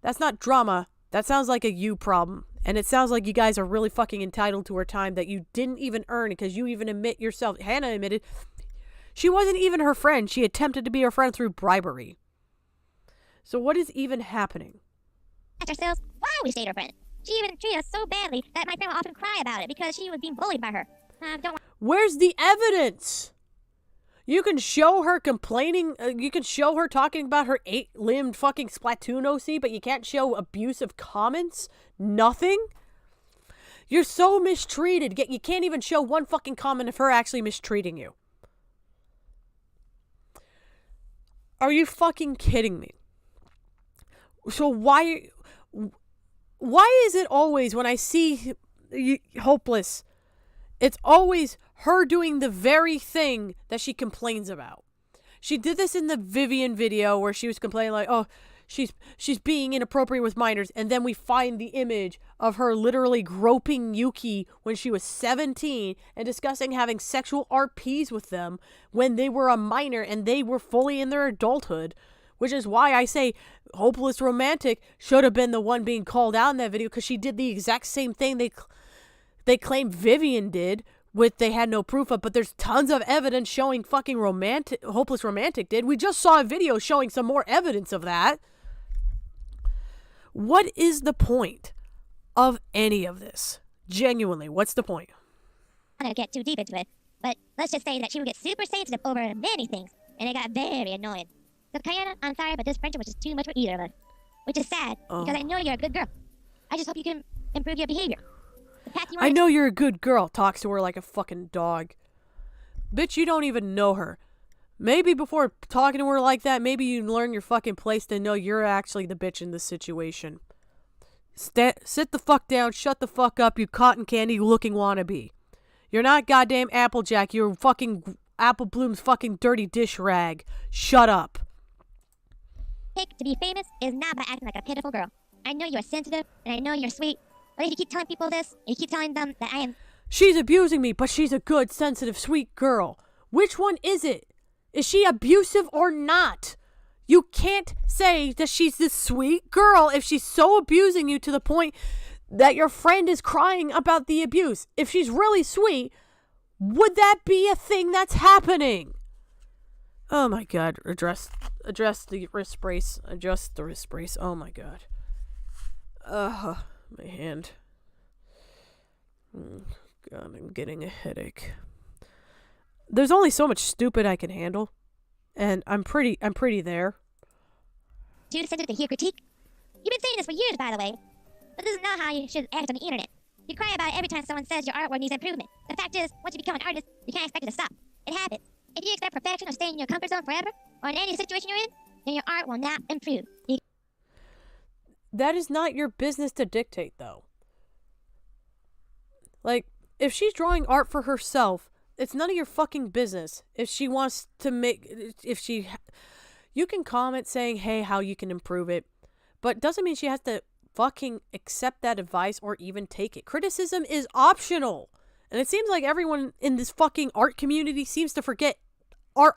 That's not drama. That sounds like a you problem. And it sounds like you guys are really fucking entitled to her time that you didn't even earn because you even admit yourself. Hannah admitted she wasn't even her friend. She attempted to be her friend through bribery. So what is even happening? ourselves while we stayed her friend. She even treated us so badly that my friend would often cry about it because she was being bullied by her. Where's the evidence? You can show her complaining, you can show her talking about her 8-limbed fucking Splatoon OC, but you can't show abusive comments? Nothing? You're so mistreated, yet you can't even show one fucking comment of her actually mistreating you. Are you fucking kidding me? So why is it always when I see Hopeless, it's always her doing the very thing that she complains about? She did this in the Vivian video where she was complaining like, oh, she's being inappropriate with minors, and then we find the image of her literally groping Yuki when she was 17 and discussing having sexual RPs with them when they were a minor and they were fully in their adulthood, which is why I say Hopeless Romantic should have been the one being called out in that video, because she did the exact same thing they claim Vivian did, with they had no proof of, but there's tons of evidence showing fucking Hopeless Romantic did. We just saw a video showing some more evidence of that. What is the point of any of this? Genuinely, what's the point? I don't get too deep into it, but let's just say that she would get super sensitive over many things, and it got very annoying. So, Kiana, I'm sorry, but this friendship was just too much for either of us. Which is sad, because I know you're a good girl. I just hope you can improve your behavior. I know you're a good girl. Talks to her like a fucking dog. Bitch, you don't even know her. Maybe before talking to her like that, maybe you learn your fucking place to know you're actually the bitch in this situation. Sit the fuck down, shut the fuck up, you cotton candy looking wannabe. You're not goddamn Applejack, you're fucking Apple Bloom's fucking dirty dish rag. Shut up. To be famous is not by acting like a pitiful girl. I know you're sensitive, and I know you're sweet, but if you keep telling people this, and you keep telling them that I am... She's abusing me, but she's a good, sensitive, sweet girl. Which one is it? Is she abusive or not? You can't say that she's this sweet girl if she's so abusing you to the point that your friend is crying about the abuse. If she's really sweet, would that be a thing that's happening? Oh my God. Address the wrist brace. Adjust the wrist brace. Oh my God. My hand. God, I'm getting a headache. There's only so much stupid I can handle. And I'm pretty there. To send it to hear critique. You've been saying this for years, by the way. But this is not how you should act on the internet. You cry about it every time someone says your artwork needs improvement. The fact is, once you become an artist, you can't expect it to stop. It happens. If you expect perfection or stay in your comfort zone forever, or in any situation you're in, then your art will not improve. That is not your business to dictate, though. Like, if she's drawing art for herself, it's none of your fucking business. If she wants to you can comment saying, hey, how you can improve it, but doesn't mean she has to fucking accept that advice or even take it. Criticism is optional. And it seems like everyone in this fucking art community seems to forget our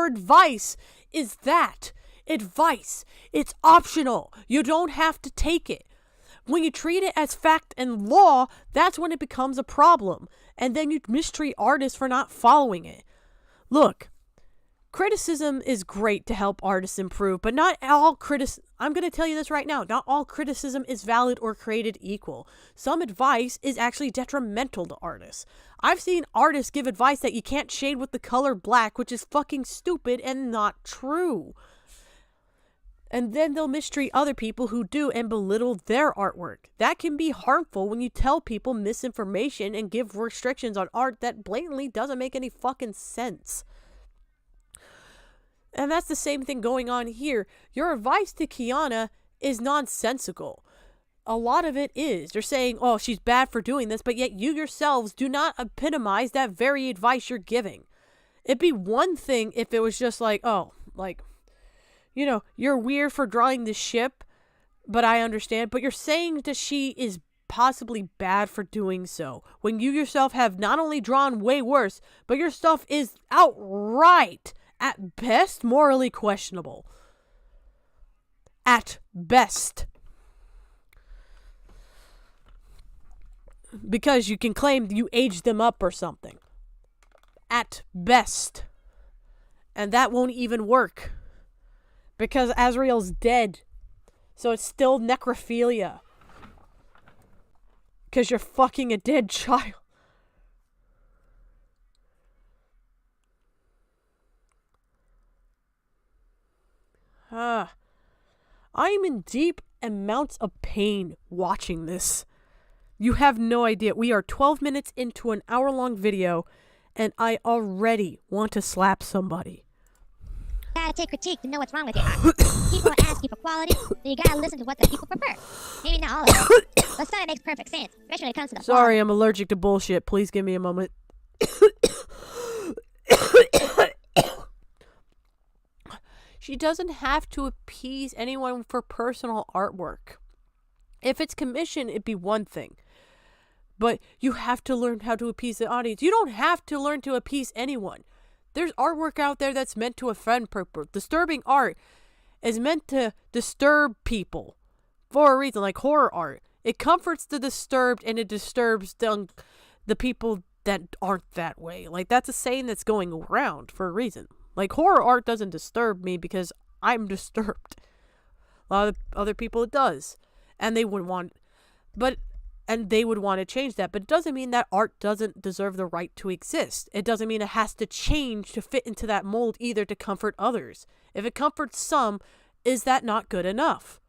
advice is that. Advice. It's optional. You don't have to take it. When you treat it as fact and law, that's when it becomes a problem. And then you mistreat artists for not following it. Look, criticism is great to help artists improve, but not all I'm going to tell you this right now. Not all criticism is valid or created equal. Some advice is actually detrimental to artists. I've seen artists give advice that you can't shade with the color black, which is fucking stupid and not true. And then they'll mistreat other people who do and belittle their artwork. That can be harmful when you tell people misinformation and give restrictions on art that blatantly doesn't make any fucking sense. And that's the same thing going on here. Your advice to Kiana is nonsensical. A lot of it is. You're saying, oh, she's bad for doing this, but yet you yourselves do not epitomize that very advice you're giving. It'd be one thing if it was just like, oh, like, you know, you're weird for drawing this ship, but I understand. But you're saying that she is possibly bad for doing so, when you yourself have not only drawn way worse, but your stuff is outright, at best, morally questionable. At best. Because you can claim you aged them up or something. At best. And that won't even work. Because Azrael's dead. So it's still necrophilia. Because you're fucking a dead child. I am in deep amounts of pain watching this. You have no idea. We are 12 minutes into an hour-long video, and I already want to slap somebody. You gotta take critique to know what's wrong with your art. People ask you for quality, so you gotta listen to what the people prefer. Maybe not all of it, but some of it makes perfect sense, especially when it comes to the Sorry, quality. I'm allergic to bullshit. Please give me a moment. She doesn't have to appease anyone for personal artwork. If it's commission, it'd be one thing. But you have to learn how to appease the audience. You don't have to learn to appease anyone. There's artwork out there that's meant to offend people. Disturbing art is meant to disturb people for a reason, like horror art. It comforts the disturbed and it disturbs the people that aren't that way. Like, that's a saying that's going around for a reason. Like, horror art doesn't disturb me because I'm disturbed. A lot of other people it does. And they would want to change that. But it doesn't mean that art doesn't deserve the right to exist. It doesn't mean it has to change to fit into that mold either to comfort others. If it comforts some, is that not good enough?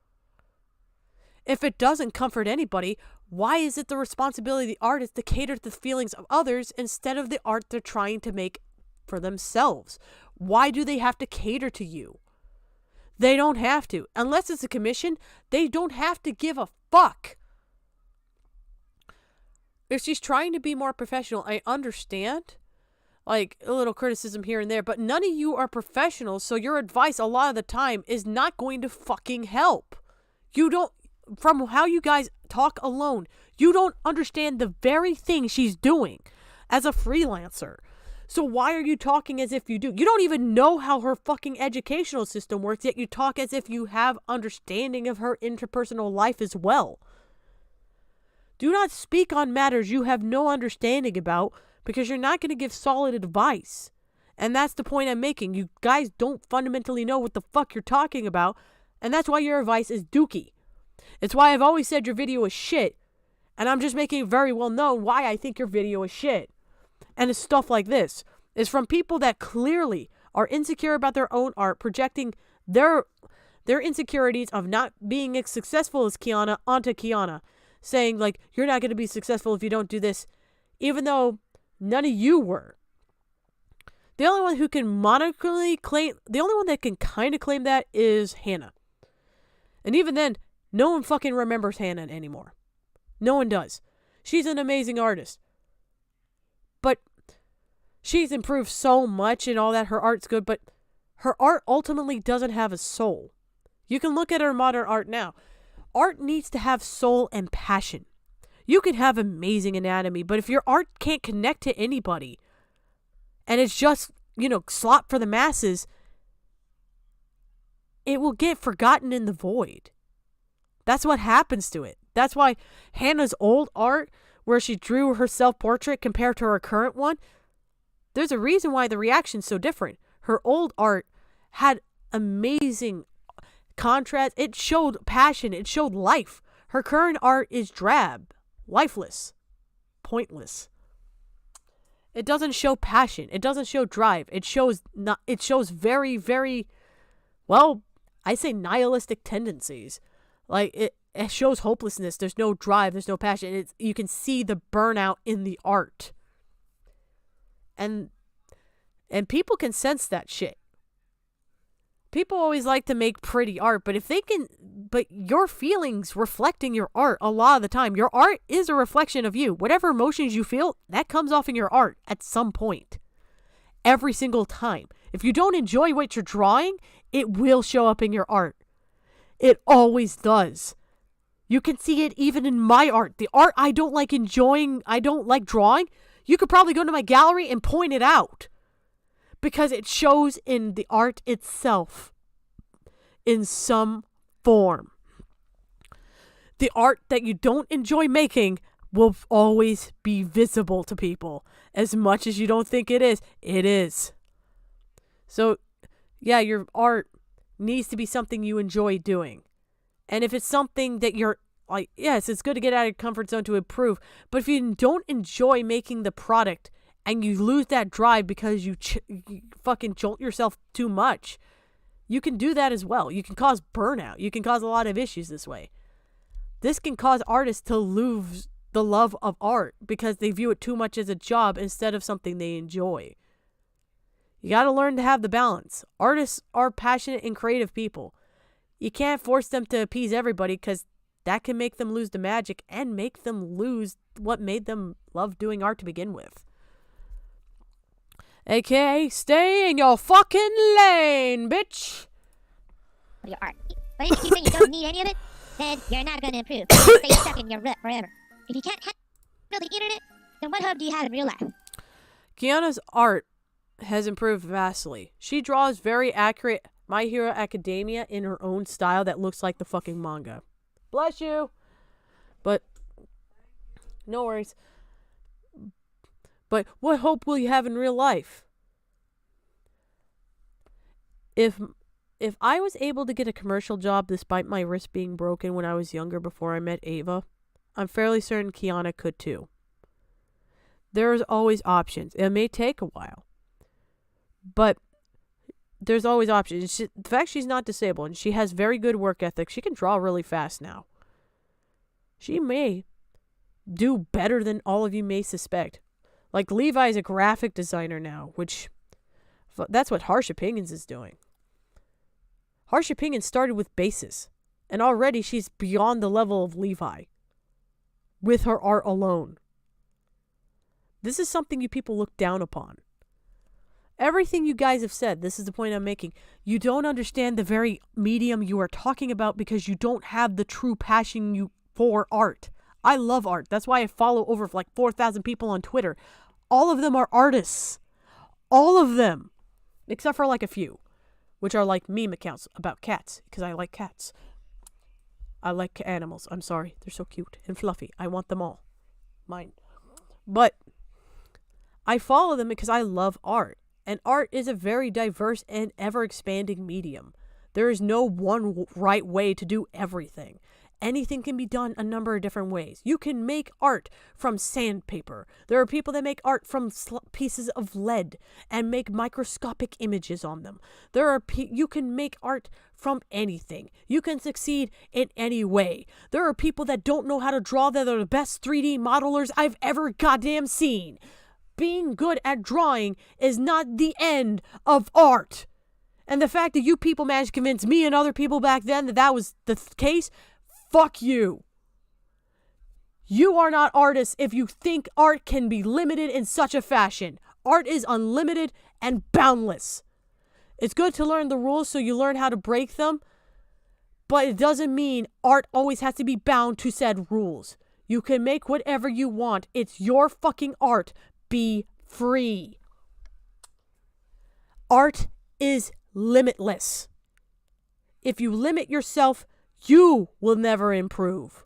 If it doesn't comfort anybody, why is it the responsibility of the artist to cater to the feelings of others instead of the art they're trying to make for themselves? Why do they have to cater to you? They don't have to. Unless it's a commission, they don't have to give a fuck. If she's trying to be more professional, I understand. Like, a little criticism here and there, but none of you are professionals, so your advice a lot of the time is not going to fucking help. You don't, from how you guys talk alone, you don't understand the very thing she's doing as a freelancer. So why are you talking as if you do? You don't even know how her fucking educational system works, yet you talk as if you have understanding of her interpersonal life as well. Do not speak on matters you have no understanding about, because you're not going to give solid advice. And that's the point I'm making. You guys don't fundamentally know what the fuck you're talking about, and that's why your advice is dookie. It's why I've always said your video is shit, and I'm just making it very well known why I think your video is shit. And it's stuff like this. It's from people that clearly are insecure about their own art, projecting their insecurities of not being as successful as Kiana onto Kiana. Saying, like, you're not going to be successful if you don't do this. Even though none of you were. The only one who can monically claim, the only one that can kind of claim that is Hannah. And even then, no one fucking remembers Hannah anymore. No one does. She's an amazing artist. But she's improved so much and all that. Her art's good, but her art ultimately doesn't have a soul. You can look at her modern art now. Art needs to have soul and passion. You can have amazing anatomy, but if your art can't connect to anybody, and it's just, slop for the masses, it will get forgotten in the void. That's what happens to it. That's why Hannah's old art, where she drew her self-portrait compared to her current one, there's a reason why the reaction's so different. Her old art had amazing contrast. It showed passion. It showed life. Her current art is drab, lifeless, pointless. It doesn't show passion. It doesn't show drive. It shows very, very, well, I say nihilistic tendencies. Like it shows hopelessness. There's no drive. There's no passion. You can see the burnout in the art. And people can sense that shit. People always like to make pretty art, but your feelings reflecting your art a lot of the time. Your art is a reflection of you. Whatever emotions you feel, that comes off in your art at some point. Every single time. If you don't enjoy what you're drawing, it will show up in your art. It always does. You can see it even in my art. The art I don't like enjoying, I don't like drawing, you could probably go to my gallery and point it out. Because it shows in the art itself. In some form. The art that you don't enjoy making will always be visible to people. As much as you don't think it is, it is. So, yeah, your art needs to be something you enjoy doing. And if it's something that you're like, yes, it's good to get out of your comfort zone to improve. But if you don't enjoy making the product and you lose that drive because you fucking jolt yourself too much, you can do that as well. You can cause burnout. You can cause a lot of issues this way. This can cause artists to lose the love of art because they view it too much as a job instead of something they enjoy. You got to learn to have the balance. Artists are passionate and creative people. You can't force them to appease everybody because that can make them lose the magic and make them lose what made them love doing art to begin with. AKA, stay in your fucking lane, bitch. Your art. But if you say you don't need any of it, then you're not going to improve. You're going to stay stuck in your rut forever. If you can't handle the internet, then what hope do you have in real life? Kiana's art has improved vastly. She draws very accurate My Hero Academia in her own style that looks like the fucking manga. Bless you. But, no worries. But what hope will you have in real life? If I was able to get a commercial job despite my wrist being broken when I was younger before I met Ava, I'm fairly certain Kiana could too. There's always options. It may take a while. But there's always options. The fact she's not disabled and she has very good work ethic, she can draw really fast now. She may do better than all of you may suspect. Like Levi's a graphic designer now, which that's what Harsh Opinions is doing. Harsh Opinions started with bases, and already she's beyond the level of Levi with her art alone. This is something you people look down upon. Everything you guys have said, this is the point I'm making. You don't understand the very medium you are talking about because you don't have the true passion for art. I love art. That's why I follow over like 4,000 people on Twitter. All of them are artists. All of them. Except for like a few, which are like meme accounts about cats, because I like cats. I like animals. I'm sorry. They're so cute and fluffy. I want them all. Mine. But I follow them because I love art. And art is a very diverse and ever-expanding medium. There is no one right way to do everything. Anything can be done a number of different ways. You can make art from sandpaper. There are people that make art from pieces of lead and make microscopic images on them. You can make art from anything. You can succeed in any way. There are people that don't know how to draw that are the best 3D modelers I've ever goddamn seen. Being good at drawing is not the end of art. And the fact that you people managed to convince me and other people back then that that was the case, fuck you. You are not artists if you think art can be limited in such a fashion. Art is unlimited and boundless. It's good to learn the rules so you learn how to break them, but it doesn't mean art always has to be bound to said rules. You can make whatever you want. It's your fucking art. Be free. Art is limitless. If you limit yourself, you will never improve.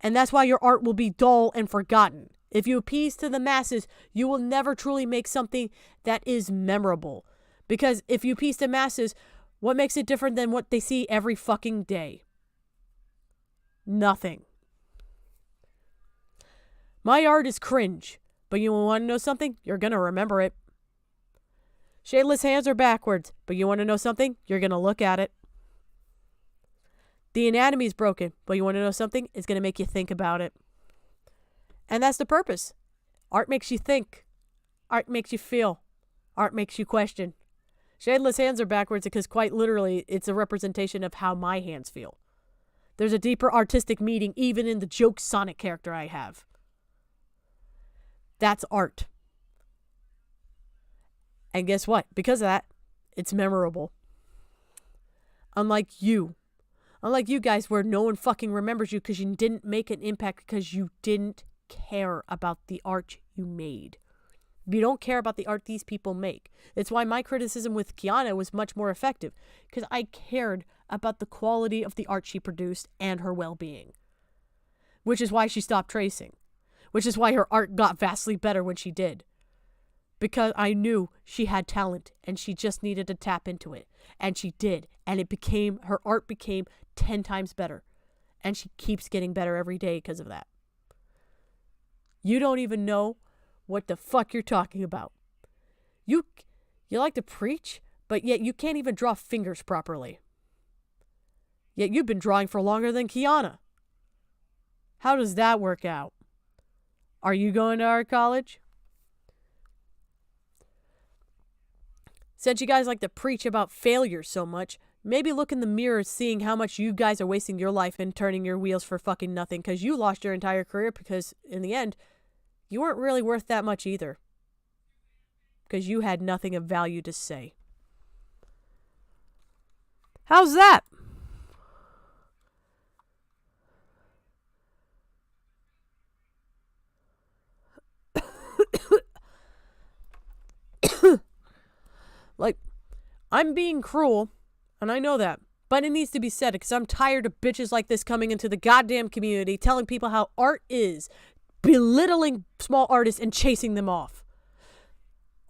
And that's why your art will be dull and forgotten. If you appease to the masses, you will never truly make something that is memorable. Because if you appease to masses, what makes it different than what they see every fucking day? Nothing. My art is cringe, but you want to know something? You're going to remember it. Shadeless hands are backwards, but you want to know something? You're going to look at it. The anatomy is broken, but you want to know something? It's going to make you think about it. And that's the purpose. Art makes you think. Art makes you feel. Art makes you question. Shadeless hands are backwards because quite literally, it's a representation of how my hands feel. There's a deeper artistic meaning even in the joke Sonic character I have. That's art. And guess what? Because of that, it's memorable. Unlike you guys where no one fucking remembers you because you didn't make an impact because you didn't care about the art you made. You don't care about the art these people make. It's why my criticism with Kiana was much more effective because I cared about the quality of the art she produced and her well-being. Which is why she stopped tracing. Which is why her art got vastly better when she did. Because I knew she had talent and she just needed to tap into it. And she did. And her art became 10 times better. And she keeps getting better every day because of that. You don't even know what the fuck you're talking about. You like to preach, but yet you can't even draw fingers properly. Yet you've been drawing for longer than Kiana. How does that work out? Are you going to art college? Since you guys like to preach about failure so much, maybe look in the mirror seeing how much you guys are wasting your life and turning your wheels for fucking nothing because you lost your entire career because, in the end, you weren't really worth that much either. Because you had nothing of value to say. How's that? Like, I'm being cruel, and I know that, but it needs to be said because I'm tired of bitches like this coming into the goddamn community telling people how art is, belittling small artists and chasing them off.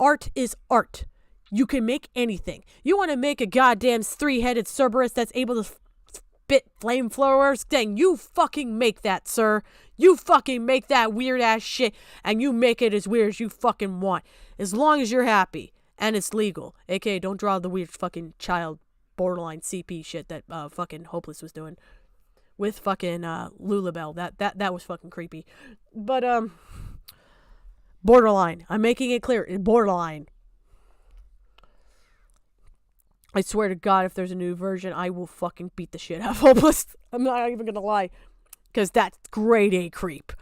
Art is art. You can make anything. You want to make a goddamn 3-headed Cerberus that's able to spit flamethrowers? Then you fucking make that, sir. You fucking make that weird ass shit, and you make it as weird as you fucking want. As long as you're happy. And it's legal. AKA, don't draw the weird fucking child borderline CP shit that fucking Hopeless was doing. With fucking Lulabelle. That was fucking creepy. But, borderline. I'm making it clear. Borderline. I swear to God, if there's a new version, I will fucking beat the shit out of Hopeless. I'm not even gonna lie. Because that's grade A creep.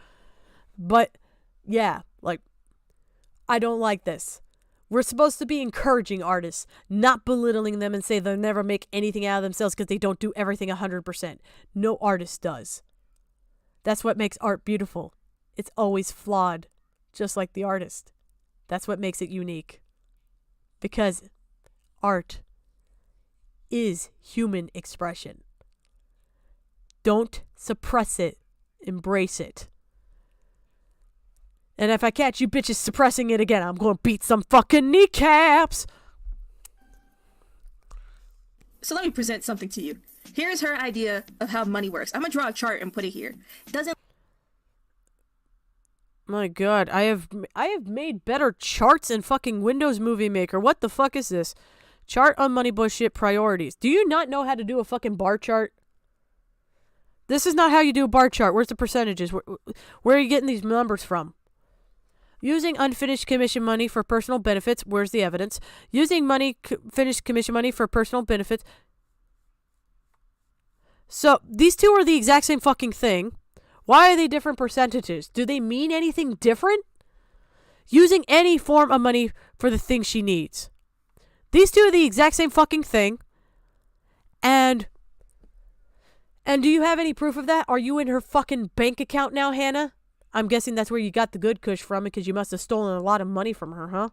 But, yeah. Like, I don't like this. We're supposed to be encouraging artists, not belittling them and say they'll never make anything out of themselves because they don't do everything 100%. No artist does. That's what makes art beautiful. It's always flawed, just like the artist. That's what makes it unique. Because art is human expression. Don't suppress it. Embrace it. And if I catch you bitches suppressing it again, I'm gonna beat some fucking kneecaps. So let me present something to you. Here's her idea of how money works. I'm gonna draw a chart and put it here. Doesn't My god, I have made better charts in fucking Windows Movie Maker. What the fuck is this? Chart on money bullshit priorities. Do you not know how to do a fucking bar chart? This is not how you do a bar chart. Where's the percentages? Where are you getting these numbers from? Using unfinished commission money for personal benefits. Where's the evidence? Using finished commission money for personal benefits. So, these two are the exact same fucking thing. Why are they different percentages? Do they mean anything different? Using any form of money for the thing she needs. These two are the exact same fucking thing. And do you have any proof of that? Are you in her fucking bank account now, Hannah? I'm guessing that's where you got the good kush from, because you must have stolen a lot of money from her, huh?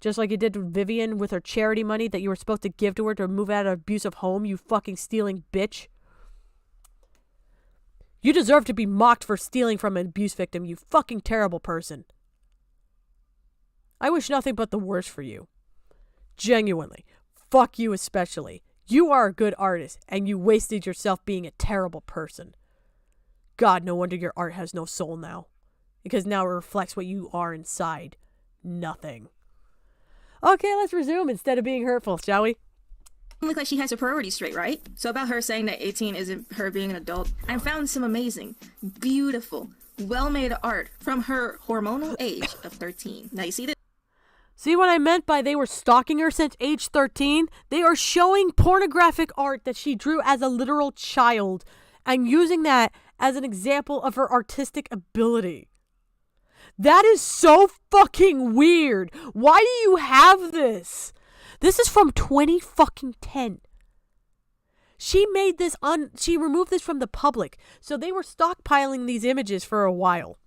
Just like you did with Vivian with her charity money that you were supposed to give to her to move out of an abusive home, you fucking stealing bitch. You deserve to be mocked for stealing from an abuse victim, you fucking terrible person. I wish nothing but the worst for you. Genuinely. Fuck you especially. You are a good artist, and you wasted yourself being a terrible person. God, no wonder your art has no soul now. Because now it reflects what you are inside. Nothing. Okay, let's resume instead of being hurtful, shall we? look like she has her priorities straight, right? So about her saying that 18 isn't her being an adult, I found some amazing, beautiful, well-made art from her hormonal age of 13. Now you see this? See what I meant by they were stalking her since age 13? They are showing pornographic art that she drew as a literal child and using that as an example of her artistic ability. That is so fucking weird. Why do you have this? This is from 2010. She made this she removed this from the public. So they were stockpiling these images for a while.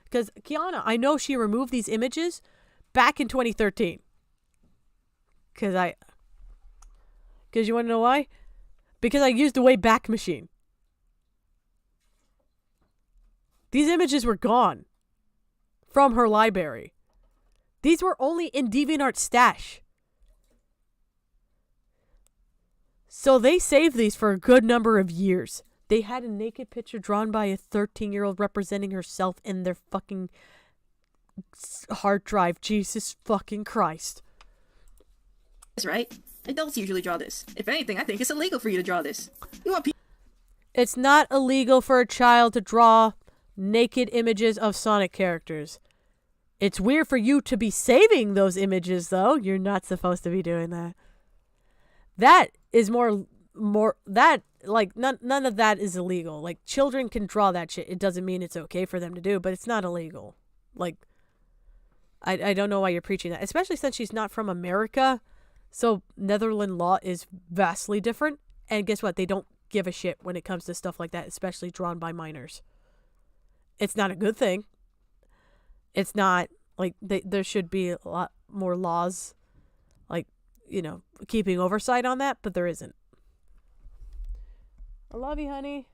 Because Kiana, I know she removed these images back in 2013. Because you want to know why? Because I used the Wayback Machine. These images were gone from her library. These were only in DeviantArt stash. So they saved these for a good number of years. They had a naked picture drawn by a 13-year-old representing herself in their fucking hard drive. Jesus fucking Christ. That's right. Adults usually draw this. If anything, I think it's illegal for you to draw this. You want people... It's not illegal for a child to draw naked images of Sonic characters. It's weird for you to be saving those images, though. You're not supposed to be doing that. That is more that, like, none of that is illegal. Like, children can draw that shit. It doesn't mean it's okay for them to do, but it's not illegal. Like, I don't know why you're preaching that, especially since she's not from America. So Netherlands law is vastly different. And guess what? They don't give a shit when it comes to stuff like that, especially drawn by minors. It's not a good thing. It's not, like, there should be a lot more laws, like, you know, keeping oversight on that, but there isn't. I love you, honey.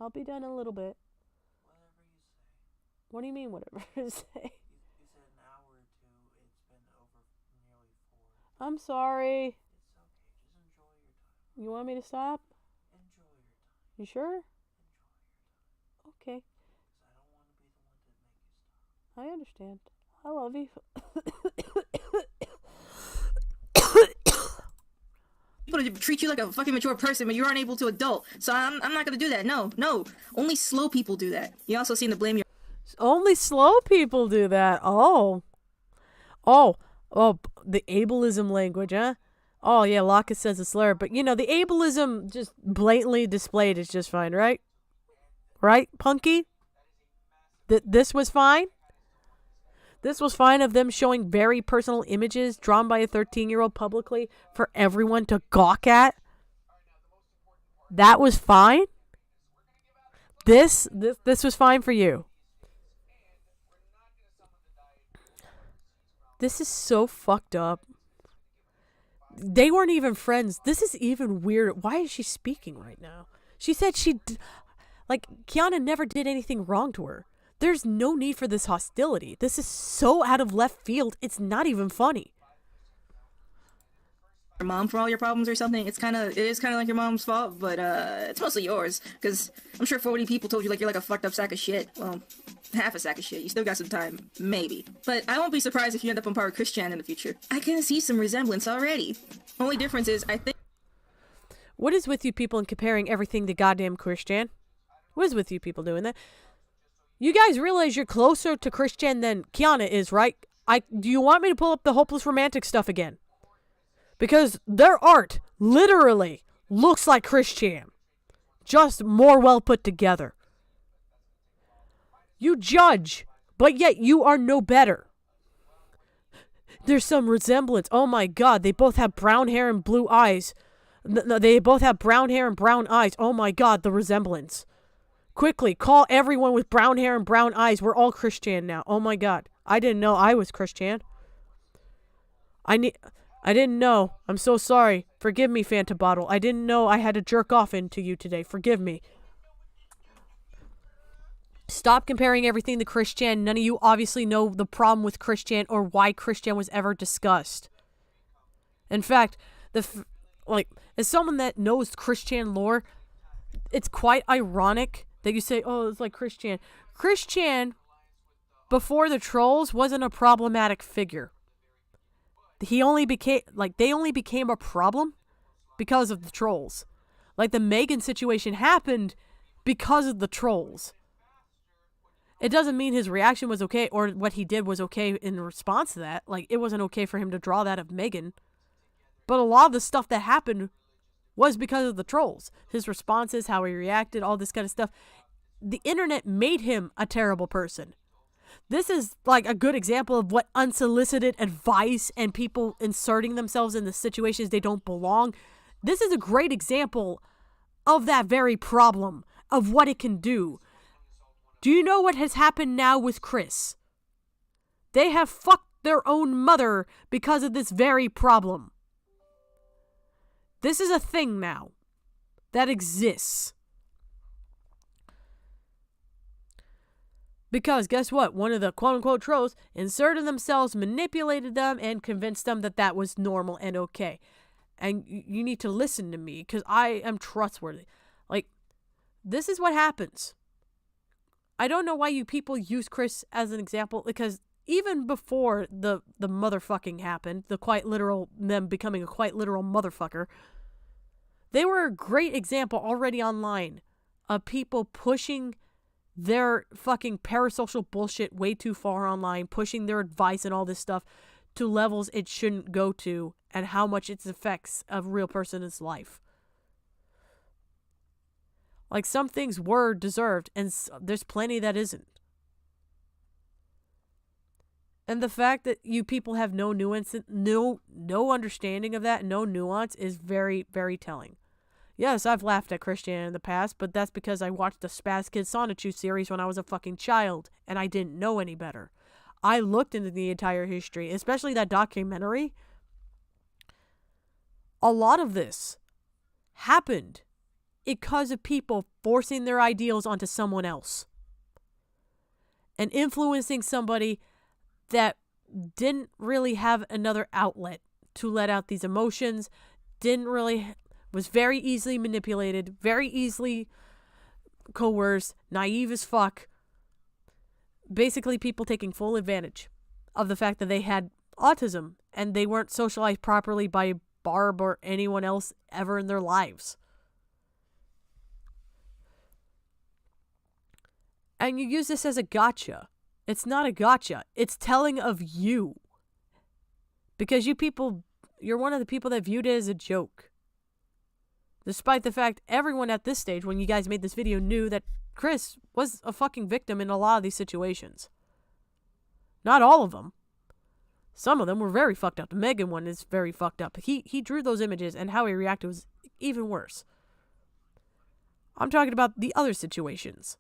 I'll be done in a little bit. What do you mean, whatever you say? You said an hour or two. It's been over nearly 4. I'm sorry. It's okay. Just enjoy your time. You want me to stop? Enjoy your time. You sure? Enjoy your time. Okay. Because I don't want to be the one to make you stop. I understand. I love you. People to treat you like a fucking mature person, but you aren't able to adult. So I'm not gonna do that. No. Only slow people do that. You also seem to blame your... Only slow people do that. Oh, the ableism language, huh? Oh, yeah, Locke says a slur. But, you know, the ableism just blatantly displayed is just fine, right? Right, Punky? This was fine? This was fine of them showing very personal images drawn by a 13-year-old publicly for everyone to gawk at? That was fine? This was fine for you. This is so fucked up. They weren't even friends. This is even weird. Why is she speaking right now? She said Kiana never did anything wrong to her. There's no need for this hostility. This is so out of left field. It's not even funny. Your mom for all your problems or something. It is kind of like your mom's fault, but it's mostly yours. Because I'm sure 40 people told you like you're like a fucked up sack of shit. Well, half a sack of shit. You still got some time, maybe. But I won't be surprised if you end up on par with Christian in the future. I can see some resemblance already. Only difference is, I think. What is with you people and comparing everything to goddamn Christian? What is with you people doing that? You guys realize you're closer to Christian than Kiana is, right? Do you want me to pull up the hopeless romantic stuff again? Because their art literally looks like Christian. Just more well put together. You judge, but yet you are no better. There's some resemblance. Oh my god, they both have brown hair and blue eyes. No, they both have brown hair and brown eyes. Oh my god, the resemblance. Quickly, call everyone with brown hair and brown eyes. We're all Christian now. Oh my god. I didn't know I was Christian. I didn't know. I'm so sorry. Forgive me, Fanta Bottle. I didn't know I had to jerk off into you today. Forgive me. Stop comparing everything to Christian. None of you obviously know the problem with Christian or why Christian was ever discussed. In fact, as someone that knows Christian lore, it's quite ironic that you say, oh, it's like Christian. Christian, before the trolls, wasn't a problematic figure. They only became a problem because of the trolls. Like the Megan situation happened because of the trolls. It doesn't mean his reaction was okay or what he did was okay in response to that. Like, it wasn't okay for him to draw that of Megan. But a lot of the stuff that happened was because of the trolls. His responses, how he reacted, all this kind of stuff. The internet made him a terrible person. This is like a good example of what unsolicited advice and people inserting themselves in the situations they don't belong. This is a great example of that very problem, of what it can do. Do you know what has happened now with Chris? They have fucked their own mother because of this very problem. This is a thing now that exists. Because guess what? One of the quote-unquote trolls inserted themselves, manipulated them, and convinced them that that was normal and okay. And you need to listen to me because I am trustworthy. Like, this is what happens. I don't know why you people use Chris as an example, because even before the motherfucking happened, them becoming a quite literal motherfucker, they were a great example already online of people pushing their fucking parasocial bullshit way too far online, pushing their advice and all this stuff to levels it shouldn't go to, and how much it affects a real person's life. Like, some things were deserved, and there's plenty that isn't. And the fact that you people have no nuance, no understanding of that, no nuance, is very, very telling. Yes, I've laughed at Christian in the past, but that's because I watched the Spaz Kids Sonichu series when I was a fucking child, and I didn't know any better. I looked into the entire history, especially that documentary. A lot of this happened because of people forcing their ideals onto someone else and influencing somebody that didn't really have another outlet to let out these emotions, was very easily manipulated, very easily coerced, naive as fuck. Basically, people taking full advantage of the fact that they had autism and they weren't socialized properly by Barb or anyone else ever in their lives. And you use this as a gotcha. It's not a gotcha. It's telling of you. Because you're one of the people that viewed it as a joke. Despite the fact everyone at this stage, when you guys made this video, knew that Chris was a fucking victim in a lot of these situations. Not all of them. Some of them were very fucked up. The Megan one is very fucked up. He drew those images, and how he reacted was even worse. I'm talking about the other situations.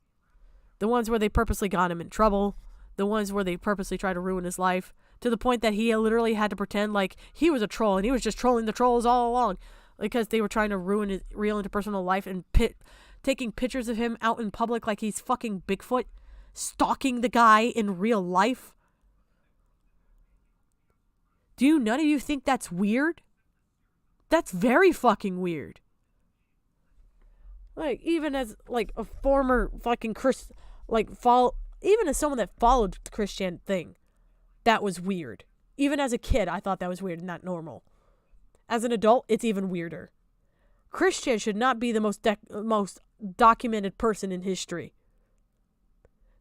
The ones where they purposely got him in trouble. The ones where they purposely try to ruin his life. to the point that he literally had to pretend like he was a troll and he was just trolling the trolls all along because they were trying to ruin his real interpersonal life and taking pictures of him out in public like he's fucking Bigfoot, stalking the guy in real life. Do none of you think that's weird? That's very fucking weird. Like, even as, like, a former fucking even as someone that followed the Christian thing, that was weird. Even as a kid, I thought that was weird and not normal. As an adult, it's even weirder. Christian should not be the most documented person in history.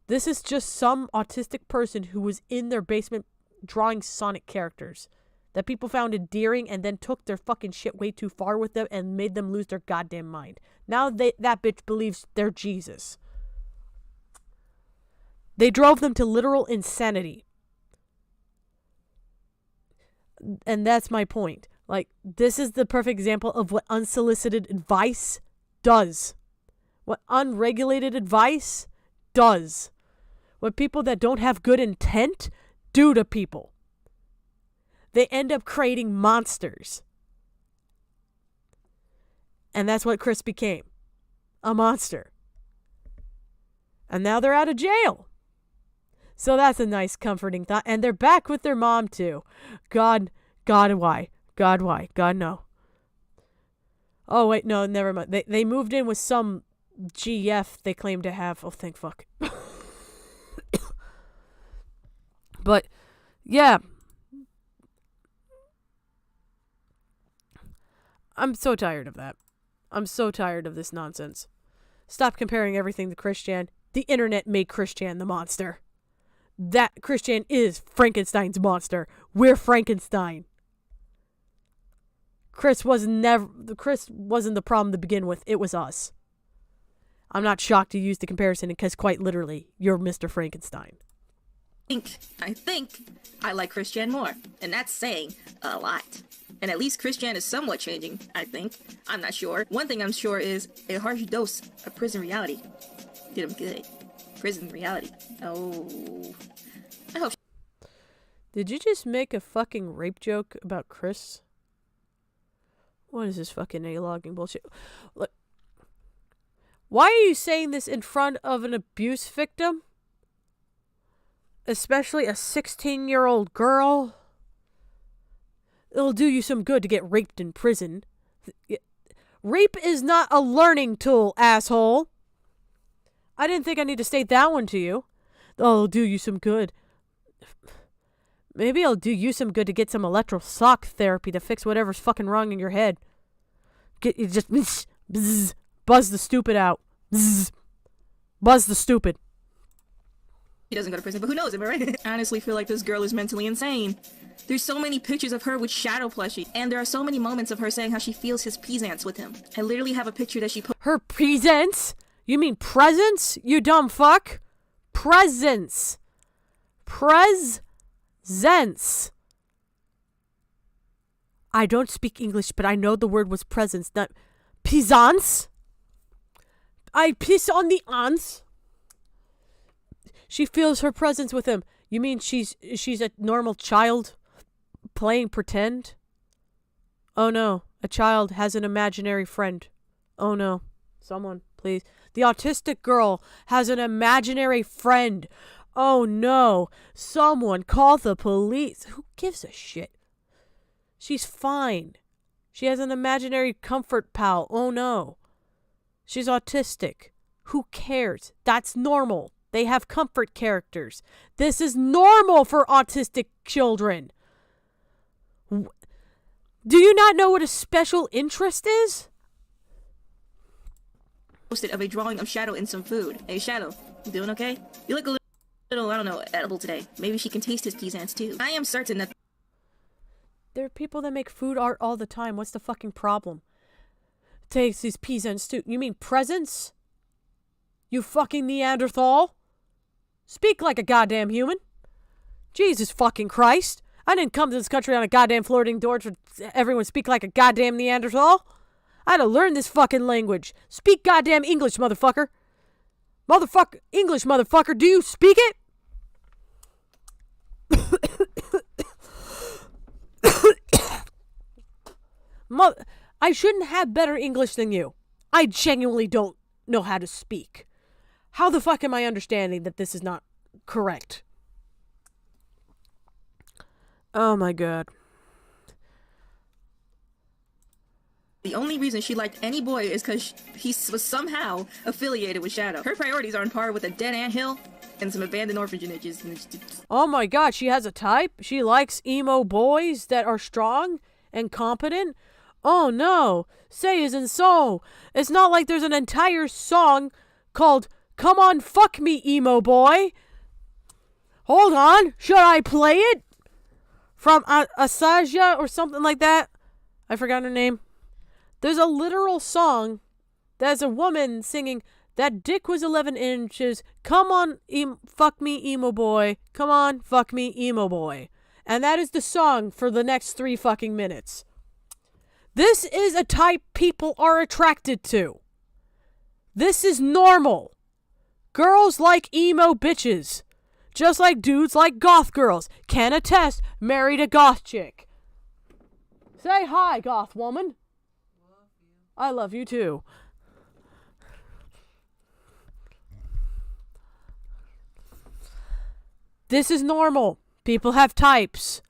This is just some autistic person who was in their basement drawing Sonic characters that people found endearing and then took their fucking shit way too far with them and made them lose their goddamn mind. Now that bitch believes they're Jesus. They drove them to literal insanity. And that's my point. Like, this is the perfect example of what unsolicited advice does. What unregulated advice does. What people that don't have good intent do to people. They end up creating monsters. And that's what Chris became. A monster. And now they're out of jail. So that's a nice comforting thought. And they're back with their mom too. God, why? God, why? God, no. Oh, wait, no, never mind. They moved in with some GF they claim to have. Oh, thank fuck. But, yeah. I'm so tired of that. I'm so tired of this nonsense. Stop comparing everything to Christian. The internet made Christian the monster. That Christian is Frankenstein's monster. We're Frankenstein. Chris wasn't the problem to begin with. It was us. I'm not shocked to use the comparison because quite literally, you're Mr. Frankenstein. I think I like Christian more, and that's saying a lot. And at least Christian is somewhat changing, I think. I'm not sure. One thing I'm sure is a harsh dose of prison reality did him good. Prison reality. Oh. I hope. Did you just make a fucking rape joke about Chris? What is this fucking A-logging bullshit? Look, why are you saying this in front of an abuse victim? Especially a 16-year-old girl? It'll do you some good to get raped in prison. Rape is not a learning tool, asshole. I didn't think I need to state that one to you. Oh, it'll do you some good. Maybe it'll do you some good to get some electroshock therapy to fix whatever's fucking wrong in your head. You just bzz, buzz the stupid out. Bzz, buzz the stupid. He doesn't go to prison, but who knows, am I right? I honestly feel like this girl is mentally insane. There's so many pictures of her with Shadow plushie, and there are so many moments of her saying how she feels his presence with him. I literally have a picture that she put. Her presence? You mean presence? You dumb fuck? Presence. Presence. I don't speak English, but I know the word was presence, not pisance. I piss on the ants. She feels her presence with him. You mean she's a normal child playing pretend? Oh no, a child has an imaginary friend. Oh no, someone, please. The autistic girl has an imaginary friend. Oh no, someone call the police. Who gives a shit? She's fine. She has an imaginary comfort pal. Oh no. She's autistic. Who cares? That's normal. They have comfort characters. This is normal for autistic children. Do you not know what a special interest is? Posted of a drawing of Shadow in some food. Hey Shadow, you doing okay? You look a little, I don't know, edible today. Maybe she can taste his peasants too. I am certain that there are people that make food art all the time. What's the fucking problem? Taste these peasants too. You mean presents? You fucking Neanderthal? Speak like a goddamn human. Jesus fucking Christ. I didn't come to this country on a goddamn floating door to everyone speak like a goddamn Neanderthal. I had to learn this fucking language. Speak goddamn English, motherfucker. English, motherfucker. Do you speak it? I shouldn't have better English than you. I genuinely don't know how to speak. How the fuck am I understanding that this is not correct? Oh my god. The only reason she liked any boy is because he was somehow affiliated with Shadow. Her priorities are on par with a dead anthill and some abandoned orphanages. Oh my god, she has a type? She likes emo boys that are strong and competent? Oh no, say isn't so. It's not like there's an entire song called Come On Fuck Me Emo Boy. Hold on, should I play it? From Asaja or something like that? I forgot her name. There's a literal song that's a woman singing, that dick was 11 inches, come on, fuck me, emo boy, come on, fuck me, emo boy. And that is the song for the next 3 fucking minutes. This is a type people are attracted to. This is normal. Girls like emo bitches. Just like dudes like goth girls. Can attest, married a goth chick. Say hi, goth woman. I love you too. This is normal. People have types.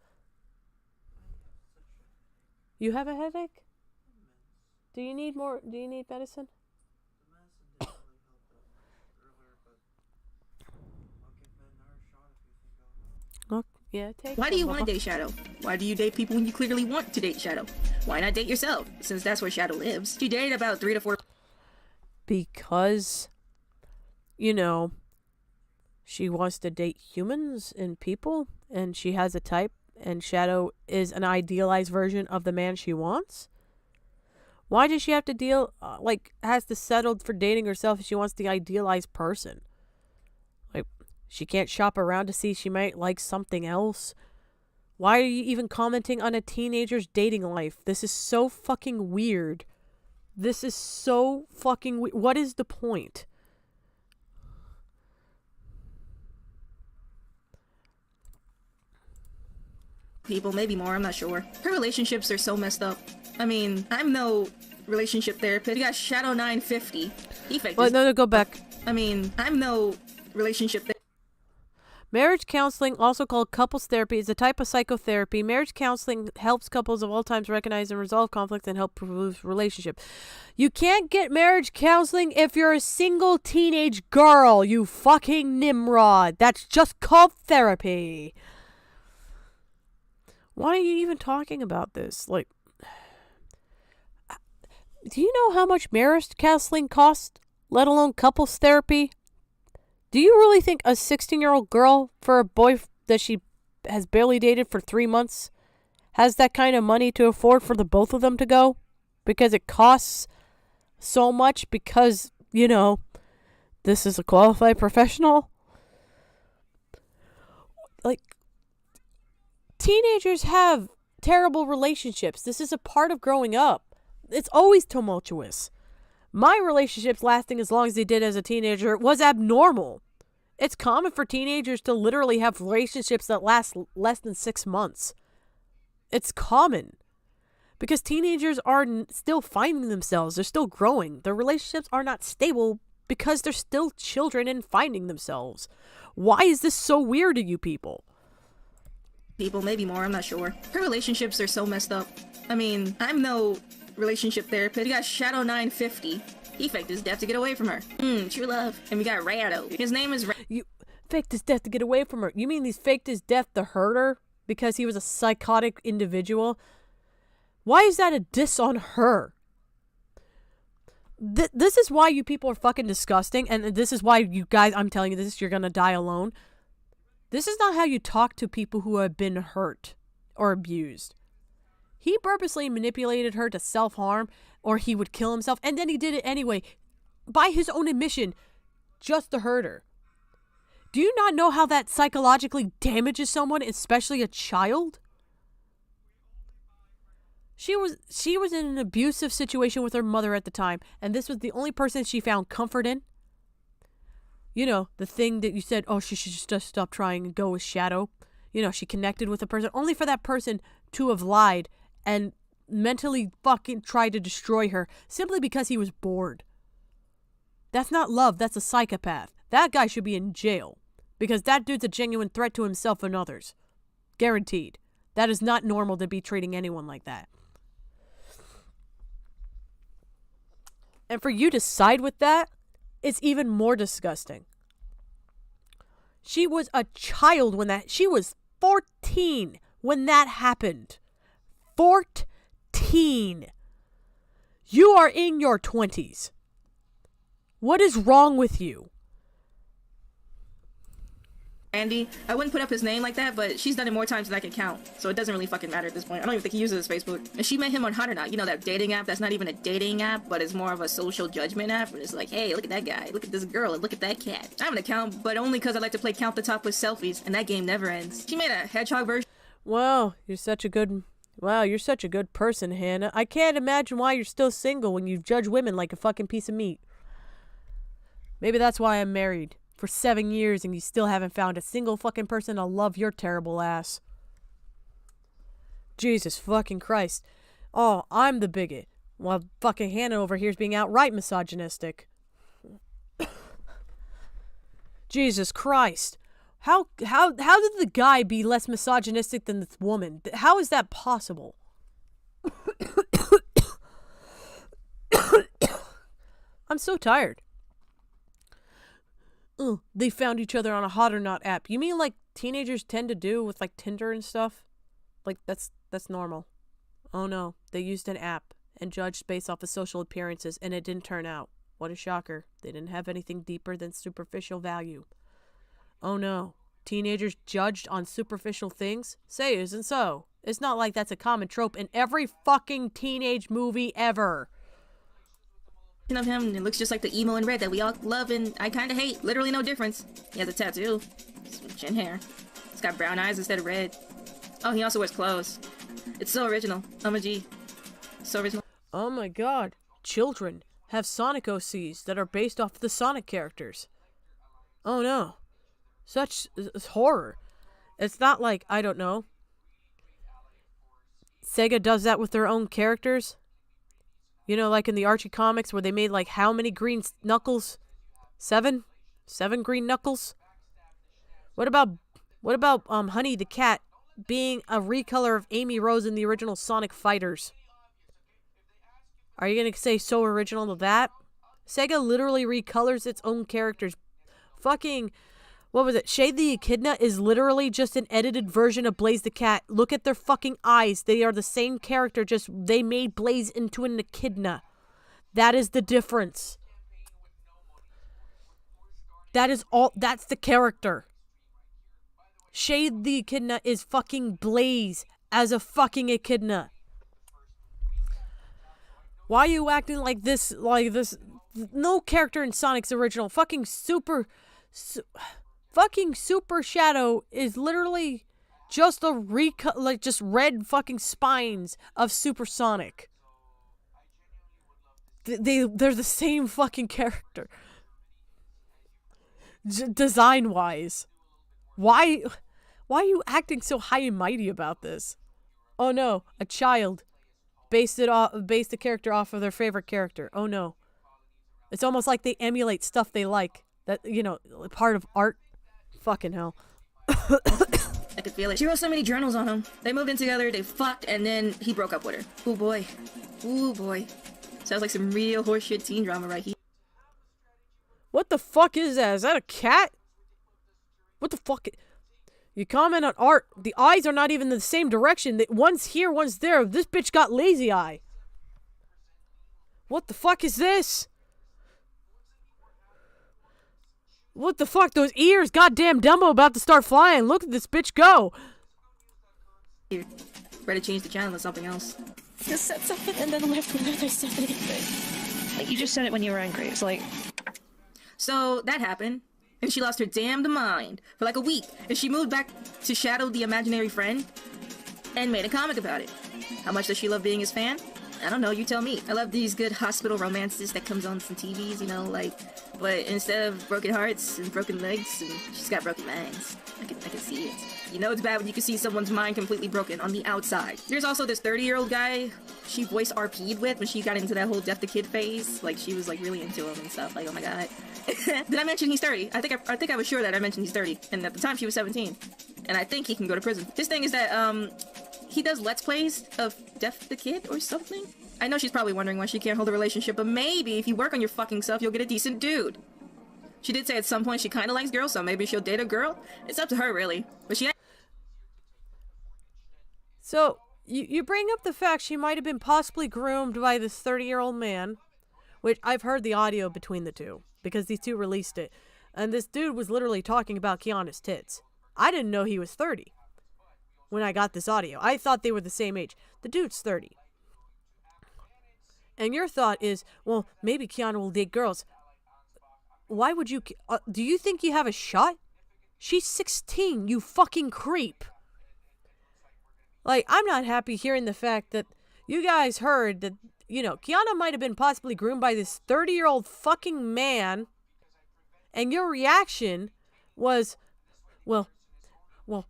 You have a headache? Do you need medicine? Yeah, take Why do you want to date Shadow? Why do you date people when you clearly want to date Shadow? Why not date yourself, since that's where Shadow lives? She dated about 3 to 4... Because, you know, she wants to date humans and people, and she has a type, and Shadow is an idealized version of the man she wants? Why does she have to has to settle for dating herself if she wants the idealized person? She can't shop around to see if she might like something else. Why are you even commenting on a teenager's dating life? This is so fucking weird. This is so fucking weird. What is the point? People, maybe more, I'm not sure. Her relationships are so messed up. I mean, I'm no relationship therapist. You got Shadow 950. No, go back. I mean, I'm no relationship therapist. Marriage counseling, also called couples therapy, is a type of psychotherapy. Marriage counseling helps couples of all times recognize and resolve conflicts and help improve relationships. You can't get marriage counseling if you're a single teenage girl, you fucking Nimrod. That's just called therapy. Why are you even talking about this? Do you know how much marriage counseling costs, let alone couples therapy? Do you really think a 16-year-old girl for a boy that she has barely dated for 3 months has that kind of money to afford for the both of them to go? Because it costs so much because, this is a qualified professional? Teenagers have terrible relationships. This is a part of growing up. It's always tumultuous. My relationships lasting as long as they did as a teenager was abnormal. It's common for teenagers to literally have relationships that last less than 6 months. It's common. Because teenagers are still finding themselves. They're still growing. Their relationships are not stable because they're still children and finding themselves. Why is this so weird to you people? People, maybe more, I'm not sure. Her relationships are so messed up. I mean, I'm no relationship therapist. You got Shadow 950. He faked his death to get away from her. True love. And we got Rado. His name is You faked his death to get away from her. You mean he's faked his death to hurt her because he was a psychotic individual? Why is that a diss on her? This is why you people are fucking disgusting, and this is why you guys, I'm telling you this, you're gonna die alone. This is not how you talk to people who have been hurt or abused. He purposely manipulated her to self-harm, or he would kill himself, and then he did it anyway, by his own admission, just to hurt her. Do you not know how that psychologically damages someone, especially a child? She was in an abusive situation with her mother at the time, and this was the only person she found comfort in. You know, the thing that you said, oh, she should just stop trying and go with Shadow. You know, she connected with a person, only for that person to have lied and mentally fucking tried to destroy her simply because he was bored. That's not love, that's a psychopath. That guy should be in jail. Because that dude's a genuine threat to himself and others. Guaranteed. That is not normal to be treating anyone like that. And for you to side with that, it's even more disgusting. She was a child when she was 14 when that happened. 14. You are in your 20s. What is wrong with you? Andy, I wouldn't put up his name like that, but she's done it more times than I can count, so it doesn't really fucking matter at this point. I don't even think he uses Facebook. And she met him on Hot or Not, you know, that dating app that's not even a dating app, but it's more of a social judgment app, and it's like, hey, look at that guy, look at this girl, and look at that cat. I have an account, but only because I like to play Count the Topless Selfies, and that game never ends. She made a hedgehog version. Wow, you're such a good person, Hannah. I can't imagine why you're still single when you judge women like a fucking piece of meat. Maybe that's why I'm married for 7 years and you still haven't found a single fucking person to love your terrible ass. Jesus fucking Christ. Oh, I'm the bigot. While fucking Hannah over here is being outright misogynistic. Jesus Christ. How did the guy be less misogynistic than this woman? How is that possible? I'm so tired. They found each other on a Hot or Not app. You mean like teenagers tend to do with like Tinder and stuff? Like that's normal. Oh no, they used an app and judged based off of social appearances and it didn't turn out. What a shocker. They didn't have anything deeper than superficial value. Oh no, teenagers judged on superficial things? Say isn't so. It's not like that's a common trope in every fucking teenage movie ever. Of him, and it looks just like the emo in red that we all love and I kind of hate. Literally no difference. He has a tattoo. Some chin hair. He's got brown eyes instead of red. Oh, he also wears clothes. It's so original. I'm a G. So original. Oh my god. Children have Sonic OCs that are based off the Sonic characters. Oh no. Such horror. It's not like, I don't know, Sega does that with their own characters. You know, like in the Archie comics where they made like how many green Knuckles? 7? 7 green Knuckles? What about Honey the Cat being a recolor of Amy Rose in the original Sonic Fighters? Are you going to say so original to that? Sega literally recolors its own characters. Fucking, what was it? Shade the Echidna is literally just an edited version of Blaze the Cat. Look at their fucking eyes. They are the same character, just they made Blaze into an echidna. That is the difference. That is all. That's the character. Shade the Echidna is fucking Blaze as a fucking echidna. Why are you acting like this? No character in Sonic's original. Fucking Super Shadow is literally just a just red fucking spines of Super Sonic. They're the same fucking character. Design wise. Why are you acting so high and mighty about this? Oh no, a child based the character off of their favorite character. Oh no. It's almost like they emulate stuff they like. That, you know, part of art. Fucking hell. I could feel it. She wrote so many journals on him. They moved in together, they fucked, and then he broke up with her. Ooh boy. Ooh boy. Sounds like some real horseshit teen drama right here. What the fuck is that? Is that a cat? What the fuck? You comment on art. The eyes are not even in the same direction. One's here, one's there. This bitch got lazy eye. What the fuck is this? What the fuck? Those ears, goddamn Dumbo about to start flying. Look at this bitch go. Here. Ready to change the channel to something else. Just said something and then left without I said anything. Like, you just said it when you were angry. It's like... So, that happened. And she lost her damned mind for like a week. And she moved back to shadow the imaginary friend. And made a comic about it. How much does she love being his fan? I don't know, you tell me. I love these good hospital romances that comes on some TVs, you know, like, but instead of broken hearts and broken legs, and she's got broken minds. I can see it. You know it's bad when you can see someone's mind completely broken on the outside. There's also this 30-year-old guy she voice RP'd with when she got into that whole Death the Kid phase. Like, she was, like, really into him and stuff. Like, oh my god. Did I mention he's 30? I think I was sure that I mentioned he's 30. And at the time, she was 17. And I think he can go to prison. His thing is that, he does Let's Plays of Death the Kid or something. I know she's probably wondering why she can't hold a relationship, but maybe if you work on your fucking self, you'll get a decent dude. She did say at some point she kind of likes girls, so maybe she'll date a girl. It's up to her, really. But she... So, you bring up the fact she might have been possibly groomed by this 30-year-old man, which I've heard the audio between the two, because these two released it. And this dude was literally talking about Kiana's tits. I didn't know he was 30 when I got this audio. I thought they were the same age. The dude's 30. And your thought is, well, maybe Kiana will date girls. Why would you... do you think you have a shot? She's 16, you fucking creep. Like, I'm not happy hearing the fact that you guys heard that, you know, Kiana might have been possibly groomed by this 30-year-old fucking man. And your reaction was, well,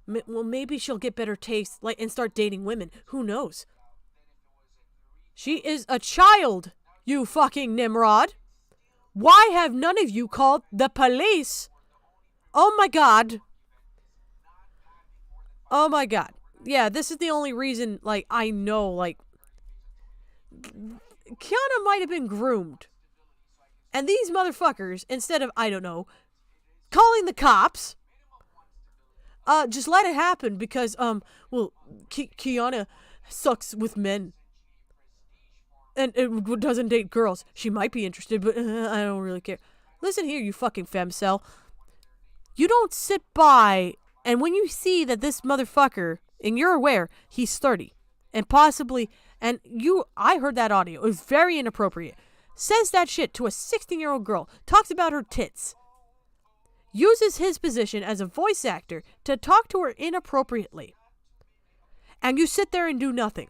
maybe she'll get better taste, like, and start dating women. Who knows? She is a child, you fucking Nimrod. Why have none of you called the police? Oh my god. Oh my god. Yeah, this is the only reason, like, I know, like, Kiana might have been groomed. And these motherfuckers, instead of, I don't know, calling the cops, just let it happen because, well, Kiana sucks with men. And doesn't date girls. She might be interested, but I don't really care. Listen here, you fucking femcel. You don't sit by, and when you see that this motherfucker, and you're aware he's 30, and possibly, and I heard that audio. It was very inappropriate. Says that shit to a 16-year-old girl. Talks about her tits. Uses his position as a voice actor to talk to her inappropriately. And you sit there and do nothing.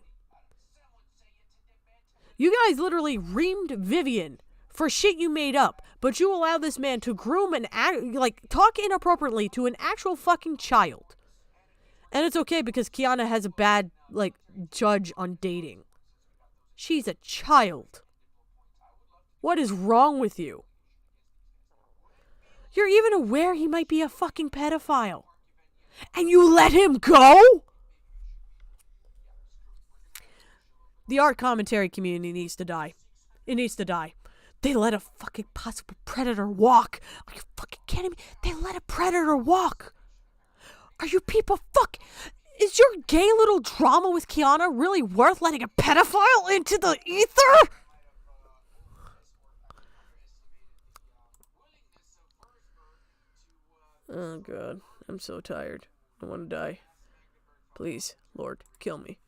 You guys literally reamed Vivian for shit you made up, but you allow this man to groom and talk inappropriately to an actual fucking child. And it's okay because Kiana has a bad, judge on dating. She's a child. What is wrong with you? You're even aware he might be a fucking pedophile. And you let him go? The art commentary community needs to die. It needs to die. They let a fucking possible predator walk. Are you fucking kidding me? They let a predator walk. Are you people Is your gay little drama with Kiana really worth letting a pedophile into the ether? Oh god, I'm so tired. I want to die. Please, Lord, kill me.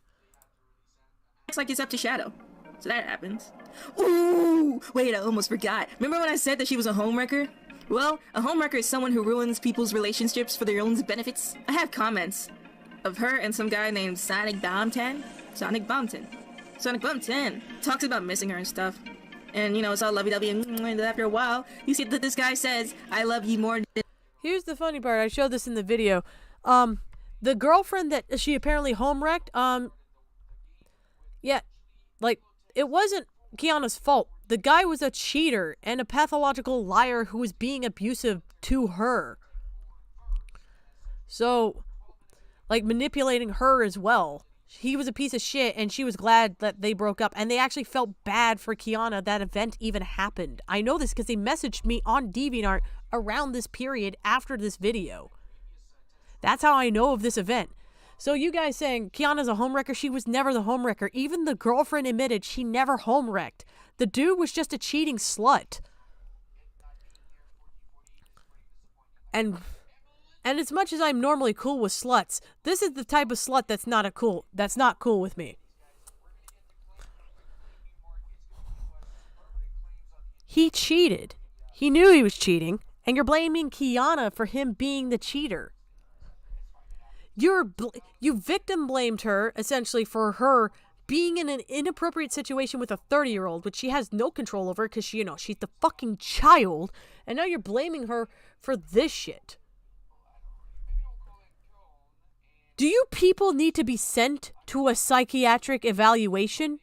Looks like it's up to Shadow. So that happens. Ooh! Wait, I almost forgot. Remember when I said that she was a homewrecker? Well, a homewrecker is someone who ruins people's relationships for their own benefits. I have comments of her and some guy named Sonic Bombton. Sonic Bombton talks about missing her and stuff. And, you know, it's all lovey-dovey, and after a while, you see that this guy says, I love you more than... Here's the funny part. I showed this in the video. The girlfriend that she apparently home-wrecked, yeah, it wasn't Kiana's fault. The guy was a cheater and a pathological liar who was being abusive to her. So, manipulating her as well. He was a piece of shit, and she was glad that they broke up. And they actually felt bad for Kiana that event even happened. I know this because they messaged me on DeviantArt around this period after this video. That's how I know of this event. So you guys saying Kiana's a homewrecker, she was never the homewrecker. Even the girlfriend admitted she never homewrecked. The dude was just a cheating slut. And as much as I'm normally cool with sluts, this is the type of slut that's not cool with me. He cheated. He knew he was cheating, and you're blaming Kiana for him being the cheater. You victim blamed her, essentially, for her being in an inappropriate situation with a 30-year-old, which she has no control over because, she's the fucking child, and now you're blaming her for this shit. Do you people need to be sent to a psychiatric evaluation?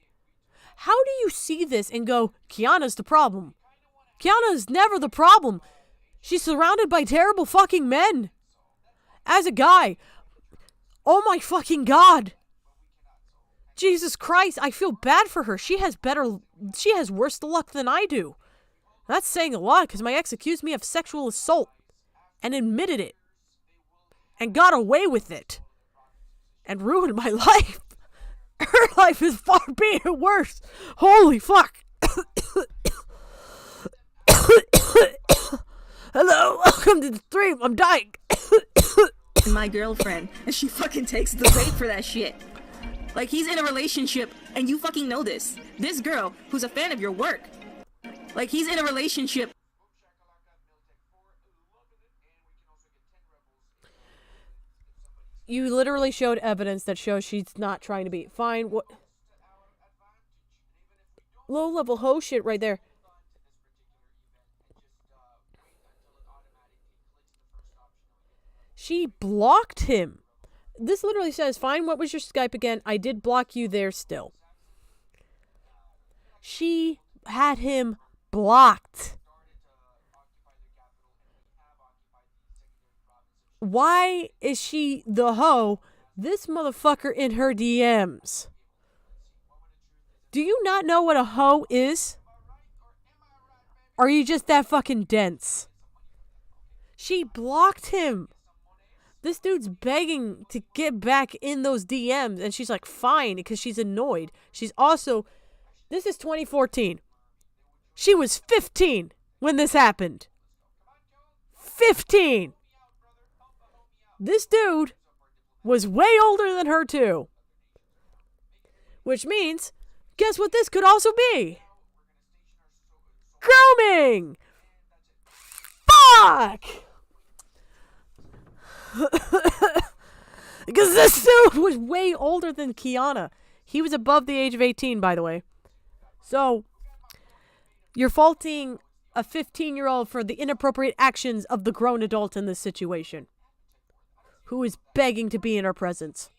How do you see this and go, Kiana's the problem? Kiana is never the problem. She's surrounded by terrible fucking men. As a guy, oh my fucking God. Jesus Christ, I feel bad for her. She has worse luck than I do. That's saying a lot because my ex accused me of sexual assault and admitted it and got away with it and ruined my life. Her life is far being worse. Holy fuck. Hello, welcome to the stream. I'm dying. My girlfriend, and she fucking takes the bait for that shit. Like, he's in a relationship, and you fucking know this. This girl, who's a fan of your work. Like, he's in a relationship. You literally showed evidence that shows she's not trying to be. Fine, what? Low-level hoe shit right there. She blocked him. This literally says, fine, what was your Skype again? I did block you there still. She had him blocked. Why is she the hoe? This motherfucker in her DMs. Do you not know what a hoe is? Or are you just that fucking dense? She blocked him. This dude's begging to get back in those DMs, and she's like, fine, because she's annoyed. She's also, this is 2014. She was 15 when this happened. 15! This dude was way older than her, too. Which means, guess what this could also be? Grooming! Fuck! Because this dude was way older than Kiana. He was above the age of 18, by the way. So, you're faulting a 15-year-old for the inappropriate actions of the grown adult in this situation, who is begging to be in her presence.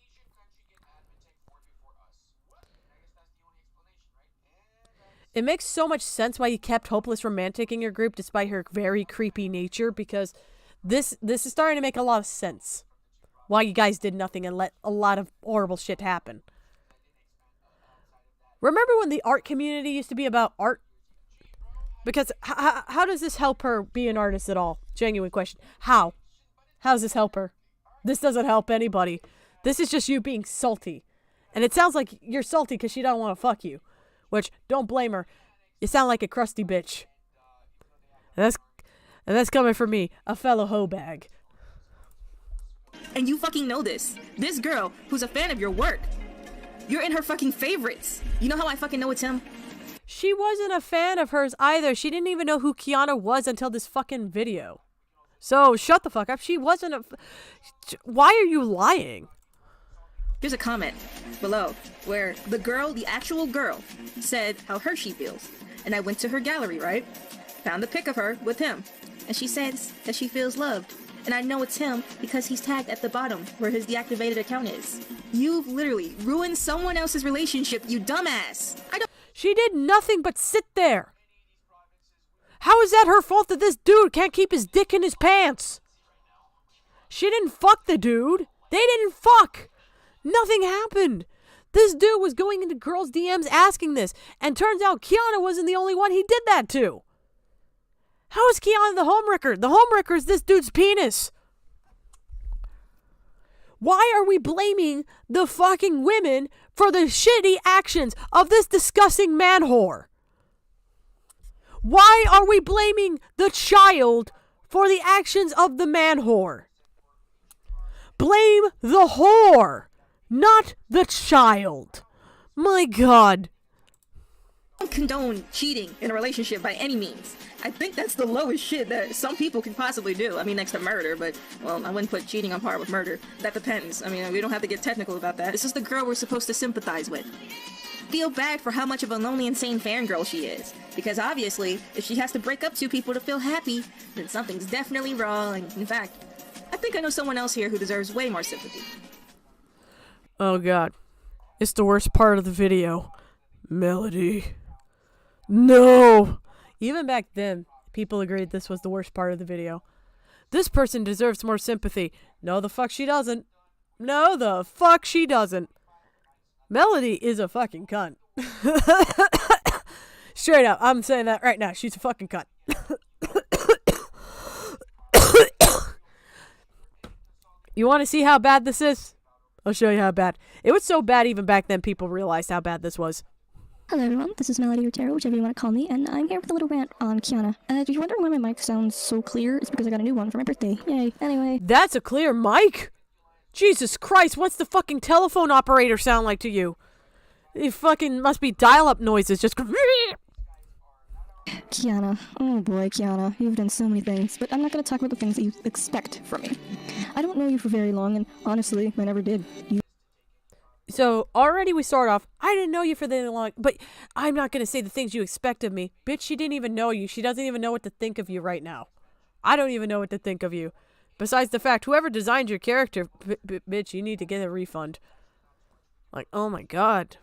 It makes so much sense why you kept Hopeless Romantic in your group despite her very creepy nature, because this is starting to make a lot of sense. Why you guys did nothing and let a lot of horrible shit happen. Remember when the art community used to be about art? Because how does this help her be an artist at all? Genuine question. How? How does this help her? This doesn't help anybody. This is just you being salty. And it sounds like you're salty because she don't want to fuck you. Which, don't blame her. You sound like a crusty bitch. And that's coming from me, a fellow hoe bag. And you fucking know this. This girl, who's a fan of your work. You're in her fucking favorites. You know how I fucking know it's him? She wasn't a fan of hers either. She didn't even know who Kiana was until this fucking video. So, shut the fuck up. She wasn't a... Why are you lying? There's a comment below where the girl, the actual girl, said how hurt she feels. And I went to her gallery, right? Found the pic of her with him. And she says that she feels loved. And I know it's him because he's tagged at the bottom where his deactivated account is. You've literally ruined someone else's relationship, you dumbass. She did nothing but sit there. How is that her fault that this dude can't keep his dick in his pants? She didn't fuck the dude. They didn't fuck. Nothing happened. This dude was going into girls' DMs asking this, and turns out Kiana wasn't the only one he did that to. How is Kiana the homewrecker? The homewrecker is this dude's penis. Why are we blaming the fucking women for the shitty actions of this disgusting man whore? Why are we blaming the child for the actions of the man whore? Blame the whore, not the child. My God. I don't condone cheating in a relationship by any means. I think that's the lowest shit that some people can possibly do. I mean, next to murder, but, well, I wouldn't put cheating on par with murder. That depends. I mean, we don't have to get technical about that. It's just the girl we're supposed to sympathize with. Feel bad for how much of a lonely, insane fangirl she is. Because obviously, if she has to break up two people to feel happy, then something's definitely wrong. In fact, I think I know someone else here who deserves way more sympathy. Oh god. It's the worst part of the video. Melody. No! Even back then, people agreed this was the worst part of the video. This person deserves more sympathy. No, the fuck she doesn't. No, the fuck she doesn't. Melody is a fucking cunt. Straight up, I'm saying that right now. She's a fucking cunt. You want to see how bad this is? I'll show you how bad. It was so bad even back then people realized how bad this was. Hello everyone, this is Melody or Tarot, whichever you want to call me, and I'm here with a little rant on Kiana. If you're wondering why my mic sounds so clear, it's because I got a new one for my birthday. Yay. Anyway. That's a clear mic? Jesus Christ, what's the fucking telephone operator sound like to you? It fucking must be dial-up noises, just... Kiana. Oh boy, Kiana. You've done so many things, but I'm not going to talk about the things that you expect from me. I don't know you for very long, and honestly, I never did. So, already we start off, I didn't know you for that long, but I'm not going to say the things you expect of me. Bitch, she didn't even know you. She doesn't even know what to think of you right now. I don't even know what to think of you. Besides the fact, whoever designed your character, bitch, you need to get a refund. Like, oh my god.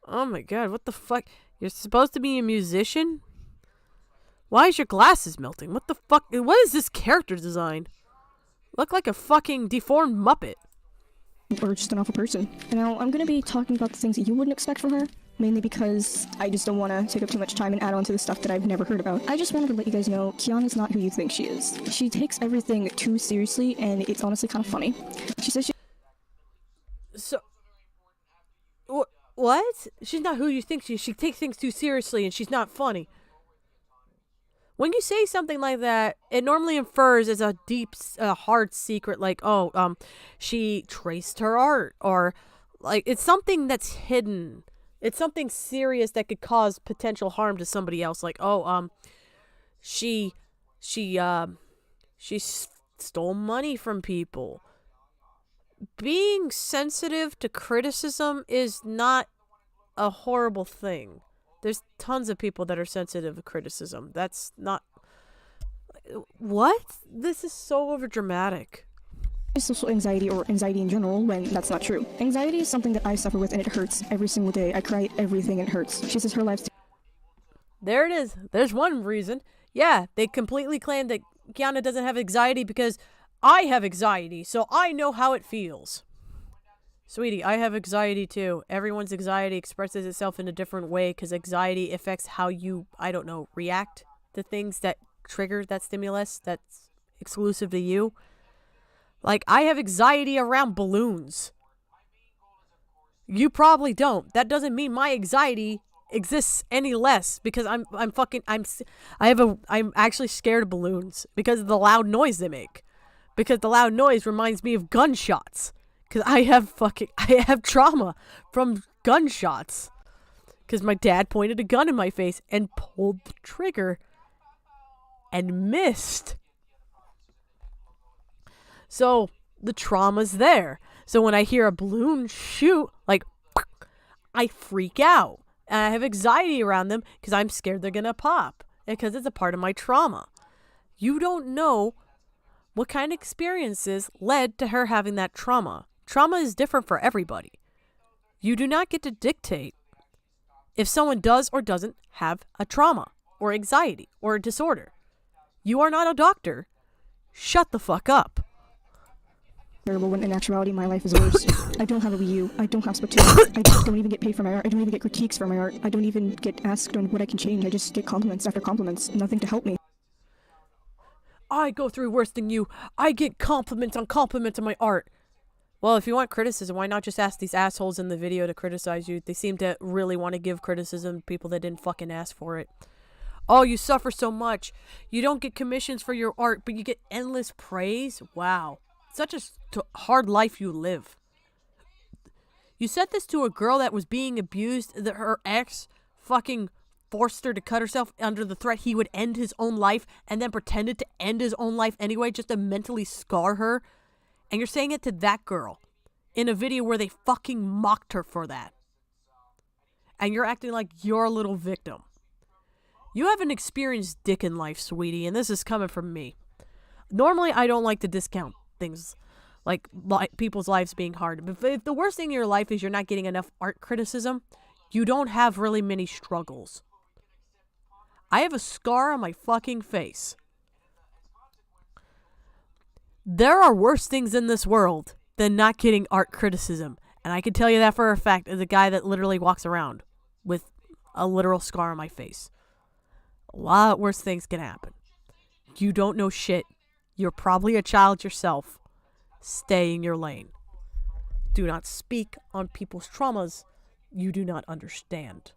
Oh my god, what the fuck? You're supposed to be a musician? Why is your glasses melting? What the fuck? What is this character design? Look like a fucking deformed Muppet. Or just an awful person. Now, I'm going to be talking about the things that you wouldn't expect from her, mainly because I just don't want to take up too much time and add on to the stuff that I've never heard about. I just wanted to let you guys know, Kiana's not who you think she is. She takes everything too seriously, and it's honestly kind of funny. She says she... So... What? She's not who you think she is. She takes things too seriously, and she's not funny. When you say something like that, it normally infers as a deep, hard secret, like, oh, she traced her art, or, like, it's something that's hidden. It's something serious that could cause potential harm to somebody else, like, oh, she stole money from people. Being sensitive to criticism is not a horrible thing. There's tons of people that are sensitive to criticism. That's not... What? This is so overdramatic. Social anxiety or anxiety in general when that's not true. Anxiety is something that I suffer with and it hurts every single day. I cry at everything and it hurts. She says her life's... There it is. There's one reason. Yeah, they completely claim that Kiana doesn't have anxiety because I have anxiety, so I know how it feels. Sweetie, I have anxiety too. Everyone's anxiety expresses itself in a different way because anxiety affects how you, I don't know, react to things that trigger that stimulus that's exclusive to you. Like, I have anxiety around balloons. You probably don't. That doesn't mean my anxiety exists any less because I'm actually scared of balloons because of the loud noise they make. Because the loud noise reminds me of gunshots. Because I have trauma from gunshots. Because my dad pointed a gun in my face and pulled the trigger and missed. So the trauma's there. So when I hear a balloon shoot, like, I freak out. And I have anxiety around them because I'm scared they're going to pop. Because it's a part of my trauma. You don't know what kind of experiences led to her having that trauma. Trauma is different for everybody. You do not get to dictate if someone does or doesn't have a trauma or anxiety or a disorder. You are not a doctor. Shut the fuck up. Terrible when in actuality my life is worse. I don't have a Wii U. I don't have Splatoon. I don't even get paid for my art. I don't even get critiques for my art. I don't even get asked on what I can change. I just get compliments after compliments. Nothing to help me. I go through worse than you. I get compliments on compliments on my art. Well, if you want criticism, why not just ask these assholes in the video to criticize you? They seem to really want to give criticism to people that didn't fucking ask for it. Oh, you suffer so much. You don't get commissions for your art, but you get endless praise? Wow. Such a hard life you live. You said this to a girl that was being abused, that her ex fucking forced her to cut herself under the threat he would end his own life, and then pretended to end his own life anyway just to mentally scar her. And you're saying it to that girl in a video where they fucking mocked her for that. And you're acting like you're a little victim. You haven't experienced dick in life, sweetie, and this is coming from me. Normally, I don't like to discount things like people's lives being hard. But if the worst thing in your life is you're not getting enough art criticism, you don't have really many struggles. I have a scar on my fucking face. There are worse things in this world than not getting art criticism. And I can tell you that for a fact as a guy that literally walks around with a literal scar on my face. A lot worse things can happen. You don't know shit. You're probably a child yourself. Stay in your lane. Do not speak on people's traumas you do not understand.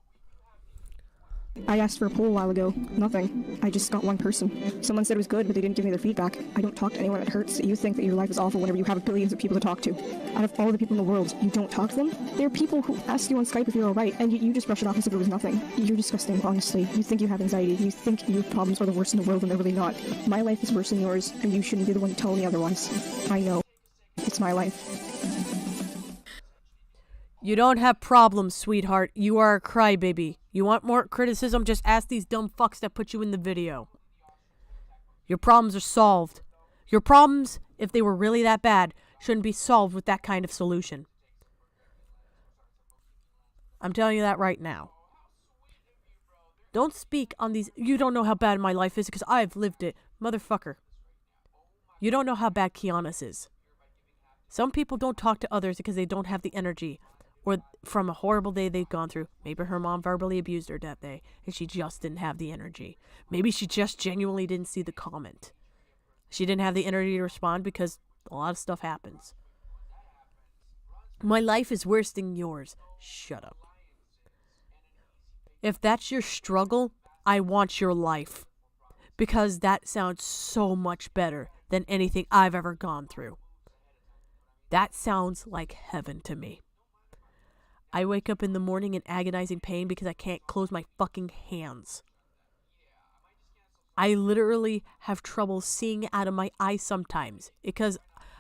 I asked for a poll a while ago. Nothing. I just got one person. Someone said it was good, but they didn't give me their feedback. I don't talk to anyone. It hurts. You think that your life is awful whenever you have billions of people to talk to. Out of all the people in the world, you don't talk to them? There are people who ask you on Skype if you're alright, and you just brush it off as if it was nothing. You're disgusting, honestly. You think you have anxiety. You think your problems are the worst in the world, and they're really not. My life is worse than yours, and you shouldn't be the one to tell me otherwise. I know. It's my life. You don't have problems, sweetheart. You are a crybaby. You want more criticism? Just ask these dumb fucks that put you in the video. Your problems are solved. Your problems, if they were really that bad, shouldn't be solved with that kind of solution. I'm telling you that right now. Don't speak on these. You don't know how bad my life is because I've lived it. Motherfucker. You don't know how bad Kiana's is. Some people don't talk to others because they don't have the energy. Or from a horrible day they've gone through. Maybe her mom verbally abused her that day, and she just didn't have the energy. Maybe she just genuinely didn't see the comment. She didn't have the energy to respond because a lot of stuff happens. My life is worse than yours. Shut up. If that's your struggle, I want your life. Because that sounds so much better than anything I've ever gone through. That sounds like heaven to me. I wake up in the morning in agonizing pain because I can't close my fucking hands. I literally have trouble seeing out of my eyes sometimes because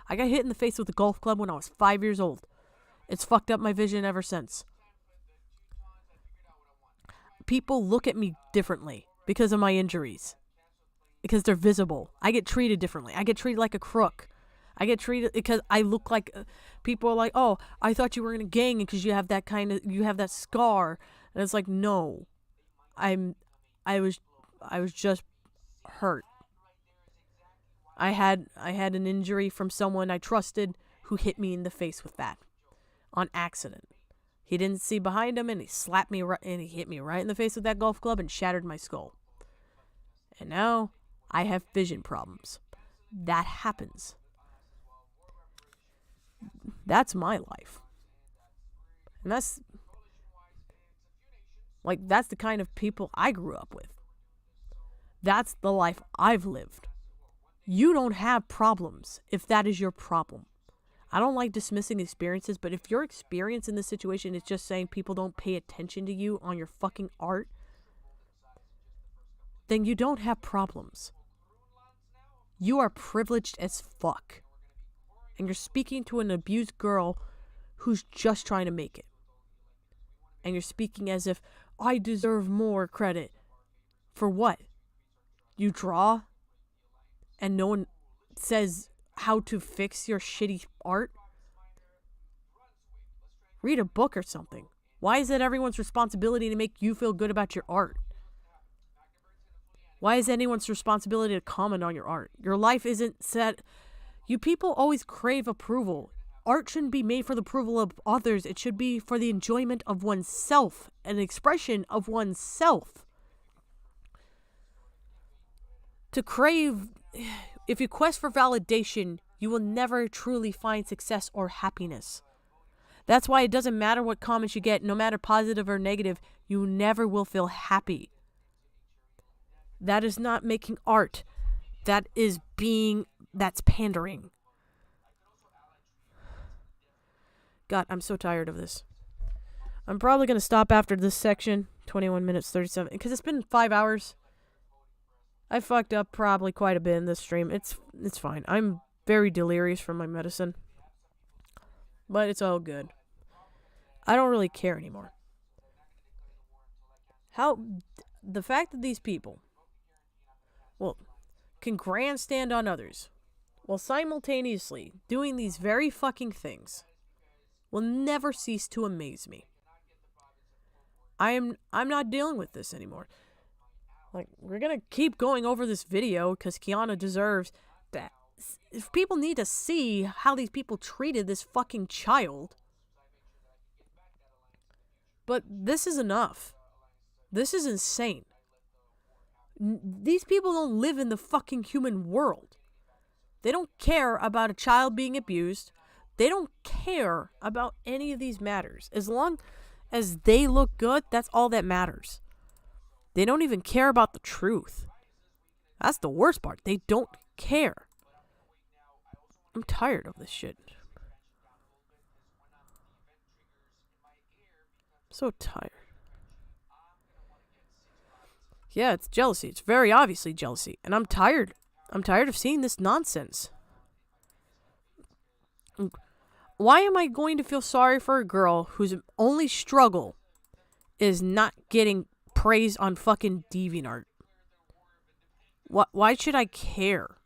I got hit in the face with a golf club when I was 5 years old. It's fucked up my vision ever since. People look at me differently because of my injuries. Because they're visible. I get treated differently. I get treated like a crook. I get treated because I look like people are like, oh, I thought you were in a gang because you have that scar. And it's like, no, I was just hurt. I had an injury from someone I trusted who hit me in the face with that on accident. He didn't see behind him and he slapped me and he hit me right in the face with that golf club and shattered my skull. And now I have vision problems. That happens. That's my life. And that's the kind of people I grew up with. That's the life I've lived. You don't have problems if that is your problem. I don't like dismissing experiences, but if your experience in this situation is just saying people don't pay attention to you on your fucking art, then you don't have problems. You are privileged as fuck. And you're speaking to an abused girl who's just trying to make it. And you're speaking as if, I deserve more credit. For what? You draw? And no one says how to fix your shitty art? Read a book or something. Why is it everyone's responsibility to make you feel good about your art? Why is anyone's responsibility to comment on your art? Your life isn't set... You people always crave approval. Art shouldn't be made for the approval of others. It should be for the enjoyment of oneself, an expression of oneself. To crave, if you quest for validation, you will never truly find success or happiness. That's why it doesn't matter what comments you get, no matter positive or negative, you never will feel happy. That is not making art. That's pandering. God, I'm so tired of this. I'm probably going to stop after this section, 21 minutes 37, because it's been 5 hours. I fucked up probably quite a bit in this stream. It's fine. I'm very delirious from my medicine. But it's all good. I don't really care anymore. The fact that these people, can grandstand on others while simultaneously doing these very fucking things will never cease to amaze me. I'm not dealing with this anymore. Like, we're gonna keep going over this video because Kiana deserves that. If people need to see how these people treated this fucking child. But this is enough. This is insane. These people don't live in the fucking human world. They don't care about a child being abused. They don't care about any of these matters. As long as they look good, that's all that matters. They don't even care about the truth. That's the worst part. They don't care. I'm tired of this shit. I'm so tired. Yeah, it's jealousy. It's very obviously jealousy. And I'm tired. I'm tired of seeing this nonsense. Why am I going to feel sorry for a girl whose only struggle is not getting praise on fucking DeviantArt? Why should I care?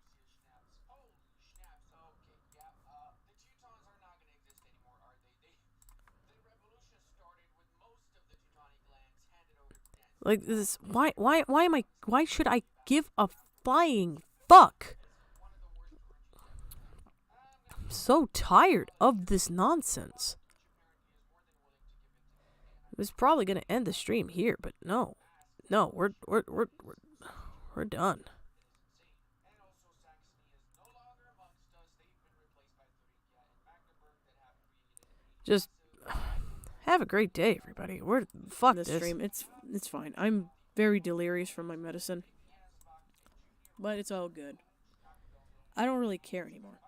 Like this, why should I give a flying fuck? I'm so tired of this nonsense. I was probably gonna end the stream here, but no, we're done. Just have a great day, everybody. Fuck this stream. It's fine. I'm very delirious from my medicine, but it's all good. I don't really care anymore.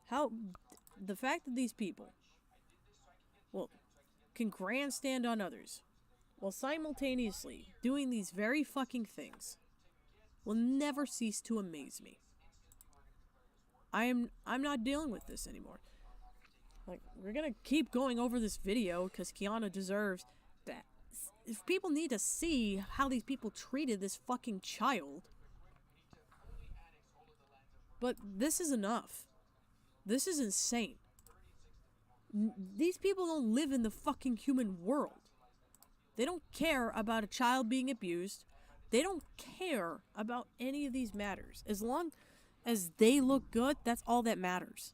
The fact that these people, can grandstand on others while simultaneously doing these very fucking things will never cease to amaze me. I'm not dealing with this anymore. Like, we're gonna keep going over this video because Kiana deserves that. If people need to see how these people treated this fucking child. But this is enough. This is insane. These people don't live in the fucking human world. They don't care about a child being abused. They don't care about any of these matters. As long as they look good, that's all that matters.